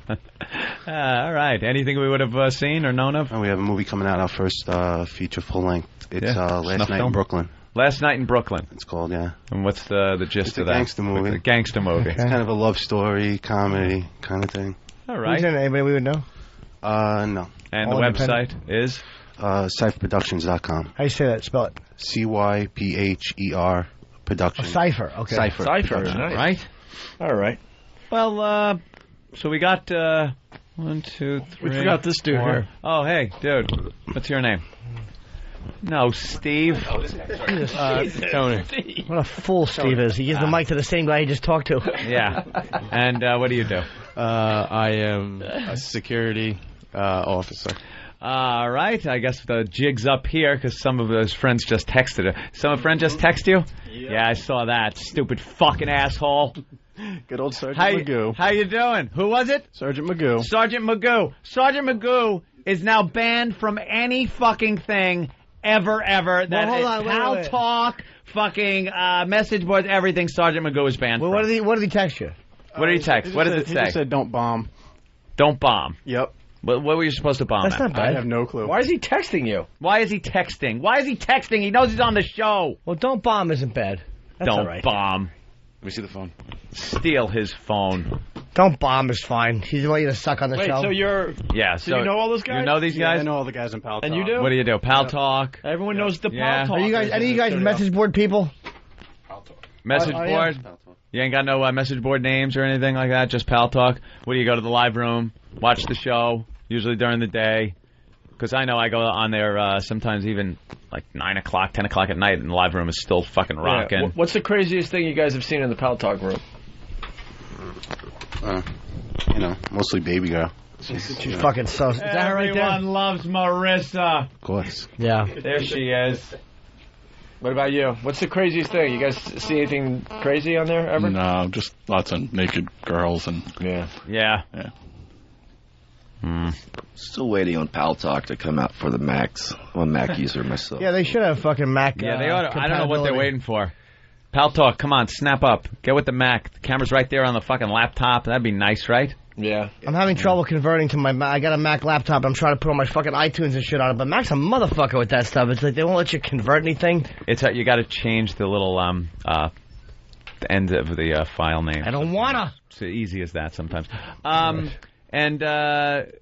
All right. Anything we would have seen or known of? We have a movie coming out, our first feature full length. It's Last Snuff Night film? in Brooklyn. Last Night in Brooklyn. It's called, yeah. And what's the gist It's of a that? gangster movie. It's a gangster movie. It's kind of a love story, comedy kind of thing. All right. Who's in it? Anybody we would know? No. And All the independent. website is? CypherProductions.com. How you say that? Spell it. CYPHER Productions. Cipher. Okay. Cipher. Nice. Right. All right. Well, so we got 1, 2, 3. We forgot this dude 4. here. Oh, hey, dude. What's your name? No, Steve. Tony. What a fool Steve is. He gives the mic to the same guy he just talked to. Yeah. And what do you do? I am a security officer. All right. I guess the jig's up here because some of his friends just texted her. Some friend just text you? Yeah, I saw that. Stupid fucking asshole. Good old Sergeant Magoo. How you doing? Who was it? Sergeant Magoo. Sergeant Magoo. Sergeant Magoo is now banned from any fucking thing ever. That hold on, Pal wait. Talk, fucking message boards, everything. Sergeant Magoo is banned. Well, from. what did he text you? What did he text? What did it He say? just said don't bomb. Don't bomb. Yep. What were you supposed to bomb That's at? not bad. I have no clue. Why is he texting you? Why is he texting? Why is he texting? He knows he's on the show. Well, don't bomb isn't bad. That's Don't all right. bomb. Let me see the phone. Steal his phone. Don't bomb is fine. He's want you to suck on the Wait, show. so you're... Yeah. So you know all those guys? You know these Yeah, guys? I know all the guys in Pal And Talk. you do? What do you do? Pal Talk. Everyone knows the Yeah. Pal Talk. Are you guys? Any of you guys message board people? Message Oh, board? yeah. You ain't got no message board names or anything like that? Just Pal Talk? What do you go to the live room, watch the show, usually during the day? Because I know I go on there sometimes even like 9 o'clock, 10 o'clock at night, and the live room is still fucking rocking. Yeah. What's the craziest thing you guys have seen in the Pal Talk room? Mostly Baby Girl. She's fucking so. Is that her right there? Everyone loves Marissa. Of course. Yeah. There she is. What about you? What's the craziest thing? You guys see anything crazy on there ever? No, just lots of naked girls and Yeah. Yeah. Still waiting on Pal Talk to come out for the Macs. I'm a Mac user myself. Yeah, they should have fucking Mac. Yeah, they ought to, I don't know what they're compatibility. waiting for. Pal Talk, come on, snap up. Get with the Mac. The camera's right there on the fucking laptop. That'd be nice, right? Yeah. I'm having trouble converting to my Mac. I got a Mac laptop. I'm trying to put all my fucking iTunes and shit on it, but Mac's a motherfucker with that stuff. It's like they won't let you convert anything. It's you got to change the little the end of the file name. I don't wanna. It's as easy as that sometimes. And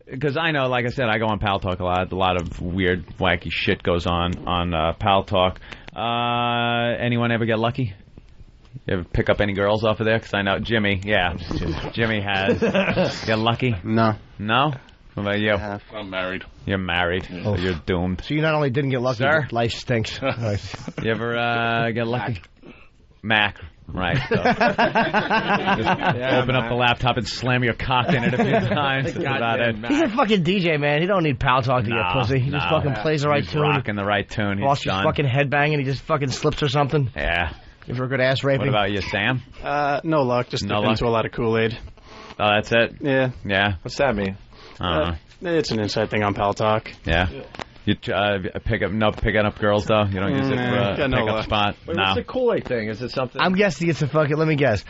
because I know, like I said, I go on Pal Talk a lot. A lot of weird, wacky shit goes on Pal Talk. Anyone ever get lucky? You ever pick up any girls off of there? Because I know Jimmy. Yeah, Jimmy has. Get lucky? No. No. What about you? I'm married. You're married, so you're doomed. So you not only didn't get lucky, Sir? but life stinks. Nice. You ever get lucky? Mac. Right. So. Just open up the laptop and slam your cock in it a few times. That's about it. He's a fucking DJ, man. He don't need Pal Talk to No, get pussy. He just no. fucking plays the right He's tune. rocking the right tune. While He's she's done. fucking headbanging, he just fucking slips or something. Yeah. Give her a good ass raping. What about you, Sam? No luck. Just No dip luck? into a lot of Kool-Aid. Oh, that's it? Yeah. Yeah. What's that mean? It's an inside thing on Pal Talk. Yeah. You picking up girls though. You don't use it for a got no pickup luck. spot. Wait, No. what's the Kool-Aid thing? Is it something? I'm guessing it's a fucking. Let me guess.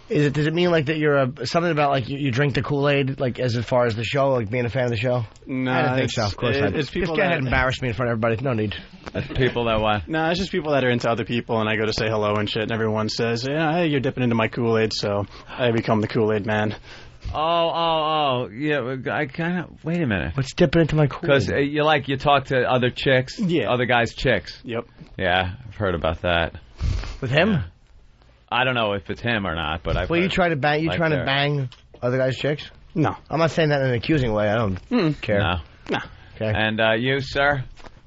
Does it mean like that you're something about like you drink the Kool-Aid like as far as the show, like being a fan of the show? No, I don't think it's- so. Of course not. it's people Just go ahead that- and embarrass me in front of everybody. No need. People that what? No, it's just people that are into other people, and I go to say hello and shit, and everyone says, "Yeah, hey, you're dipping into my Kool-Aid," so I become the Kool-Aid man. Oh. Yeah, I kind of... Wait a minute. What's dipping into my Kool-Aid? Because you talk to other chicks. Yeah. Other guys' chicks. Yep. Yeah, I've heard about that. With him? I don't know if it's him or not, but I've Well, you heard try to bang. You like trying to there. bang other guys' chicks? No. I'm not saying that in an accusing way. I don't care. No. No. Okay. And you, sir?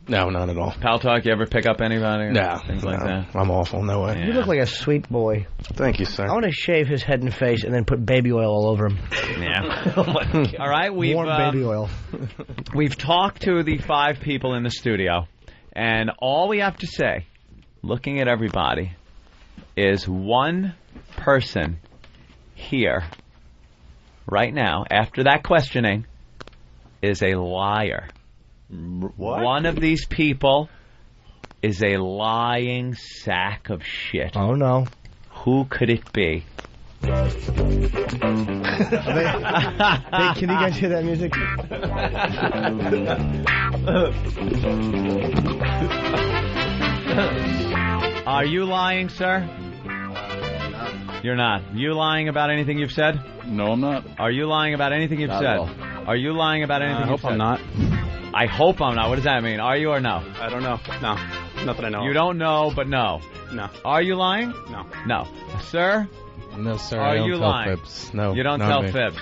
No, not at all. Pal Talk, you ever pick up anybody? No. Things like that? I'm awful. No way. You look like a sweet boy. Thank you, sir. I want to shave his head and face and then put baby oil all over him. Yeah. Oh my God. All right, we've Warm baby oil. We've talked to the 5 people in the studio, and all we have to say, looking at everybody, is one person here, right now, after that questioning, is a liar. What? One of these people is a lying sack of shit. Oh, no. Who could it be? Hey, can you guys hear that music? Are you lying, sir? You're not. You lying about anything you've said? No, I'm not. Are you lying about anything you've Not said? at all. Are you lying about anything you've said? I hope I'm not. I hope I'm not. What does that mean? Are you or no? I don't know. No. Not that I know. You don't know, but no. No. Are you lying? No. No. Sir? No, sir. Are I don't you tell lying? fibs. No. You don't not tell me. fibs.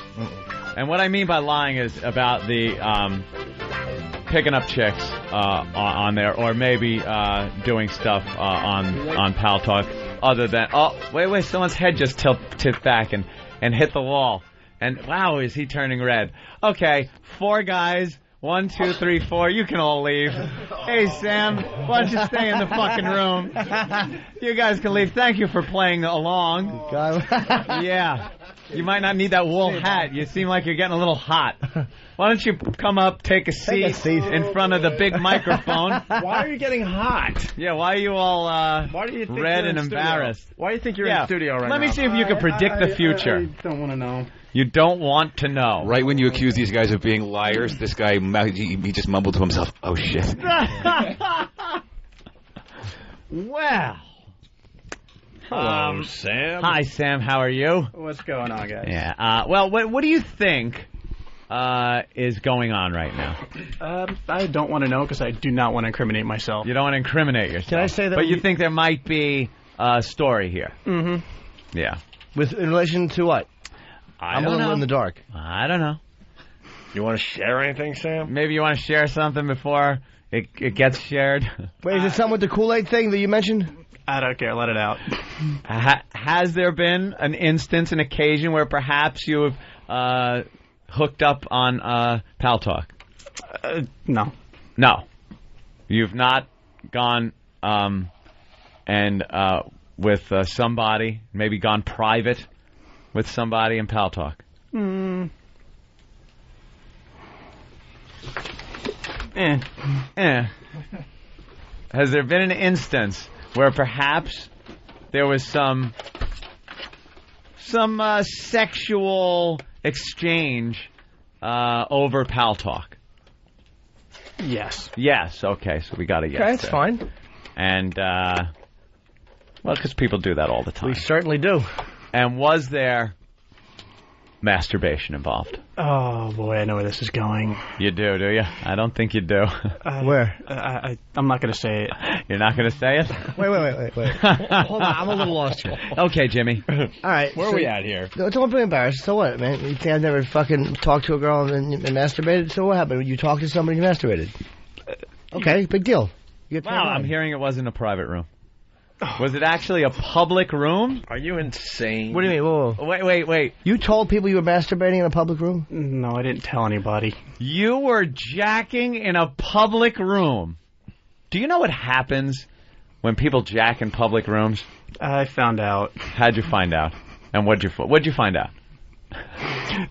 And what I mean by lying is about the picking up chicks on there, or maybe doing stuff on Pal Talk. Other than wait, someone's head just tipped back and hit the wall. And wow, is he turning red? Okay, 4 guys. 1, 2, 3, 4. You can all leave. Hey, Sam, why don't you stay in the fucking room? You guys can leave. Thank you for playing along. Yeah. You might not need that wool hat. You seem like you're getting a little hot. Why don't you come up, take a seat in front of the big microphone? Why are you getting hot? Yeah, why are you all Why do you think red you're and in embarrassed? Studio? Why do you think you're in studio right now? Let me see if you can predict the future. I don't want to know. You don't want to know. Right when you accuse these guys of being liars, this guy, he just mumbled to himself, oh, shit. Well. Hello, Sam. Hi, Sam. How are you? What's going on, guys? Yeah. Well, what do you think is going on right now? I don't want to know because I do not want to incriminate myself. You don't want to incriminate yourself. Can I say that? But you think there might be a story here? Mm-hmm. Yeah. In relation to what? I'm a little in the dark. I don't know. You want to share anything, Sam? Maybe you want to share something before it gets shared. Wait, is it something with the Kool-Aid thing that you mentioned? I don't care. Let it out. Has there been an instance, an occasion where perhaps you have hooked up on Pal Talk? No. No. You've not gone and with somebody, maybe gone private with somebody in Pal Talk? Has there been an instance where perhaps there was some sexual exchange over Pal Talk? Yes. Yes. Okay. So we got a yes. Okay, that's fine. And well, because people do that all the time. We certainly do. And was there masturbation involved? Oh boy, I know where this is going. You do you? I don't think you do. Where? I'm not going to say it. You're not going to say it? Wait. Hold on, I'm a little lost here. Okay, Jimmy. All right. Where are we at here? Don't be embarrassed. So what, man? You think I've never fucking talked to a girl and masturbated? So what happened? You talked to somebody and masturbated? Okay, big deal. Wow, I'm hearing it wasn't a private room. Was it actually a public room? Are you insane? What do you mean? Whoa. Wait. You told people you were masturbating in a public room? No, I didn't tell anybody. You were jacking in a public room. Do you know what happens when people jack in public rooms? I found out. How'd you find out? And what'd you find out?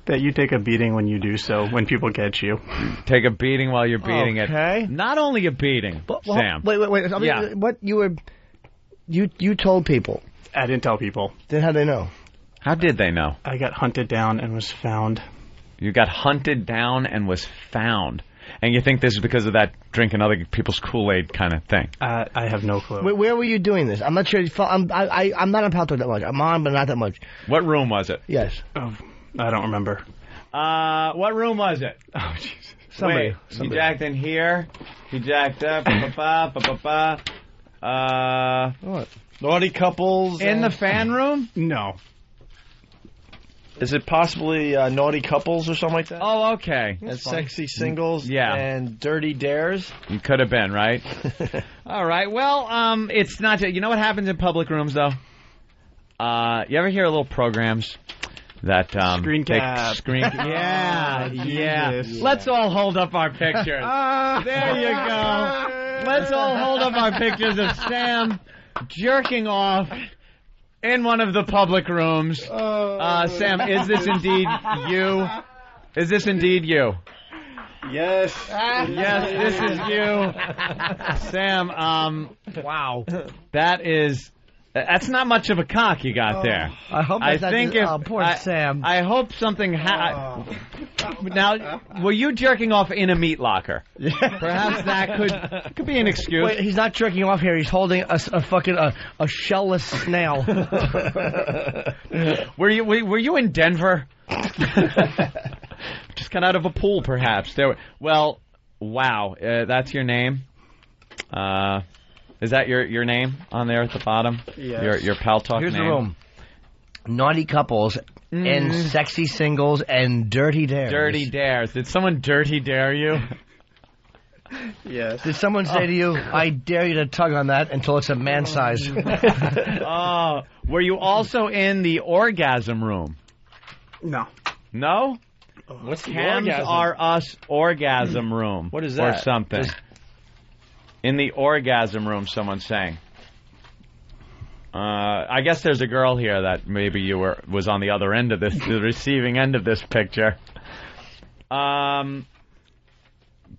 That you take a beating when you do so, when people get you. Take a beating while you're beating it. Okay. Not only a beating, Sam. Wait. I mean, what you were... You told people. I didn't tell people. Then how'd they know? How did they know? I got hunted down and was found. You got hunted down and was found. And you think this is because of that drinking other people's Kool-Aid kind of thing? I have no clue. Where were you doing this? I'm not sure. I'm not on Pal Talk that much. I'm on, but not that much. What room was it? Yes. Oh, I don't remember. What room was it? Oh, Jesus. Somebody. He jacked in here. He jacked up. What? Naughty couples in the fan room? No. Is it possibly naughty couples or something like that? Oh, okay. And sexy singles Yeah. and dirty dares? You could have been, right? All right. Well, it's not... You know what happens in public rooms, though? You ever hear little programs that... Screen cap. Yeah. Let's all hold up our pictures. There you go. Let's all hold up our pictures of Sam jerking off in one of the public rooms. Sam, is this indeed you? Is this indeed you? Yes. Yes, this is you. Sam, wow. That's not much of a cock you got there. I hope poor Sam. I hope something Now, were you jerking off in a meat locker? Perhaps that could be an excuse. Wait, he's not jerking off here. He's holding a fucking shell-less snail. Were you in Denver? Just got out of a pool, perhaps. Wow. That's your name. Is that your name on there at the bottom? Yes. Your pal talk Here's name. the room. Naughty couples and sexy singles and dirty dares. Dirty dares. Did someone dirty dare you? Yes. Did someone say to you, I dare you to tug on that until it's a man size? Were you also in the orgasm room? No. No? What's the Cams orgasm? Are Us orgasm room. What is that? Or something. In the orgasm room, someone's saying. I guess there's a girl here that maybe was on the other end of this, the receiving end of this picture.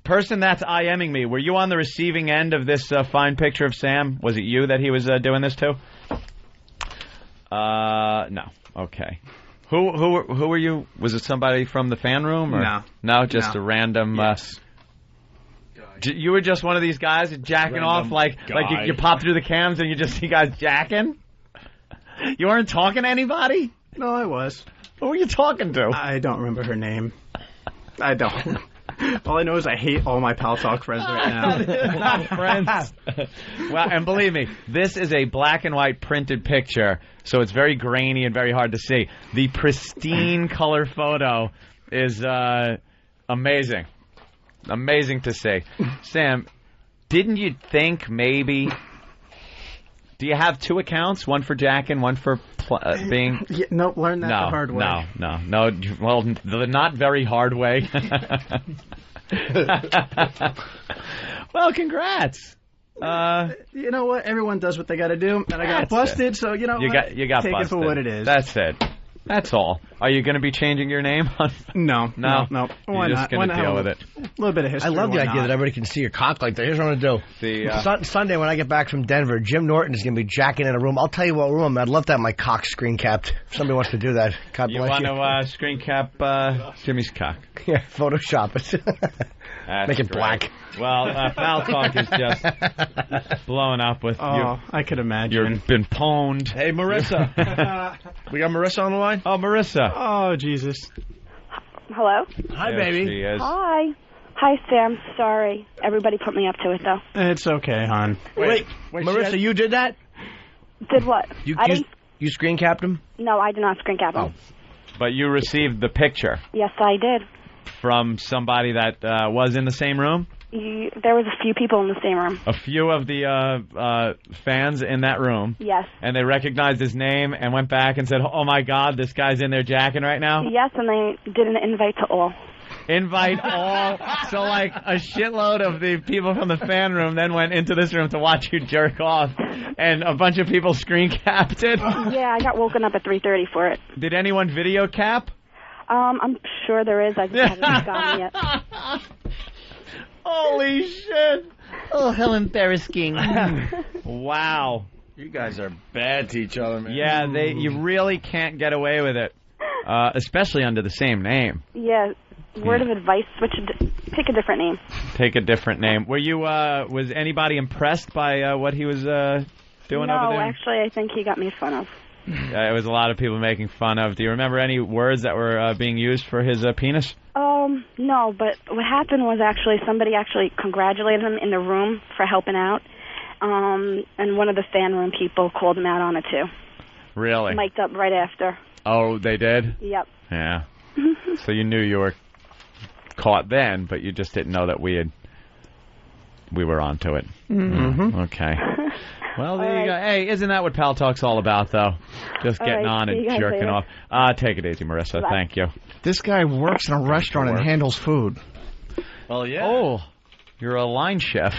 Person that's IMing me, were you on the receiving end of this fine picture of Sam? Was it you that he was doing this to? No. Okay. Who were you? Was it somebody from the fan room? Or? No. No, just a random... Yes. You were just one of these guys jacking off like you pop through the cams and you just see guys jacking? You weren't talking to anybody? No, I was. Who were you talking to? I don't remember her name. I don't. All I know is I hate all my Pal Talk friends right now. Friends. Well, and believe me, this is a black and white printed picture, so it's very grainy and very hard to see. The pristine color photo is amazing. Amazing to see. Sam, didn't you think maybe... Do you have two accounts? One for jacking, one for being... Yeah, nope, learn that the hard way. No. Well, the not very hard way. Well, congrats. You know what? Everyone does what they got to do, and I got busted, so you know you got take busted. it for what it is. That's it. That's all. Are you going to be changing your name? No. Why You're just going to deal with it. A little bit of history. I love the idea that everybody can see your cock like that. Here's what I'm going to do. Sunday when I get back from Denver, Jim Norton is going to be jacking in a room. I'll tell you what room. I'd love to have my cock screen capped. If somebody wants to do that. God You bless want to screen cap Jimmy's cock? Yeah, Photoshop it. Make it black. Well, Pal Talk is just blowing up with you. I could imagine. You've been pwned. Hey, Marissa. We got Marissa on the line? Oh, Marissa. Oh, Jesus. Hello? Hi, There baby. she is. Hi. Hi, Sam. Sorry. Everybody put me up to it, though. It's okay, hon. Wait, Marissa, you did that? Did what? You screen capped him? No, I did not screen cap him. But you received the picture Yes, I did. from somebody that was in the same room? There was a few people in the same room. A few of the fans in that room. Yes. And they recognized his name and went back and said, oh, my God, this guy's in there jacking right now? Yes, and they did an invite to all. Invite all. So, like, a shitload of the people from the fan room then went into this room to watch you jerk off, and a bunch of people screen capped it. Yeah, I got woken up at 3:30 for it. Did anyone video cap? I'm sure there is. I just haven't gotten it yet. Holy shit. Oh, how embarrassing. Wow. You guys are bad to each other, man. Yeah, you really can't get away with it, especially under the same name. Yeah. Word of advice: pick a different name. Take a different name. Were you? Was anybody impressed by what he was doing over there? No, actually, I think he got made fun of. It was a lot of people making fun of. Do you remember any words that were being used for his penis? No, but what happened was somebody congratulated him in the room for helping out, and one of the fan room people called him out on it too. Really? Mic'd up right after. Oh, they did? Yep. Yeah. So you knew you were caught then, but you just didn't know that we were onto it. Mm-hmm. Okay. Well, there you go. Hey, isn't that what Pal Talk's all about, though? Just getting on and jerking off. Take it easy, Marissa. Thank you. This guy works in a restaurant and handles food. Well, yeah. Oh. You're a line chef.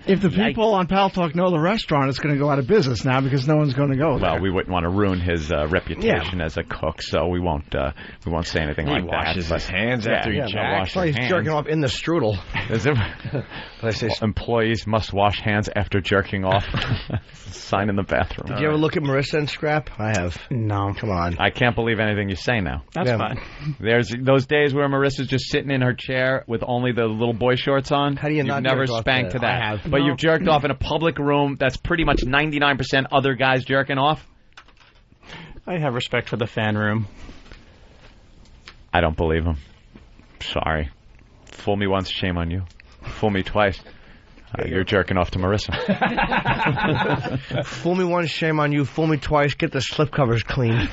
If the people on Pal Talk know the restaurant, it's going to go out of business now because no one's going to go there. Well, we wouldn't want to ruin his reputation as a cook, so we won't say anything like that. He washes his hands after he jacks. He's jerking off in the strudel. Is it? They say employees must wash hands after jerking off. Sign in the bathroom. Did you ever look at Marissa and Scrap? I have. No. Come on. I can't believe anything you say now. That's fine. There's those days where Marissa's just sitting in her chair with only the little boy shorts on. How do you You've not never jerk off spanked to that. I have. But No. you've jerked off in a public room that's pretty much 99% other guys jerking off? I have respect for the fan room. I don't believe him. Sorry. Fool me once, shame on you. Fool me twice. You're jerking off to Marissa. Fool me once, shame on you. Fool me twice, get the slipcovers cleaned.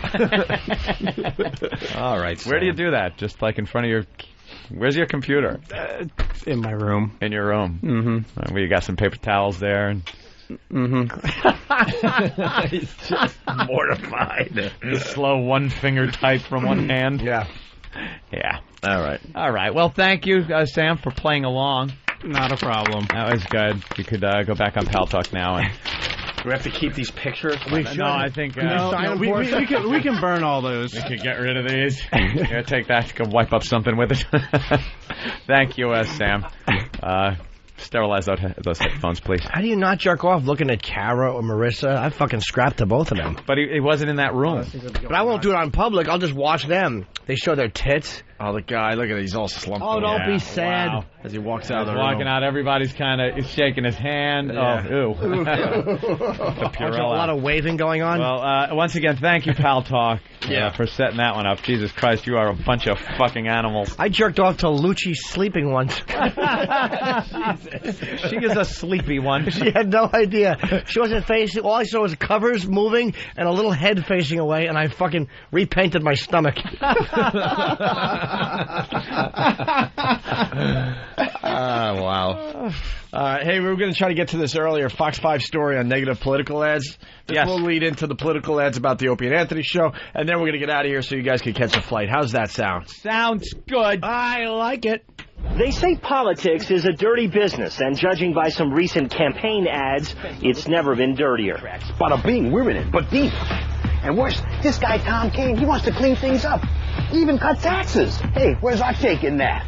All right. Where do you do that? Just like in front of your... Where's your computer? In my room. In your room? Mm-hmm. You got some paper towels there. And... He's just mortified. The slow one-finger type from one hand. Yeah. Yeah. All right. Well, thank you, Sam, for playing along. Not a problem. That was good. You could go back on Pal Talk now. And Do we have to keep these pictures? No, I think we can burn all those. we could get rid of these. Yeah, take that. Go wipe up something with it. Thank you, Sam. Sterilize those headphones, please. How do you not jerk off looking at Kara or Marissa? I fucking scrapped to both of them. But he wasn't in that room. But I won't do it on public. I'll just watch them. They show their tits. Oh, the guy, look at it. He's all slumped Oh, over. don't be sad. Wow. As he walks out of the room. Walking out, everybody's kind of shaking his hand. Yeah. Oh, ew. There's a lot of waving going on. Well, once again, thank you, Pal Talk, for setting that one up. Jesus Christ, you are a bunch of fucking animals. I jerked off to Lucci sleeping once. She is a sleepy one. She had no idea. She wasn't facing. All I saw was covers moving and a little head facing away, and I fucking repainted my stomach. Wow. Hey, we were going to try to get to this earlier. Fox 5 story on negative political ads. This will lead into the political ads about the Opie and Anthony show, and then we're going to get out of here so you guys can catch a flight. How's that sound? Sounds good. I like it. They say politics is a dirty business, and judging by some recent campaign ads, it's never been dirtier. Bada bing, we're in it, but deep. And worse, this guy Tom Kean, he wants to clean things up. Even cut taxes. Hey, where's our take in that?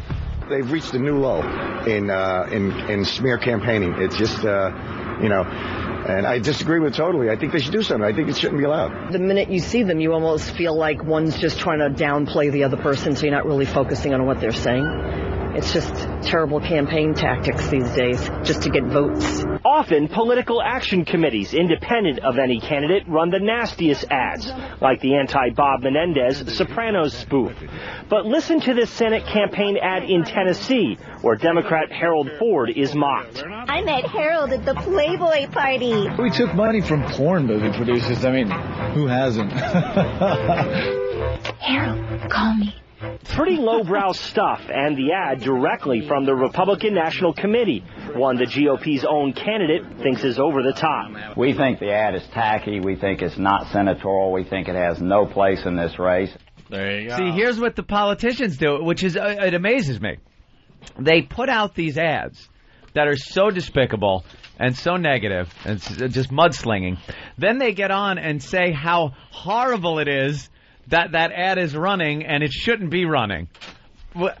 They've reached a new low in smear campaigning. It's just, and I disagree with it totally. I think they should do something. I think it shouldn't be allowed. The minute you see them, you almost feel like one's just trying to downplay the other person, so you're not really focusing on what they're saying. It's just terrible campaign tactics these days, just to get votes. Often, political action committees, independent of any candidate, run the nastiest ads, like the anti-Bob Menendez Sopranos spoof. But listen to this Senate campaign ad in Tennessee, where Democrat Harold Ford is mocked. I met Harold at the Playboy party. We took money from porn movie producers. I mean, who hasn't? Harold, call me. Pretty lowbrow stuff, and the ad directly from the Republican National Committee, one the GOP's own candidate thinks is over the top. We think the ad is tacky. We think it's not senatorial. We think it has no place in this race. There you go. See, here's what the politicians do, which is it amazes me. They put out these ads that are so despicable and so negative and just mudslinging. Then they get on and say how horrible it is that ad is running and it shouldn't be running. Well,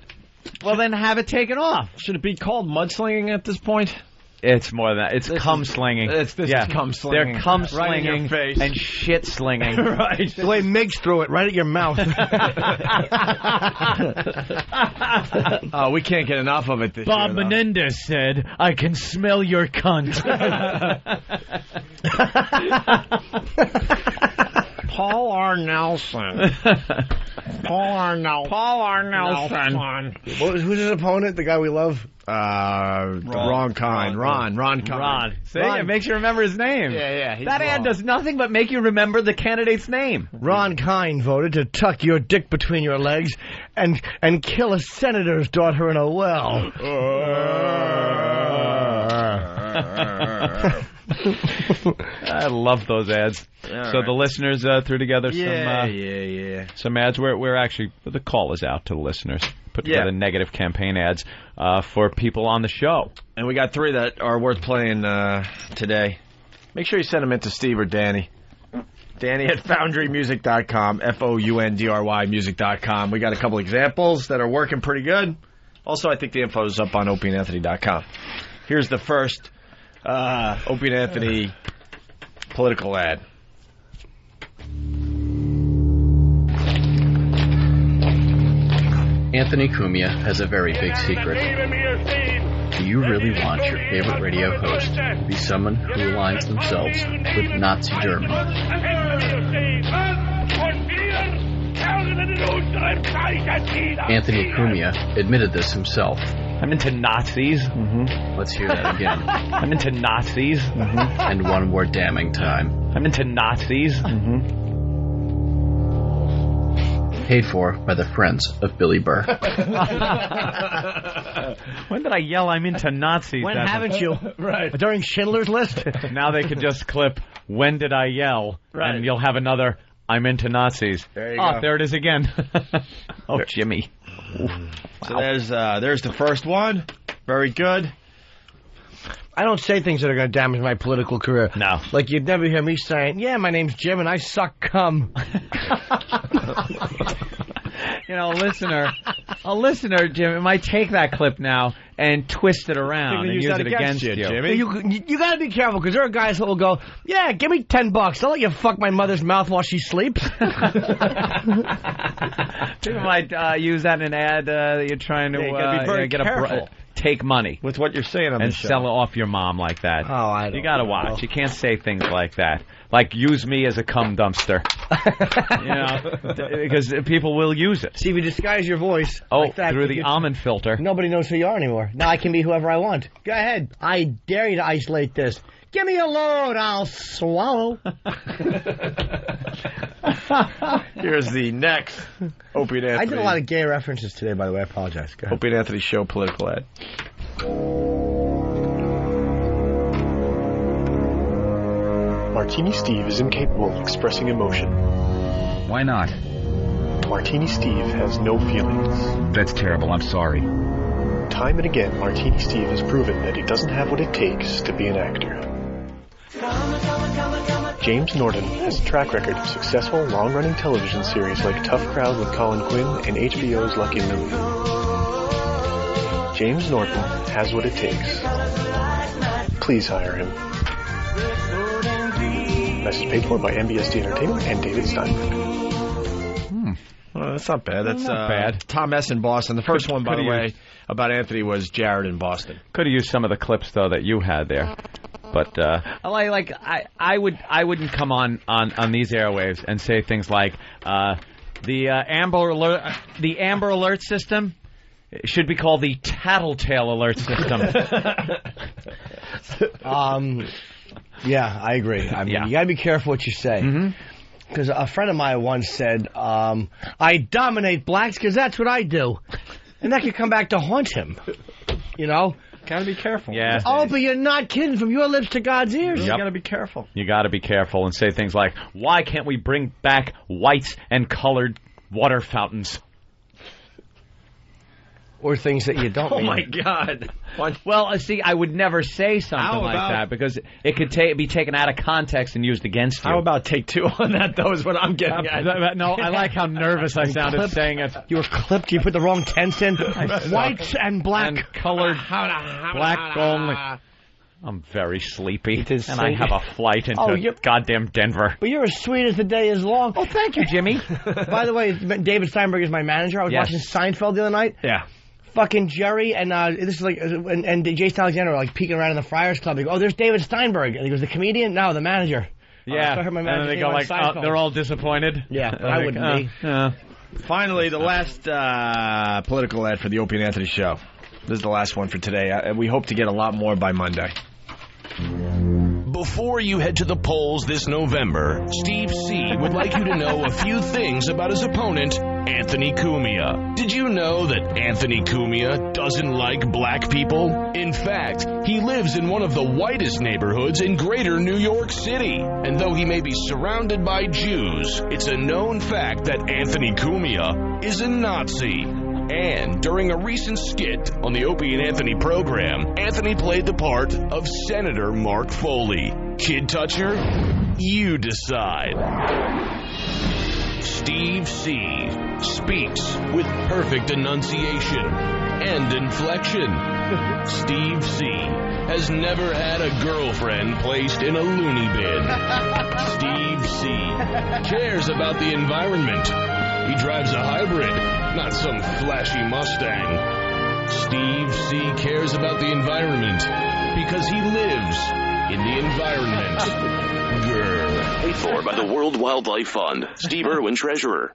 then have it taken off. Should it be called mudslinging at this point? It's more than that. It's cum-slinging. This is cum-slinging. They're cum-slinging right in your face. and shit-slinging. Right. The way Miggs threw it, right at your mouth. Oh, we can't get enough of it this Bob year, Menendez said, "I can smell your cunt." Paul R. Nelson. Paul R. Nelson. Who's his opponent? The guy we love? Wrong kind. Ron Kind. See, it makes you remember his name. Yeah. That ad does nothing but make you remember the candidate's name. Ron Kind voted to tuck your dick between your legs and kill a senator's daughter in a well. I love those ads. So the listeners threw together some ads where actually the call is out to the listeners. put together negative campaign ads for people on the show. And we got 3 that are worth playing today. Make sure you send them in to Steve or Danny. Danny at FoundryMusic.com, FOUNDRY music.com. We got a couple examples that are working pretty good. Also, I think the info is up on OpieandAnthony.com. Here's the first Opie and Anthony political ad. Anthony Cumia has a very big secret. Do you really want your favorite radio host to be someone who aligns themselves with Nazi Germany? Anthony Cumia admitted this himself. I'm into Nazis. Let's hear that again. I'm into Nazis. And one more damning time. I'm into Nazis. Paid for by the friends of Billy Burr. When did I yell I'm into Nazis? When haven't you? Right. During Schindler's List? Now they could just clip, when did I yell? Right. And you'll have another, I'm into Nazis. There you go. There it is again. Oh, Jimmy. So there's the first one. Very good. I don't say things that are going to damage my political career. No. Like, you'd never hear me saying, yeah, my name's Jim and I suck cum. You know, a listener, Jim, might take that clip now and twist it around and use it against you. Jimmy. You got to be careful, because there are guys who will go, yeah, give me $10. I'll let you fuck my mother's mouth while she sleeps. People might use that in an ad that you're trying to gotta be very careful. Take money with what you're saying on and the show. sell it off your mom like that. Oh, I don't You got to watch. You can't say things like that. Like, use me as a cum dumpster. Because people will use it. See, if you disguise your voice like that, through the almond filter. Nobody knows who you are anymore. Now I can be whoever I want. Go ahead. I dare you to isolate this. Give me a load, I'll swallow. Here's the next Opie and Anthony. I did a lot of gay references today, by the way. I apologize. Go ahead. Opie and Anthony show political ad. Martini Steve is incapable of expressing emotion. Why not? Martini Steve has no feelings. That's terrible. I'm sorry. Time and again, Martini Steve has proven that he doesn't have what it takes to be an actor. James Norton has a track record of successful, long-running television series like Tough Crowd with Colin Quinn and HBO's Lucky Million. James Norton has what it takes. Please hire him. Message paid for by MBSD Entertainment and David Steinberg. Well, that's not bad. That's not bad. Tom S. in Boston. The first one, by the way, about Anthony was Jared in Boston. Could have used some of the clips, though, that you had there. But I wouldn't come on these airwaves and say things like the Amber Alert system should be called the Tattletale Alert system. Yeah, I agree. I mean, you got to be careful what you say. Because a friend of mine once said, I dominate blacks because that's what I do. And that could come back to haunt him. You know? Got to be careful. Yeah. Oh, but you're not kidding. From your lips to God's ears. You got to be careful. You got to be careful and say things like, why can't we bring back whites and colored water fountains? Or things that you don't mean. Oh, my God. Well, see, I would never say something like that because it could be taken out of context and used against you. How about take two on that, though, is what I'm getting at. No, I like how nervous I sounded saying it. You were clipped. You put the wrong tense in. Whites and black. And colored black only. I'm very sleepy, and I have a flight into goddamn Denver. But you're as sweet as the day is long. Oh, thank you, Jimmy. By the way, David Steinberg is my manager. I was watching Seinfeld the other night. Yeah. Fucking Jerry and this is like and Jason Alexander are like peeking around in the Friars Club. They go, "Oh, there's David Steinberg," and he goes, "The comedian? No, the manager." Yeah, so I heard my and then they go like, they're all disappointed. Yeah, I wouldn't be. Finally, the last political ad for the Opie and Anthony show. This is the last one for today. We hope to get a lot more by Monday. Before you head to the polls this November, Steve C. would like you to know a few things about his opponent, Anthony Cumia. Did you know that Anthony Cumia doesn't like black people? In fact, he lives in one of the whitest neighborhoods in greater New York City. And though he may be surrounded by Jews, it's a known fact that Anthony Cumia is a Nazi. And during a recent skit on the Opie and Anthony program, Anthony played the part of Senator Mark Foley. Kid toucher? You decide. Steve C. speaks with perfect enunciation and inflection. Steve C. has never had a girlfriend placed in a loony bin. Steve C. cares about the environment. He drives a hybrid, not some flashy Mustang. Steve C. cares about the environment because he lives in the environment. Grr. Paid for by the World Wildlife Fund. Steve Irwin, Treasurer.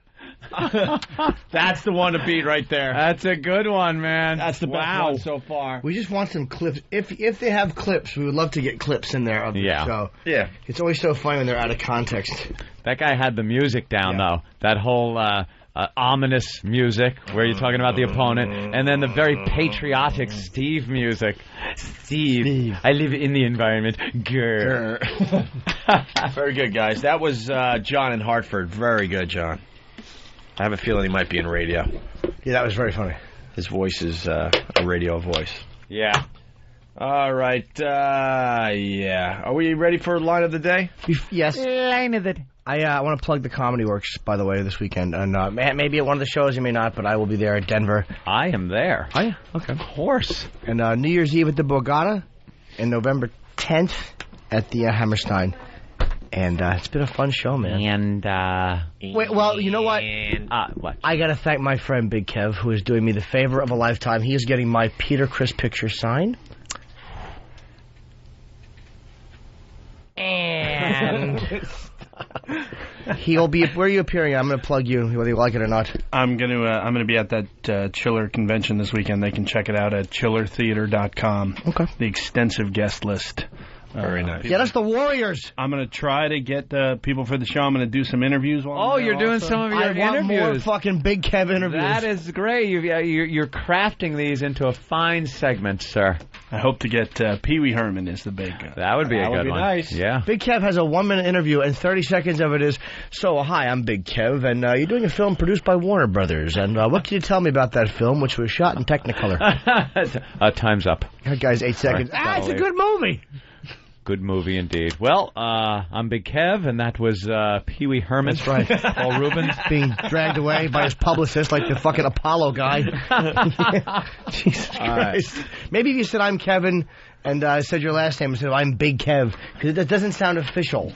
That's the one to beat right there. That's a good one, man. That's the best one so far. We just want some clips. If they have clips, we would love to get clips in there of the show. Yeah. It's always so funny when they're out of context. That guy had the music down, though. That whole ominous music where you're talking about the opponent, and then the very patriotic Steve music. Steve. I live in the environment. Grr. Very good, guys. That was John in Hartford. Very good, John. I have a feeling he might be in radio. Yeah, that was very funny. His voice is a radio voice. Yeah. All right. Yeah. Are we ready for line of the day? Yes. Line of the day. I want to plug the Comedy Works, by the way, this weekend. And maybe at one of the shows, you may not, but I will be there at Denver. I am there. Oh, yeah? Okay. Of course. And New Year's Eve at the Borgata, and November 10th at the Hammerstein. And it's been a fun show, man. And, wait, well, you know what? What? I got to thank my friend Big Kev, who is doing me the favor of a lifetime. He is getting my Peter Criss picture signed. And he'll be. Where are you appearing? I'm going to plug you, whether you like it or not. I'm gonna be at that Chiller convention this weekend. They can check it out at chillertheater.com. Okay. The extensive guest list. Very nice. Get us the Warriors. I'm going to try to get people for the show. I'm going to do some interviews. Oh, you're doing some of your interviews. I want more fucking Big Kev interviews. That is great. You're crafting these into a fine segment, sir. I hope to get Pee Wee Herman is the big guy. That would be a good one. Nice. Yeah. Big Kev has a 1-minute interview, and 30 seconds of it is, so, hi, I'm Big Kev, and you're doing a film produced by Warner Brothers, and what can you tell me about that film, which was shot in Technicolor? Time's up. That guy's 8 seconds. It's a good movie. Good movie indeed. Well, I'm Big Kev, and that was Pee Wee Herman. That's right. Paul Rubens. Being dragged away by his publicist like the fucking Apollo guy. Jesus Christ. Right. Maybe if you said, I'm Kevin, and said your last name, and said, I'm Big Kev, because that doesn't sound official.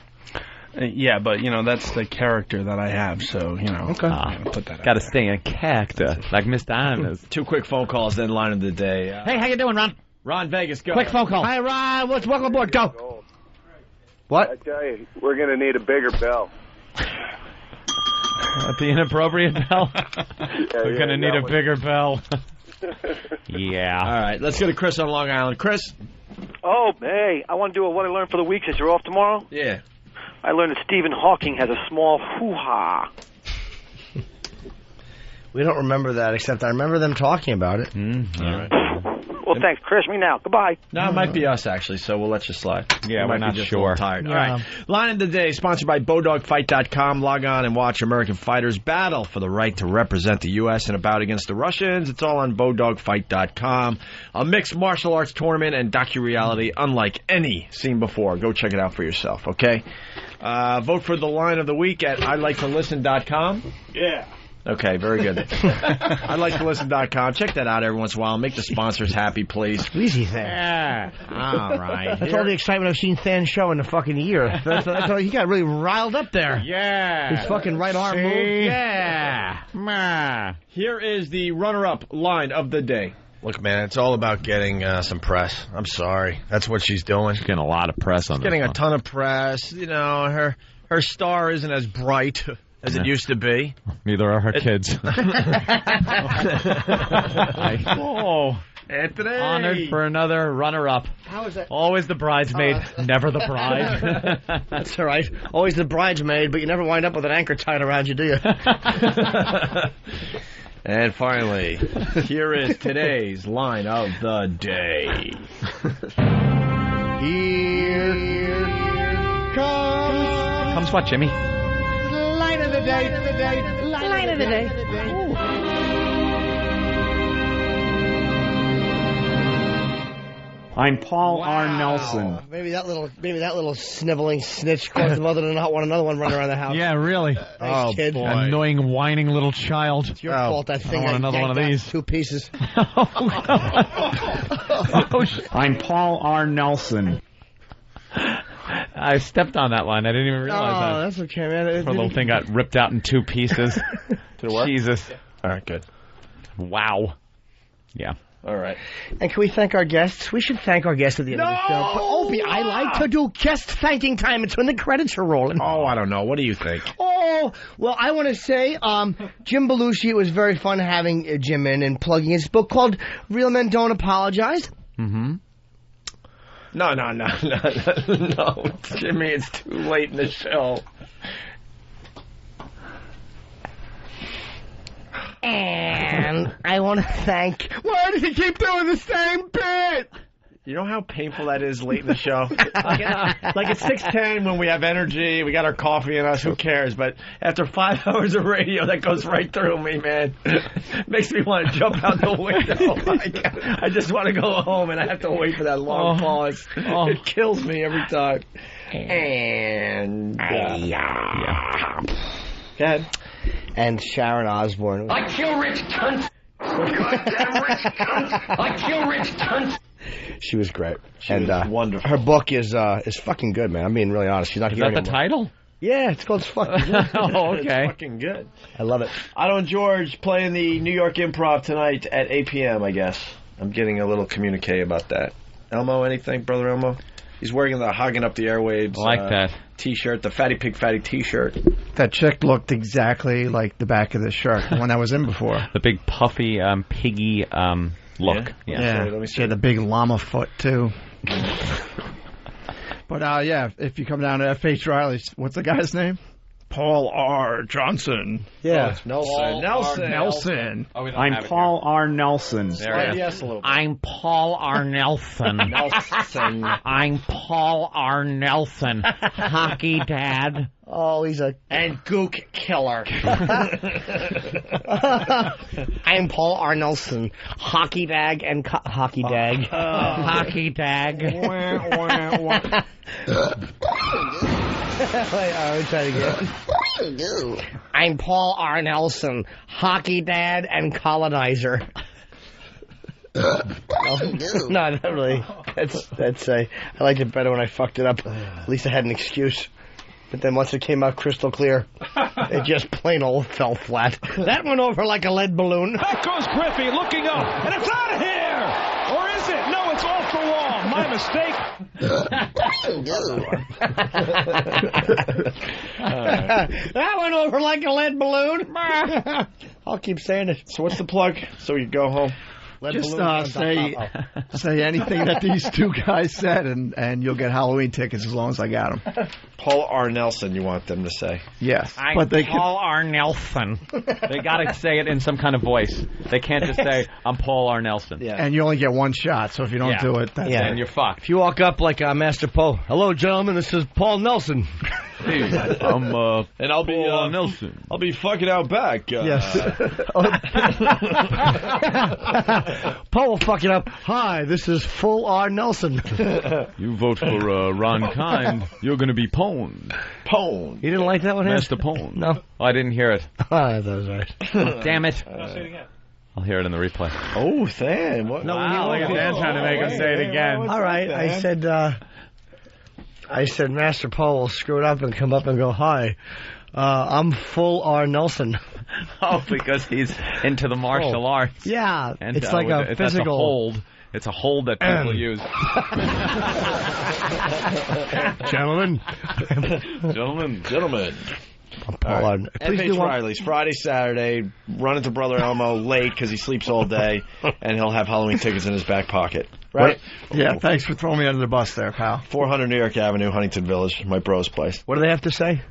Yeah, but, that's the character that I have, so, Okay. Put that Got to stay in character, like Mr. Honors. 2 quick phone calls, then line of the day. Hey, how you doing, Ron? Ron Vegas, go. Quick phone call. Hi, Ron. Welcome aboard. Go. What? I tell you, we're going to need a bigger bell. The inappropriate bell? We're going to need a bigger bell. Yeah. All right, let's go to Chris on Long Island. Chris? Oh, hey, I want to do what I learned for the week since you're off tomorrow. Yeah. I learned that Stephen Hawking has a small hoo-ha. We don't remember that, except I remember them talking about it. All right. Well, thanks, Chris. Me now. Goodbye. No, it might be us, actually, so we'll let you slide. Yeah, we're not just sure. Tired. Yeah. All right. Line of the day, sponsored by BowDogFight.com. Log on and watch American fighters battle for the right to represent the U.S. in a bout against the Russians. It's all on BowDogFight.com. A mixed martial arts tournament and docu-reality unlike any seen before. Go check it out for yourself, okay? Vote for the line of the week at ILikeToListen.com. Yeah. Okay, very good. ILikeToListen.com. Check that out every once in a while. Make the sponsors happy, please. Easy thing. Yeah. All right. That's all the excitement I've seen Than show in the fucking year. That's all, he got really riled up there. Yeah. His fucking right arm move. Yeah. Here is the runner-up line of the day. Look, man, it's all about getting some press. I'm sorry. That's what she's doing. She's getting a lot of press on this getting one. a ton of press. Her star isn't as bright as it used to be. Neither are her kids. Anthony! Honored for another runner-up. How is that? Always the bridesmaid, never the bride. That's all right. Always the bridesmaid, but you never wind up with an anchor tied around you, do you? And finally, here is today's line of the day. Here Comes what, Jimmy? line of the day. Line of the day. I'm Paul R. Nelson. Maybe that little sniveling snitch caused the mother to not want another one running around the house. Yeah, really. Thanks, kid. Boy. Annoying, whining little child. It's your fault that thing. I want another one of these. 2 pieces. I'm Paul R. Nelson. I stepped on that line. I didn't even realize that. Oh, that's okay, man. Poor little thing got ripped out in 2 pieces. Did it work? Jesus. All right, good. Wow. Yeah. All right. And can we thank our guests? We should thank our guests at the end of the show. But, Opie, I like to do guest thanking time. It's when the credits are rolling. Oh, I don't know. What do you think? Oh, well, I want to say, Jim Belushi, it was very fun having Jim in and plugging his book called Real Men Don't Apologize. Mm-hmm. No, Jimmy, it's too late in the show. And I want to thank... Why does he keep doing the same bit? You know how painful that is late in the show? like it's 6:10 when we have energy, we got our coffee in us, who cares? But after 5 hours of radio, that goes right through me, man. Makes me want to jump out the window. I just want to go home, and I have to wait for that long pause. It kills me every time. And... yeah. Go ahead. And Sharon Osbourne. I kill rich cunt! Goddamn rich cunt! I kill rich cunt! She was great. She was wonderful. Her book is fucking good, man. I'm being really honest. She's not Is here that anymore. the title? Yeah, it's called It's Fucking Good. Oh, okay. It's fucking good. I love it. Otto and George playing the New York Improv tonight at 8 p.m., I guess. I'm getting a little communique about that. Elmo, anything, Brother Elmo? He's wearing the Hogging Up the Airwaves that T-shirt, the Fatty Pig Fatty T-shirt. That chick looked exactly like the back of the shirt, the one I was in before. The big puffy, piggy look. Yeah. Let me see. She had the big llama foot, too. But, yeah, if you come down to F.H. Riley's, what's the guy's name? Paul R. Johnson. Yeah. It's Nelson. Nelson. Oh, I'm Paul R. Nelson. Yes, a little bit. I'm Paul R. Nelson. Nelson. I'm Paul R. Nelson. Hockey dad. Oh, he's a... And Gook Killer. I'm Paul R. Nelson. Hockey bag and... hockey dag. Hockey dag. Wait, I'll try it again. I'm Paul R. Nelson, hockey dad and colonizer. No, not really. That's I liked it better when I fucked it up. At least I had an excuse. But then once it came out crystal clear, it just plain old fell flat. That went over like a lead balloon. Back goes Griffey, looking up, and it's out of here! Or is it? No, it's off the wall. My mistake. That went over like a lead balloon. I'll keep saying it. So what's the plug? So we go home. Just say anything that these two guys said, and you'll get Halloween tickets as long as I got them. Paul R. Nelson, you want them to say? Yes, I'm Paul R. Nelson. They got to say it in some kind of voice. They can't just say, I'm Paul R. Nelson. Yeah. And you only get one shot, so if you don't do it, that's then you're fucked. If you walk up like Master Poe, hello, gentlemen, this is Paul Nelson. Hey, I'm and I'll be Paul Nelson. I'll be fucking out back. Yes. Paul will fuck it up. Hi, this is Full R. Nelson. You vote for Ron Kind, you're going to be pwned. Pwned. You didn't like that one, Master Pwn. No. Oh, I didn't hear it. That was right. Damn it. I'll say it again. I'll hear it in the replay. Oh, Than. What? No, wow, look at Dan trying to make him say it again. All right, I said Master Paul will screw it up and come up and go, hi, I'm Full R. Nelson. Oh, because he's into the martial arts. Yeah, And, it's like a that's physical... a hold. It's a hold that people use. Gentlemen. Gentlemen. Paul R. Please FH do one. Riley's Friday, Saturday, run into Brother Elmo late because he sleeps all day, and he'll have Halloween tickets in his back pocket. Right? Yeah, thanks for throwing me under the bus there, pal. 400 New York Avenue, Huntington Village, my bro's place. What do they have to say?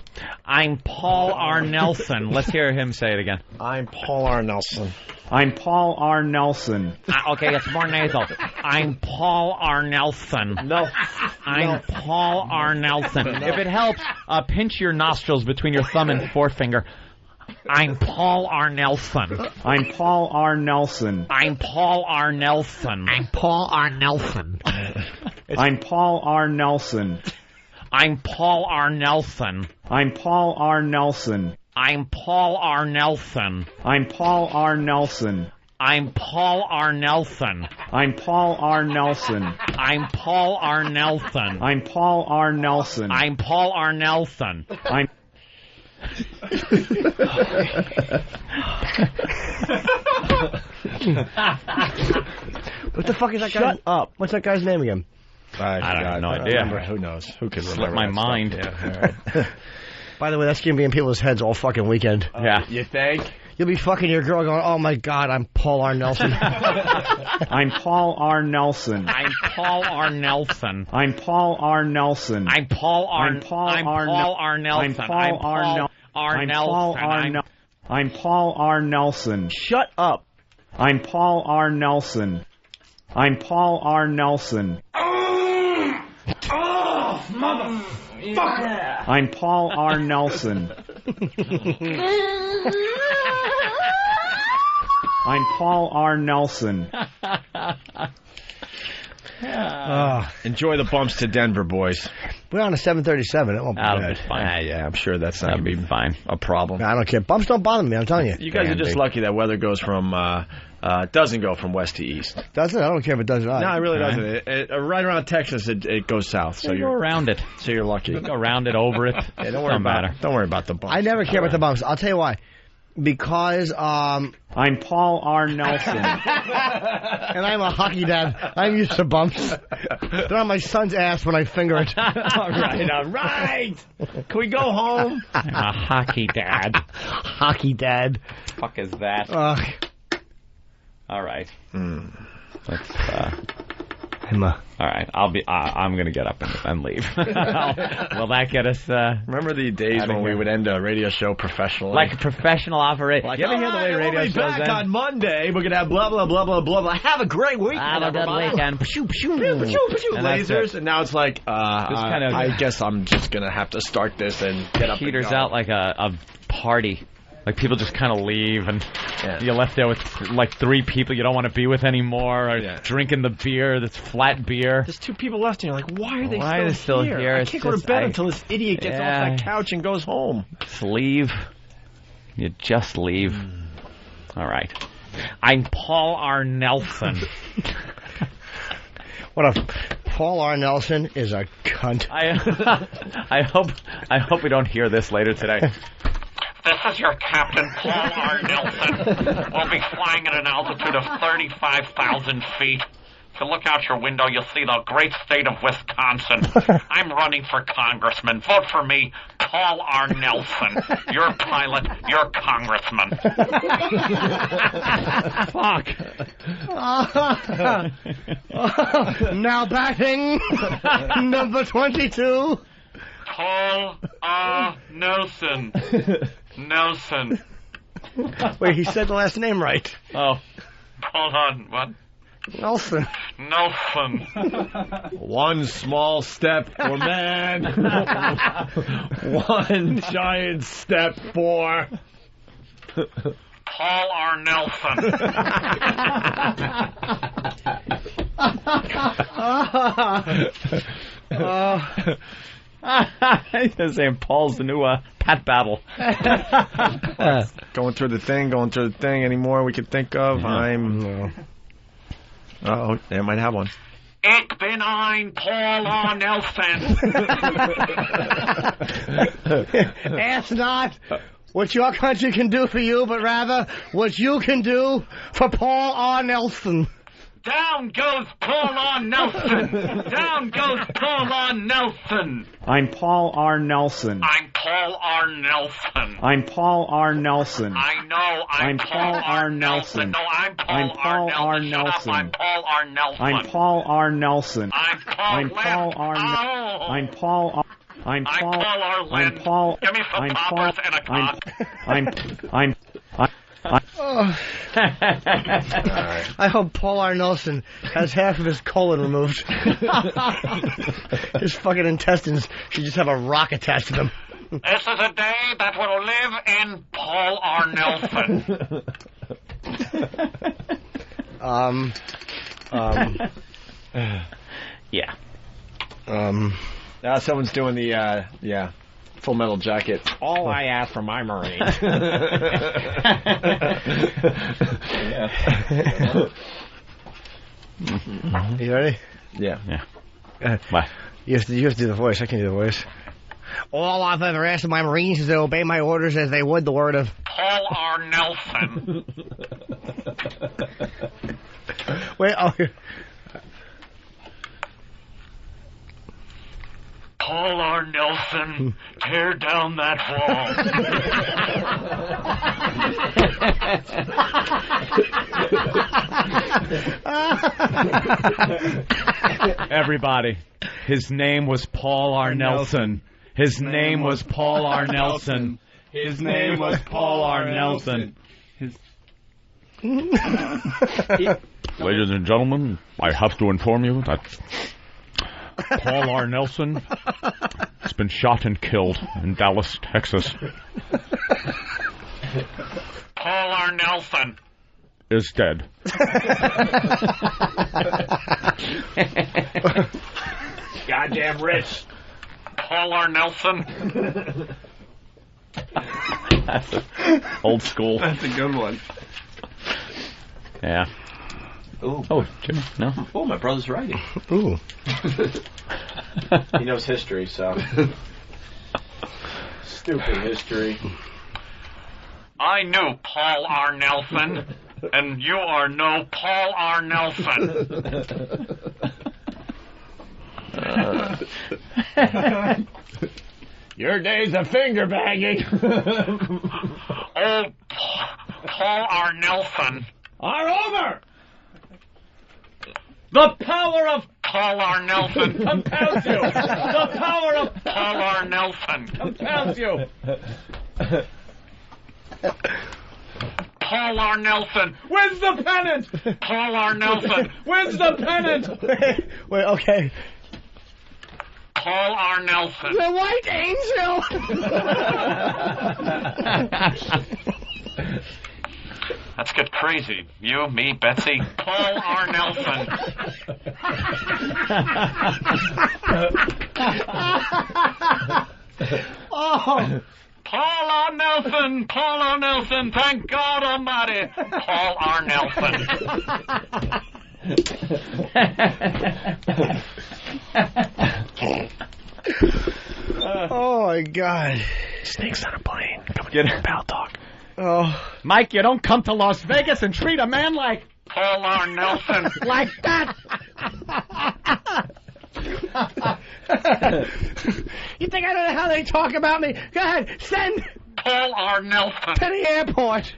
I'm Paul R. Nelson. Let's hear him say it again. I'm Paul R. Nelson. I'm Paul R. Nelson. Okay, it's more nasal. I'm Paul R. Nelson. No. I'm Paul R. Nelson. If it helps, pinch your nostrils between your thumb and forefinger. I'm Paul R. Nelson. I'm Paul R. Nelson. I'm Paul R. Nelson. I'm Paul R. Nelson. I'm Paul R. Nelson. I'm Paul R. Nelson. I'm Paul R. Nelson. I'm Paul R. Nelson. I'm Paul R. Nelson. I'm Paul R. Nelson. I'm Paul R. Nelson. I'm Paul R. Nelson. I'm Paul R. Nelson. I'm Paul R. Nelson. I'm What the fuck is that guy? Shut up. What's that guy's name again? I have no idea. Who knows? Who could Slipped remember my that mind. stuff? Yeah, all right. By the way, that's going to be in people's heads all fucking weekend. Yeah. You think? You'll be fucking your girl going, oh my God, I'm Paul R. Nelson. I'm Paul R. Nelson. I'm Paul R. Nelson. I'm Paul R. Nelson. I'm Paul R. I'm Paul R. Nelson. I'm Paul R. Nelson. I'm Paul R. Nelson. Shut up. I'm Paul R. Nelson. I'm Paul R. Nelson. Oh, motherfucker! I'm Paul R. Nelson. I'm Paul R. Nelson. Enjoy the bumps to Denver, boys. We're on a 737. It won't be That'll bad. be fine. Yeah, I'm sure that's not That'll going be to be fine. a problem. I don't care. Bumps don't bother me, I'm telling you. You guys are just lucky that weather goes from doesn't go from west to east. Doesn't it? I don't care if it does or not. No, it really doesn't. Right around Texas, it goes south. So You go around it. So you're lucky. You go around it, over it. Yeah, don't worry about the bumps. I never care about the bumps. I'll tell you why. Because I'm Paul R. Nelson. and I'm a hockey dad. I'm used to bumps. They're on my son's ass when I finger it. all right. Can we go home? I'm a hockey dad. Hockey dad. Fuck is that? All right. Let's. All right. I'm gonna get up and leave. Will that get us? Remember the days when we would end a radio show professionally, like a professional operator? Like, you ever hear the way radio we'll be shows back end? on Monday. We're gonna have blah blah blah blah blah blah. Have a great weekend. Have a good weekend. And Lasers, and now it's like, kind of- I guess I'm just gonna have to start this and get up. Peters and go. out like a party. Like, people just kind of leave, and you're left there with, like, 3 people you don't want to be with anymore, or drinking the beer that's flat beer. There's 2 people left, and you're like, why are they still here? I It's can't go to just- bed until this idiot gets off that couch and goes home. Just leave. You just leave. All right. I'm Paul R. Nelson. What a... Paul R. Nelson is a cunt. I hope we don't hear this later today. This is your Captain Paul R. Nelson. We'll be flying at an altitude of 35,000 feet. If you look out your window, you'll see the great state of Wisconsin. I'm running for congressman. Vote for me, Paul R. Nelson. Your pilot, your congressman. Fuck. Now batting, number 22. Paul R. Nelson. Nelson. Wait, he said the last name right. Oh. Hold on, what? Nelson. Nelson. One small step for man. One giant step for... Paul R. Nelson. He's saying Paul's the new Pat Battle. Going through the thing. Any more we could think of? Oh, they might have one. Ich bin ein Paul R. Nelson. Ask not what your country can do for you, but rather what you can do for Paul R. Nelson. Down goes Paul R. Nelson. Down goes Paul R. Nelson. I'm Paul R. Nelson. I'm Paul R. Nelson. I'm Paul R. Nelson. I know. I'm Paul R. Nelson. No, I'm Paul R. Nelson. I'm Paul R. Nelson. I'm Paul R. Nelson. I'm Paul R. I'm Paul R. I'm Paul R. I'm Paul. Give me some poppers and a cock. I hope Paul R. Nelson has half of his colon removed. His fucking intestines should just have a rock attached to them. This is a day that will live in Paul R. Nelson. Yeah. Now someone's doing the, Full Metal Jacket. All I ask for my Marine. You ready? Yeah. Bye. You have to do the voice. I can do the voice. All I've ever asked of my Marines is to obey my orders as they would the word of Paul R. Nelson. Wait, Paul R. Nelson, tear down that wall. Everybody, his name was Paul R. Nelson. His name was Paul R. Nelson. His name was Paul R. Nelson. Ladies and gentlemen, I have to inform you that Paul R. Nelson has been shot and killed in Dallas, Texas. Paul R. Nelson is dead. Goddamn rich. Paul R. Nelson. That's old school. That's a good one. Yeah. Ooh. Oh, Jimmy, no. Oh, my brother's writing. Ooh. He knows history, so. Stupid history. I knew Paul R. Nelson, and you are no Paul R. Nelson. Your days of finger banging. Oh, Paul R. Nelson. Are over. The power of Paul R. Nelson compels you. The power of Paul R. Nelson compels you. Paul R. Nelson wins the pennant. Paul R. Nelson wins the pennant. Wait, okay. Paul R. Nelson. The White Angel. Let's get crazy. You, me, Betsy, Paul R. Nelson. Oh. Paul R. Nelson, Paul R. Nelson, thank God Almighty, Paul R. Nelson. Oh my God. Snakes on a plane. Coming Get in Pal Talk. Oh. Mike, you don't come to Las Vegas and treat a man like Paul R. Nelson. Like that. You think I don't know how they talk about me? Go ahead, send Paul R. Nelson to the airport.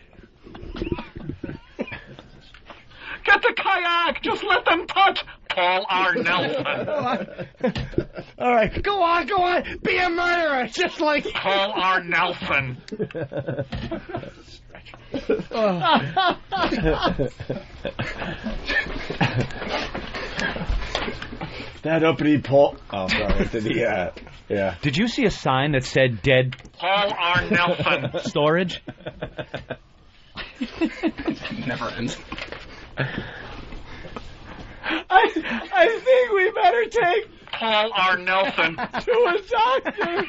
Get the kayak. Just let them touch Paul R. Nelson. All right, go on. Be a murderer, just like Paul R. Nelson. That uppity Paul. Oh, sorry. Yeah. Did you see a sign that said dead Paul R. Nelson storage? Never ends. I think we better take Paul R. Nelson to a doctor.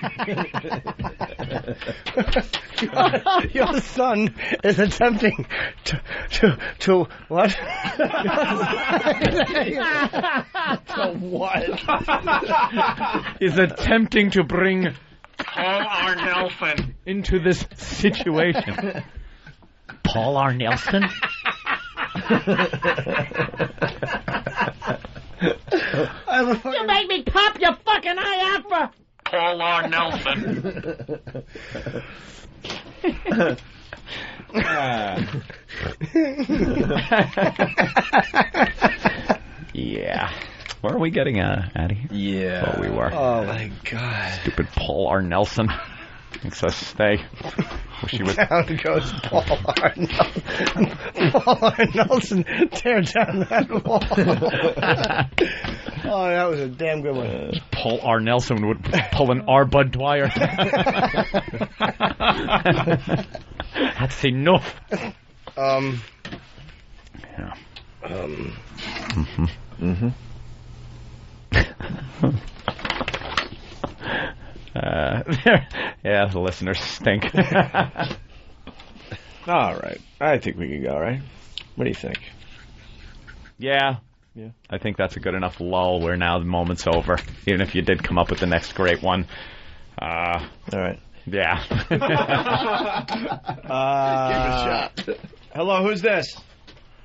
Your son is attempting to what? To what? Is attempting to bring Paul R. Nelson into this situation. Paul R. Nelson? Somebody pop your fucking eye out for... Paul R. Nelson. Yeah. Where are we getting out of here? Yeah. Oh, we were. Oh, my God. Stupid Paul R. Nelson. Makes us stay. Wish he would. Down goes Paul R. Nelson. Paul R. Nelson tear down that wall. Oh, that was a damn good one. Paul R. Nelson would pull an R. Bud Dwyer. That's enough. Yeah. Yeah, the listeners stink. All right. I think we can go, right? What do you think? Yeah. I think that's a good enough lull where now the moment's over. Even if you did come up with the next great one. All right. Yeah. Give it a shot. Hello, who's this?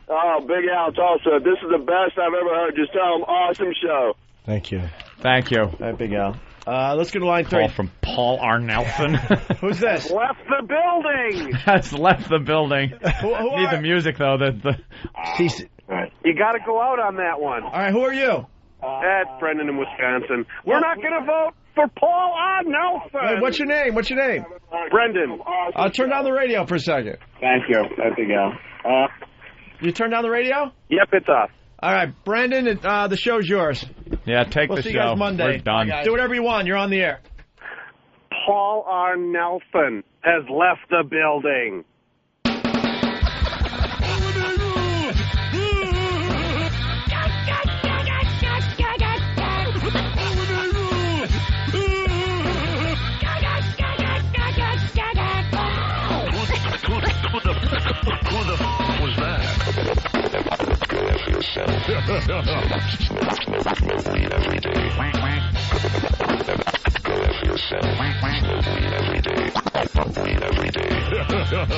Oh, Big Al Tulsa. This is the best I've ever heard. Just tell him, awesome show. Thank you. Thank you. All right, Big Al. Let's go to line 3. Call from Paul R. Nelson. Who's this? Left the building. Has left the building. Who Need the music, though. You got to go out on that one. All right, who are you? That's Brendan in Wisconsin. We're not going to vote for Paul R. Nelson. Hey, what's your name? Brendan. Turn down the radio for a second. Thank you. That's Big Al. You turn down the radio? Yep, it's off. All right, Brendan, the show's yours. Yeah, take we'll the see show. You guys Monday. We're done. Do whatever you want. You're on the air. Paul R. Nelson has left the building.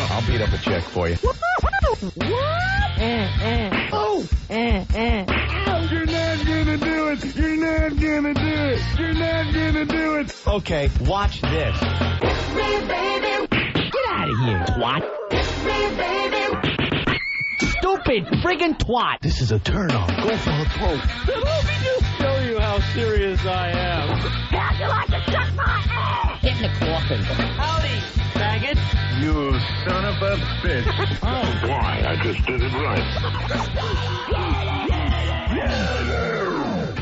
I'll beat up a check for you. Oh! You're not gonna do it! You're not gonna do it! You're not gonna do it! Okay, watch this. Get out of here, twat! Stupid friggin' twat! This is a turn on. Go for a poke. Let me just show you how serious I am. How'd you like to suck my ass? Get in the coffin. Howdy, faggot. You son of a bitch. Oh. Why? I just did it right.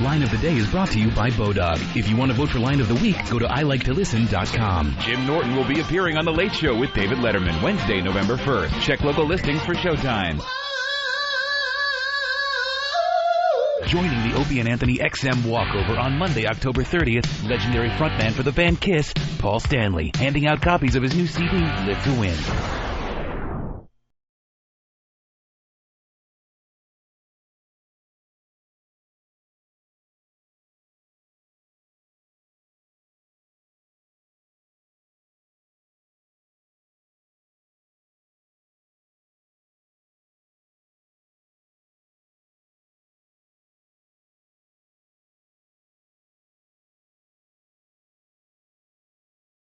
Line of the Day is brought to you by Bodog. If you want to vote for Line of the Week, go to iliketolisten.com. Jim Norton will be appearing on The Late Show with David Letterman Wednesday, November 1st. Check local listings for showtimes. Joining the Opie and Anthony XM walkover on Monday, October 30th, legendary frontman for the band Kiss, Paul Stanley, handing out copies of his new CD, Live to Win.